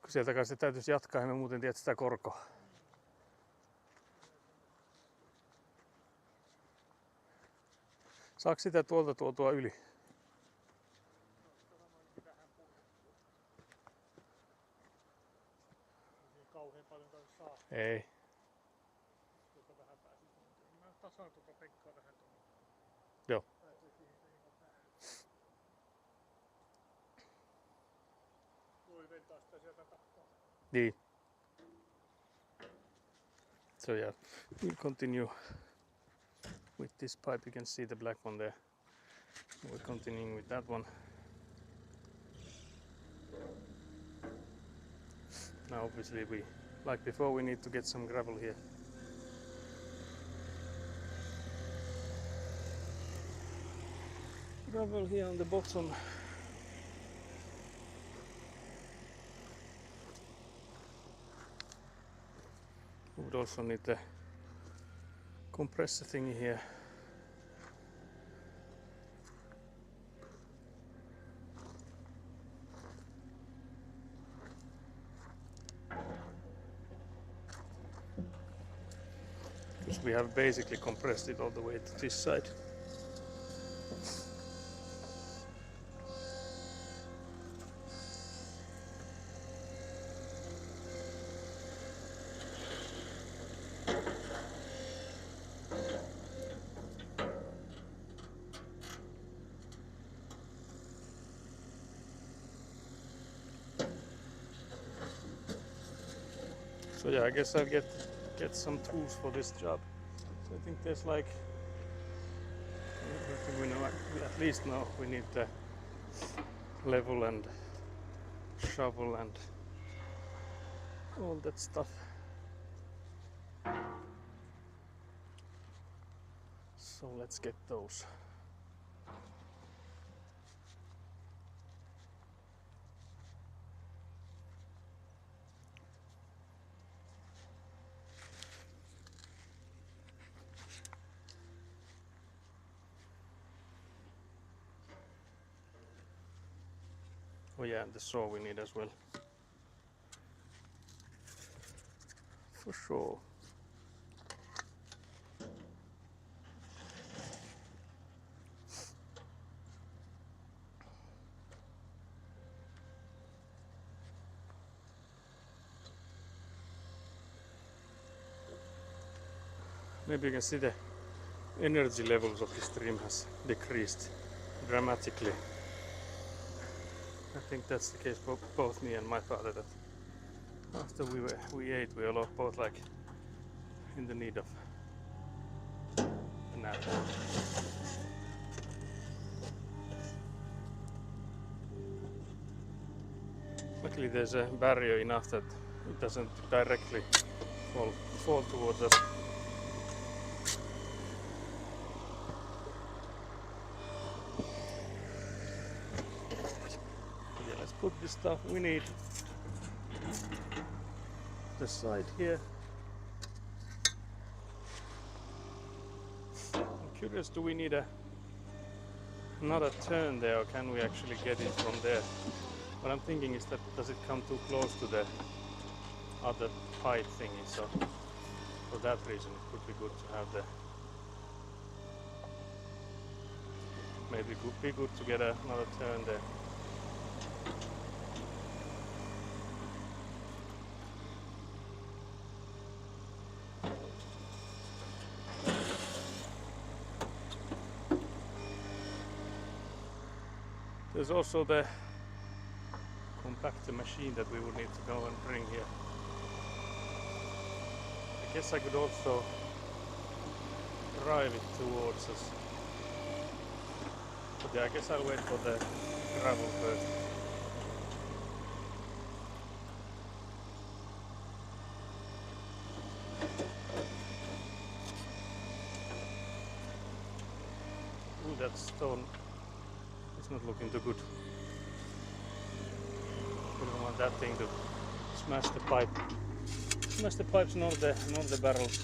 Kun sieltä kai se täytyisi jatkaa, emme muuten tiedä sitä korkoa. Saako sitä tuolta tuotua yli? Kauhean paljon saa. Ei. Joka vähän pääsi. Mä tasaan tuota penkkaa vähän tuonne. Joo. Pääsee siihen seinään päälle. Voi ventaa sitä sieltä takaa. Niin. So yeah, we'll continue with this pipe. You can see the black one there. We're continuing with that one. Now obviously like before, we need to get some gravel here. Gravel here on the bottom. We would also need the compressor thingy here. Because we have basically compressed it all the way to this side. So yeah, I guess I'll get some tools for this job. So I think there's like, I think we know, we at least know we need the level and shovel and all that stuff. So let's get those. Oh yeah, and the saw we need as well. for sure. Maybe you can see the energy levels of the stream has decreased dramatically. I think that's the case for both me and my father, that after we ate, we were both like in the need of a nap. Luckily there's a barrier enough that it doesn't directly fall towards us. Yeah, let's put the stuff we need the side here. I'm curious, do we need another turn there, or can we actually get it from there? What I'm thinking is that does it come too close to the other pipe thingy, so for that reason it could be good to have maybe it would be good to get another turn there. There's also the compactor machine that we would need to go and bring here. I guess I could also drive it towards us. But yeah, I guess I'll wait for the gravel first. Ooh, that stone is not looking too good. We don't want that thing to smash the pipe. Smash the pipes, not the barrels.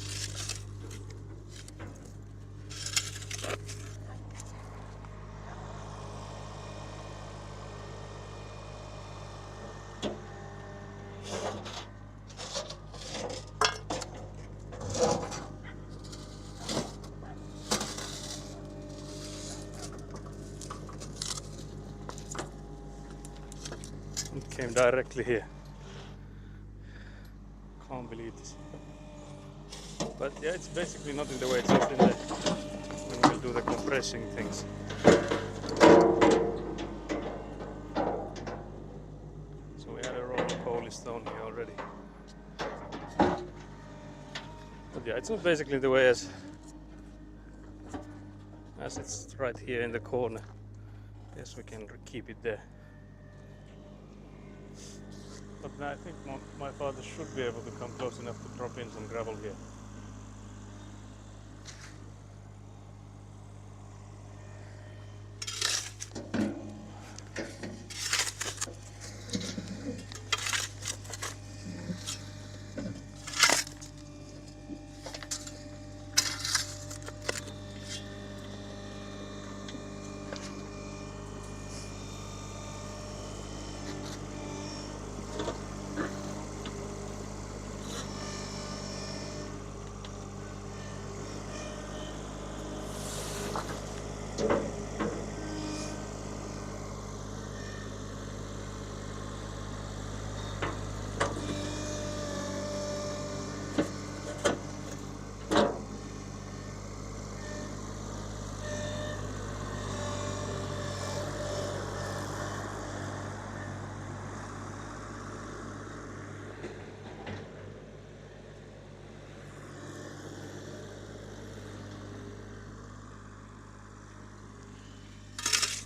It came directly here. Can't believe this. But yeah, it's basically not in the way, it's just in the when we'll do the compressing things. So we had a roll of holy stone here already. But yeah, it's not basically the way as it's right here in the corner. Yes, we can keep it there. But I think my father should be able to come close enough to drop in some gravel here.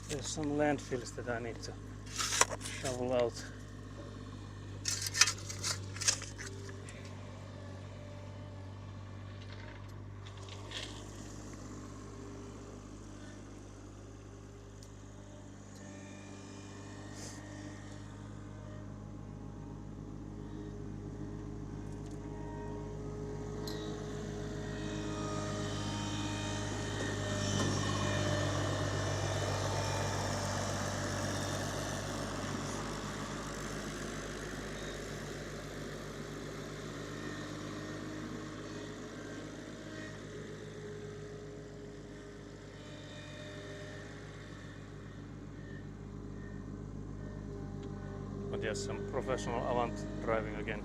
There's some landfills that I need to shovel out. just some professional avant driving again.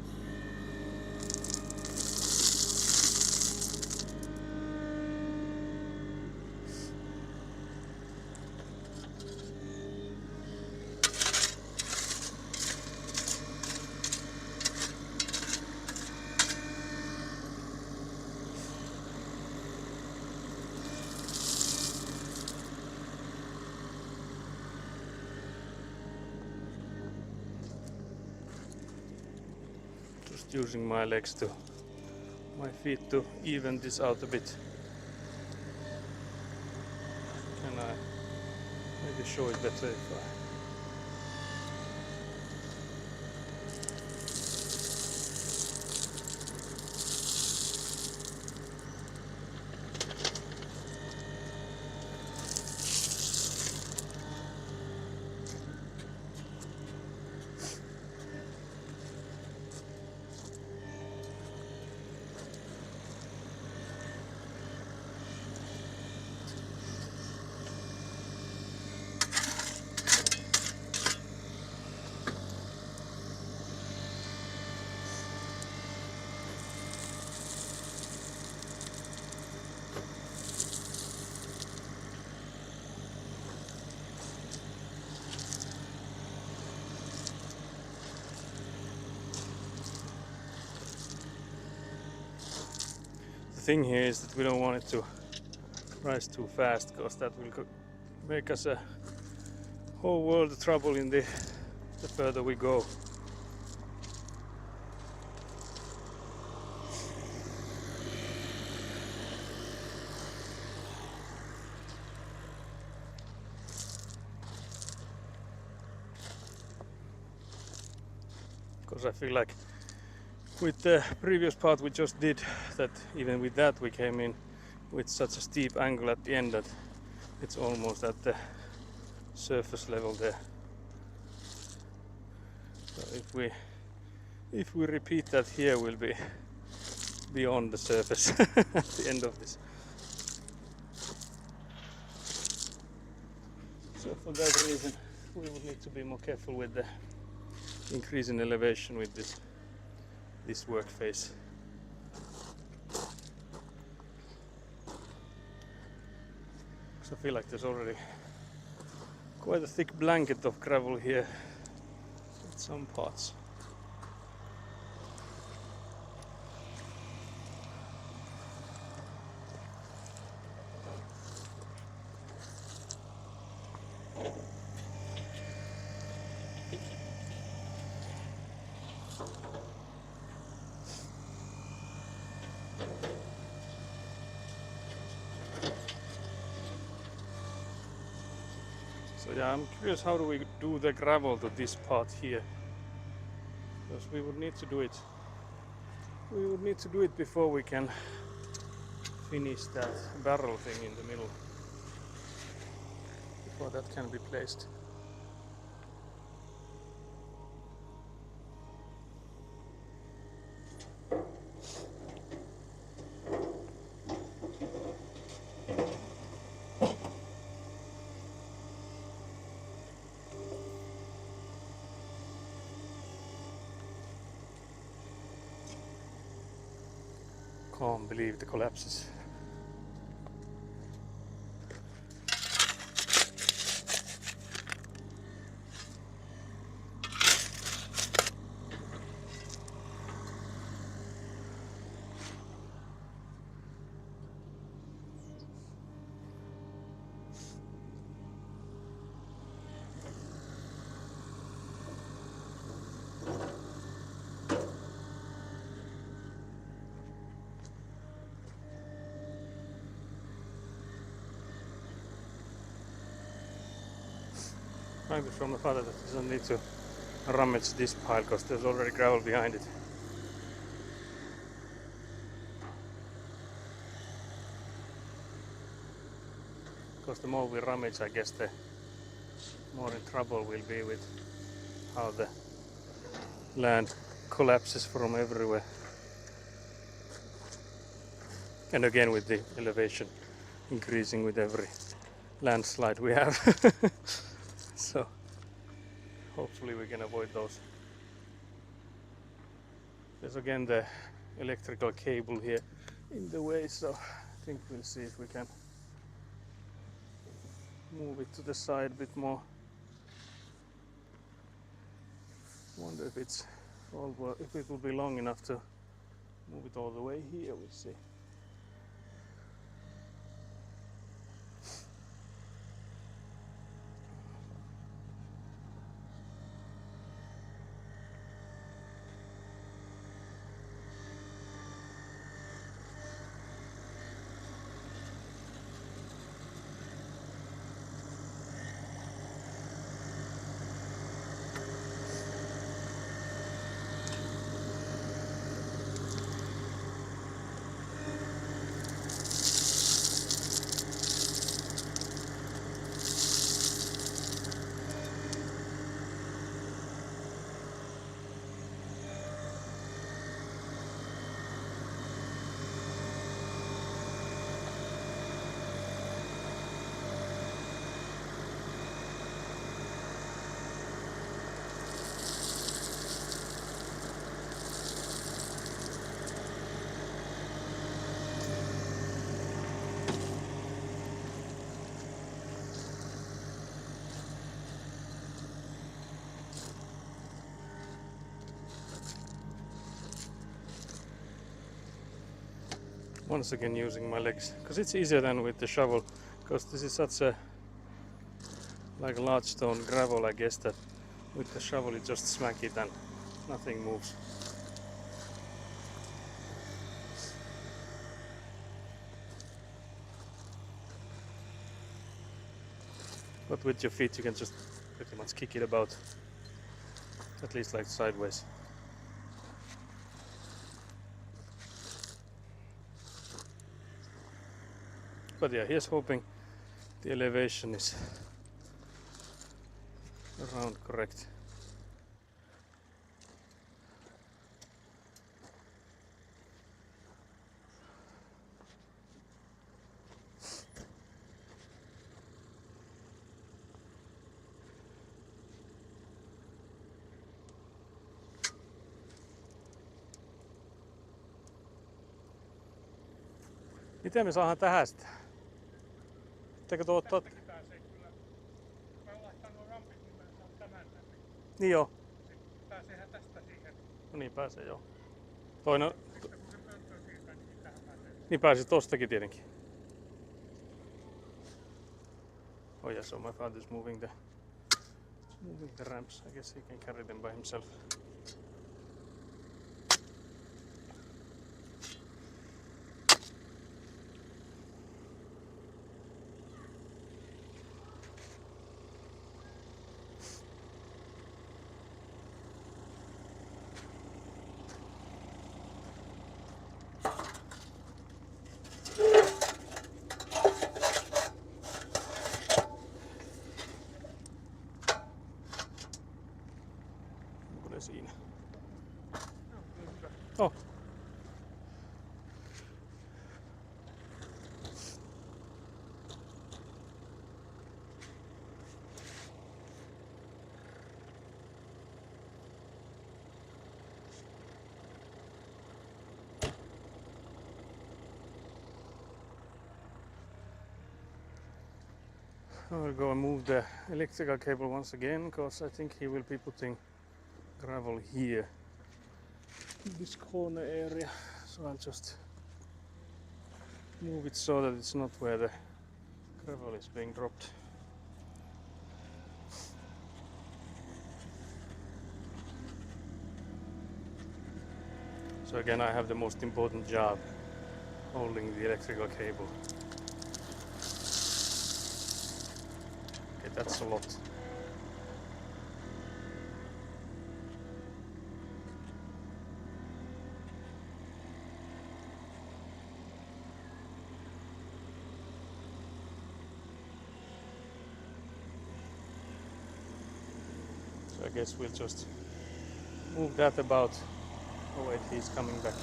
Just using my legs to, my feet to even this out a bit. Can I maybe show it better if I... The thing here is that we don't want it to rise too fast, because that will make us a whole world of trouble in the further we go. Because I feel like with the previous part we just did, that even with that we came in with such a steep angle at the end that it's almost at the surface level there. So if we repeat that here, we'll be beyond the surface at the end of this. So for that reason we would need to be more careful with the increase in elevation with this work phase. So I feel like there's already quite a thick blanket of gravel here at some parts. So yeah, I'm curious, how do we do the gravel to this part here? Because we would need to do it. We would need to do it before we can finish that barrel thing in the middle. Before that can be placed. Can't believe the collapses. Maybe from the father that he doesn't need to rummage this pile because there's already gravel behind it. Because the more we rummage, I guess the more in trouble we'll be with how the land collapses from everywhere. And again with the elevation increasing with every landslide we have. So hopefully we can avoid those. There's again the electrical cable here in the way, so I think we'll see if we can move it to the side a bit more. Wonder if it's if it will be long enough to move it all the way here. We'll see. Once again using my legs, because it's easier than with the shovel, because this is such a like a large stone gravel, I guess, that with the shovel you just smack it and nothing moves. But with your feet you can just pretty much kick it about, at least like sideways. But yeah, here's hoping the elevation is around correct. Miten me saadaan tähän sitä? Pitääkö tuo Tästäkin pääsee kyllä. Mä laittaa nuo rampit, niin mä saan tämän läpi. Niin joo. Pääseehän tästä siihen. No niin pääsee joo. Toinen... Sitten kun se pönttöön siirtää, niin tähän pääsee. Niin pääsi tostakin tietenkin. Oh yeah, so my father's moving the ramps. I guess he can carry them by himself. Siinä. Oh. I will go and move the electrical cable once again, because I think he will be putting gravel here in this corner area, so I'll just move it so that it's not where the gravel is being dropped. So again I have the most important job, holding the electrical cable. Okay, that's a lot. So I guess we'll just move that about. Oh wait, he's coming back.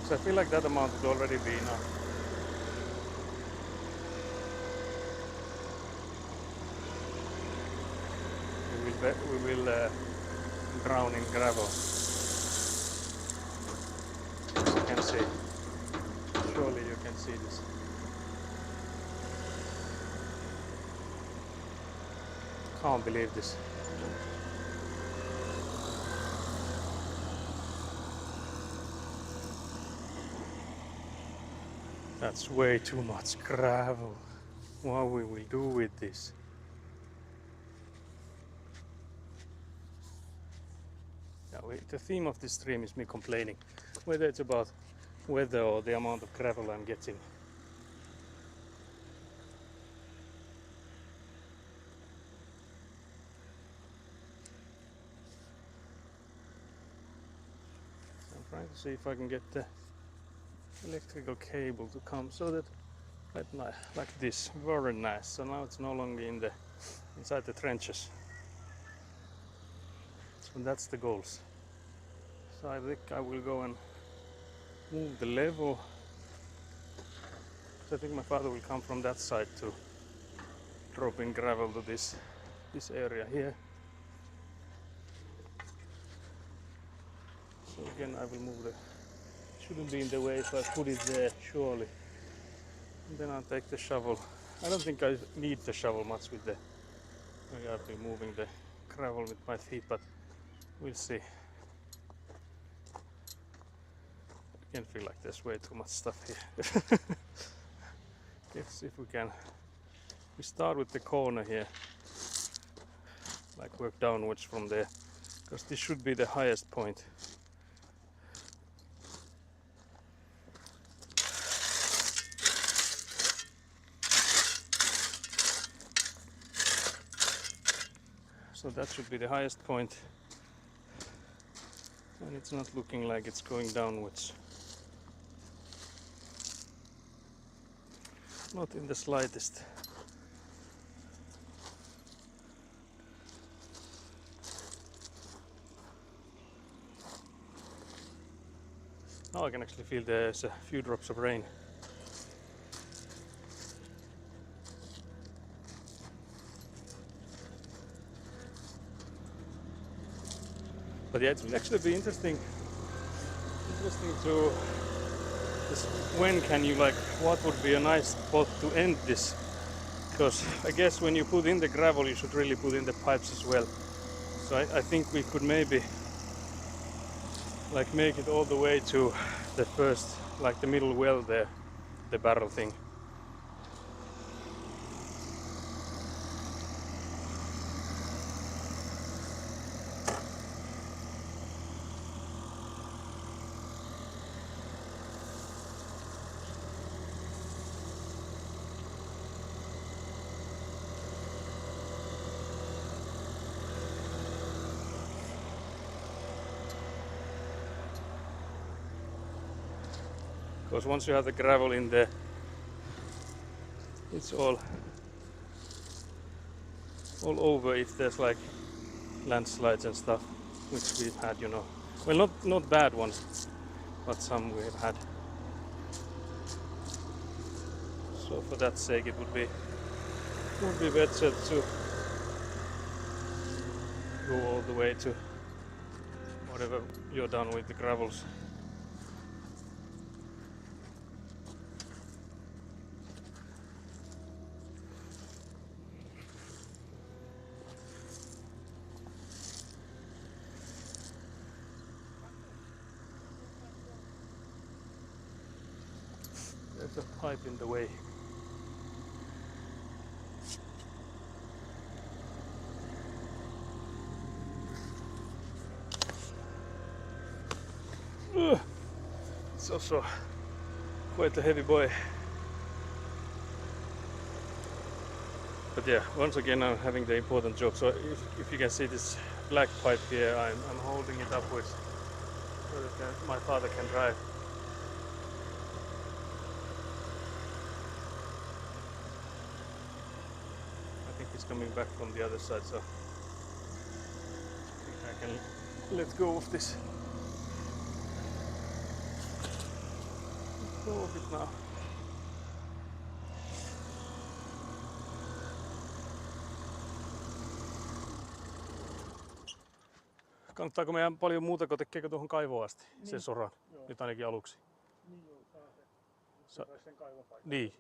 So I feel like that amount would already be enough. We will we will drown in gravel. You can see. Surely you can see this. Can't believe this. That's way too much gravel. What we will do with this? Yeah, the theme of this stream is me complaining, whether it's about weather or the amount of gravel I'm getting. I'm trying to see if I can get the electrical cable to come so that like this, very nice. So now it's no longer inside the trenches. So that's the goals. So I think I will go and move the level. So I think my father will come from that side to drop in gravel to this area here. So again I will move shouldn't be in the way if I put it there, surely. And then I'll take the shovel. I don't think I need the shovel much with I'll be moving the gravel with my feet, but we'll see. I can feel like there's way too much stuff here. Let's see if we can. We start with the corner here, like work downwards from there, because this should be the highest point. So that should be the highest point, and it's not looking like it's going downwards. Not in the slightest. Now I can actually feel there's a few drops of rain. But yeah, it will actually be interesting to when can you what would be a nice spot to end this, because I guess when you put in the gravel you should really put in the pipes as well. So I think we could maybe make it all the way to the first, the middle well there, the barrel thing. Because once you have the gravel in there, it's all over if there's landslides and stuff, which we've had, Well, not bad ones, but some we've had. So for that sake, it would be better to go all the way to whatever you're done with the gravels. There's a pipe in the way. It's also quite a heavy boy. But yeah, once again I'm having the important job. So if you can see this black pipe here, I'm holding it upwards so that my father can drive. I think he's coming back from the other side, so I think I can let go of this. Let go of it now. Kannattaako meidän paljon muuta kuin tekeekö tuohon kaivoon asti sen Niin. soran, Joo. nyt ainakin aluksi? Niin joo, saa se. Sa- Saisi sen kaivopaikan. Niin.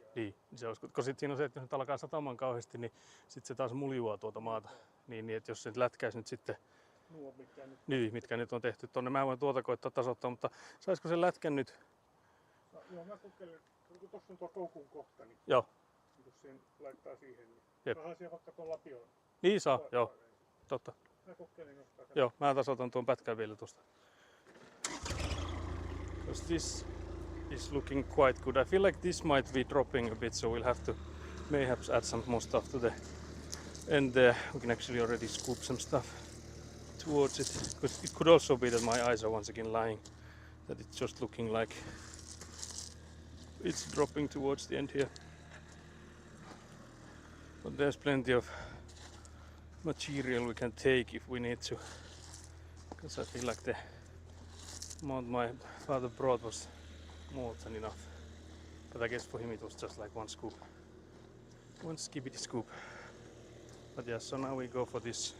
Se olisi, kun sit siinä on se, että jos nyt alkaa satamaan kauheasti, niin sitten se taas muljuaa tuota maata. Niin, että jos se nyt lätkäisi nyt sitten, Nuo mitkä nyt. mitkä nyt on tehty tonne, mä voin tuota koittaa tasoittaa, mutta saisiko sen lätkän nyt? Joo, mä kokeilen. Kun tuossa on tuo koukun kohta, niin Joo. jos sen laittaa siihen, niin Jep. saadaan siihen vaikka tuon lapion. Niin saa, joo, totta. Mä kokeilen nostaa sen. Joo, mä tasoitan tuon pätkän vielä tuosta. Because this is looking quite good. I feel like this might be dropping a bit, so we'll have to mayhaps add some more stuff to the end there. We can actually already scoop some stuff towards it. Because it could also be that my eyes are once again lying, that it's just looking like it's dropping towards the end here. But there's plenty of material we can take if we need to. Because I feel like the amount my father brought was more than enough. But I guess for him it was just like one scoop. One skibbity scoop. But yeah, so now we go for this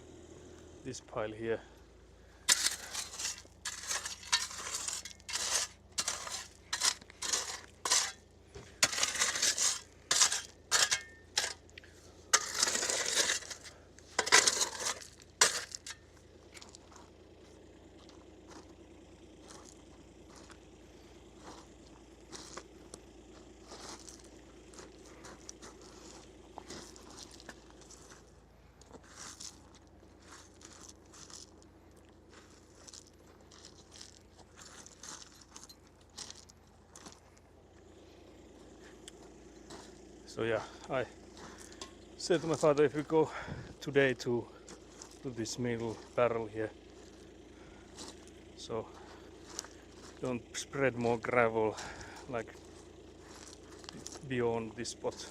pile here. So yeah, I said to my father, if we go today to this middle barrel here, so don't spread more gravel like beyond this spot.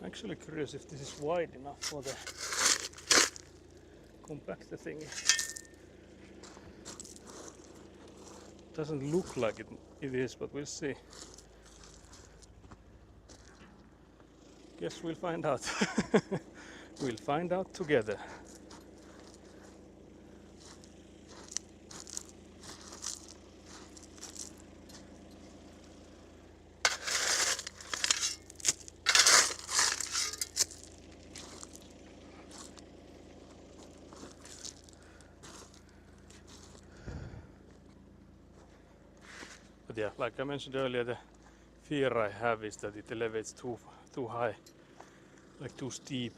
Actually curious if this is wide enough for the compactor thingy. Doesn't look like it is, but we'll see. Guess we'll find out. We'll find out together. But yeah, like I mentioned earlier, the fear I have is that it elevates too high, like too steep.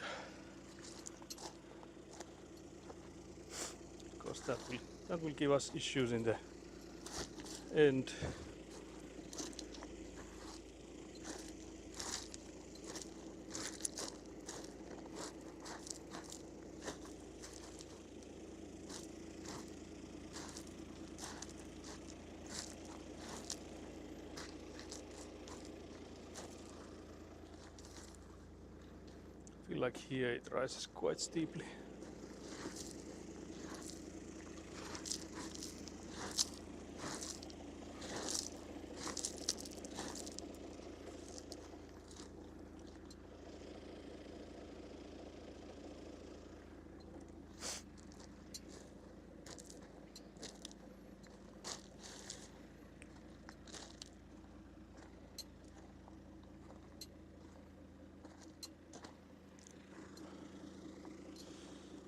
Because that will give us issues in the end. I feel like here it rises quite steeply.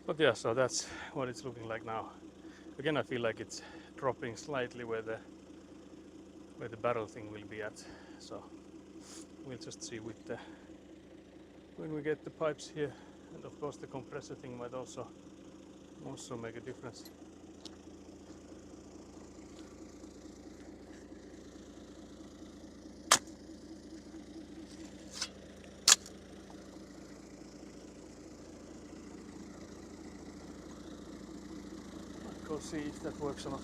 But yeah, so that's what it's looking like now. Again, I feel like it's dropping slightly where the barrel thing will be at. So we'll just see when we get the pipes here, and of course the compressor thing might also make a difference. Go see if that works or not.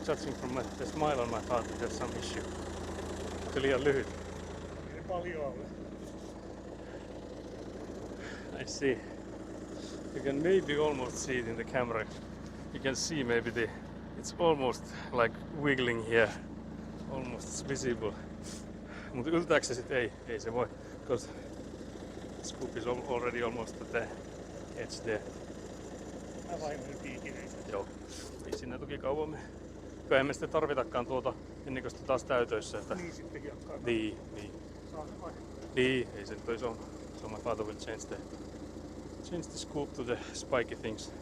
Judging from the smile on my father, there's some issue. Se liian lyhyt. Ei ne paljon ole. I see. You can maybe almost see it in the camera. You can see maybe it's almost like wiggling here. Almost it's visible. Mutta yltääksä sit ei se voi, because scoop is already almost at the edge there. Mä vaihdoin piikineitä. Joo, ei siinä toki kauan me. Kai me sitten tarvitakaan tuota ennen kuin sitä taas täytöissä. Että Niin sittenkin jakkaa. niin. Saa se vaihtaa. Niin, ei se nyt olisi on. So my father will change the scoop to the spiky things.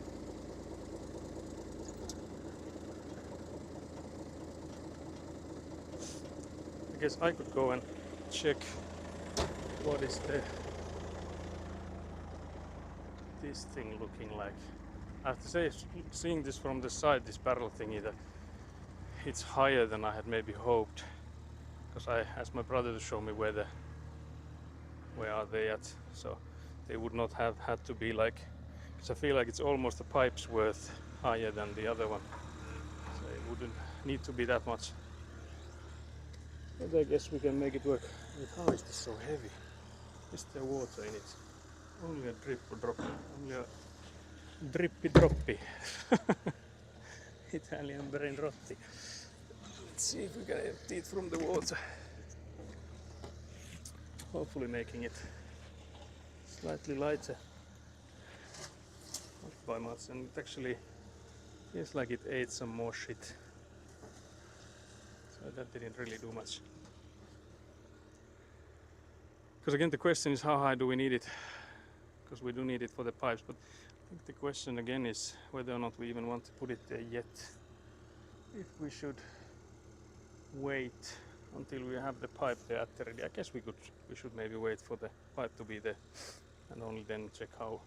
I guess I could go and check what is this thing looking like. I have to say, seeing this from the side, this barrel thingy, that it's higher than I had maybe hoped. Because I asked my brother to show me where are they at, so they would not have had to be like, because I feel like it's almost a pipe's worth higher than the other one, so it wouldn't need to be that much. But I guess we can make it work. Wait, how is this so heavy? Is there water in it? Only a drip or drop. Only a drippy droppy. Italian brain rotti. Let's see if we can empty it from the water. Hopefully making it slightly lighter. Not by much, and it actually feels like it ate some more shit. So that didn't really do much. Because again the question is how high do we need it? Because we do need it for the pipes, but I think the question again is whether or not we even want to put it there yet. If we should wait until we have the pipe there at the ready. I guess we should maybe wait for the pipe to be there and only then check how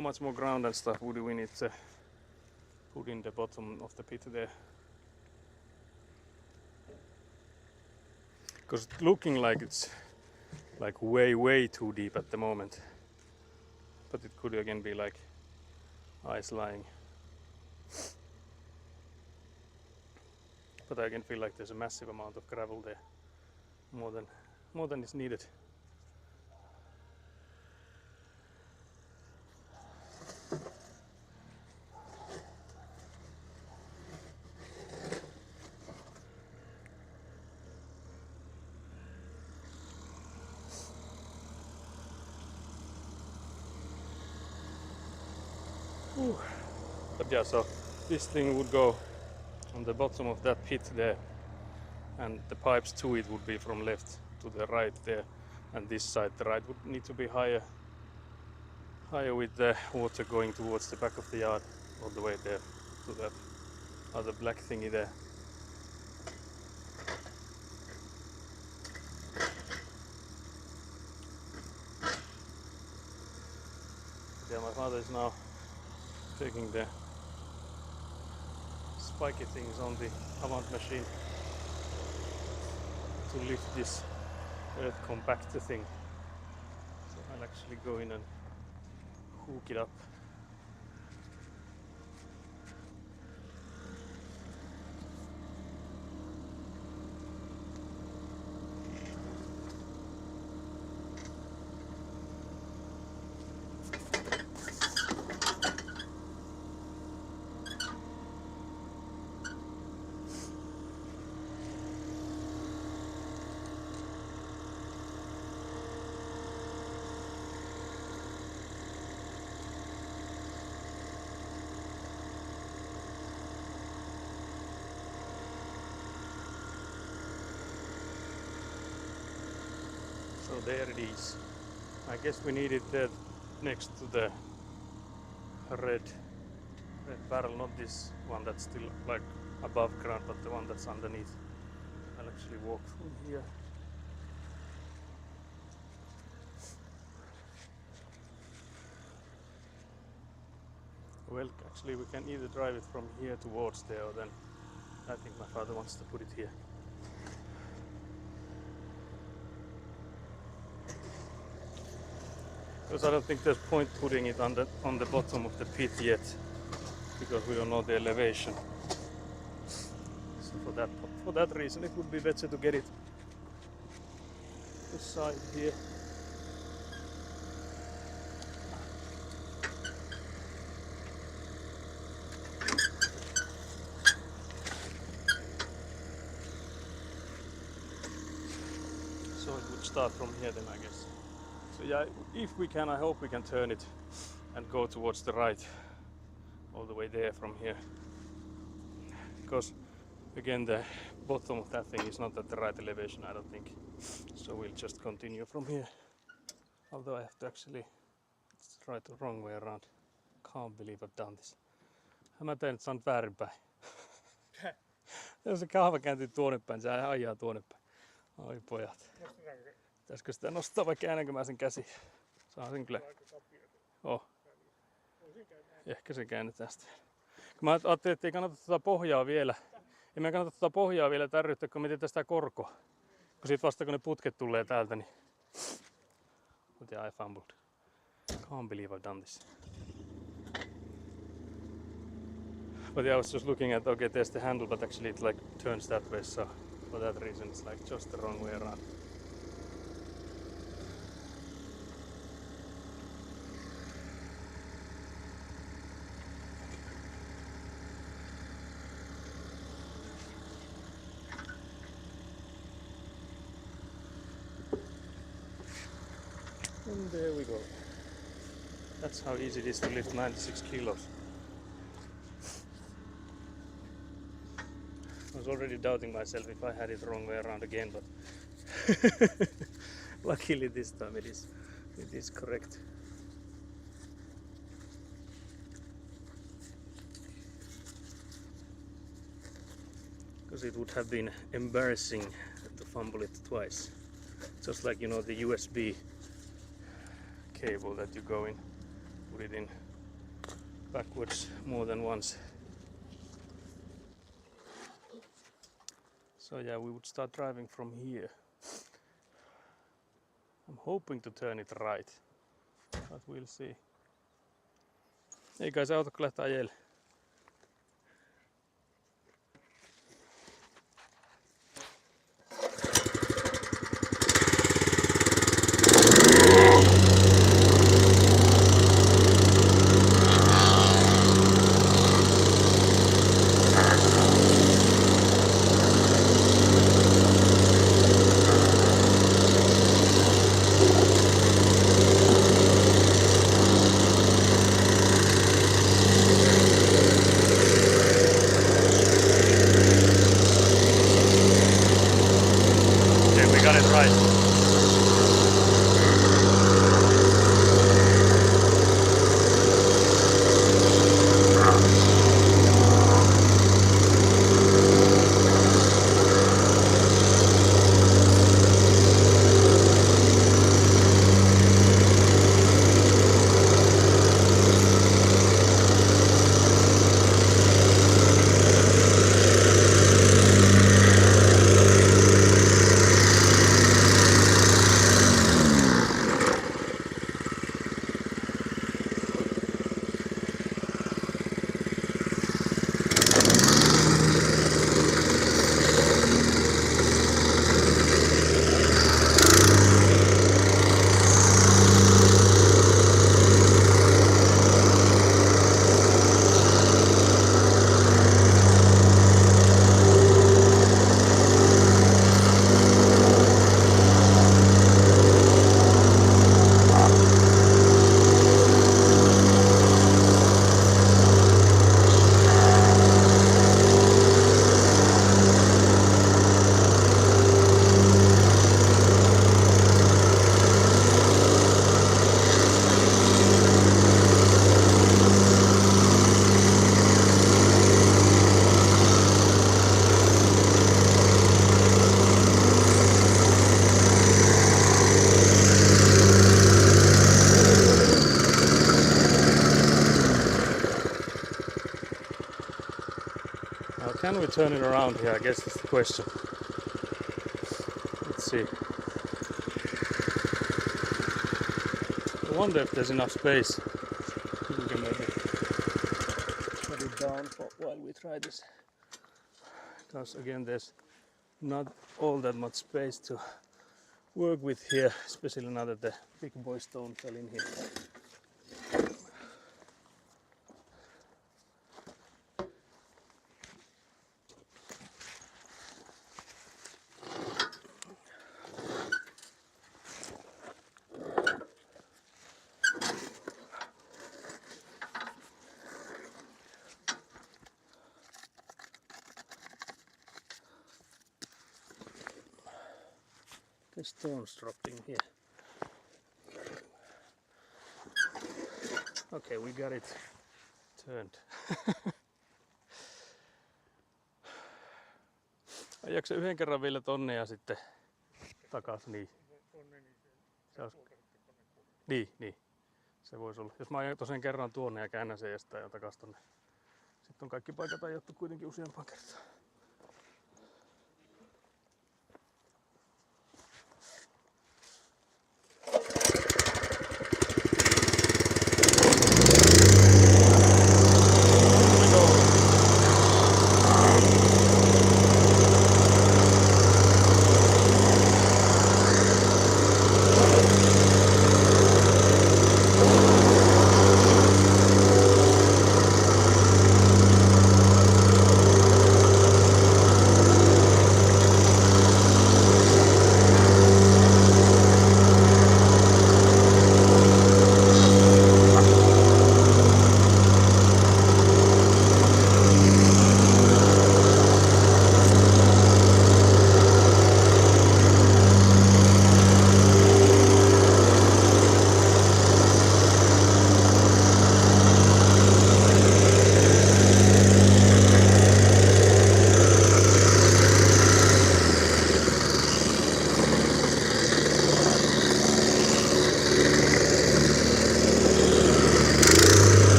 much more ground and stuff would we need to put in the bottom of the pit there. Because it's looking like it's like way too deep at the moment, but it could again be like ice lying. But I again feel like there's a massive amount of gravel there, more than is needed. But yeah, so this thing would go on the bottom of that pit there, and the pipes to it would be from left to the right there, and this side, the right, would need to be higher with the water going towards the back of the yard all the way there to that other black thingy there. Yeah, my father is now taking the spiky things on the Avant machine to lift this earth compactor thing. So I'll actually go in and hook it up. So there it is. I guess we need it there next to the red barrel, not this one that's still like above ground, but the one that's underneath. I'll actually walk through here. Well, actually we can either drive it from here towards there, or then I think my father wants to put it here. Because I don't think there's point putting it on the bottom of the pit yet, because we don't know the elevation. So for that reason, it would be better to get it this side here. So it would start from here then, I guess. So yeah, if we can, I hope we can turn it and go towards the right all the way there from here. Because again, the bottom of that thing is not at the right elevation, I don't think. So we'll just continue from here. Although I have to actually try the wrong way around. Can't believe I've done this. Mä tein nyt saanut väärinpäin. Jos se kahva kääntyy tuonne päin, se ajaa tuonne päin. Oi pojat. Pitäisikö sitä nostaa vai käännänkö mä sen käsi? Saa sen kyllä. Ehkä se käännetään sitten. Mä ajattelin, että ei kannata tuota pohjaa vielä. Ei meidän kannata tuota pohjaa vielä tärryttää, kun me teetään sitä korkoa. Kun siitä vasta kun ne putket tulee täältä, niin... But yeah, I fumbled. Can't believe I've done this. But yeah, I was just looking at, okay, there's the handle, but actually it like turns that way, so for that reason it's like just the wrong way around. And there we go. That's how easy it is to lift 96 kilos. I was already doubting myself if I had it the wrong way around again, but luckily this time it is correct. Because it would have been embarrassing to fumble it twice. Just like, you know, the USB cable that you go in, put it in backwards more than once. So yeah, we would start driving from here. I'm hoping to turn it right, but we'll see. Ei kai se auto lähtee ajelle. Can we turn it around here? I guess that's the question. Let's see. I wonder if there's enough space. We can maybe put it down for while we try this. Because again, there's not all that much space to work with here, especially now that the big boy stone fell in here. The stones dropping here. Okay, we got it turned. Ajaako se yhden kerran vielä tonne ja sitten takas? Niin. Tonne, niin Se olisi... tuolta sitten tonne puolelle. Niin. Se voisi olla. Jos mä ajan tosiaan kerran tuonne ja käännän sen ja sitten ajan takas tonne. Sitten on kaikki paikat ajattu kuitenkin useampaan kertaan.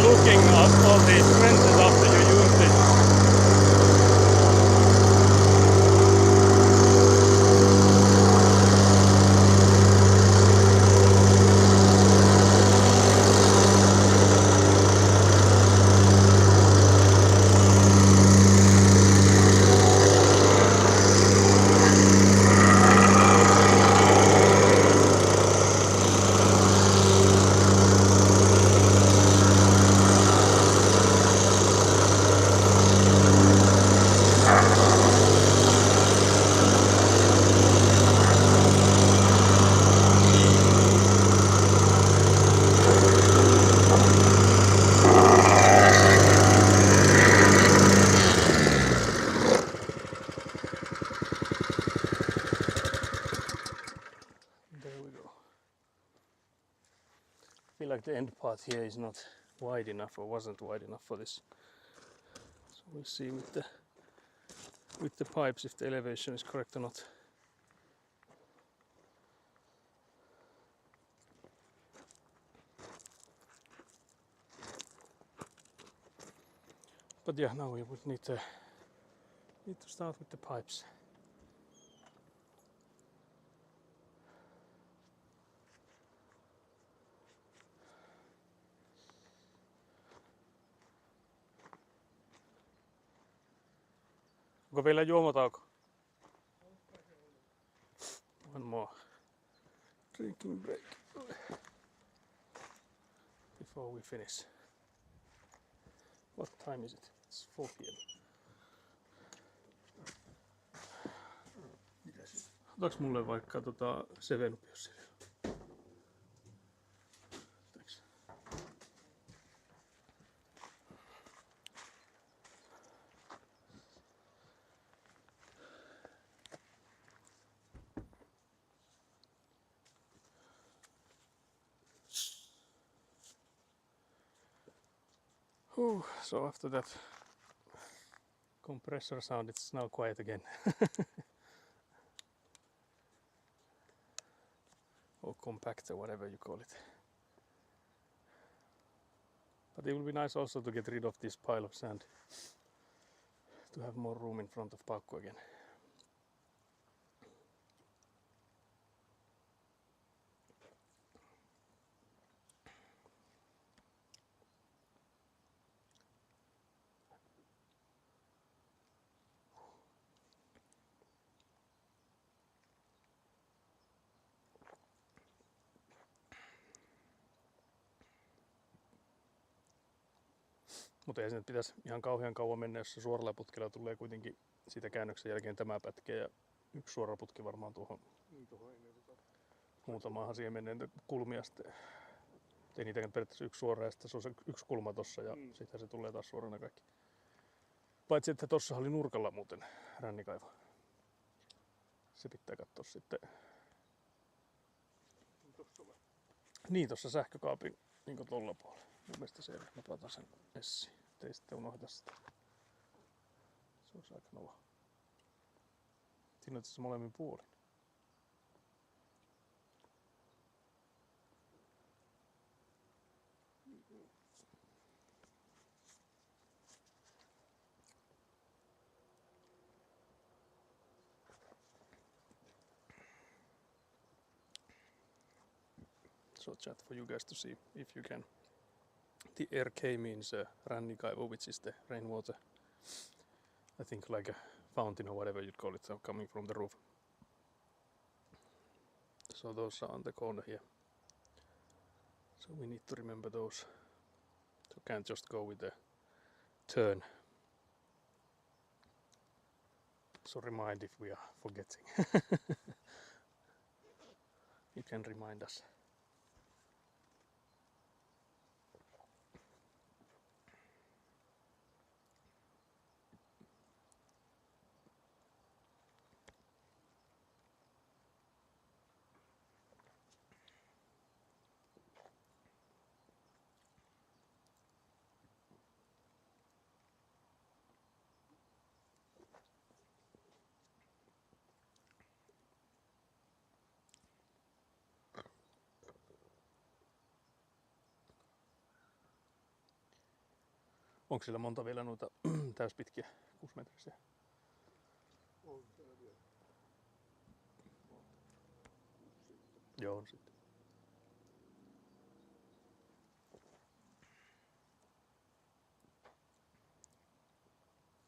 Looking at all these trenches after you use it. I feel like the end part here is not wide enough or wasn't wide enough for this. So we'll see with the pipes if the elevation is correct or not. But yeah, now we would need to start with the pipes. Onko vielä juomatauko? One more drinking break before we finish. What time is it? It's 4 p.m. Otaks mulle vaikka 7up jos siellä? Thanks. So after that compressor sound, it's now quiet again. Or compact or whatever you call it. But it will be nice also to get rid of this pile of sand, to have more room in front of Paukku again. Mutta ei se nyt pitäisi ihan kauhean kauan mennä, jos se suoralla putkella tulee kuitenkin siitä käännöksen jälkeen tämä pätkä ja yksi suora putki varmaan tuohon. Niin tuohon ennen muutamahan siihen menee kulmia sitten. Ei niitäkään periaatteessa yksi suora ja sitten se on se yksi kulma tossa ja sitten se tulee taas suorana kaikki. Paitsi että tossa oli nurkalla muuten rännikaivo. Se pitää katsoa sitten. Tossa vai? Niin tossa sähkökaapin niin tolla puolella. Mun mielestä se napataan sen essiin. Ettei sitten unohda sitä. Se olisi aika nova. Siinä on tässä molemmin puolin. So chat for you guys to see if you can. The RK means rannikaivo, which is the rainwater. I think like a fountain or whatever you'd call it, so coming from the roof. So those are on the corner here. So we need to remember those. So can't just go with the turn. So remind if we are forgetting. You can remind us. Onko sillä monta vielä noita täyspitkiä 6-metrisiä? On siellä vielä. Joo, on sitten.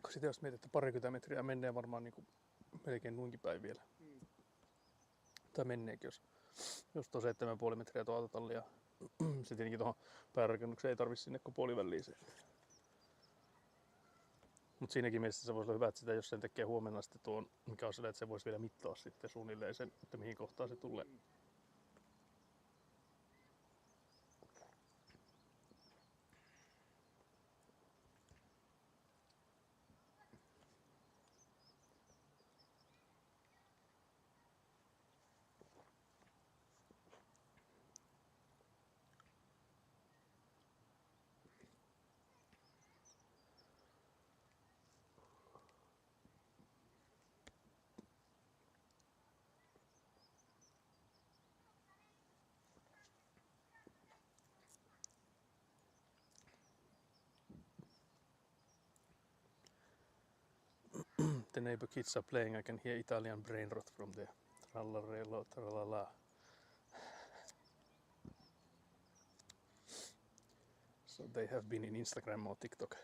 Kun sitä jos mietit, että 20 metriä menee varmaan niin kuin melkein nuinkin päin vielä. Tai menneekin, jos tuo 7,5 metriä tuo autotalli ja se tietenkin tuohon päärakennukseen ei tarvitse sinne kuin puoliväliin se. Mutta siinäkin mielessä se voisi olla hyvä, että sitä jos sen tekee huomenna sitten tuon, mikä on sillä, että se voisi vielä mittaa sitten suunnilleen sen, että mihin kohtaan se tulee. The neighbor kids are playing. I can hear Italian brain rot from there. Trallarello, tralala. So they have been in Instagram or TikTok.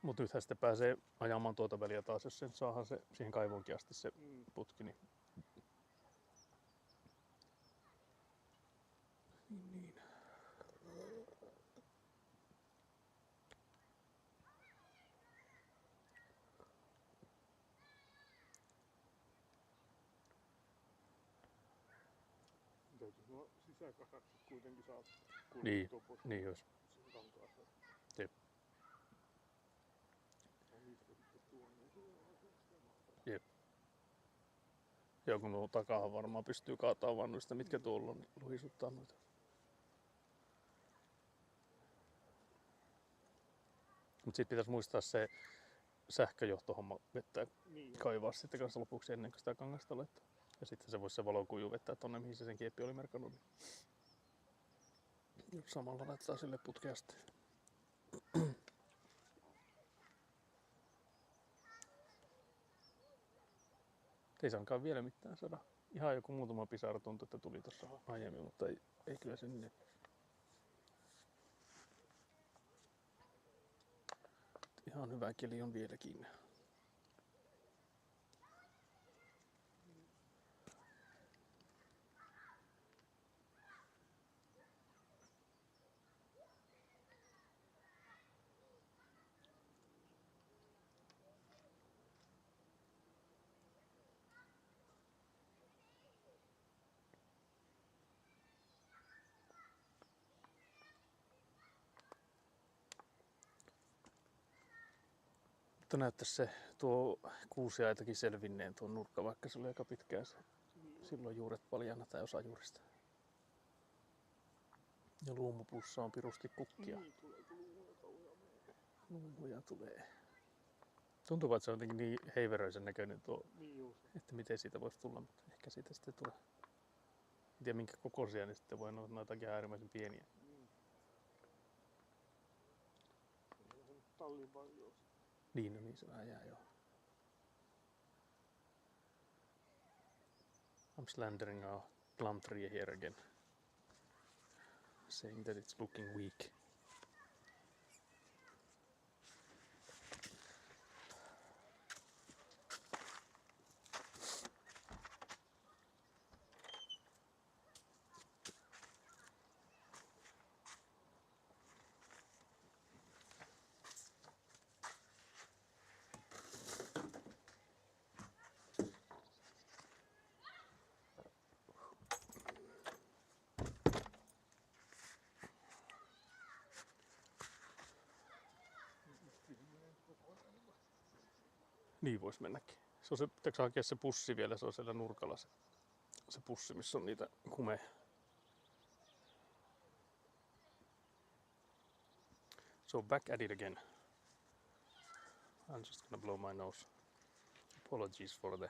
Mutta nythän sitten pääsee ajamaan tuota väliä taas, jos sen saadaan se siihen kaivoonkin asti se putki. Niin. Täytyisi nuo sisäkasakset kuitenkin saada Niin, kuljettua pois niin jos. kankaaseen. Jep. Ja niistä sitten tuonne. Jep. Joku nuo takahan varmaan pystyy kaatamaan vaan noista, mitkä tuolla on, luhisuttaa noita. Mut sit pitäis muistaa se sähköjohtohomma vettää kaivaa sitten kanssa lopuksi ennen kuin sitä kangasta laittaa. Ja sitten se voisi se valokuju vettää tonne, mihin se sen kieppi oli merkannut. Niin samalla laittaa sille putkea sitten. Ei saankaan vielä mitään saada. Ihan joku muutama pisara tuntui, että tuli tuossa aiemmin, mutta ei kyllä se niin. Ihan hyvä keli on vieläkin. Mutta näyttäisi se tuo kuusiaitakin selvinneen tuon nurkka, vaikka se oli aika pitkään se. Silloin juuret paljana tai osa juurista. Ja luumupuussa on pirusti kukkia. Luumuja tulee. Tuntuu, että se on jotenkin niin heiveröisen näköinen tuo, että miten siitä voisi tulla, mutta ehkä siitä sitten tulee. En tiedä minkä kokoisia, niin sitten voi noitakin ihan äärimmäisen pieniä. Niin, no niin se vähän jää joo. I'm slandering our plum tree here again. Saying that it's looking weak. Niin vois mennäkin. Se on se, pitääkö hakea se pussi vielä, se on siellä nurkalla se pussi, missä on niitä kumeja. So back at it again. I'm just gonna blow my nose. Apologies for the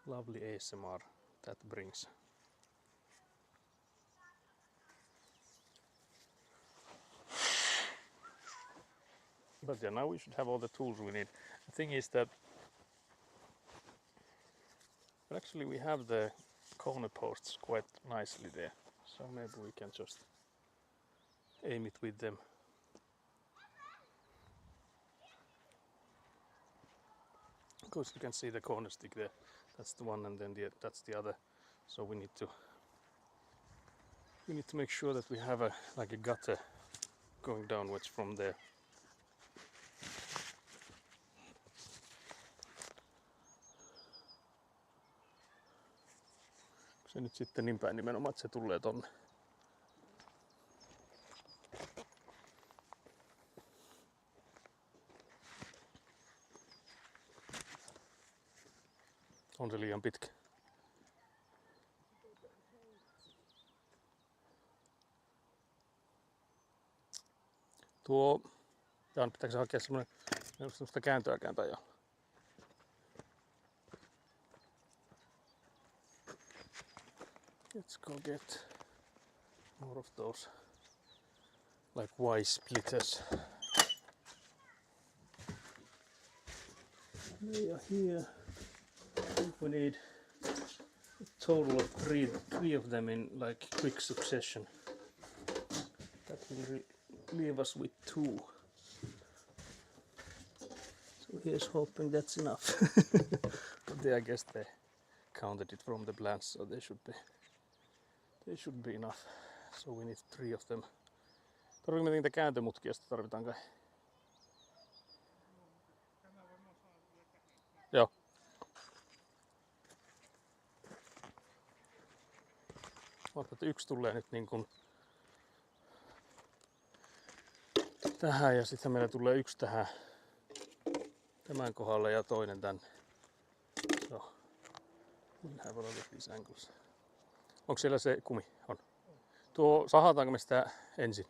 lovely ASMR that brings. But yeah, now we should have all the tools we need. The thing is that actually we have the corner posts quite nicely there, so maybe we can just aim it with them. Of course you can see the corner stick there, that's the one, and then that's the other, so we need to make sure that we have a gutter going downwards from there. Se nyt sitten niin päin nimenomaan, että se tulee tonne. On se liian pitkä. Tää pitääkö hakea semmoista kääntöäkään tai joo. Let's go get more of those like Y splitters. They are here. I think we need a total of three of them in like quick succession. That will leave us with 2. So here's hoping that's enough. But I guess they counted it from the plants, so they should be enough. So we need 3 of them. Tarvitaanko niitä kääntömutkia sitten tarvitaan kai? Joo. Mutta että 1 tulee nyt niin kuin tähän ja sitten meillä tulee 1 tähän tämän kohdalle ja toinen tänne. So We'll have a look at these angles. Onko siellä se kumi? On. Sahataanko me sitä ensin?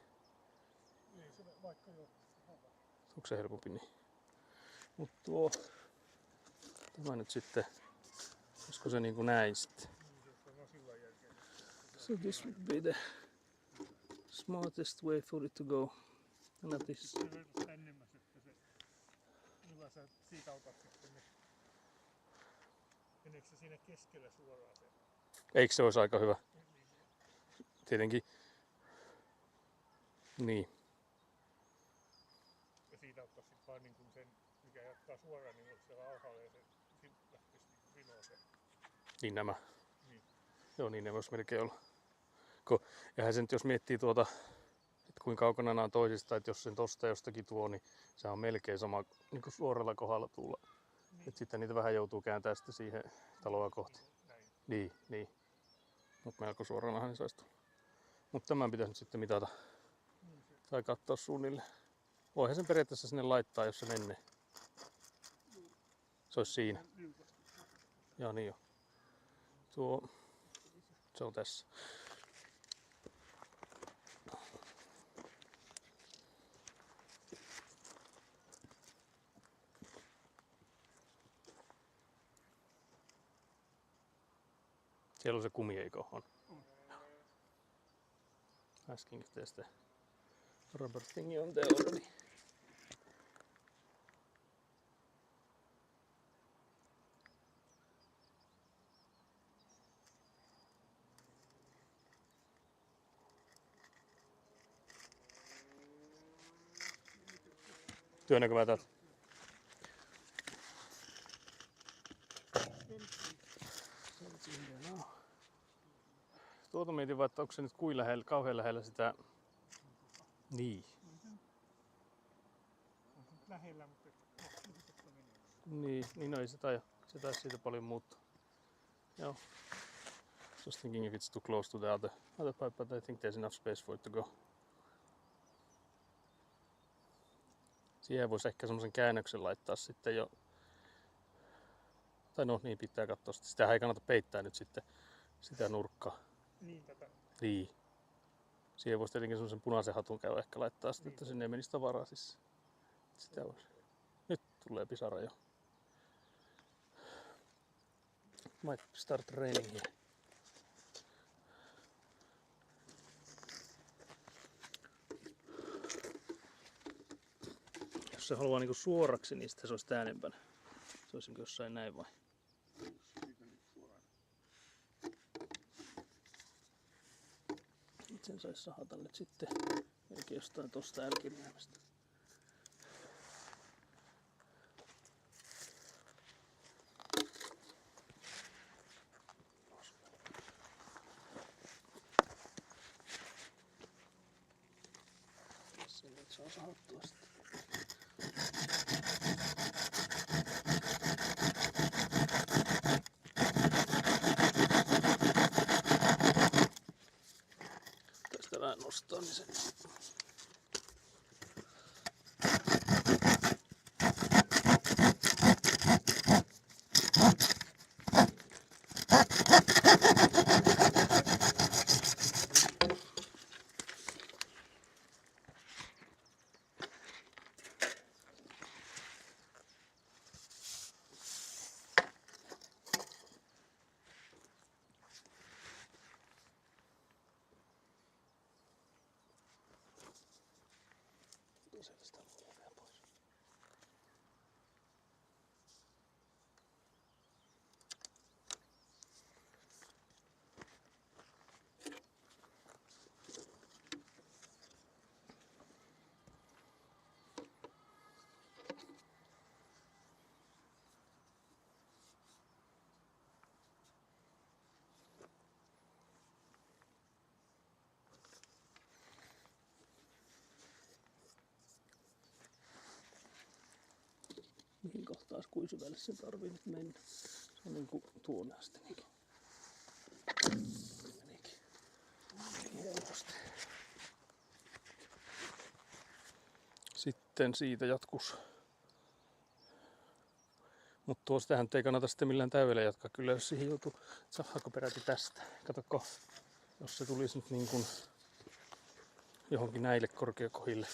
Ei se vaikka jo. Onko se helpompi niin? Mut tämä nyt sitten, olisiko se niinku näin sitten? So this would be the smartest way for it to go. And that is... Ennemmäs, että se hyvä sä siitä otat sitten ne. Meneekö se siinä keskellä suoraan se? Eikö se olisi aika hyvä? Tietenkin. Niin. Ja siitä ottaa sitten vaan niin kuin sen, mikä jatkaa suoraan, niin olisi siellä alhaalla ja se lähtee sitten vinoa se. Niin nämä. Niin. Joo, niin ne voisi melkein olla. Eihän se nyt, jos miettii että kuinka kaukana nämä on toisistaan, että jos sen tosta jostakin tuo, niin se on melkein sama niin kuin suoralla kohdalla tuulla. Niin. Että sitten niitä vähän joutuu kääntämään sitten siihen taloa kohti. Niin. Mutta melko suoranahan ne saisi tulla. Mutta tämän pitäisi nyt sitten mitata. Tai katsoa suunnilleen. Voihan sen periaatteessa sinne laittaa, jos se menee. Se olisi siinä. Joo, niin jo. Se on tässä. Siellä on se kumi, eikö on? Asking if there's the rubber thingy on there already. Työnnäkö mä täältä? Tuota mietin vaan, että onko se nyt kuin lähellä, kauhean lähellä sitä... Niin. On se lähellä, mutta Niin no ei se taisi siitä paljon muuttua. Joo. Just thinking if it's too close to the other pipe, but I think there's enough space for it to go. Siihen voisi ehkä semmoisen käännöksen laittaa sitten jo. Tai no niin, pitää katsoa. Sitä ei kannata peittää nyt sitten sitä nurkkaa. niin tätä. Niin. Siihen voisi tietenkin semmoisen punaisen hatun käydä ehkä laittaa sitten, että sinne ei menisi tavaraa siis. Sitä voisi. Nyt tulee pisara jo. Might start raining here. Jos se haluaa niinku suoraksi, niin sitten se olisi äänempänä. Se olisi jossain näin vai? Sen saisi sahata nyt sitten melkein jostain tosta älkimäärästä. Sen nyt saa sahattua sitten. Tästä vähän nostaa, niin se... Sieltä sitä vielä pois. Mihin kohtaan kuin syvälle se tarvii nyt mennä. Se on niinku tuonne asti. Menikin helposti. Sitten siitä jatkus Mutta tuostahan ei kannata sitten millään täydellä jatkaa. Kyllä jos siihen joutuu, saako peräti tästä. Katokko, jos se tulisi nyt niin kuin johonkin näille korkeakohille.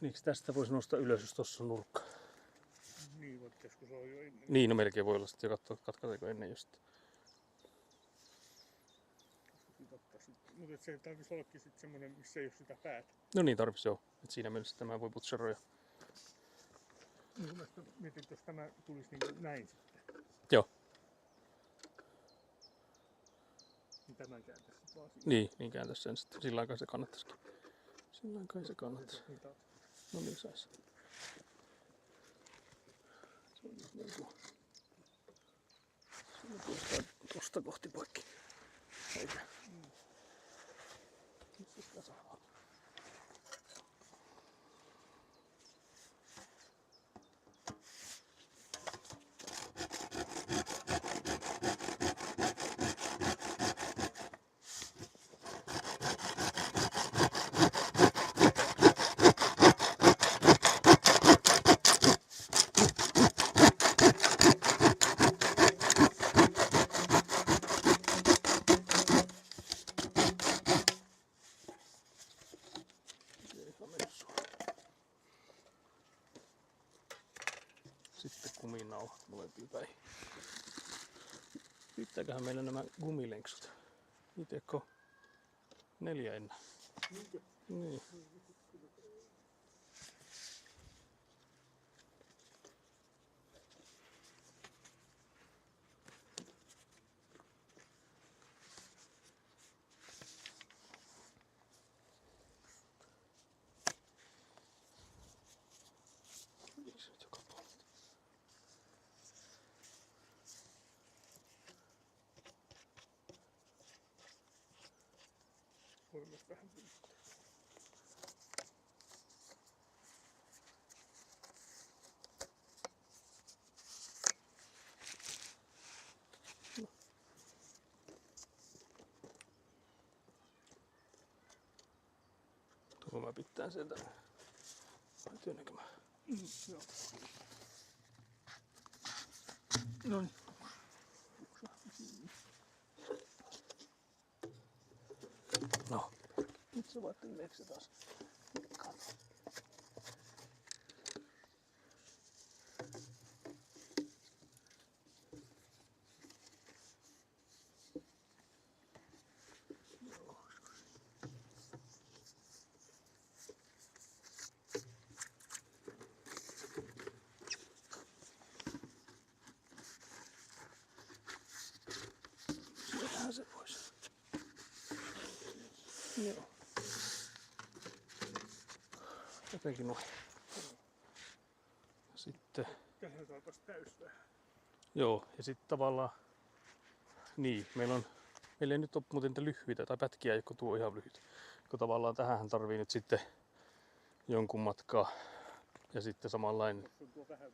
Niin tästä voisi nostaa ylös, jos tuossa on nurkka. Niin, voittaisiko se on jo ennen. Niin, no melkein voi olla sitten jo katkaiseeko ennen just. Mutta se tarvitsisi ollakin sitten semmoinen, missä ei ole sitä päätä. No niin, tarvitsisi joo. Et siinä mielessä tämä voi butcheroida. Niin, mä mietin, että jos tämä tulisi niin kuin näin sitten. Joo. Niin tämän kääntäisi sitten vaan siihen. Niin kääntäisi sen sitten. Sillä kai se kannattaisikin. Sillä kai se kannattaisi. Niin taas. No niin saisi. Se on nyt niin kuin... Se on tuosta kohti poikki. Eikä. Missä sitä saa? Sitten kuminauhat molempiin päin. Riittääköhän meillä nämä gumilenksut? Itsekö 4 enää? Niin. Voi myös vähän pyytää. Tuolla mä pitää sieltä. Vai työnnäkö mä? Joo. No niin. No. Nyt se vaattelee se taas. Kato. Sieltähän se pois. Joo. Jotenkin noin. Sitten, Tähän saataisiin täys vähän. joo, ja sitten tavallaan, niin, meillä ei nyt ole muuten niitä lyhyitä tai pätkiä, jotka tuo ihan lyhyt. Kun tavallaan tähän tarvii nyt sitten jonkun matkaa ja sitten samanlainen. Tuossa on tuo vähän.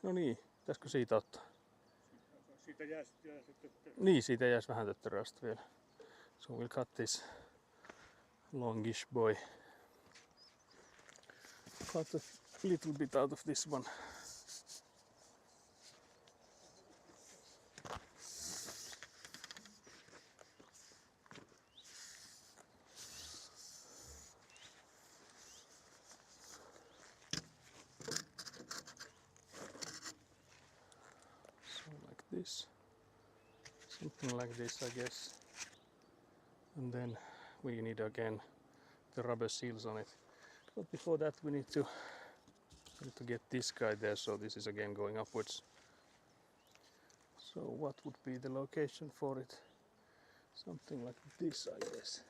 No niin, pitäisikö siitä ottaa? Siitä jää sitten Niin, siitä jäisi vähän töttöröstä vielä. So we'll cut this longish boy. Cut a little bit out of this one. So like this. Something like this, I guess. And then we need again the rubber seals on it. But before that we need to get this guy there, so this is again going upwards. So what would be the location for it? Something like this, I guess.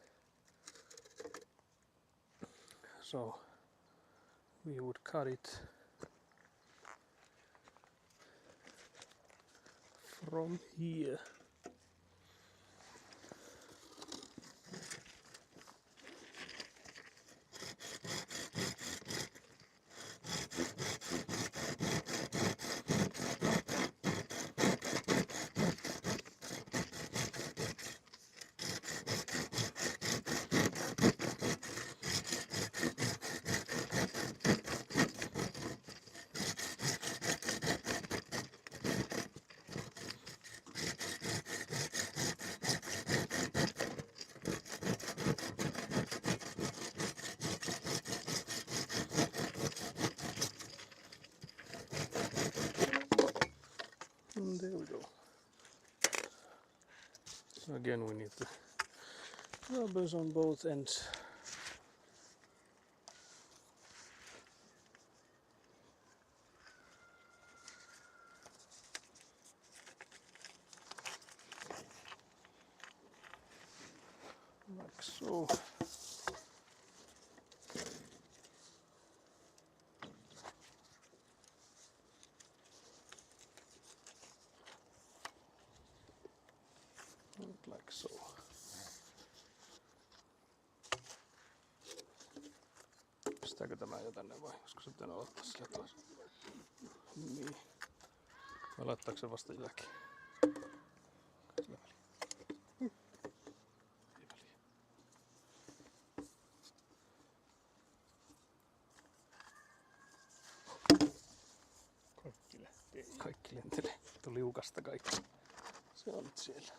So we would cut it from here. So again we need the rubbers on both ends. Like so. And like so. Pistääkö tämä jo tänne vai olisiko se pitänyt aloittaa sieltä taas? Niin. Vai laittaako se vasta jälkeen? Sillä väliin. Ei väliä. Kaikki lähtee. Kaikki lentelee. Tuli liukasta kaikki. Se on nyt siellä.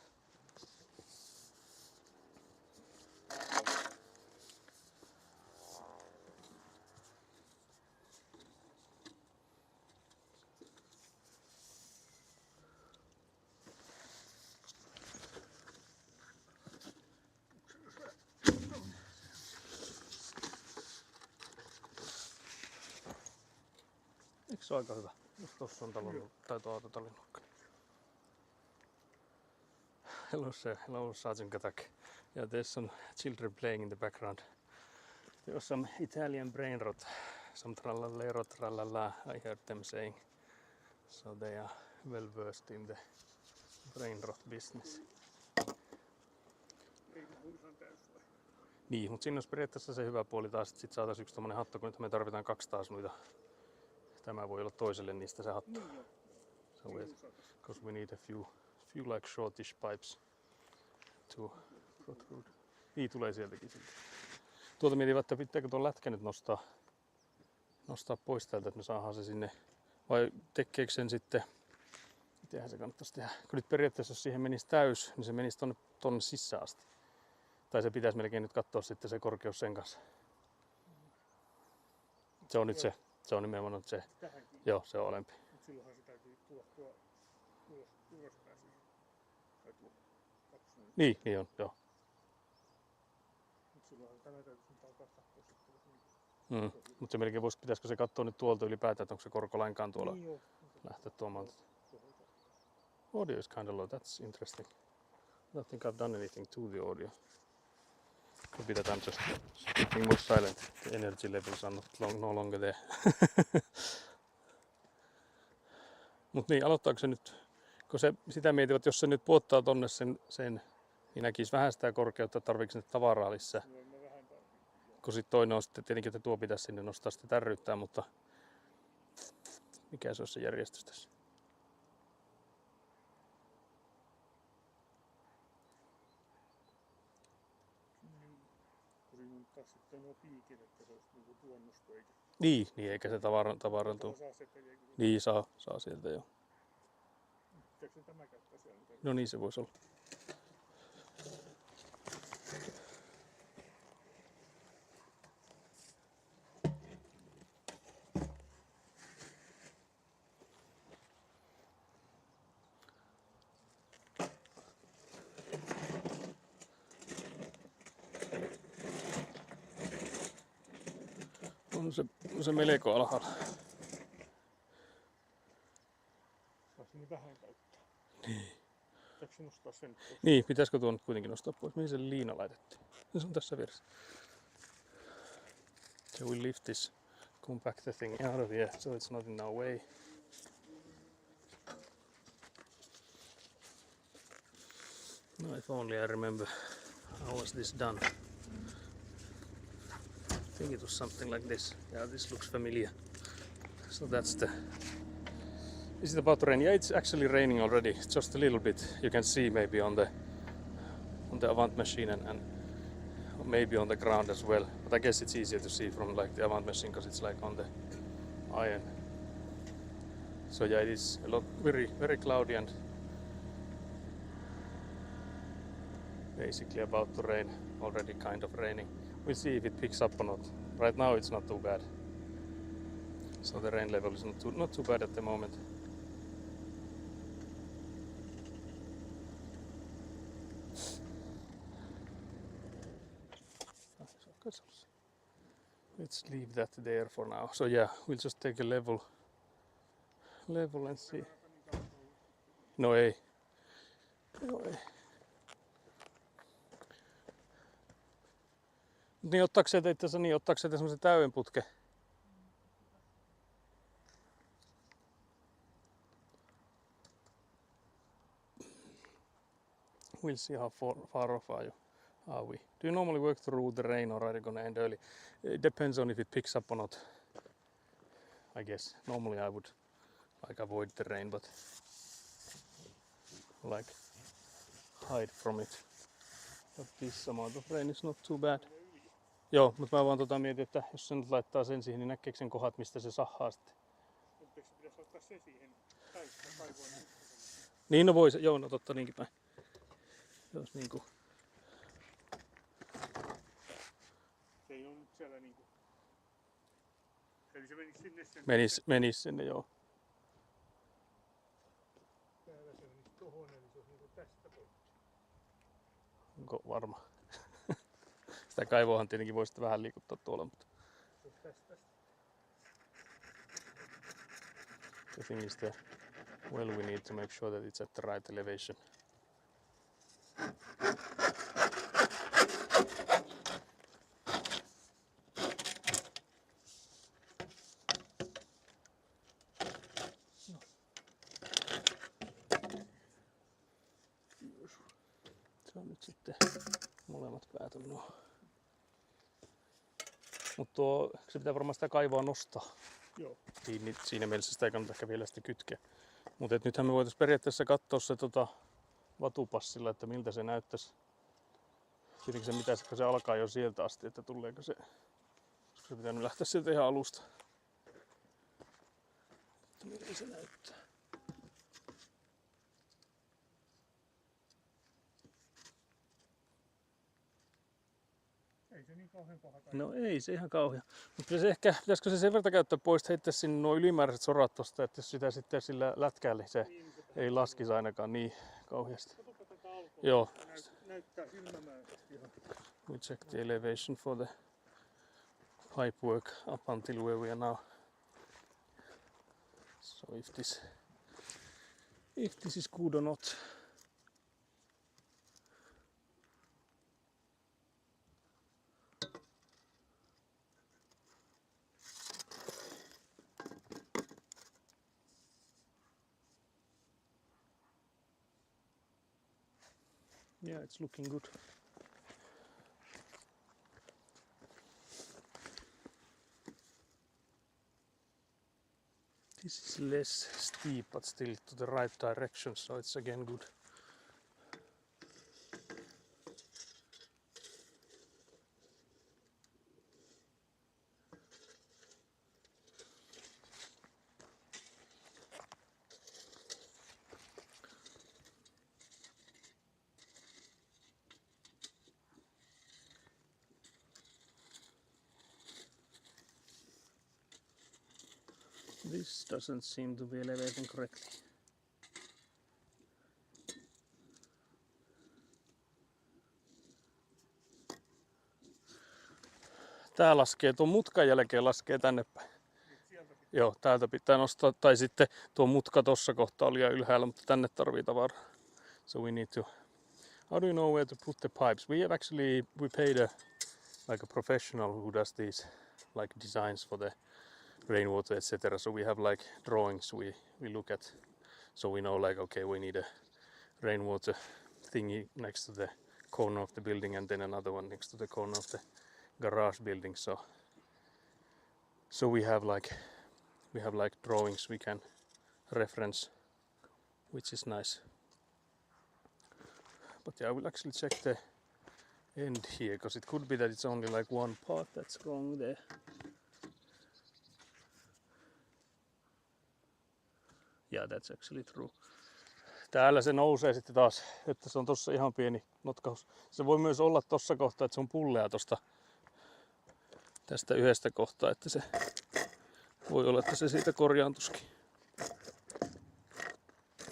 Eikö se ole aika hyvä? Just tossa on talon, tai tuo autotallin nurkka. Hello Sergeant Katak. Yeah, there's some children playing in the background. There was some Italian brain rot, some tralalero tralala, I heard them saying. So they are well versed in the brain rot business. Ei ihan täys vai? Niin, mutta siinä olisi periaatteessa se hyvä puoli taas, että sit saataisiin yksi tommonen hattu, kun nyt me tarvitaan 2 taas noita. Tämä voi olla toiselle niistä se hattu. Niin joo. So because we need a few like shortish pipes to protrude. Niin tulee sieltäkin siltä. Tuolta mietin, että pitääkö tuon lätkä nyt nostaa pois täältä, että me saadaan se sinne. Vai tekeekö sen sitten, mitenhän se kannattaisi tehdä. Kun nyt periaatteessa jos siihen menisi täys, niin se menisi tonne sisään asti. Tai se pitäisi melkein nyt katsoa sitten se korkeus sen kanssa. Se on nyt se. Se on nimenomaan nyt se. Tähänkin. Joo, se on alempi. Mut silloinhan se täytyy tulla ylöspäin siihen. Tai tuo 2 noin. Niin on, joo. Mut silloinhan tämä täytyy nyt alkaa katsoa sitten. Mutta se melkein pitäisikö se katsoa nyt tuolta ylipäätään, että onko se korko lainkaan tuolla Niin joo. lähteä tuomaan. Audio is kind of low, that's interesting. I don't think I've done anything to the audio. Could be that I'm just keeping more silent. The energy levels are no longer there. Mut niin, aloittaako se nyt, kun se sitä mietit, että jos se nyt puottaa tonne sen niin näkisi vähän sitä korkeutta, tarviiko nyt tavaraa lisää. Joo, mä vähän tarvitsen. Kun sit toinen on sitten tietenkin, että tuo pitäisi sinne nostaa sitä tärryttää, mutta mikä se olisi se järjestys tässä? Kun siinä on taas sitten nuo piikit, että se olisi niinku tuonnosto eikä. Niin eikä se tavarantuu. Saa se pelejä. Niin saa sieltä jo. Pitääkö se tämä käyttää siellä? No niin se voisi olla. On se melko alhaalla. Saisi niin vähän käyttää. Niin. Pitääkö se nostaa sen pois? Niin, pitäisikö tuon nyt kuitenkin nostaa pois? Mihin se liina laitettiin? Se on tässä vieressä. So we lift this compactor thing out of here so it's not in our way. No, if only I remember how was this done. I think it was something like this. Yeah, this looks familiar. So that's the... Is it about to rain? Yeah, it's actually raining already. Just a little bit. You can see maybe on the Avant machine and maybe on the ground as well. But I guess it's easier to see from like the Avant machine because it's like on the iron. So yeah, it is a lot very cloudy and basically about to rain. Already kind of raining. We'll see if it picks up or not. Right now it's not too bad. So the rain level is not too bad at the moment. Let's leave that there for now. So yeah, we'll just take a level and see. No ei. No ei. Niin ottaako teit tässä niin, ottaako se semmoisen täyden putken? We'll see how far off are we. Do you normally work through the rain or are you gonna end early? It depends on if it picks up or not. I guess normally I would like avoid the rain, but like hide from it. But this amount of rain is not too bad. Joo, mutta mä vaan mietin, että jos se nyt laittaa sen siihen, niin näkeekö sen kohdat, mistä se sahaa sitten? Mutta se pitäisi ottaa se siihen kaivoon? Niin no voi se, joo no totta niinkin päin. Jos niinku... Se ei ole nyt siellä niinku... Eli se menisi sinne sen... Menis sinne joo. Täällä se menisi tohon, eli se olisi niinku tästä pois. Onko varma? Sitä kaivoahan tietenkin voi sitten vähän liikuttaa tuolla, mutta... Se olisi tästä. The thing is that, well, we need to make sure that it's at the right elevation. Se on nyt sitten molemmat päät on nuo. Mutta se pitää varmaan sitä kaivoa nostaa. Joo. Siinä mielessä sitä ei kannata ehkä vielä sitä kytkeä. Mutta nythän me voitaisiin periaatteessa katsoa se vatupassilla, että miltä se näyttäisi. Tietenkin se mitä se alkaa jo sieltä asti, että tuleeko se. Koska se pitää nyt lähteä sieltä ihan alusta. Että miltä se näyttää. Ei se niin kauhean paha. No ei se ihan kauhea. Mutta pitäisikö se sen verran käyttää pois, että heittää sinne nuo ylimääräiset sorat tosta, että jos sitä sitten sillä lätkäällä se ei laskisi ainakaan niin kauheasti. Katsopa tätä alkoa. Joo. Näyttää silmämääräisesti ihan. We check the elevation for the pipe work up until where we are now. So if this is good or not. Yeah, it's looking good. This is less steep, but still to the right direction, so it's again good. This doesn't seem to be elevating correctly. Tää laskee, tuon mutkan jälkeen laskee tänne päin. Joo, täältä pitää nostaa, tai sitten tuo mutka tossa kohtaa oli jo ylhäällä, mutta tänne tarvii tavaraa. So we need to... How do you know where to put the pipes? We paid a professional who does these like designs for the rainwater, etc. So we have like drawings we look at, so we know like okay, we need a rainwater thingy next to the corner of the building and then another one next to the corner of the garage building. So we have like drawings we can reference, which is nice. But yeah, I will actually check the end here because it could be that it's only like one part that's wrong there. Yeah, that's actually true. Täällä se nousee sitten taas, että se on tossa ihan pieni notkaus. Se voi myös olla tossa kohtaa, että se on pullea tosta tästä yhdestä kohtaa, että se voi olla, että se siitä korjaantuskin.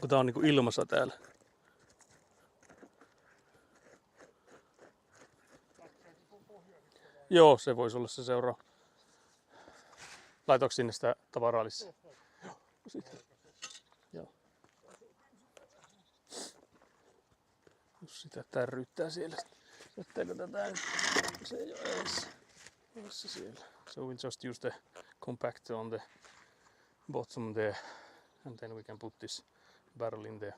Kun tää on niinku ilmassa täällä. Joo, se voisi olla se seuraava. Laitoinko sinne sitä tavaraa lisää? Sitten. Joo. Jos sitä tärryttää siellä. Jättääkö tätä nyt? Se ei ole edessä siellä. So we'll just use the compactor on the bottom there. And then we can put this barrel in there.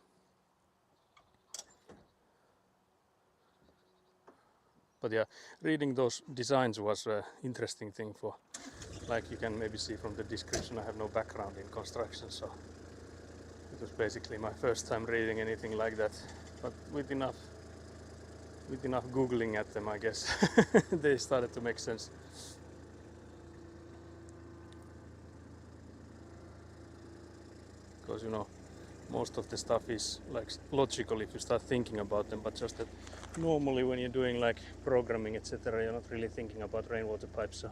But yeah, reading those designs was an interesting thing for, like you can maybe see from the description, I have no background in construction, so it was basically my first time reading anything like that. But with enough googling at them, I guess they started to make sense. Because you know, most of the stuff is like logical if you start thinking about them, but just that normally when you're doing like programming etc, you're not really thinking about rainwater pipes, so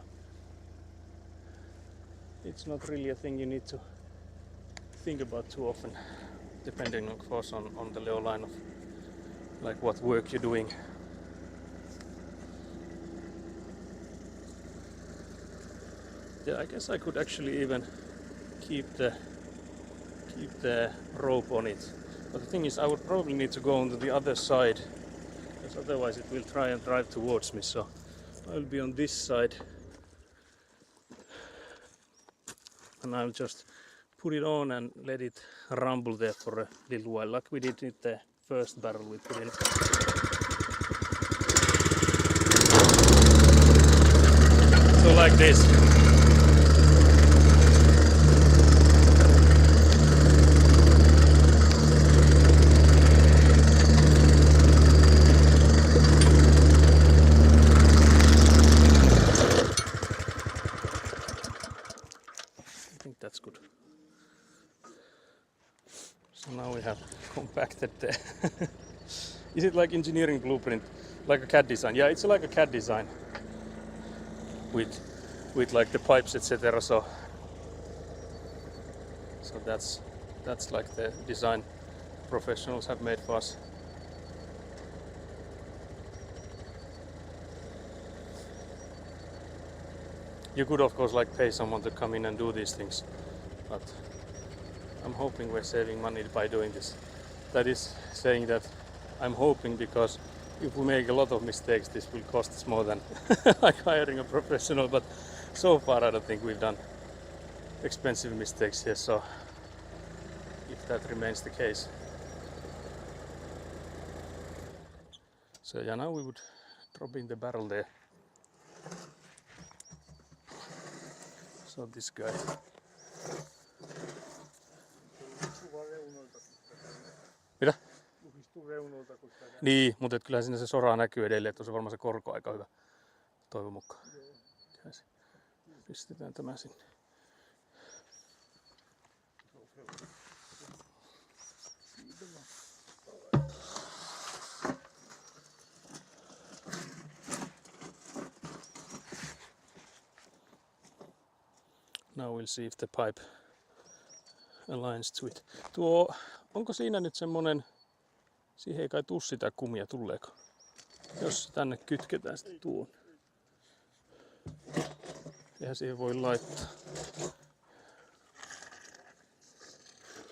it's not really a thing you need to think about too often, depending of course on the leo line of like what work you're doing. Yeah, I guess I could actually even keep the rope on it. But the thing is, I would probably need to go on to the other side, because otherwise it will try and drive towards me. So I'll be on this side, and I'll just put it on and let it rumble there for a little while, like we did with the first barrel we put in. So like this. That's good. So now we have compacted the is it like engineering blueprint, like a CAD design? Yeah, it's like a CAD design with like the pipes etc. So that's like the design professionals have made for us. You could of course like pay someone to come in and do these things, but I'm hoping we're saving money by doing this. That is saying that I'm hoping, because if we make a lot of mistakes this will cost us more than like hiring a professional, but so far I don't think we've done expensive mistakes here, so if that remains the case. So yeah, now we would drop in the barrel there. So this guy. Mitä? Niin, mutta kyllä siinä se sora näkyy edelleen, että on se varmaan se korko aika hyvä. Toivon mukaan. Pistetään tämä sinne. Now we'll see if the pipe aligns to it. Onko siinä nyt semmonen, siihen ei kai tuu sitä kumia, tuleeko? Jos tänne kytketään sitä tuon. Eihän siihen voi laittaa.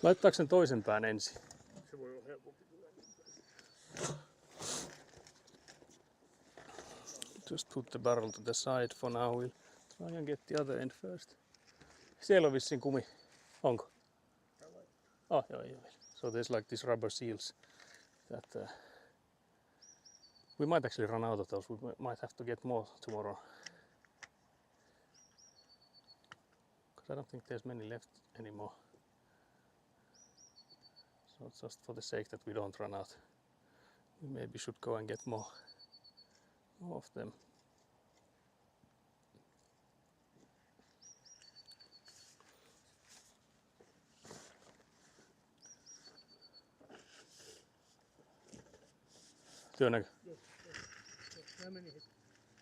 Laittaako sen toisen pään ensin? Se voi olla helpompi. Just put the barrel to the side for now. We'll try and get the other end first. Siellä on vissiin kumi. Onko? Oh, joo. So there's like these rubber seals that we might actually run out of those. We might have to get more tomorrow. Because I don't think there's many left anymore. So just for the sake that we don't run out, we maybe should go and get more of them. Työnnäkö?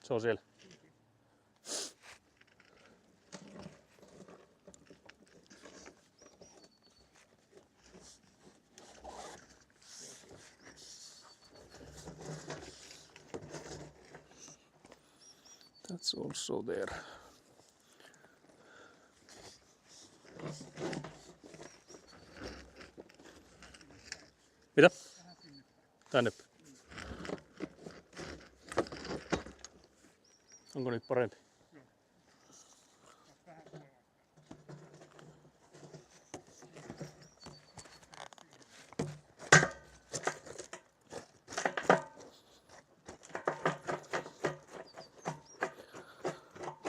Se on siellä. That's also there. Mitä? Tänne. Onko nyt parempi?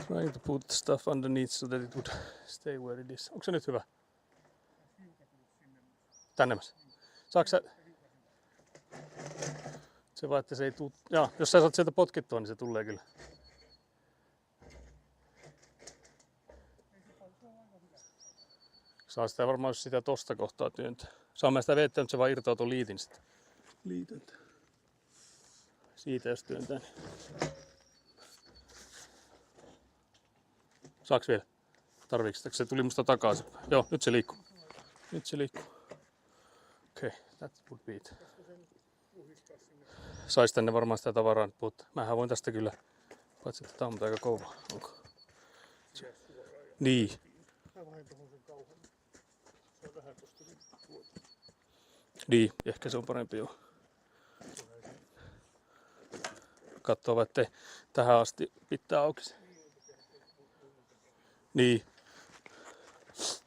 Trying to put stuff underneath so that it would stay where it is. Onko se nyt hyvä? Tänne. Saatko sä... Se vaan, että se ei tuu... Jaa, jos sä saat sieltä potkittua, niin se tulee kyllä. Saa sitä varmaan, jos sitä tosta kohtaa työntää. Saamme sitä vettä, mutta se vaan irtoaa tuon liitin sitten. Liitäntä. Siitä jos työntää. Niin. Saaks vielä? Tarviiks? Se tuli musta takaisin. Joo, nyt se liikkuu. Nyt se liikkuu. Okei, that would be it. Sais tänne varmaan sitä tavaraa nyt puhuttaa. Mähän voin tästä kyllä. Paitsi että tää on aika kova. Onko? Niin. Niin, ehkä se on parempi joo. Katsoo vaan, ettei tähän asti pitää auki se. Niin.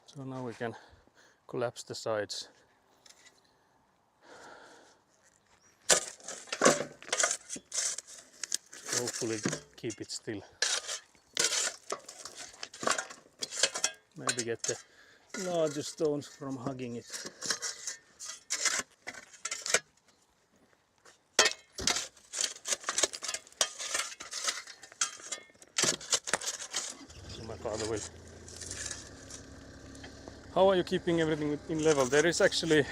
So now we can collapse the sides. Hopefully keep it still. Maybe get the larger stones from hugging it. So my father will. How are you keeping everything in level? There is actually,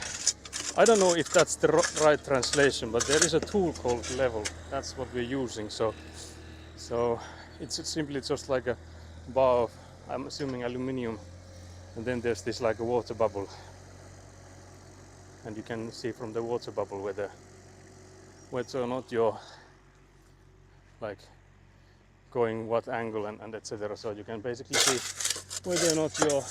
I don't know if that's the right translation, but there is a tool called level. That's what we're using. So it's simply just like a bar of, I'm assuming, aluminium, and then there's this like a water bubble, and you can see from the water bubble whether or not you're like going what angle and etc. So you can basically see whether or not you're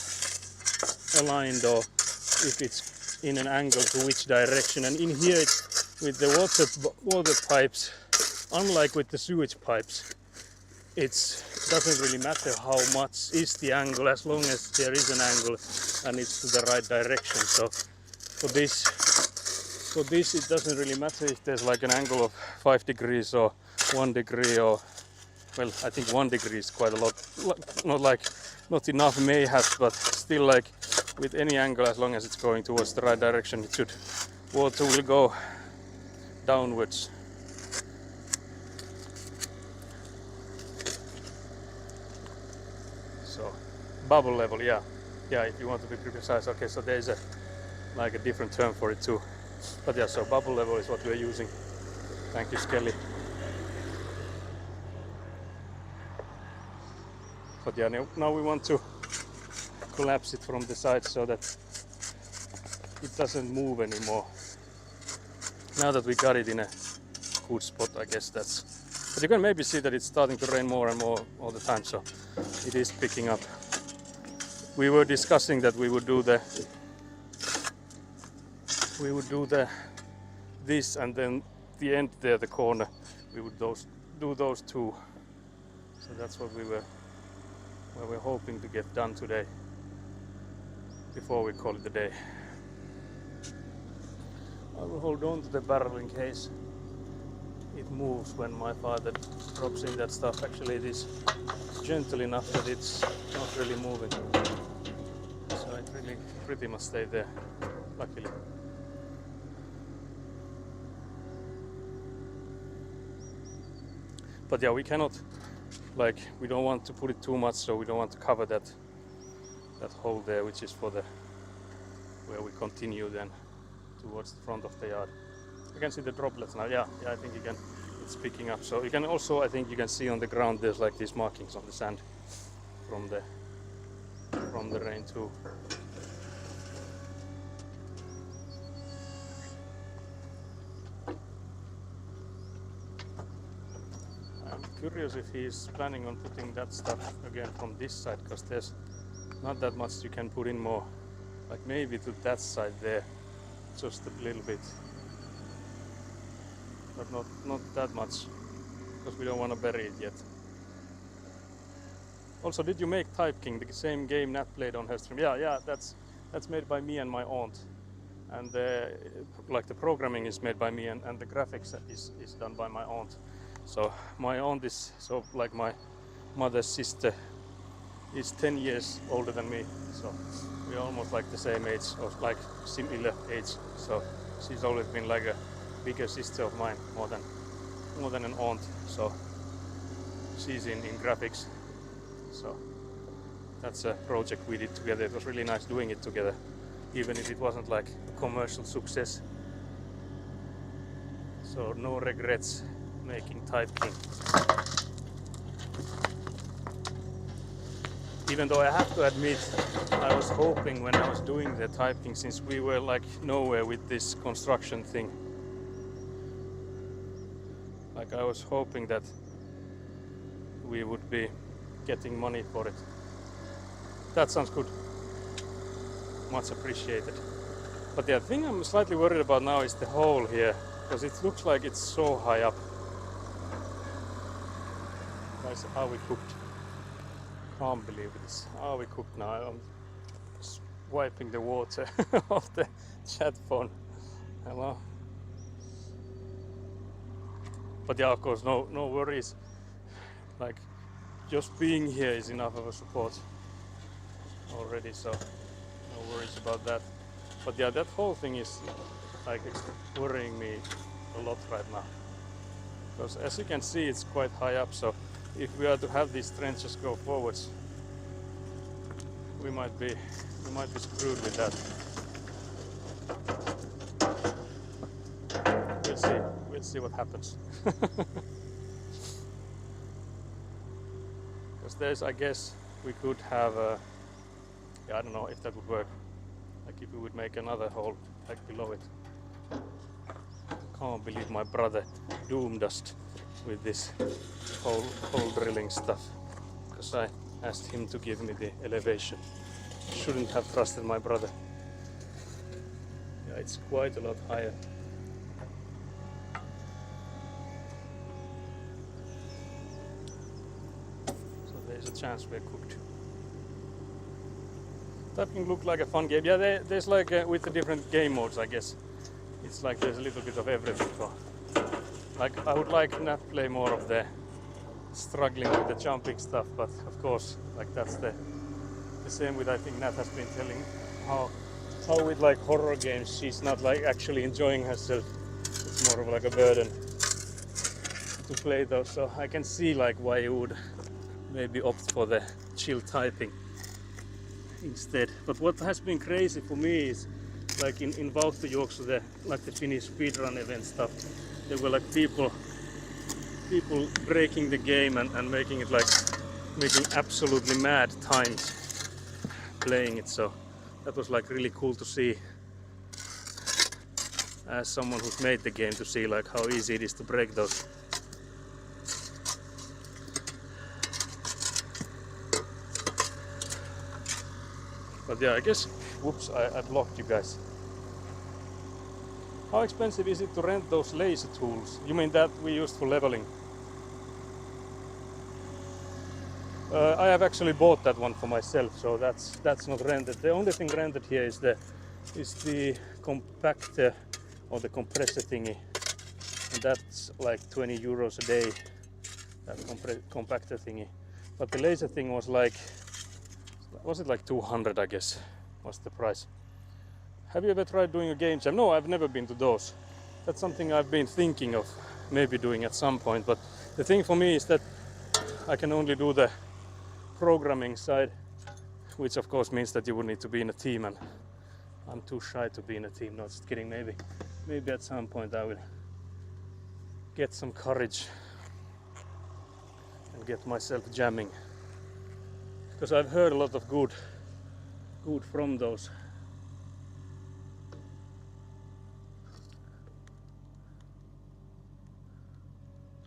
aligned or if it's in an angle to which direction. And in here it's with the water pipes, unlike with the sewage pipes, it doesn't really matter how much is the angle as long as there is an angle and it's to the right direction. So for this it doesn't really matter if there's like an angle of 5 degrees or 1 degree or, well, I think 1 degree is quite a lot, not enough mayhaps, but still, like with any angle, as long as it's going towards the right direction, water will go downwards. So bubble level, yeah, if you want to be precise. Okay, so there's a different term for it too, but yeah, so bubble level is what we're using. Thank you, Skelly. But yeah, now we want to collapse it from the side so that it doesn't move anymore. Now that we got it in a good spot, I guess that's... But you can maybe see that it's starting to rain more and more all the time, so it is picking up. We were discussing that we would do this, and then the end there, the corner, we would do those two. So that's what we're hoping to get done today before we call it a day. I will hold on to the barrel in case it moves when my father drops in that stuff. Actually, it is gentle enough that it's not really moving, so it really pretty much stayed there, luckily. But yeah, we cannot, we don't want to put it too much, so we don't want to cover that hole there, which is for where we continue then towards the front of the yard. You can see the droplets now. Yeah, I think it's picking up. So you can also, I think you can see on the ground there's like these markings on the sand from the rain too. I'm curious if he's planning on putting that stuff again from this side, because there's not that much you can put in more. Like maybe to that side there, just a little bit, but not that much, because we don't want to bury it yet. Also, did you make Type King, the same game Nat played on her stream? Yeah, that's made by me and my aunt, and like the programming is made by me, and the graphics is done by my aunt. So my aunt is like my mother's sister, is 10 years older than me, so we're almost like the same age, or like similar age. So she's always been like a bigger sister of mine, more than an aunt. So she's in graphics. So that's a project we did together. It was really nice doing it together, even if it wasn't like a commercial success. So no regrets making Type King. Even though I have to admit, I was hoping when I was doing the Type King, since we were like nowhere with this construction thing, like I was hoping that we would be getting money for it. That sounds good. Much appreciated. But the thing I'm slightly worried about now is the hole here, because it looks like it's so high up. Guys, how we cooked. Can't believe this. How we cooked now. I'm wiping the water off the chat phone. Hello. But yeah, of course, no worries. Like, just being here is enough of a support already, so no worries about that. But yeah, that whole thing is like worrying me a lot right now, because as you can see, it's quite high up. So if we are to have these trenches go forwards, we might be screwed with that. We'll see what happens. Because there's, I guess, we could have yeah, I don't know if that would work. Like if we would make another hole like below it. Can't believe my brother doomed us with this hole drilling stuff, because I asked him to give me the elevation. Shouldn't have trusted my brother. Yeah, it's quite a lot higher. So there's a chance we're cooked. Type King looked like a fun game. Yeah, there's like with the different game modes, I guess. It's like there's a little bit of everything. For, like I would like Nat play more of the struggling with the jumping stuff, but of course, like that's the same with, I think Nat has been telling how with like horror games she's not like actually enjoying herself. It's more of like a burden to play those. So I can see like why you would maybe opt for the chill typing instead. But what has been crazy for me is like in Vauhtojuoksu, the like the Finnish speedrun event stuff, there were like people breaking the game and making it like making absolutely mad times playing it. So that was like really cool to see, as someone who's made the game, to see like how easy it is to break those. But yeah, I guess, whoops, I blocked you guys. How expensive is it to rent those laser tools? You mean that we used for leveling? I have actually bought that one for myself, so that's not rented. The only thing rented here is the compactor or the compressor thingy, and that's like 20 euros a day. That compactor thingy, but the laser thing was it like 200, I guess, was the price. Have you ever tried doing a game jam? No, I've never been to those. That's something I've been thinking of maybe doing at some point, but the thing for me is that I can only do the programming side, which of course means that you would need to be in a team, and I'm too shy to be in a team. No, just kidding. Maybe at some point I will get some courage and get myself jamming, because I've heard a lot of good from those.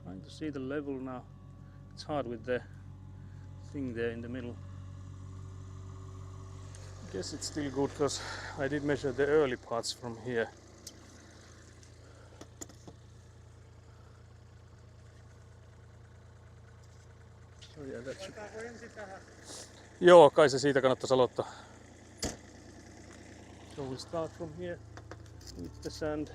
Trying to see the level now. It's hard with the thing there in the middle. I guess it's still good because I did measure the early parts from here. So yeah, that should... Joo, kai se siitä kannattaisi aloittaa. So we'll start from here with the sand.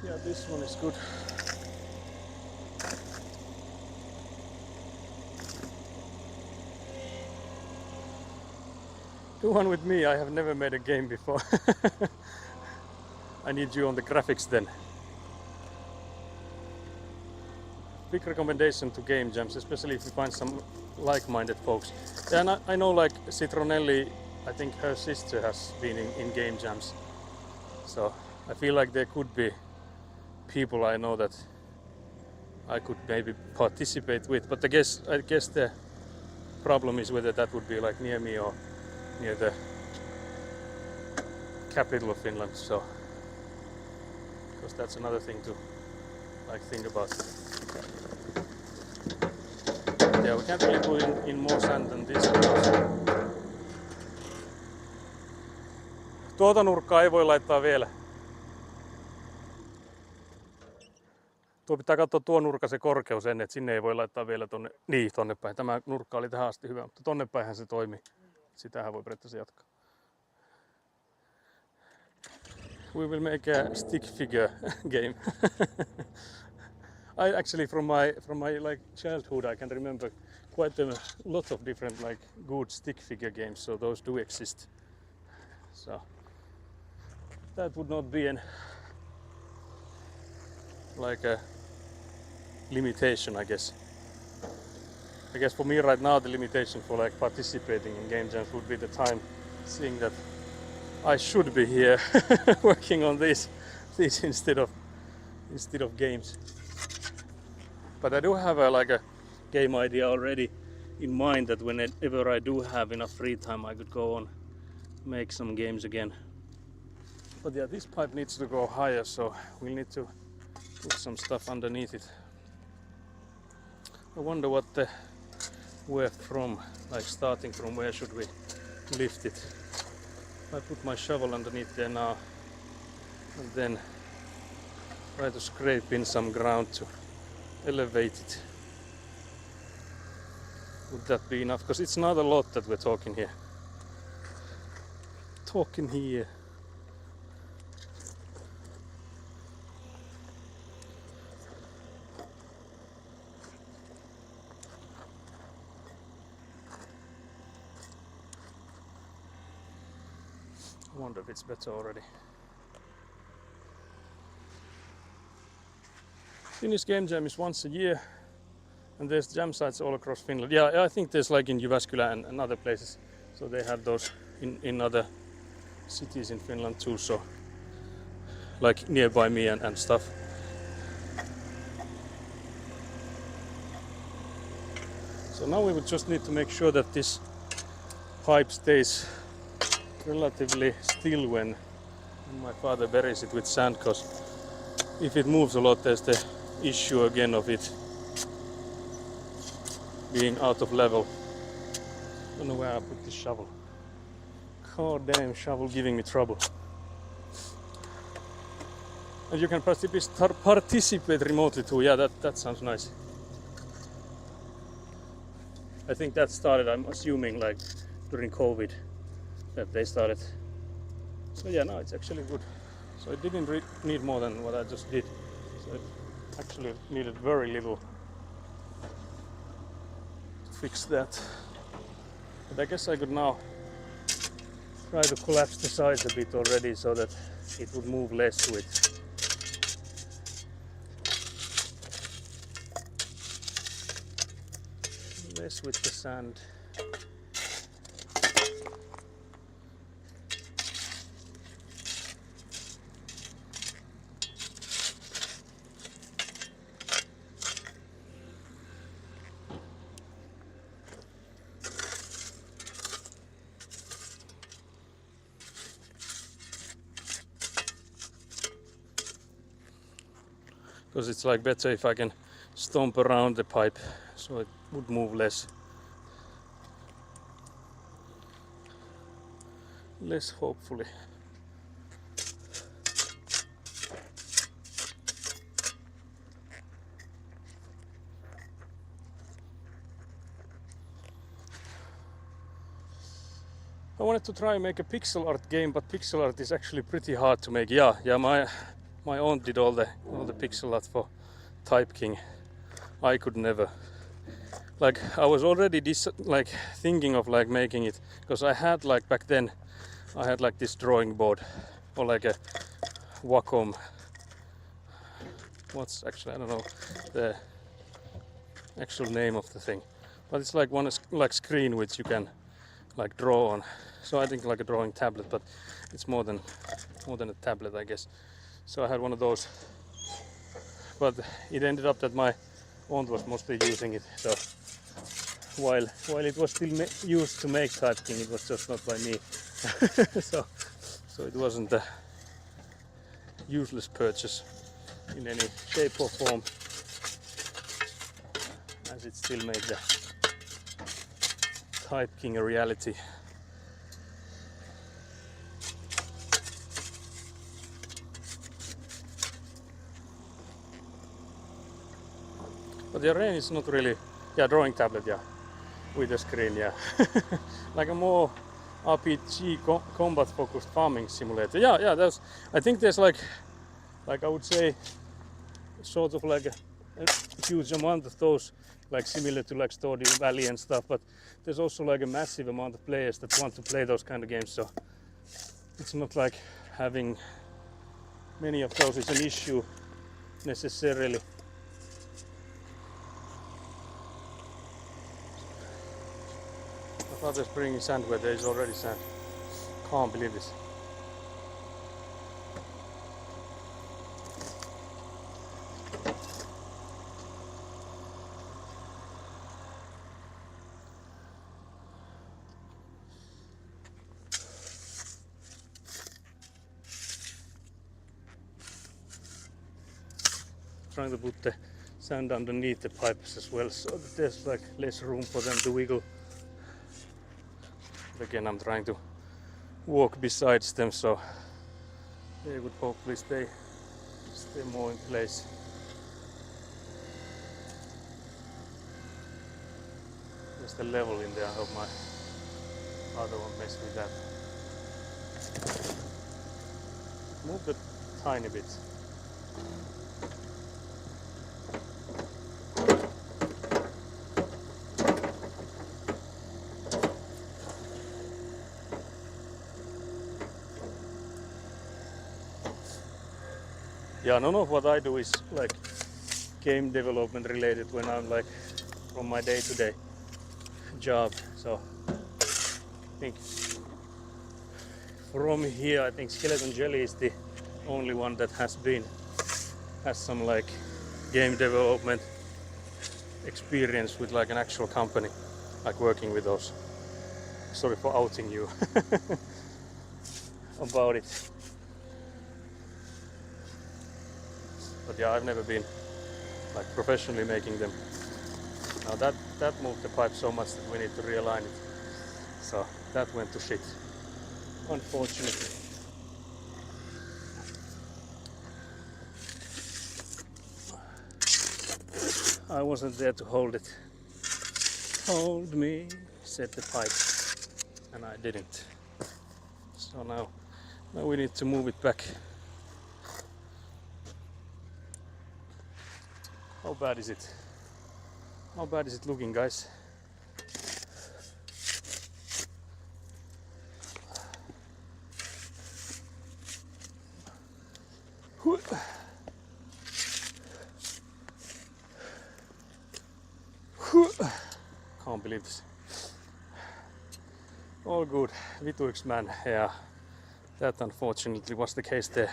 Yeah, this one is good. Do one with me, I have never made a game before. I need you on the graphics then. Big recommendation to game jams, especially if you find some like-minded folks. Yeah, and I know like Citronelli, I think her sister has been in game jams. So I feel like there could be people I know that I could maybe participate with. But I guess the problem is whether that would be like near me or near the capital of Finland. So because that's another thing to like think about. Yeah, we can't really put in more sand than this. Tuota nurkkaa ei voi laittaa vielä. Tuo pitää katsoa tuo nurkka se korkeus ennen, että sinne ei voi laittaa vielä tonne päin. Tämä nurkka oli tähän asti hyvä, mutta tonne päinhän se toimi. Sitähän voi periaatteessa jatkaa. We will make a stick figure game. I actually from my like childhood I can remember quite a lot of different like good stick figure games, so those do exist. So that would not be like a limitation, I guess. I guess for me right now the limitation for like participating in game jams would be the time, seeing that I should be here working on these instead of games. But I do have like a game idea already in mind, that whenever I do have enough free time I could go on make some games again. But yeah, this pipe needs to go higher, so we'll need to put some stuff underneath it. I wonder where from, like starting from where should we lift it. I put my shovel underneath there now and then try to scrape in some ground to elevate it. Would that be enough? Because it's not a lot that we're talking here. I wonder if it's better already. Finnish Game Jam is once a year, and there's jam sites all across Finland. Yeah, I think there's like in Jyväskylä and other places. So they have those in other cities in Finland too. So like nearby me and stuff. So now we would just need to make sure that this pipe stays relatively still when my father buries it with sand, because if it moves a lot there's the issue again of it being out of level. I don't know where I put this shovel. God damn shovel giving me trouble. And you can participate remotely too. Yeah, that sounds nice. I think that started, I'm assuming, like during COVID that they started. So yeah, no, it's actually good. So it didn't need more than what I just did. So it actually needed very little to fix that. But I guess I could now try to collapse the sides a bit already so that it would move less with the sand. because it's like better if I can stomp around the pipe so it would move less hopefully. I wanted to try and make a pixel art game, but pixel art is actually pretty hard to make. Yeah, my aunt did all the pixel art for Type King. I could never. Like I was already thinking of like making it, because I had like back then I had like this drawing board or like a Wacom. What's actually, I don't know the actual name of the thing, but it's like one like screen which you can like draw on. So I think like a drawing tablet, but it's more than a tablet, I guess. So I had one of those, but it ended up that my aunt was mostly using it. So while it was still used to make Type King, it was just not by me. so it wasn't a useless purchase in any shape or form, as it still made the Type King a reality. But the rain is not really, yeah, drawing tablet, yeah, with a screen, yeah. Like a more RPG combat focused farming simulator. Yeah, I think there's like I would say sort of like a huge amount of those, like similar to like Stardew Valley and stuff, but there's also like a massive amount of players that want to play those kind of games, so it's not like having many of those is an issue necessarily. I thought there's bringing sand where there is already sand. Can't believe this. Trying to put the sand underneath the pipes as well, so that there's like less room for them to wiggle. But again, I'm trying to walk besides them, so they would hopefully stay more in place. There's the level in there. I hope my other one mess with that. Move it tiny bit. Yeah, none of what I do is like game development related when I'm like from my day-to-day job. So I think from here, I think Skeleton Jelly is the only one that has some like game development experience with like an actual company, like working with those. Sorry for outing you about it. But yeah, I've never been like professionally making them. Now that moved the pipe so much that we need to realign it. So that went to shit, unfortunately. I wasn't there to hold it. Hold me, said the pipe, and I didn't. So now we need to move it back. How bad is it? How bad is it looking, guys? Can't believe this. All good. Vituiksi man, yeah. That unfortunately was the case there.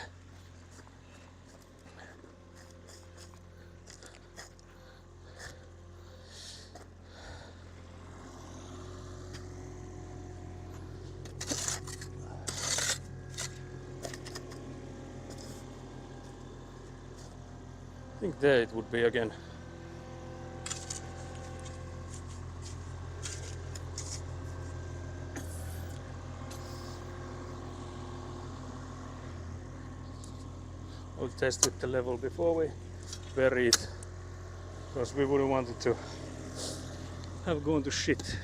I think there it would be again. We'll test with the level before we bury it, because we wouldn't want it to have gone to shit.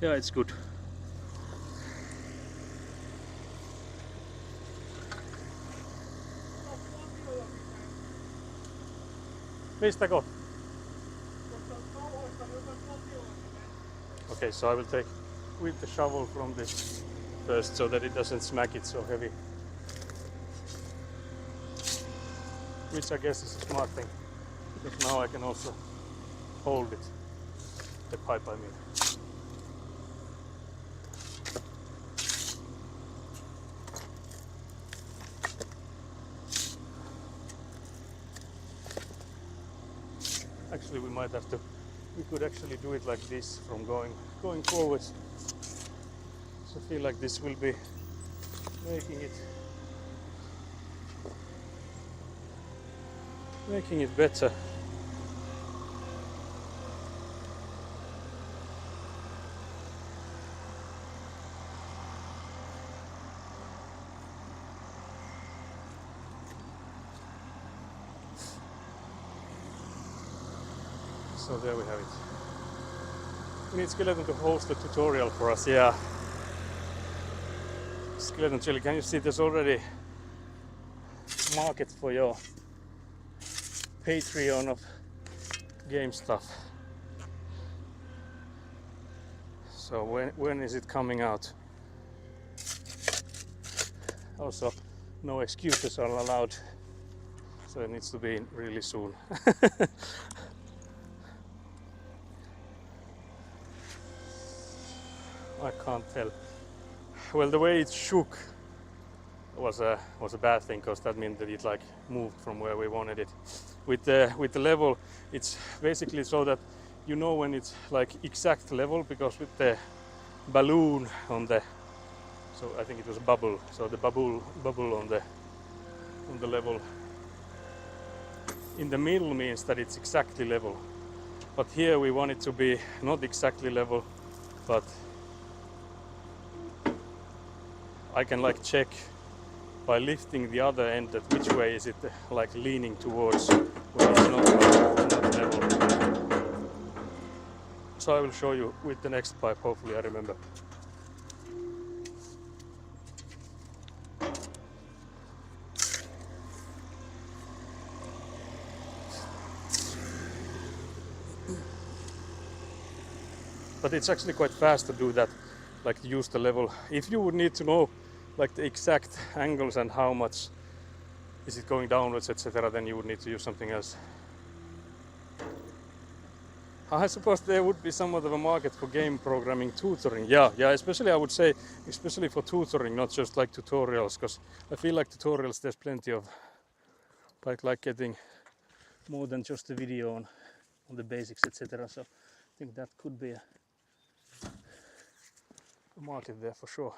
Yeah, it's good. Mistä kohta? Okay, so I will take with the shovel from this first so that it doesn't smack it so heavy. Which I guess is a smart thing, because now I can also hold it, the pipe I mean. Actually we might have to, we could actually do it like this from going forwards. So I feel like this will be making it better. So there we have it. We need Skeleton to host a tutorial for us, yeah. Skeleton Chili, can you see there's already market for your Patreon of game stuff. So when is it coming out? Also, no excuses are allowed. So it needs to be really soon. I can't tell. Well, the way it shook was a bad thing, because that meant that it like moved from where we wanted it. With the level, it's basically so that you know when it's like exact level, because with the balloon on the, so I think it was a bubble, so the bubble on the level in the middle means that it's exactly level. But here we want it to be not exactly level, but I can like check by lifting the other end that which way is it like leaning towards when it's not level. So I will show you with the next pipe, hopefully I remember. But it's actually quite fast to do that, like to use the level. If you would need to know like the exact angles and how much is it going downwards, etc., then you would need to use something else. I suppose there would be somewhat of a market for game programming tutoring. Yeah, especially I would say, especially for tutoring, not just like tutorials, because I feel like tutorials there's plenty of like getting more than just a video on the basics, etc. So I think that could be a market there for sure.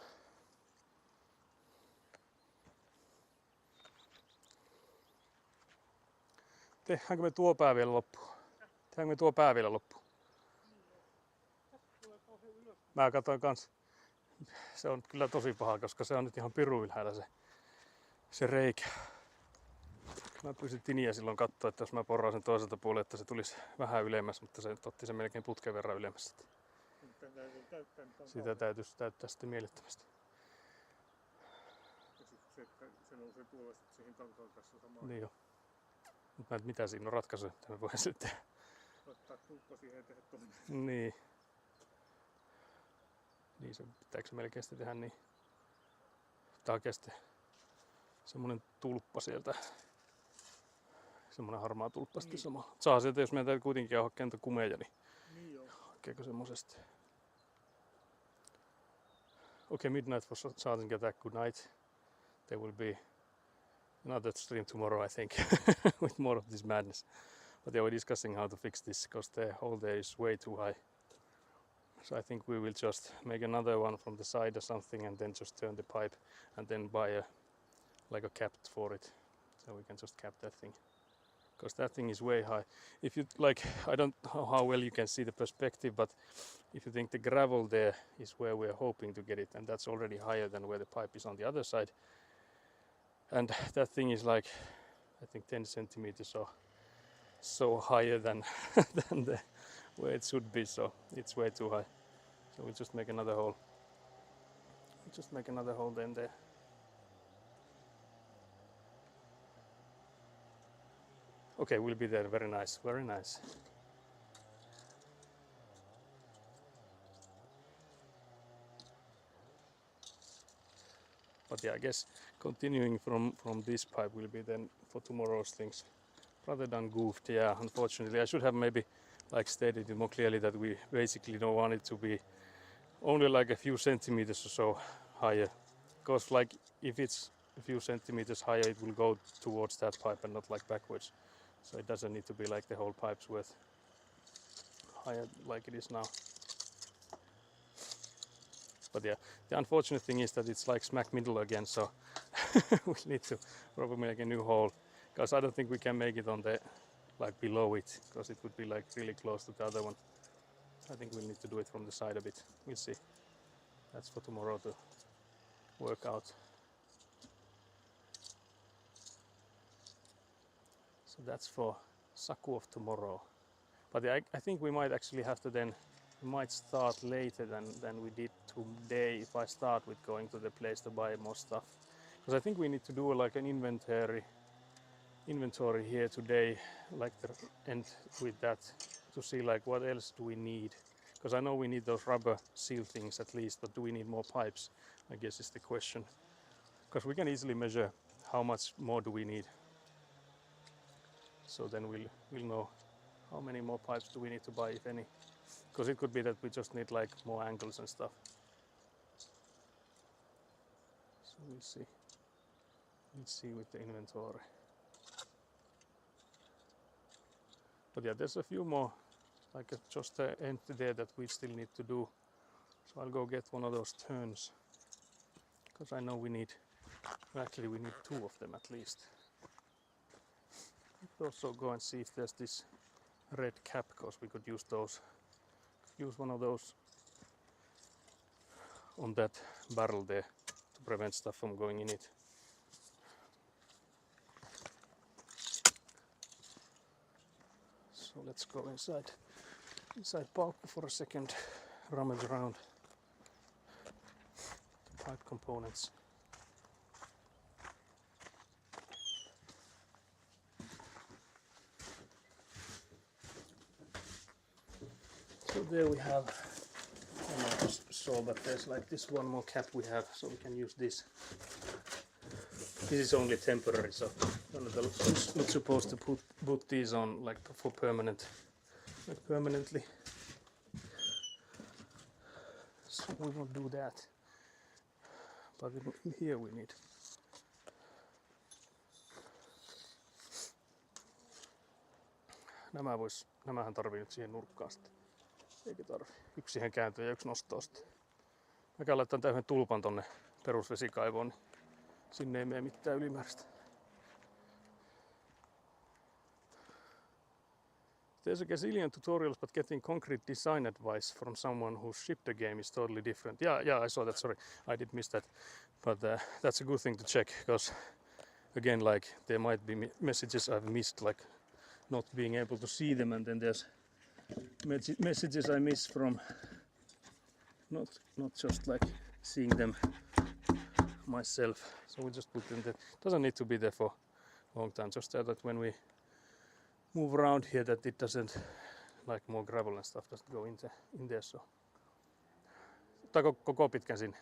Tehdäänkö me tuo pää vielä loppuun? Tehdäänkö me tuo pää vielä loppuun? Mä katsoin kans. Se on kyllä tosi paha, koska se on nyt ihan pirun ylhäällä se reikä. Mä pyysin Tiniä silloin katsoa, että jos mä porraan sen toiselta puolelta, että se tulisi vähän ylemmäs, mutta se otti sen melkein putken verran ylemmäs. Sitä täytyisi täyttää sitten mielettömästi. Ja sitten se, että se nousee tuolla siihen kankaan kanssa samaan. Niin jo. Mutta mitä siinä on ratkaisu, että me voidaan sitten tehdä. Ottaa tulppa siihen ja tehdä toinen. Niin. Niin se pitääkö se melkein sitten tehdä niin. Tää on sitten semmonen tulppa sieltä. Semmonen harmaa tulppa sitten sama. Saa sieltä, jos meidän kuitenkin jauhaa kentokumeja, niin joo. Hakeeko semmosesta? Okay, Midnight for Sergeant Attack, good night. There will be another stream tomorrow, I think, with more of this madness. But yeah, we're discussing how to fix this, because the hole there is way too high. So I think we will just make another one from the side or something, and then just turn the pipe, and then buy a like a cap for it, so we can just cap that thing, because that thing is way high. If you like, I don't know how well you can see the perspective, but if you think the gravel there is where we're hoping to get it, and that's already higher than where the pipe is on the other side, and that thing is like, I think 10 centimeters or so higher than than the where it should be, so it's way too high. So we just make another hole. Just make another hole then there. Okay, we'll be there. Very nice, very nice. But yeah, I guess continuing from this pipe will be then for tomorrow's things. Rather than goofed, yeah, unfortunately. I should have maybe like stated it more clearly that we basically don't want it to be only like a few centimeters or so higher. Because like if it's a few centimeters higher, it will go towards that pipe and not like backwards. So it doesn't need to be like the whole pipe's worth higher like it is now. But yeah, the unfortunate thing is that it's like smack middle again, so we need to probably make a new hole, because I don't think we can make it on the like below it, because it would be like really close to the other one. I think we'll need to do it from the side a bit. We'll see. That's for tomorrow to work out. So that's for Saku of tomorrow. But I think we might actually have to then, we might start later than we did today if I start with going to the place to buy more stuff. Because I think we need to do like an inventory here today, like the end with that, to see like what else do we need. Because I know we need those rubber seal things at least, but do we need more pipes? I guess is the question. Because we can easily measure how much more do we need. So then we'll know how many more pipes do we need to buy, if any. Because it could be that we just need like more angles and stuff. So we'll see. We'll see with the inventory. But yeah, there's a few more, like just empty there that we still need to do. So I'll go get one of those turns, because I know we need, actually we need two of them at least. Let's also go and see if there's this red cap, because we could use those. Use one of those on that barrel there to prevent stuff from going in it. So let's go inside Paukku for a second, rummage around the pipe components. So there we have, I just saw, but there's like this one more cap we have, so we can use this. This is only temporary, so I'm not supposed to put these on like for permanently. So we won't do that. But here we need. Nämähän tarvii nyt siihen nurkkaan sitten. Eikä tarvi. Yksi siihen kääntyy ja yksi nostaa sitten. Mä käyn laittamaan tämän yhden tulpan tonne perusvesikaivoon, niin sinne ei mene mitään ylimääräistä. There's a gazillion tutorials, but getting concrete design advice from someone who shipped the game is totally different. Yeah, I saw that. Sorry, I did miss that. But that's a good thing to check, because again, like there might be messages I've missed, like not being able to see them, and then there's messages I miss from not just like seeing them myself. So we just put them there. Doesn't need to be there for a long time. Just that when we move around here, that it doesn't, like more gravel and stuff doesn't go in there. So ottaa koko pitkän sinne.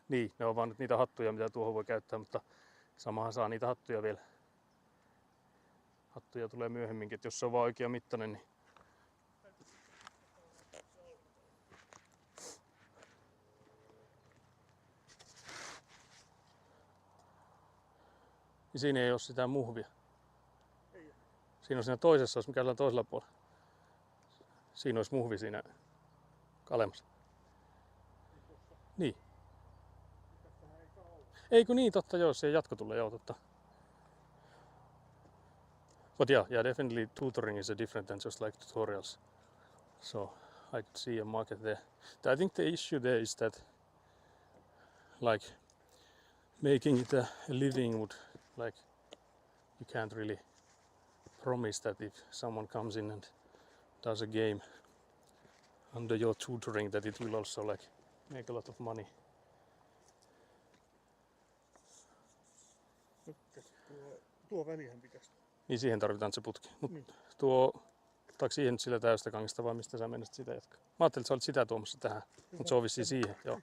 Niin, ne on vaan nyt niitä hattuja, mitä tuohon voi käyttää, mutta samahan saa niitä hattuja vielä. Hattuja tulee myöhemminkin, että jos se on vaan oikea mittainen, niin siinä ei ole sitä muhvia. Siinä on siinä toisessa, jos mikä on toisella puolella. Siinä olisi muhvi siinä alemmassa. Eikö niin, totta joo, se jatko tulee, joo totta. But yeah, definitely tutoring is different than just like tutorials. So I could see a market there. I think the issue there is that like making it a living would like you can't really promise that if someone comes in and does a game under your tutoring that it will also like make a lot of money. Tuo välihän pitäisi. Niin siihen tarvitaan se putki. Mut Niin. ottaako siihen nyt sillä täystä kangasta vai mistä sä menisit sitä jatkaa? Mä ajattelin, että sä olit sitä tuomassa tähän, mutta se on vissiin siihen. Joo.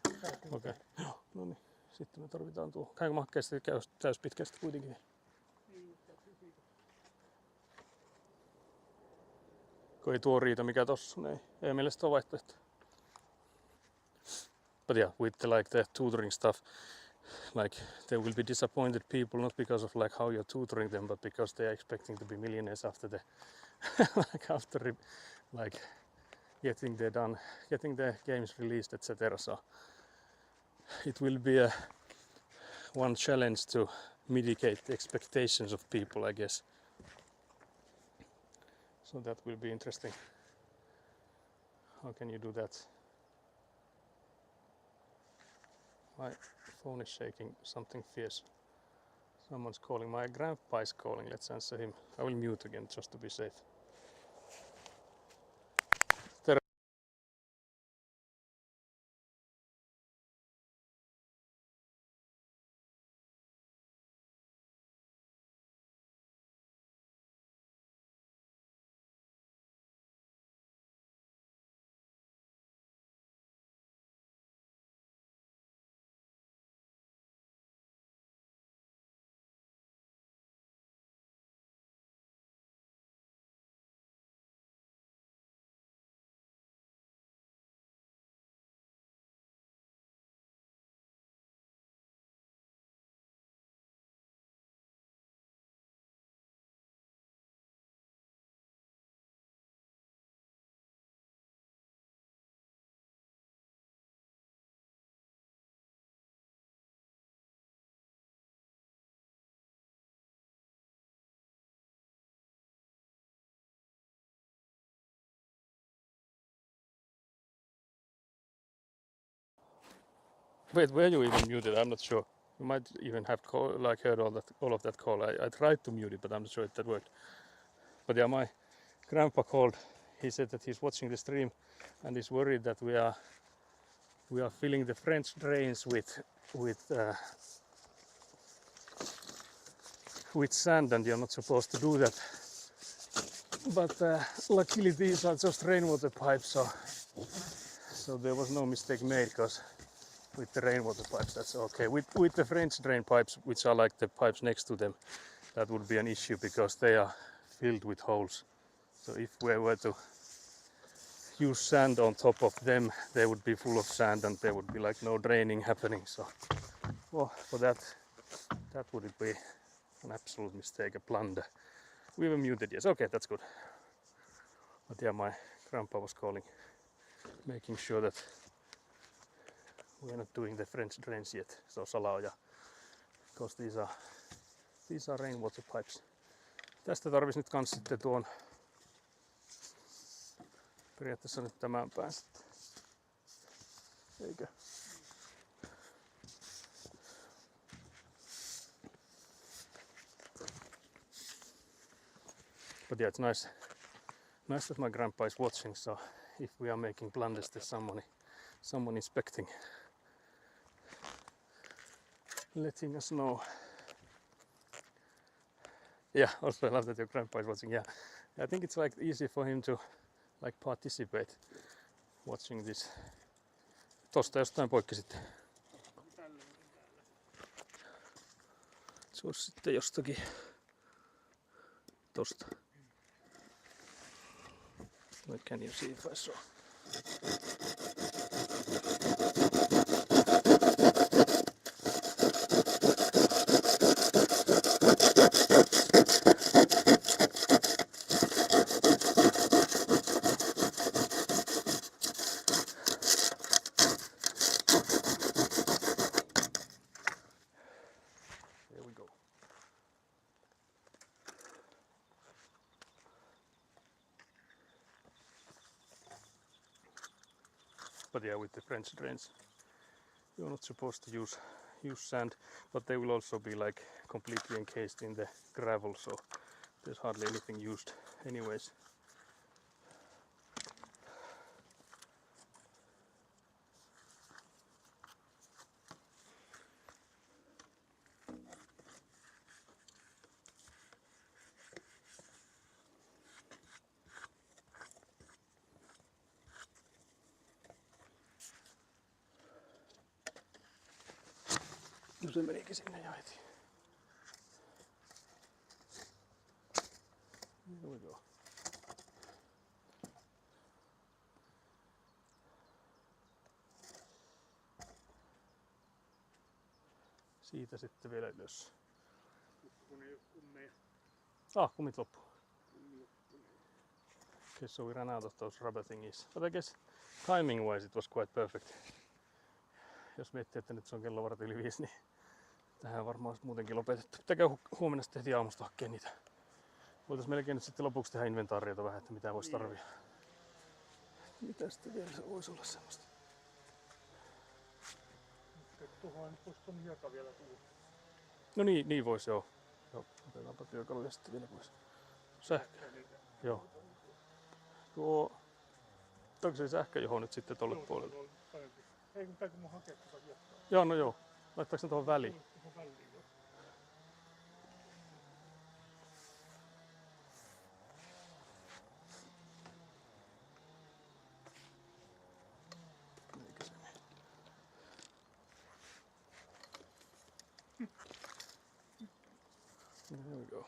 Okei. Joo, no niin. Sitten me tarvitaan tuo. Käykö mä hakkeen sitten täyspitkästi kuitenkin? Kun ei tuo riitä mikä tossa, niin ei mielestä ole vaihtoehto. But yeah, with the tutoring stuff, like there will be disappointed people not because of like how you're tutoring them, but because they are expecting to be millionaires after the getting the games released, etc. So it will be one challenge to mitigate the expectations of people, I guess. So that will be interesting. How can you do that? My phone is shaking something fierce. Someone's calling. My grandpa is calling. Let's answer him. I will mute again just to be safe. Wait, were you even muted? I'm not sure. You might even have heard all of that call. I tried to mute it, but I'm not sure if that worked. But yeah, my grandpa called. He said that he's watching the stream and is worried that we are filling the French drains with sand, and you're not supposed to do that. But luckily these are just rainwater pipes, so there was no mistake made, because with the rainwater pipes that's okay. With the French drain pipes, which are like the pipes next to them, that would be an issue because they are filled with holes. So if we were to use sand on top of them, they would be full of sand and there would be like no draining happening. So well, for that would be an absolute mistake, a blunder. We were muted, yes. Okay, that's good. But yeah, my grandpa was calling, making sure that we're not doing the French drains yet. So salaoja, because these are rainwater pipes. Tästä tarvisi nyt kans sitten tuon periaatteessa nyt tämän pään sitten. Eikö? But yeah, it's nice that my grandpa is watching, so if we are making blunders, there's someone inspecting, letting us know. Yeah, also I love that your grandpa is watching. Yeah, I think it's like easy for him to like participate watching this. Tosta jostain poikki sitten. Se olisi sitten jostakin tosta. Can you see if I saw? But yeah, with the French drains, you're not supposed to use sand, but they will also be like completely encased in the gravel, so there's hardly anything used anyways. No se menikin sinne jo heti. Here we go. Siitä sitten vielä ylös. Kun ei ole kummeja. Kummit loppu. Okay, so we ran out of those rubber thingies. But I guess timing wise it was quite perfect. Jos miettii, että nyt se on kello varti yli 5, niin tähän varmaan olisi muutenkin lopetettu. Pitää huomenna sitten heti aamusta hakea niitä. Voitais melkein nyt sitten lopuksi tehdä inventaariota vähän, että mitä voisi tarvia. Mitä sitten vielä se voisi olla semmoista? Tuohon voisi ton hieka vielä tulla. No niin voisi joo. Joo, otetaanpa työkaluja sitten vielä pois. Sähkö. Joo. Onko se sähköjoho nyt sitten tolle puolelle? Ei kun täytyy mun hakea tuota hiekkaa. Joo, no joo. Laittaako ne tuohon väliin? Tuohon väliin joo. Eikä se mene. There we go.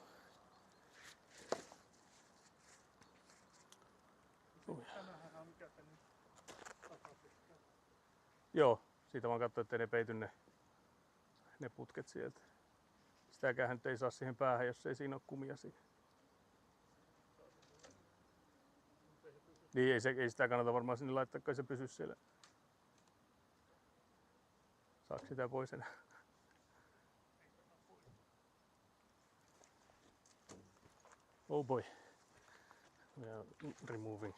Tämähän on mikä tänne takapistää. Joo, siitä vaan katsoin, ettei ne peity ne putket sieltä. Sitäkään nyt ei saa siihen päähän, jos ei siinä ole kumia siinä. Niin ei sitä kannata varmaan sinne laittaa, kai se pysyy siellä. Saako sitä pois enää? Oh boy. We are removing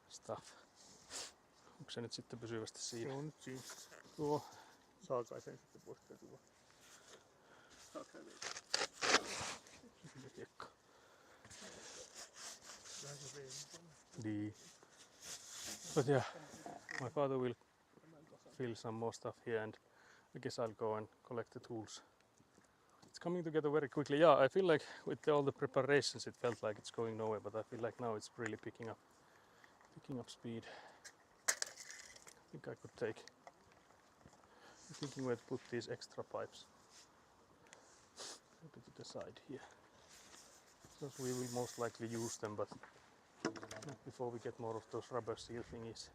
stuff. Onko se nyt sitten pysyvästi siinä? Se on nyt siinä. Tuo. Saa kai sen sitten pois tulla. Hiekka. Vähän se vei. Niin. But yeah, my father will fill some more stuff here and I guess I'll go and collect the tools. It's coming together very quickly. Yeah, I feel like with all the preparations it felt like it's going nowhere, but I feel like now it's really picking up speed. I think I could take. I'm thinking where to put these extra pipes. Maybe to the side here. Because we will most likely use them, but not before we get more of those rubber seal thingies.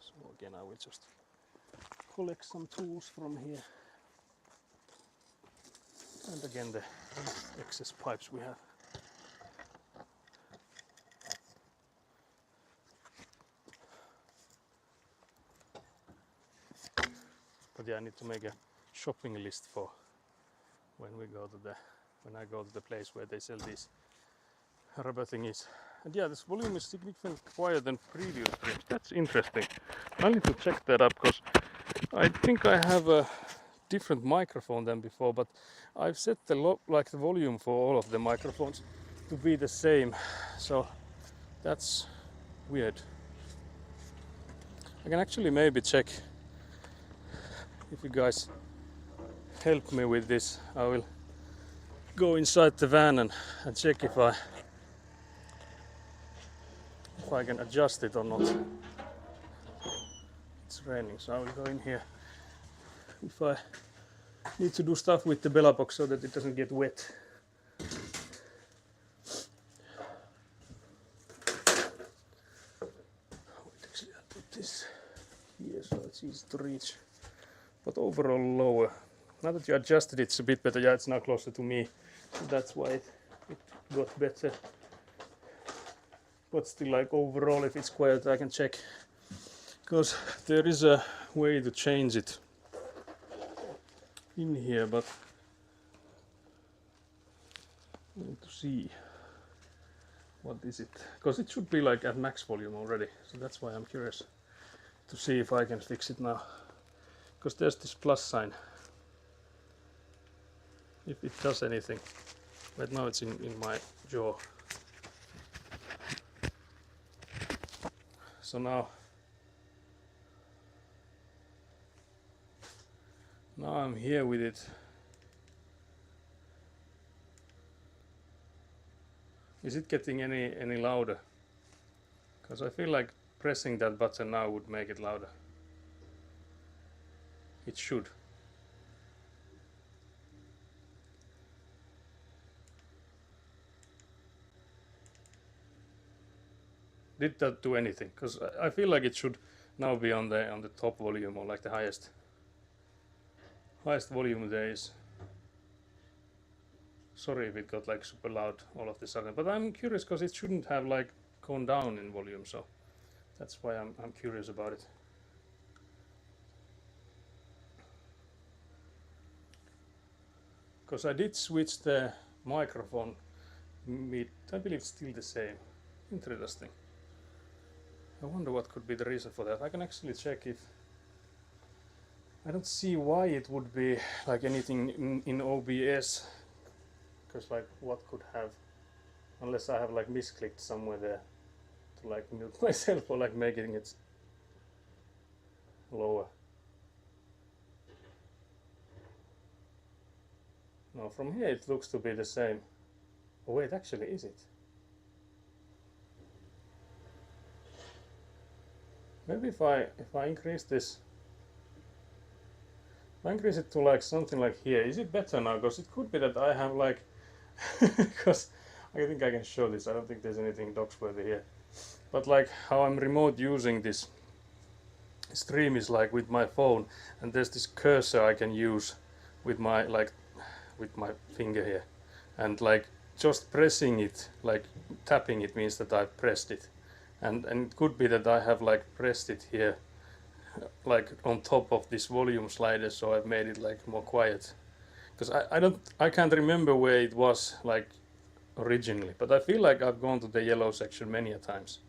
So again I will just collect some tools from here. And again the excess pipes we have. But yeah, I need to make a shopping list for when I go to the place where they sell these rubber thingies. And yeah, this volume is significantly quieter than previous streams. That's interesting. I need to check that up because I think I have a different microphone than before, but I've set the volume for all of the microphones to be the same. So that's weird. I can actually maybe check if you guys help me with this. I will go inside the van and check if I can adjust it or not. It's raining, so I will go in here if I need to do stuff with the Bella box so that it doesn't get wet. Actually, I'll put this here so it's easy to reach. But overall lower. Now that you adjusted it, it's a bit better. Yeah, it's now closer to me, so that's why it got better. But still, like overall, if it's quiet, I can check. Because there is a way to change it in here, but I need to see. what is it? Because it should be like at max volume already, so that's why I'm curious to see if I can fix it now. Because there's this plus sign. If it does anything. Right now it's in my jaw. So now I'm here with it. Is it getting any louder? Because I feel like pressing that button now would make it louder. It should. Did that do anything? Because I feel like it should now be on the top volume, or like the highest volume there is. Sorry if it got like super loud all of a sudden, but I'm curious because it shouldn't have like gone down in volume, so that's why I'm curious about it. Because I did switch the microphone I believe it's still the same. Interesting. I wonder what could be the reason for that. I can actually check if I don't see why it would be like anything in OBS, because like what could have, unless I have like misclicked somewhere there to like mute myself or like making it lower. No, from here it looks to be the same. Oh wait, actually is it? Maybe if I increase this, if I increase it to like something like here, is it better now? Because it could be that I have like, because I think I can show this. I don't think there's anything docs-worthy here. But like how I'm remote using this stream is like with my phone, and there's this cursor I can use with my with my finger here, and like just pressing it, like tapping it, means that I've pressed it. And it could be that I have like pressed it here like on top of this volume slider, so I've made it like more quiet, because I can't remember where it was like originally, but I feel like I've gone to the yellow section many a times,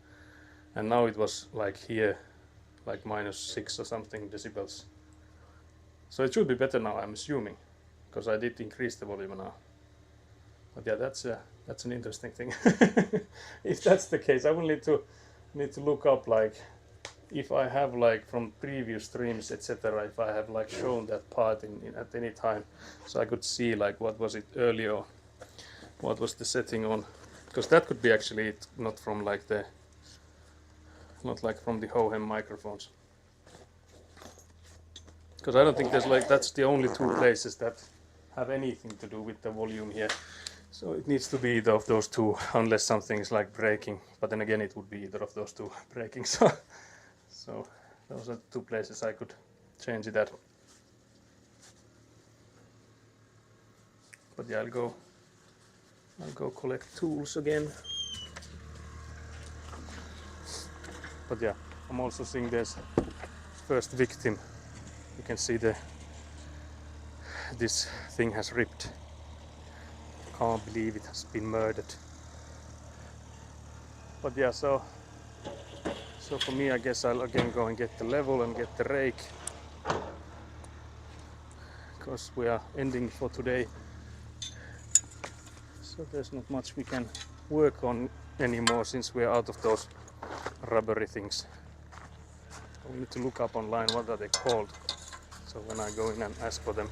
and now it was like here like -6 or something decibels, so it should be better now, I'm assuming, because I did increase the volume now. But yeah, that's an interesting thing. If that's the case, I will need to look up like if I have like from previous streams, etc., if I have like shown that part in at any time, so I could see like what was it earlier, what was the setting on, because that could be actually it, not from like the Hohem microphones, because I don't think there's like, that's the only two places that have anything to do with the volume here. So it needs to be either of those two, unless something's like breaking. But then again, it would be either of those two breaking. So those are the two places I could change it at. But yeah, I'll go collect tools again. But yeah, I'm also seeing there's first victim. You can see this thing has ripped. Can't believe it has been murdered. But yeah, so for me, I guess I'll again go and get the level and get the rake, because we are ending for today. So there's not much we can work on anymore since we are out of those rubbery things. We need to look up online what are they called, so when I go in and ask for them,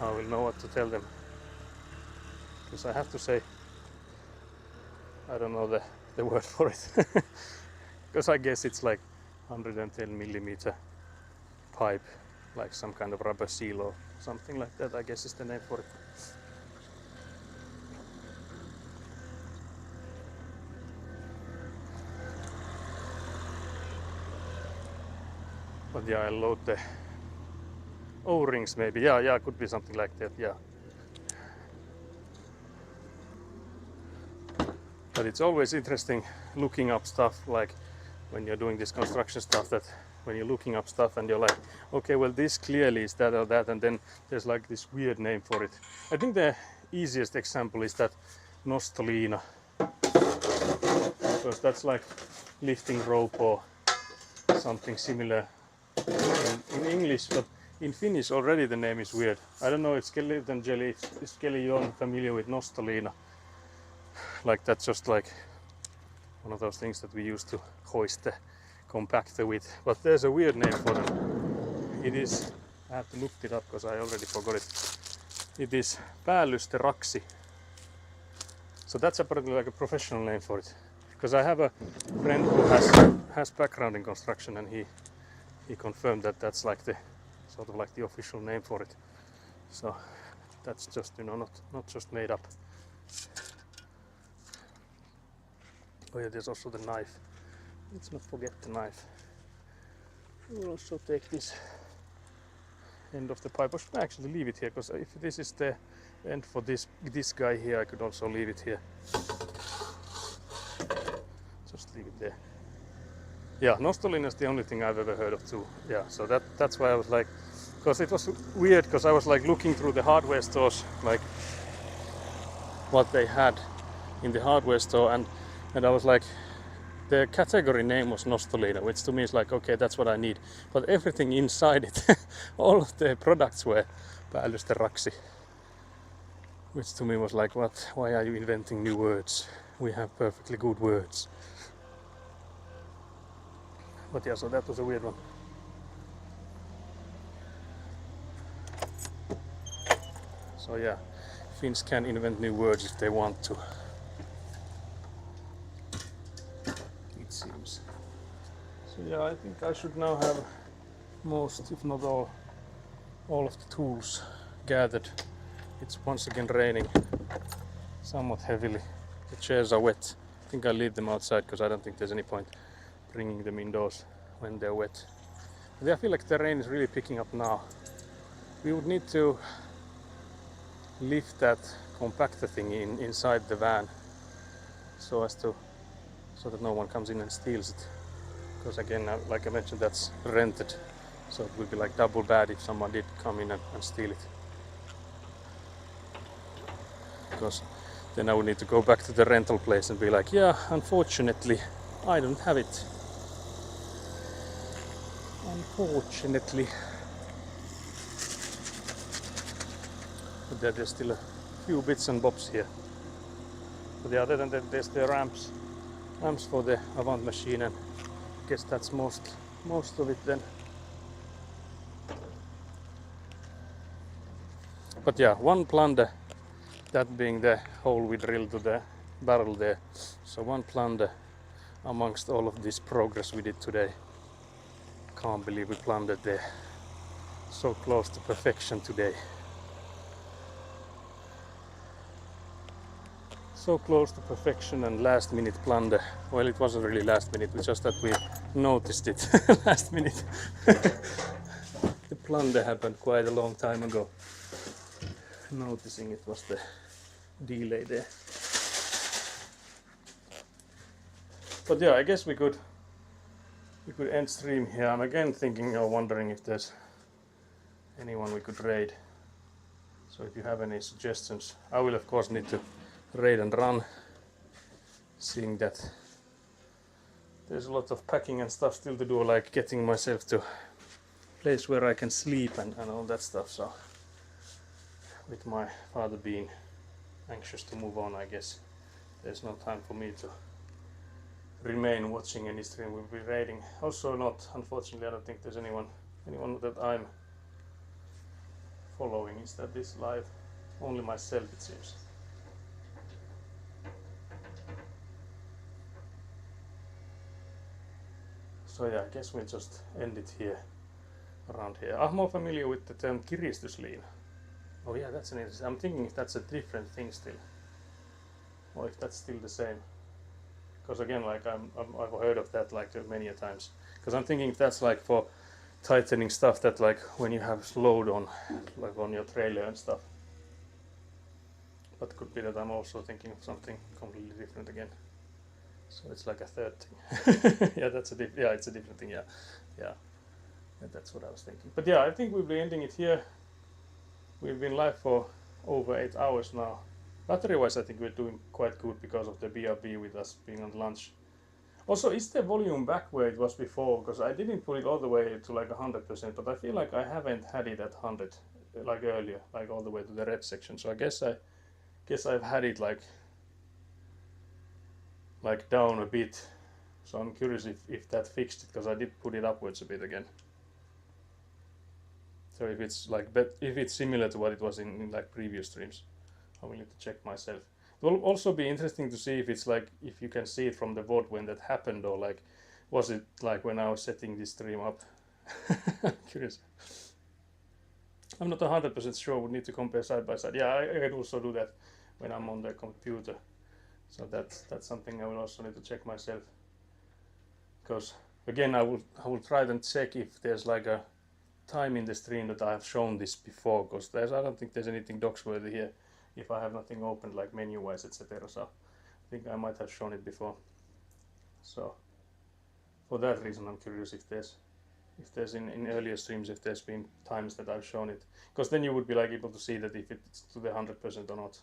I will know what to tell them. Because I have to say, I don't know the word for it. Because I guess it's like 110mm pipe, like some kind of rubber seal or something like that, I guess is the name for it. But yeah, I'll load the O-rings maybe. Yeah, could be something like that, yeah. But it's always interesting looking up stuff, like when you're doing this construction stuff, that when you're looking up stuff and you're like, okay, well this clearly is that or that, and then there's like this weird name for it. I think the easiest example is that Nostolina. because that's like lifting rope or something similar in English, but in Finnish already the name is weird. I don't know if skeleton jelly is Kelly familiar with nostalina. Like that's just like one of those things that we used to hoist the compactor with. But there's a weird name for them. It is, I have to look it up because I already forgot it. It is päällysteraksi. So that's apparently like a professional name for it. Because I have a friend who has background in construction, and he confirmed that that's like the sort of like the official name for it. So that's just, you know, not just made up. Oh yeah, there's also the knife. Let's not forget the knife. We'll also take this end of the pipe. I should actually leave it here, because if this is the end for this guy here, I could also leave it here. Just leave it there. Yeah, nostalina is the only thing I've ever heard of too. Yeah, so that's why I was like, because it was weird, because I was like looking through the hardware stores, like what they had in the hardware store, and I was like, the category name was nostalina, which to me is like, okay, that's what I need. But everything inside it, all of the products were päällysteraksi, which to me was like, what? Why are you inventing new words? We have perfectly good words. But yeah, so that was a weird one. So yeah, Finns can invent new words if they want to. It seems. So yeah, I think I should now have most, if not all of the tools gathered. It's once again raining somewhat heavily. The chairs are wet. I think I'll leave them outside because I don't think there's any point bringing them indoors when they're wet. But I feel like the rain is really picking up now. We would need to lift that compactor thing inside the van so that no one comes in and steals it. Because again, like I mentioned, that's rented, so it would be like double bad if someone did come in and steal it. Because then I would need to go back to the rental place and be like, yeah, unfortunately, I don't have it. Unfortunately. But there's still a few bits and bobs here. But the other than that, there's the ramps for the Avant machine, and I guess that's most of it then. But yeah, one plunder, that being the hole we drilled to the barrel there. So one plunder amongst all of this progress we did today. Can't believe we plundered there. So close to perfection today. So close to perfection and last minute plunder. Well, it wasn't really last minute, it's just that we noticed it last minute. The plunder happened quite a long time ago. Noticing it was the delay there. But yeah, I guess we could end stream here. I'm again thinking or wondering if there's anyone we could raid. So if you have any suggestions, I will of course need to raid and run, seeing that there's a lot of packing and stuff still to do, like getting myself to a place where I can sleep and all that stuff. So with my father being anxious to move on, I guess there's no time for me to remain watching any stream. We'll be raiding. Also not, unfortunately, I don't think there's anyone that I'm following. Is that this live? Only myself, it seems. So yeah, I guess we'll just end it here, around here. I'm more familiar with the term kiristysliin. Oh yeah, that's an interesting. I'm thinking if that's a different thing still, or if that's still the same. Because again, like I've heard of that like many a times. Because I'm thinking if that's like for tightening stuff that like when you have load on, like on your trailer and stuff. But it could be that I'm also thinking of something completely different again. So it's like a third thing. Yeah, it's a different thing. Yeah, that's what I was thinking. But yeah, I think we'll be ending it here. We've been live for over 8 hours now. Battery wise, I think we're doing quite good because of the BRB with us being on lunch. Also, is the volume back where it was before? Because I didn't put it all the way to like 100%, but I feel like I haven't had it at 100 like earlier, like all the way to the red section. So I guess I've had it like down a bit. So I'm curious if that fixed it, because I did put it upwards a bit again. So if it's like, but if it's similar to what it was in like previous streams, I will need to check myself. It will also be interesting to see if it's like, if you can see it from the VOD when that happened, or like was it like when I was setting this stream up. I'm curious. I'm not 100% sure. We need to compare side by side. Yeah, I can also do that when I'm on the computer. So that's something I will also need to check myself. Because again, I will try and check if there's like a time in the stream that I have shown this before. Because I don't think there's anything docs-worthy here if I have nothing opened like menu-wise, etc. So I think I might have shown it before. So for that reason, I'm curious if there's in earlier streams, if there's been times that I've shown it, because then you would be like able to see that if it's to the 100% or not,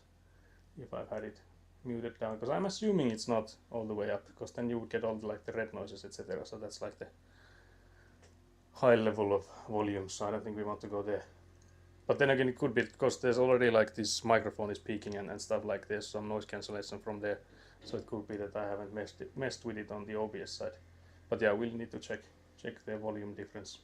if I've had it muted down, because I'm assuming it's not all the way up, because then you would get all the red noises, etc. So that's like the high level of volume, so I don't think we want to go there. But then again, it could be because there's already like this microphone is peaking and stuff, like there's some noise cancellation from there, so it could be that I haven't messed with it on the OBS side. But yeah, we'll need to check the volume difference.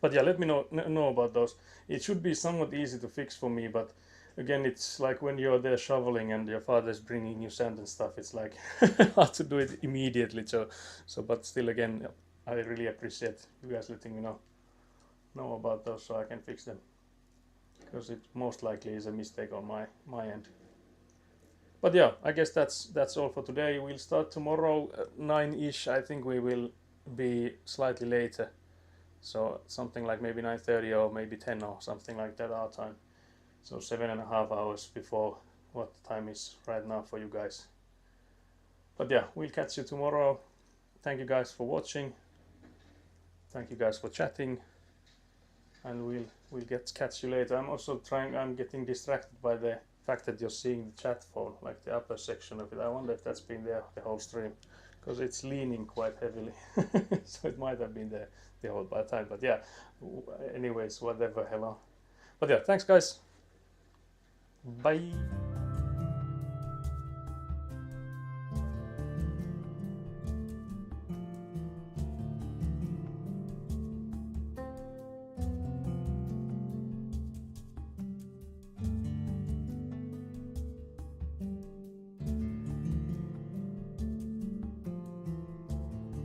But yeah, let me know about those. It should be somewhat easy to fix for me, but again, it's like when you're there shoveling and your father's bringing you sand and stuff, it's like hard to do it immediately. So but still, again, I really appreciate you guys letting me know about those so I can fix them, because it most likely is a mistake on my end. But yeah, I guess that's all for today. We'll start tomorrow at 9-ish. I think we will be slightly later, so something like maybe 9:30 or maybe 10 or something like that our time. So 7.5 hours before what the time is right now for you guys. But yeah, we'll catch you tomorrow. Thank you guys for watching. Thank you guys for chatting, and we'll catch you later. I'm getting distracted by the fact that you're seeing the chat phone, like the upper section of it. I wonder if that's been there the whole stream, because it's leaning quite heavily. So it might have been there the whole time. But yeah, anyways, whatever. Hello. But yeah, thanks guys. Bye.